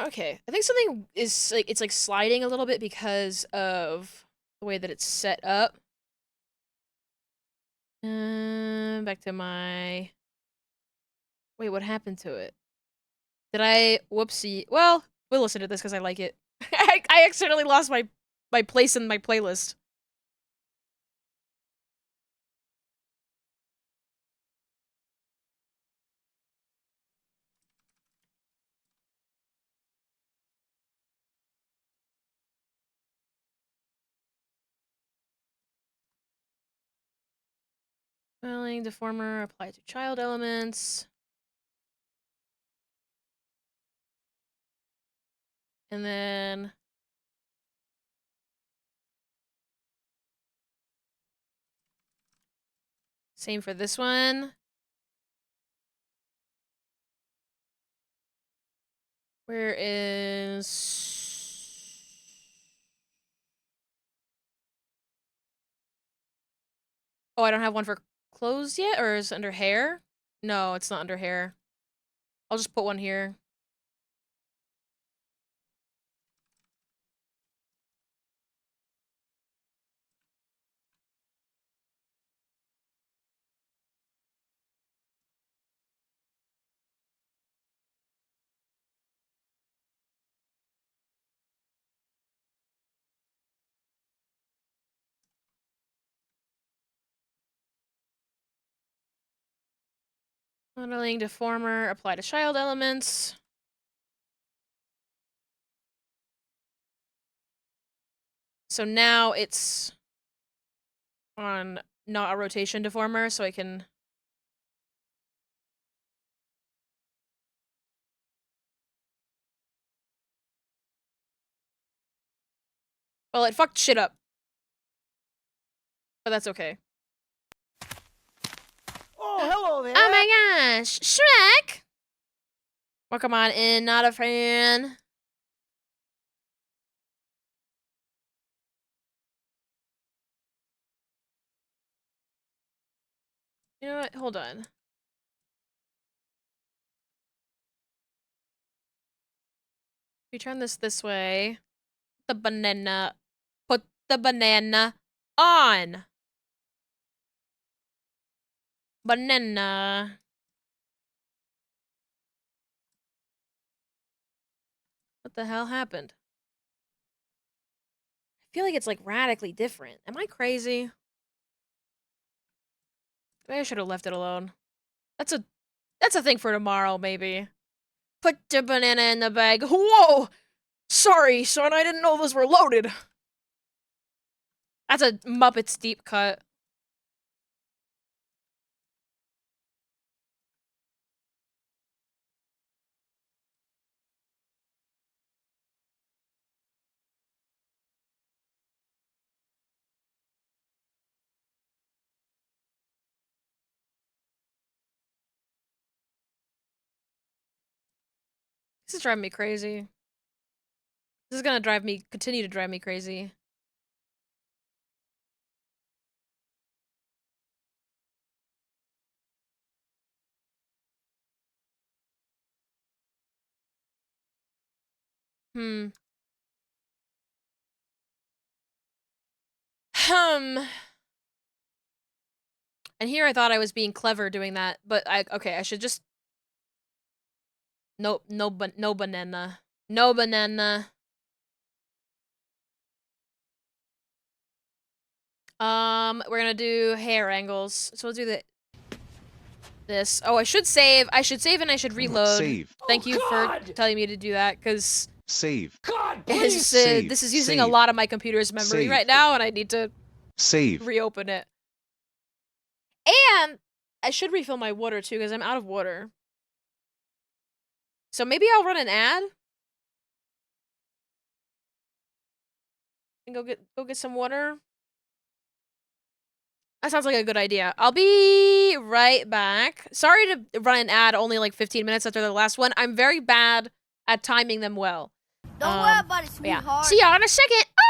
Okay. I think something is like it's like sliding a little bit because of the way that it's set up. Back to my. Wait, what happened to it? Did I? Whoopsie. Well, we'll listen to this because I like it. I accidentally lost my place in my playlist. Swelling, deformer, apply to child elements. And then same for this one. Where is... Oh, I don't have one for clothes yet? Or is it under hair? No, it's not under hair. I'll just put one here. Modeling, deformer, apply to child elements. So now it's on not a rotation deformer, so I can... Well, it fucked shit up. But that's okay. Oh, hello there. Oh my gosh, Shrek! Welcome on in, not a fan. You know what? Hold on. If you turn this way, the banana, put the banana on. Banana. What the hell happened? I feel like it's like radically different. Am I crazy? Maybe I should have left it alone. That's a thing for tomorrow, maybe. Put the banana in the bag. Whoa! Sorry, son, I didn't know those were loaded. That's a Muppets deep cut. This is driving me crazy. This is gonna continue to drive me crazy. Hmm. And here I thought I was being clever doing that, but okay, I should just... Nope, no banana. No banana. We're gonna do hair angles. So we'll do this. Oh, I should save and I should reload. Save. Thank you for telling me to do that, because Save. This is using a Save. lot of my computer's memory Save. right now, and I need to Save. reopen it. And I should refill my water too, because I'm out of water. So maybe I'll run an ad and go get some water. That sounds like a good idea. I'll be right back. Sorry to run an ad only like 15 minutes after the last one. I'm very bad at timing them well. Don't worry about it, Yeah. sweetheart. See y'all in a second. Ah!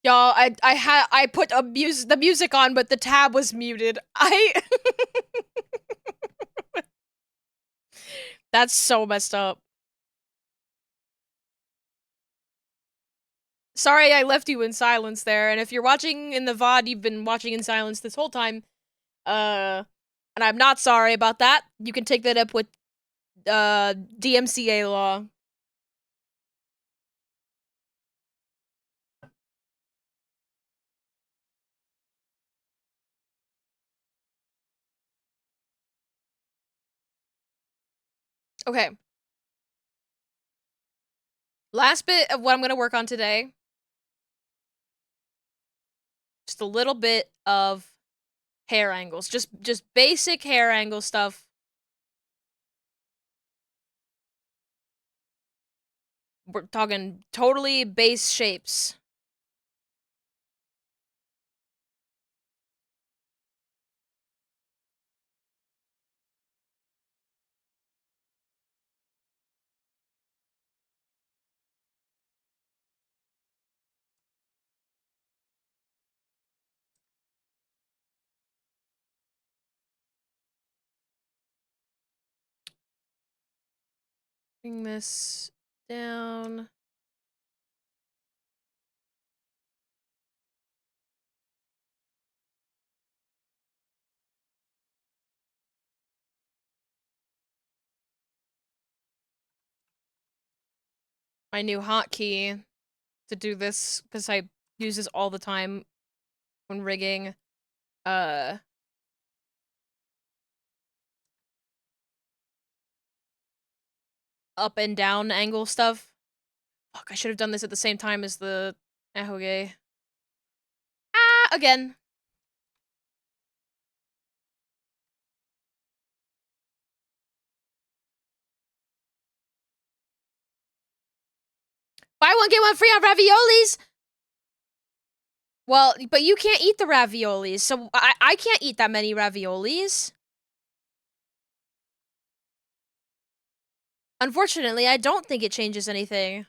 Y'all, I put the music on, but the tab was muted. That's so messed up. Sorry I left you in silence there, and if you're watching in the VOD, you've been watching in silence this whole time. And I'm not sorry about that. You can take that up with DMCA law. Okay. Last bit of what I'm gonna work on today. Just a little bit of hair angles. Just basic hair angle stuff. We're talking totally base shapes. Bring this down. My new hotkey to do this, because I use this all the time when rigging. Up and down angle stuff. Fuck, I should have done this at the same time as the ahoge. Ah, again. Buy one, get one free on raviolis! Well, but you can't eat the raviolis, so I can't eat that many raviolis. Unfortunately, I don't think it changes anything.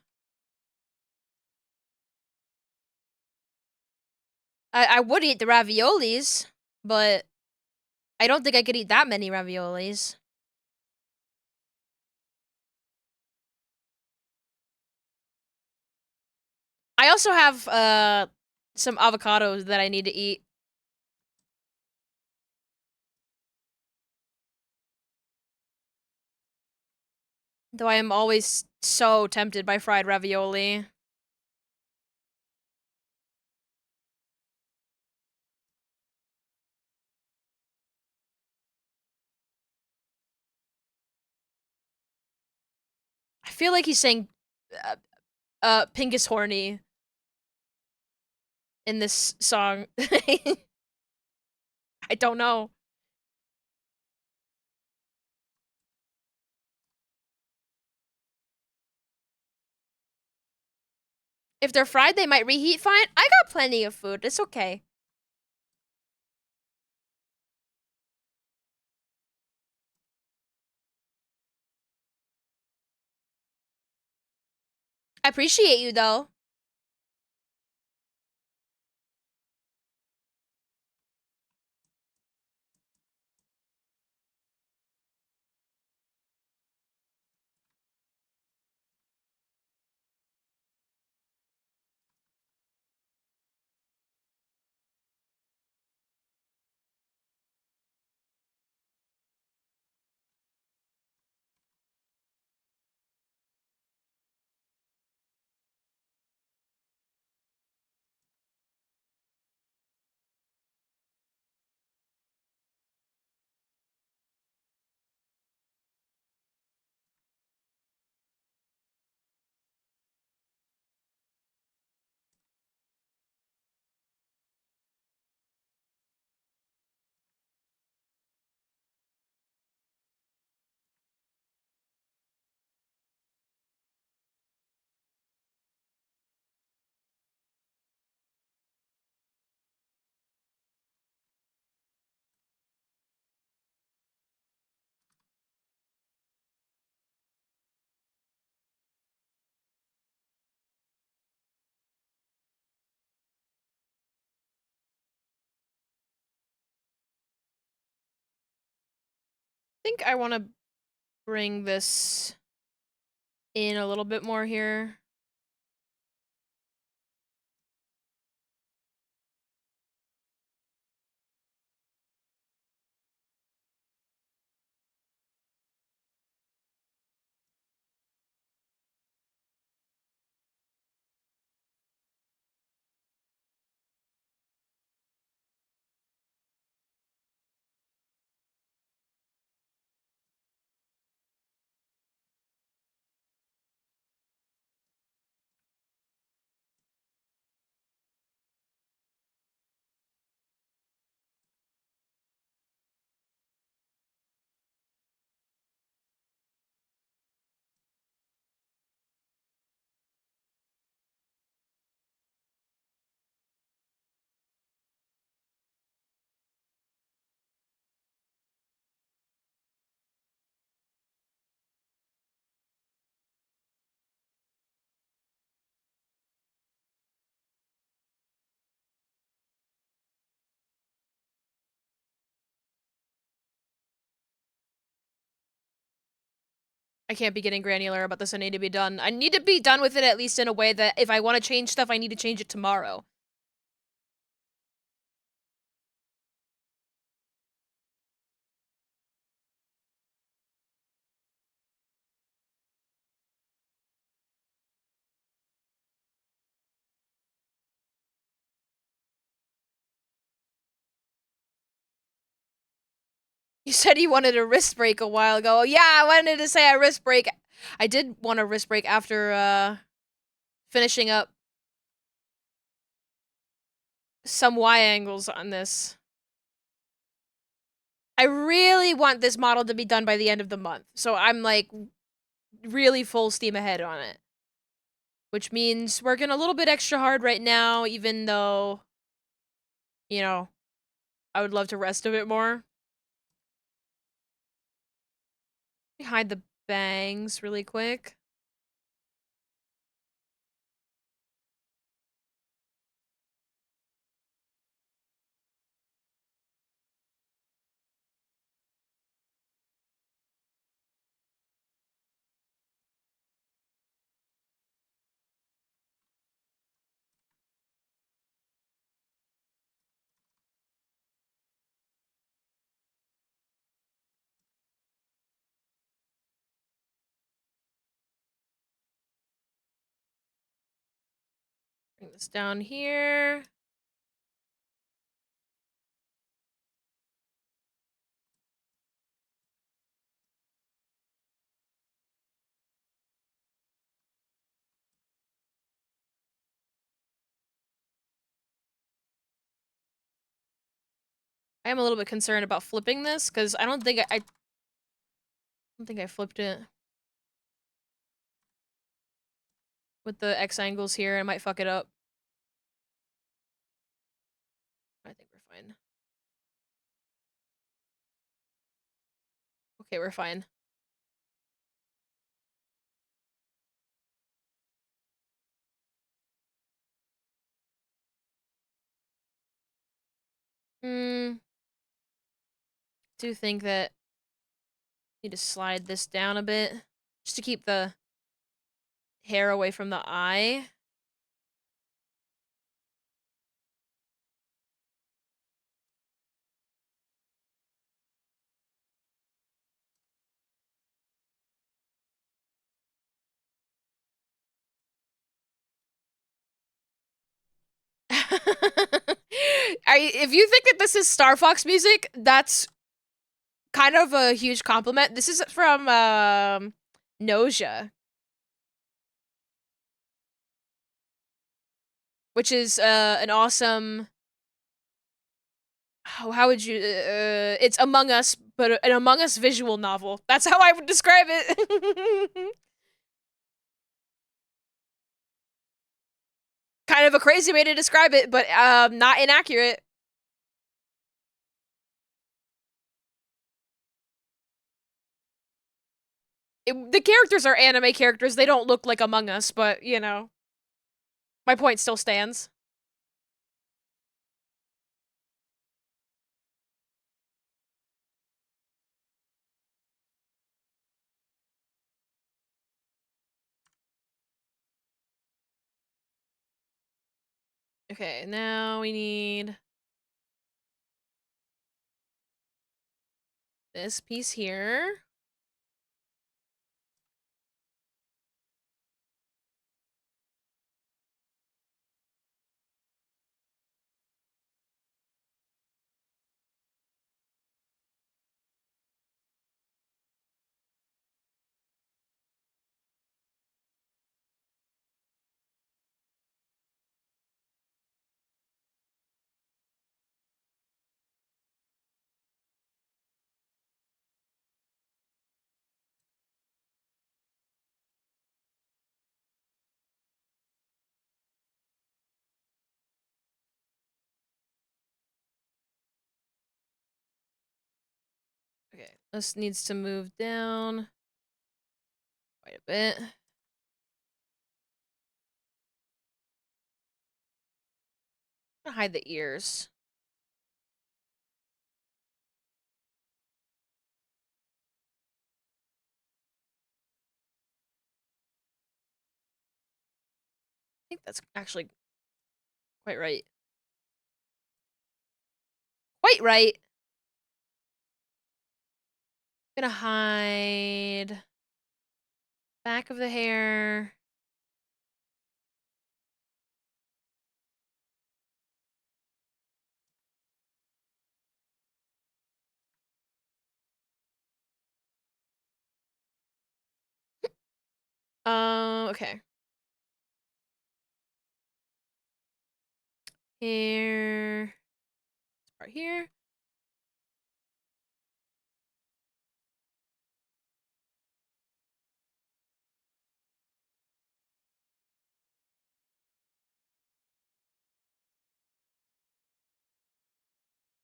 I would eat the raviolis, but I don't think I could eat that many raviolis. I also have some avocados that I need to eat. Though I am always so tempted by fried ravioli. I feel like he's saying pink is horny in this song. I don't know. If they're fried, they might reheat fine. I got plenty of food. It's okay. I appreciate you, though. I think I want to bring this in a little bit more here. I can't be getting granular about this. I need to be done. I need to be done with it at least in a way that if I want to change stuff, I need to change it tomorrow. You said you wanted a wrist break a while ago. Yeah, I wanted to say a wrist break. I did want a wrist break after, finishing up some Y angles on this. I really want this model to be done by the end of the month. So I'm, like, really full steam ahead on it. Which means working a little bit extra hard right now, even though, you know, I would love to rest a bit more. Hide the bangs really quick. Bring this down here. I am a little bit concerned about flipping this because I don't think I don't think I flipped it with the X angles here. I might fuck it up. I think we're fine. Okay, we're fine. Do think that I need to slide this down a bit just to keep the hair away from the eye. If you think that this is Star Fox music, that's kind of a huge compliment. This is from Noja, which is an awesome. How would you? It's Among Us, but an Among Us visual novel. That's how I would describe it. Kind of a crazy way to describe it, but not inaccurate. The characters are anime characters. They don't look like Among Us, but, you know, my point still stands. Okay, now we need this piece here. Okay, this needs to move down quite a bit. I'm gonna hide the ears. that's actually quite right. Quite right. Gonna hide back of the hair. Okay. Here. Right here.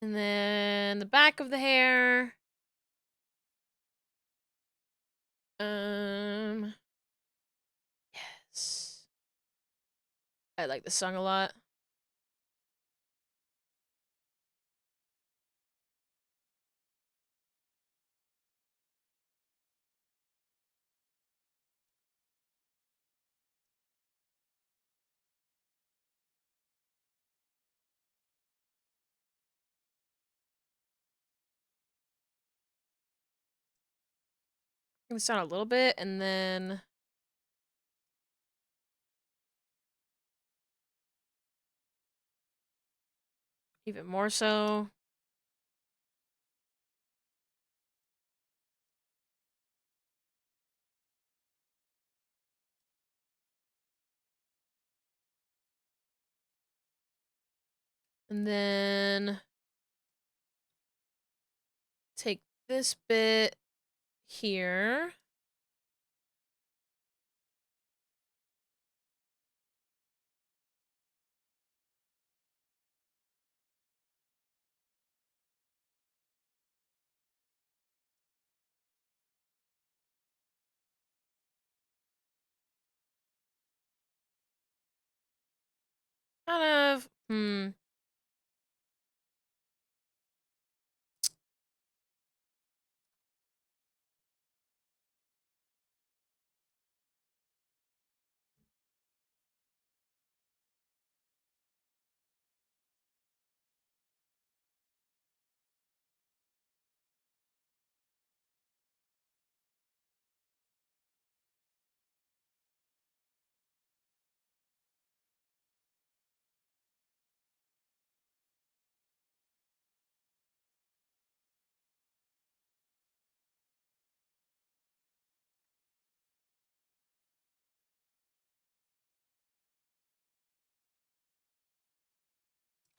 And then the back of the hair. Yes. I like this song a lot. Bring this down a little bit, and then even more so. And then take this bit here. Kind of,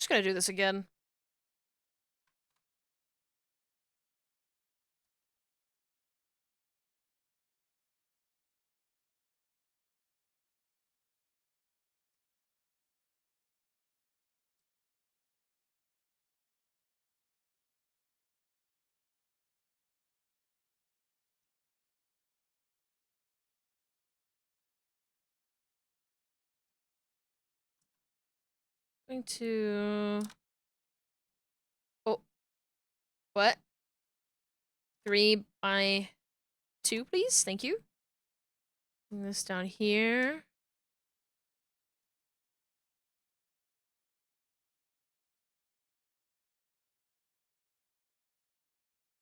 just gonna do this again. Going to. Oh, what? 3x2, please. Thank you. Bring this down here.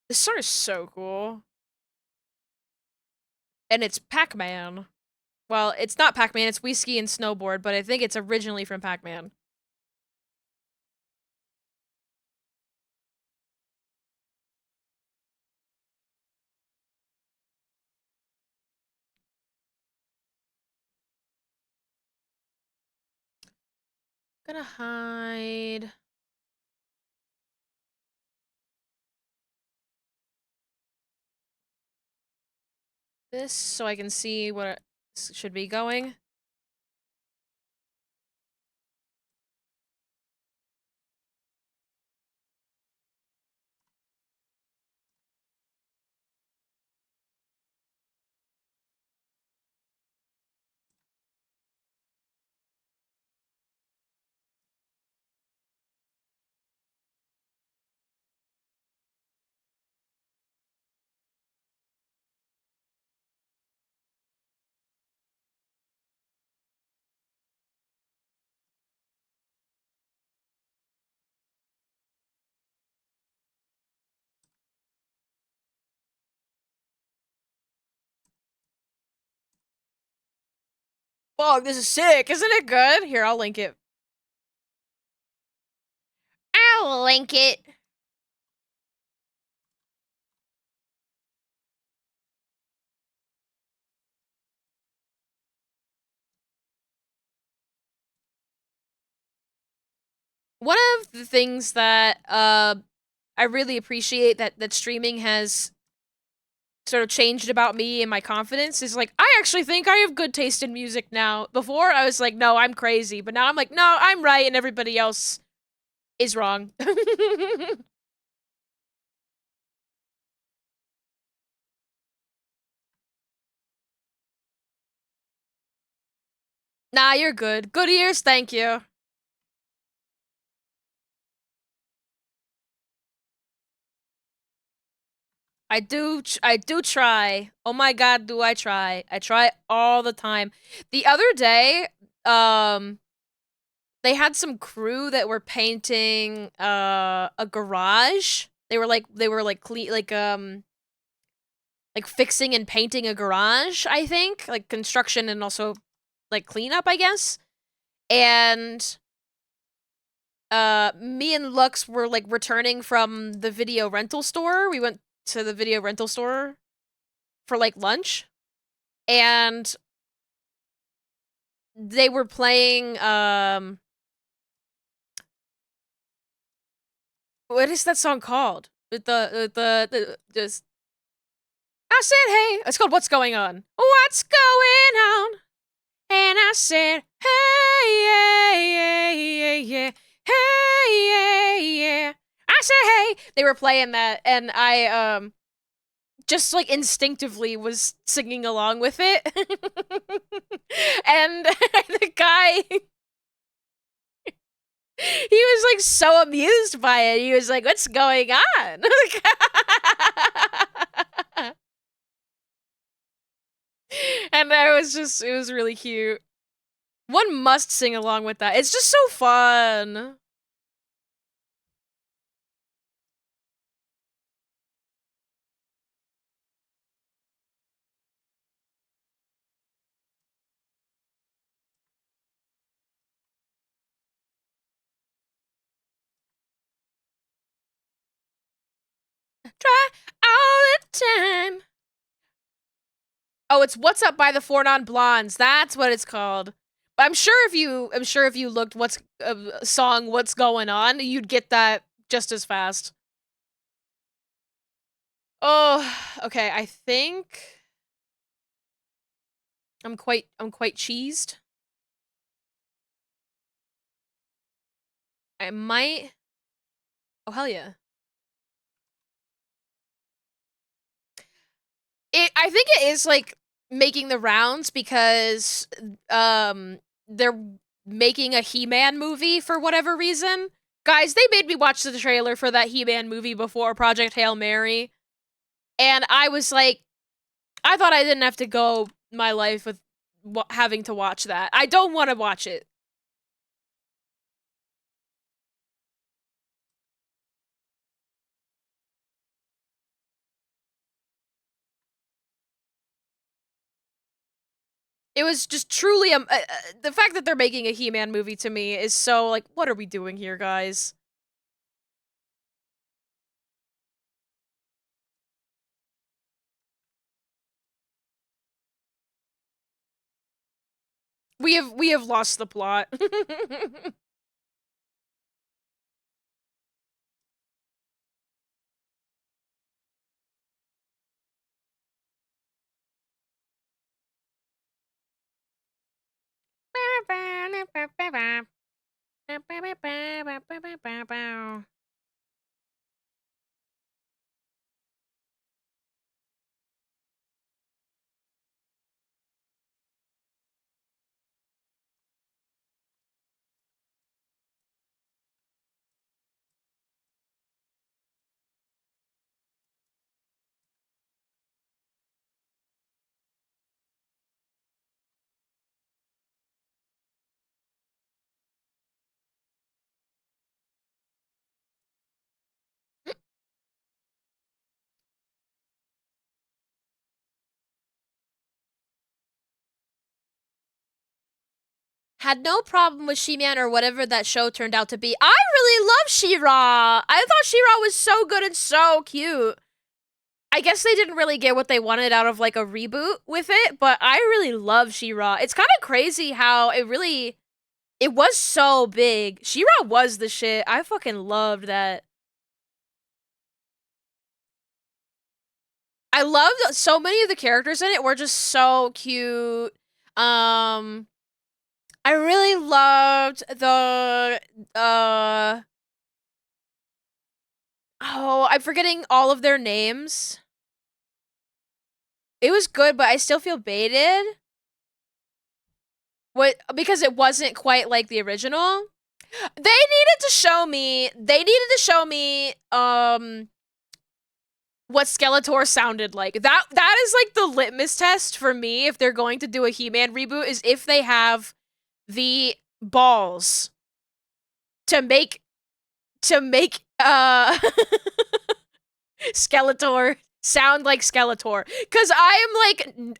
This song is so cool. And it's Pac-Man. Well, it's not Pac-Man, it's Whiskey and Snowboard, but I think it's originally from Pac-Man. Gonna hide this so I can see what it should be going. fuck, this is sick. Isn't it good? Here, I'll link it. I'll link it. One of the things that I really appreciate that streaming has sort of changed about me and my confidence is like I actually think I have good taste in music now. Before I was like, no, I'm crazy, but now I'm like, no, I'm right and everybody else is wrong. Nah, you're good. Good ears, thank you. I do try. Oh my god, do I try. I try all the time. The other day, they had some crew that were painting a garage. They were like clean like fixing and painting a garage, I think. Like construction and also like cleanup, I guess. And me and Lux were like returning from the video rental store. We went to the video rental store for like lunch and they were playing what is that song called? With the just I said, "Hey," it's called "What's Going On." What's going on? And I said, "Hey, yeah, yeah, yeah, hey, yeah, yeah." I said, "Hey." They were playing that, and I just like instinctively was singing along with it, and the guy he was like so amused by it. He was like, "What's going on?" And I was just, it was really cute. One must sing along with that. It's just so fun. Try all the time. Oh, it's "What's Up" by the Four Non Blondes. That's what it's called. I'm sure if you looked what's song "What's Going On," you'd get that just as fast. Oh, okay. I think I'm quite cheesed. I might. Oh hell yeah. I think it is like making the rounds because they're making a He-Man movie for whatever reason. Guys, they made me watch the trailer for that He-Man movie before Project Hail Mary, and I was like, I thought I didn't have to go my life with having to watch that. I don't want to watch it. It was just truly the fact that they're making a He-Man movie to me is so like, what are we doing here, guys? We have lost the plot. Had no problem with She-Man or whatever that show turned out to be. I really love She-Ra. I thought She-Ra was so good and so cute. I guess they didn't really get what they wanted out of like a reboot with it, but I really love She-Ra. It's kind of crazy how it was so big. She-Ra was the shit. I fucking loved that. I loved so many of the characters in it were just so cute. I really loved the oh, I'm forgetting all of their names. It was good, but I still feel baited. What, because it wasn't quite like the original. They needed to show me what Skeletor sounded like. That is like the litmus test for me if they're going to do a He-Man reboot, is if they have the balls to make Skeletor sound like Skeletor. Cause I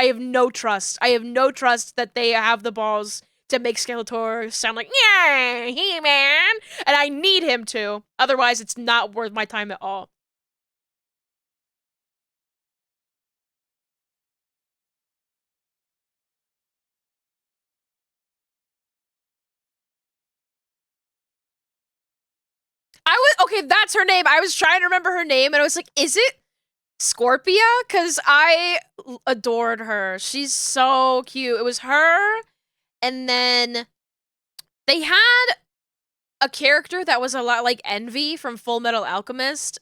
have no trust. I have no trust that they have the balls to make Skeletor sound like, yeah, He-Man. And I need him to. Otherwise, it's not worth my time at all. Okay, that's her name. I was trying to remember her name, and I was like, is it Scorpia? Because I adored her. She's so cute. It was her, and then they had a character that was a lot like Envy from Full Metal Alchemist.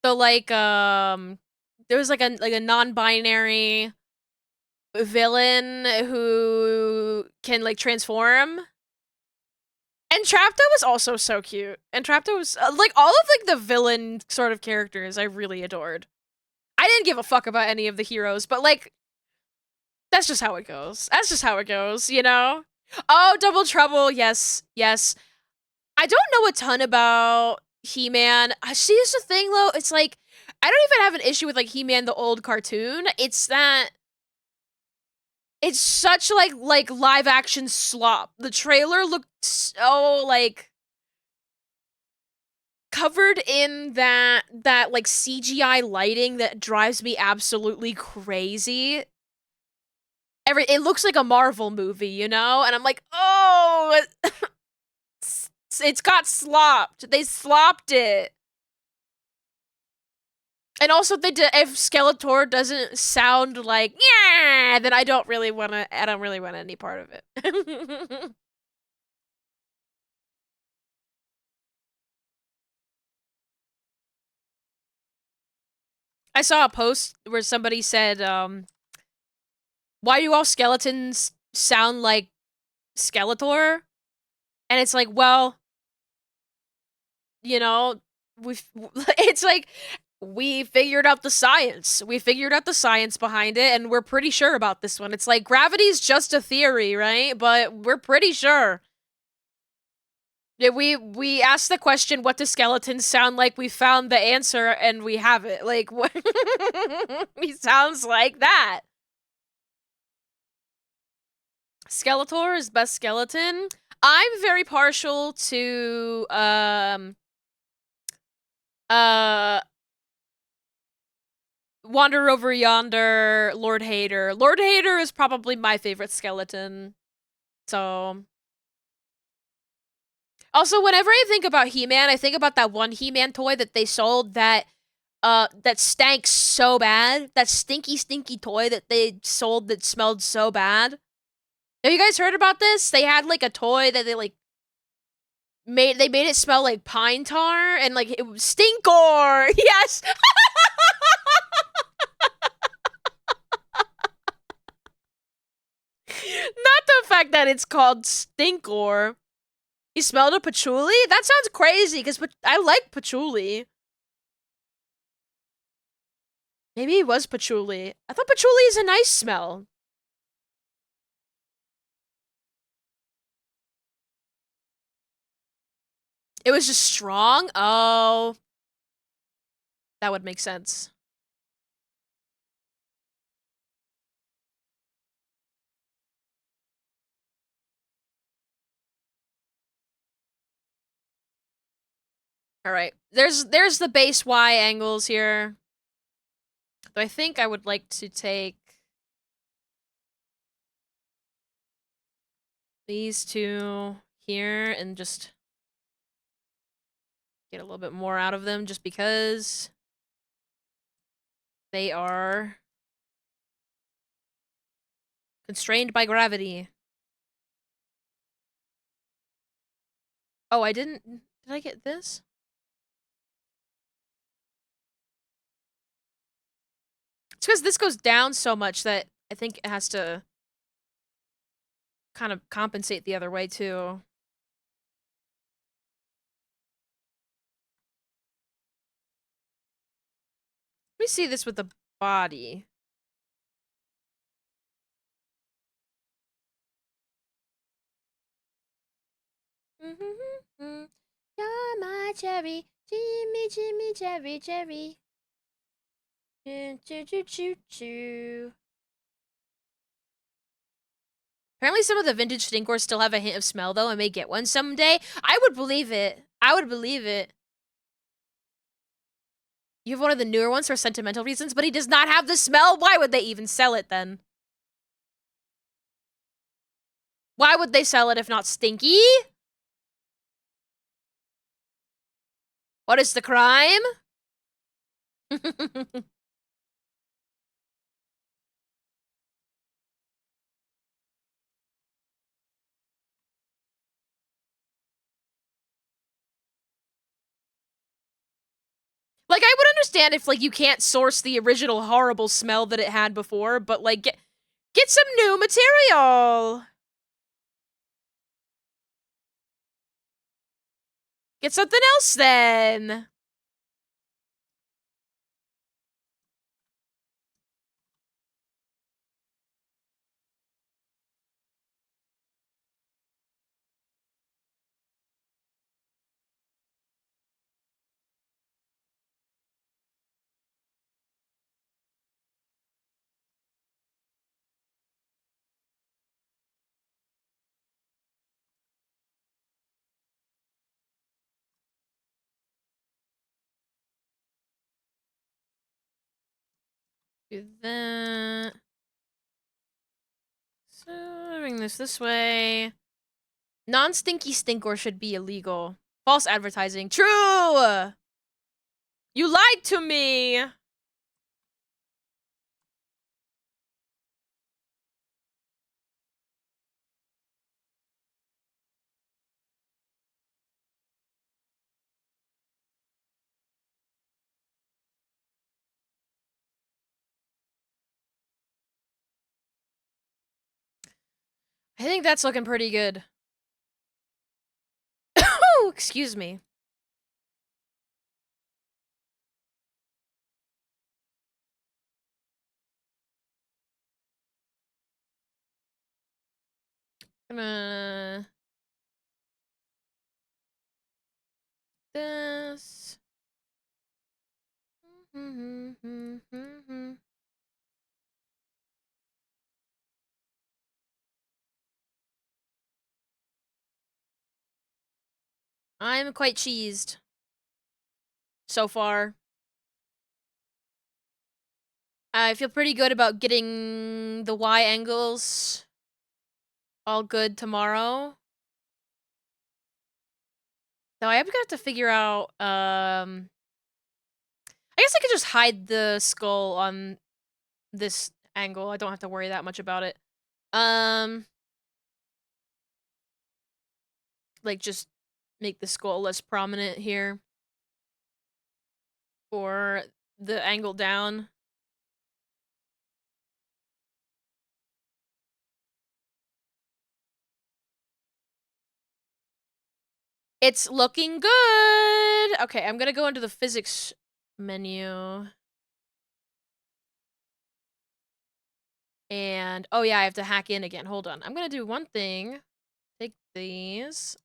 So like, there was like a non-binary villain who can like transform. And Trapto was also so cute. And Trapto was like all of like the villain sort of characters I really adored. I didn't give a fuck about any of the heroes, but like that's just how it goes. That's just how it goes, you know? Oh, Double Trouble. Yes. Yes. I don't know a ton about He-Man. See, this is the thing though. It's like I don't even have an issue with like He-Man the old cartoon. It's that it's such like live action slop. The trailer looked so like covered in that like CGI lighting that drives me absolutely crazy. It looks like a Marvel movie, you know? And I'm like, "Oh, it's got slopped. They slopped it." And also if Skeletor doesn't sound like, "Yeah," then I don't really want any part of it. I saw a post where somebody said, why do all skeletons sound like Skeletor? And it's like, well, you know, it's like, we figured out the science. We figured out the science behind it, and we're pretty sure about this one. It's like, gravity's just a theory, right? But we're pretty sure. Yeah, we asked the question, what do skeletons sound like? We found the answer, and we have it. Like, what? He sounds like that. Skeletor is best skeleton. I'm very partial to, Wander Over Yonder, Lord Hater. Lord Hater is probably my favorite skeleton. So... Also, whenever I think about He-Man, I think about that one He-Man toy that they sold that stank so bad. That stinky, stinky toy that they sold that smelled so bad. Have you guys heard about this? They had, like, a toy that they, like, made it smell like pine tar, and, like, it was Stinkor! Yes! Not the fact that it's called Stinkor. He smelled a patchouli? That sounds crazy, because I like patchouli. Maybe it was patchouli. I thought patchouli is a nice smell. It was just strong? Oh. That would make sense. All right. There's the base Y angles here. So I think I would like to take these two here and just get a little bit more out of them just because they are constrained by gravity. Oh, I didn't... Did I get this? It's because this goes down so much that I think it has to kind of compensate the other way, too. Let me see this with the body. You're my cherry, Jimmy, Jimmy, cherry, cherry. Choo, choo, choo, choo, choo. Apparently some of the vintage stinkors still have a hint of smell, though. I may get one someday. I would believe it. I would believe it. You have one of the newer ones for sentimental reasons, but he does not have the smell? Why would they even sell it, then? Why would they sell it if not stinky? What is the crime? Like, I would understand if, like, you can't source the original horrible smell that it had before, but, like, get some new material! Get something else, then! Do that. So, bring this way. Non-stinky stinkor should be illegal. False advertising. True! You lied to me! I think that's looking pretty good. Oh, excuse me. Gonna... This... I'm quite cheesed. So far. I feel pretty good about getting the Y angles all good tomorrow. Though I am gonna have to figure out, I guess I could just hide the skull on this angle. I don't have to worry that much about it. Like, just make the skull less prominent here. For the angle down. It's looking good! Okay, I'm gonna go into the physics menu. And, oh yeah, I have to hack in again. Hold on. I'm gonna do one thing. Take these.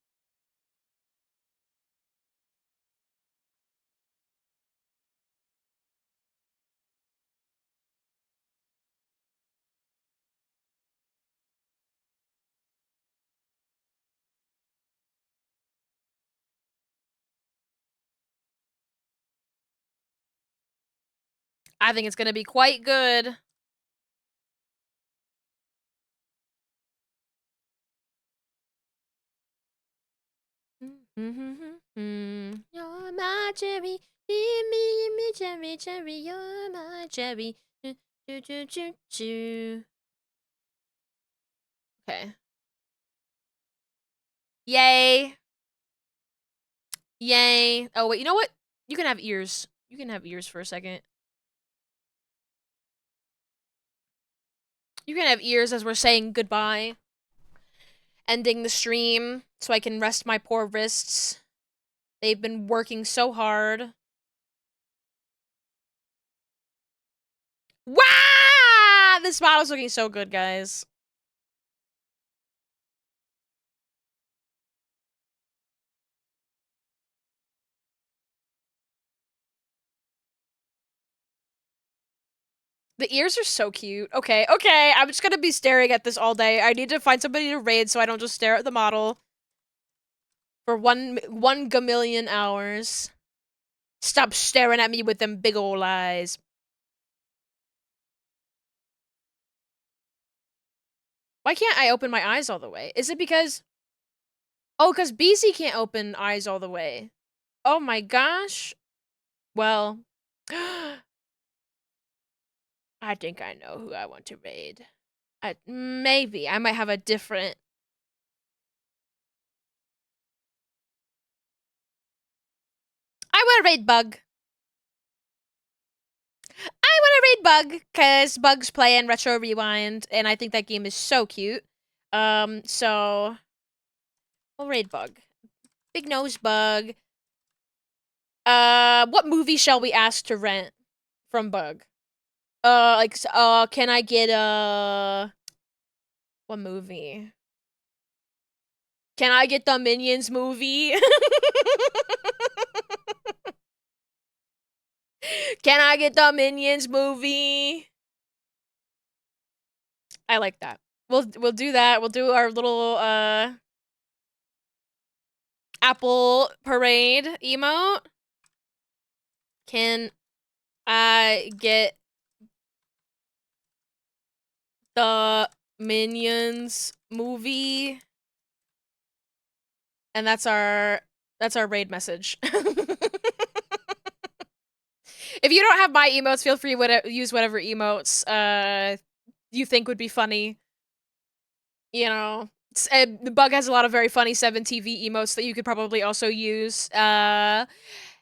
I think it's gonna be quite good. You're my cherry, me, cherry, cherry, you're my cherry. Okay. Yay. Yay. Oh, wait, you know what? You can have ears. You can have ears for a second. You can have ears as we're saying goodbye. Ending the stream so I can rest my poor wrists. They've been working so hard. Wow! This model's looking so good, guys. The ears are so cute. Okay, okay, I'm just gonna be staring at this all day. I need to find somebody to raid so I don't just stare at the model for one gamillion hours. Stop staring at me with them big ol' eyes. Why can't I open my eyes all the way? Is it because... Oh, because BC can't open eyes all the way. Oh my gosh. Well... I think I know who I want to raid. Maybe. I might have a different... I want to raid Bug. I want to raid Bug, because Bug's playing Retro Rewind, and I think that game is so cute. So... We'll raid Bug. Big Nose Bug. What movie shall we ask to rent from Bug? Can I get, what movie? Can I get the Minions movie? Can I get the Minions movie? I like that. We'll do that. We'll do our little, Apple Parade emote. Can I get the Minions movie? And that's our raid message. If you don't have my emotes, feel free to use whatever emotes you think would be funny. You know, the Bug has a lot of very funny 7TV emotes that you could probably also use. And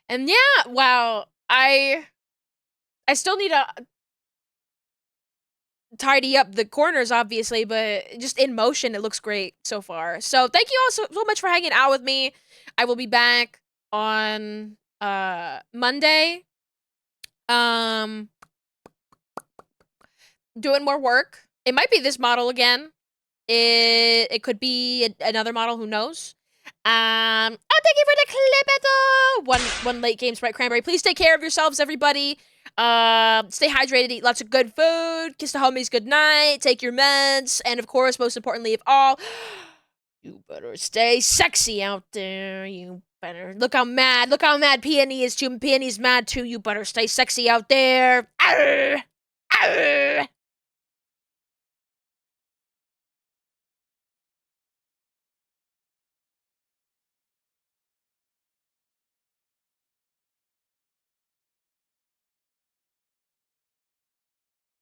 yeah, wow, I still need to tidy up the corners, obviously, but just in motion, it looks great so far. So thank you all so much for hanging out with me. I will be back on Monday. Doing more work. It might be this model again. It could be another model, who knows? Oh, thank you for the clip, one late game Sprite Cranberry. Please take care of yourselves, everybody. Stay hydrated, eat lots of good food, kiss the homies good night, take your meds, and of course, most importantly of all, you better stay sexy out there. You better look how mad Peony is too. Peony's mad too. You better stay sexy out there. Arr! Arr!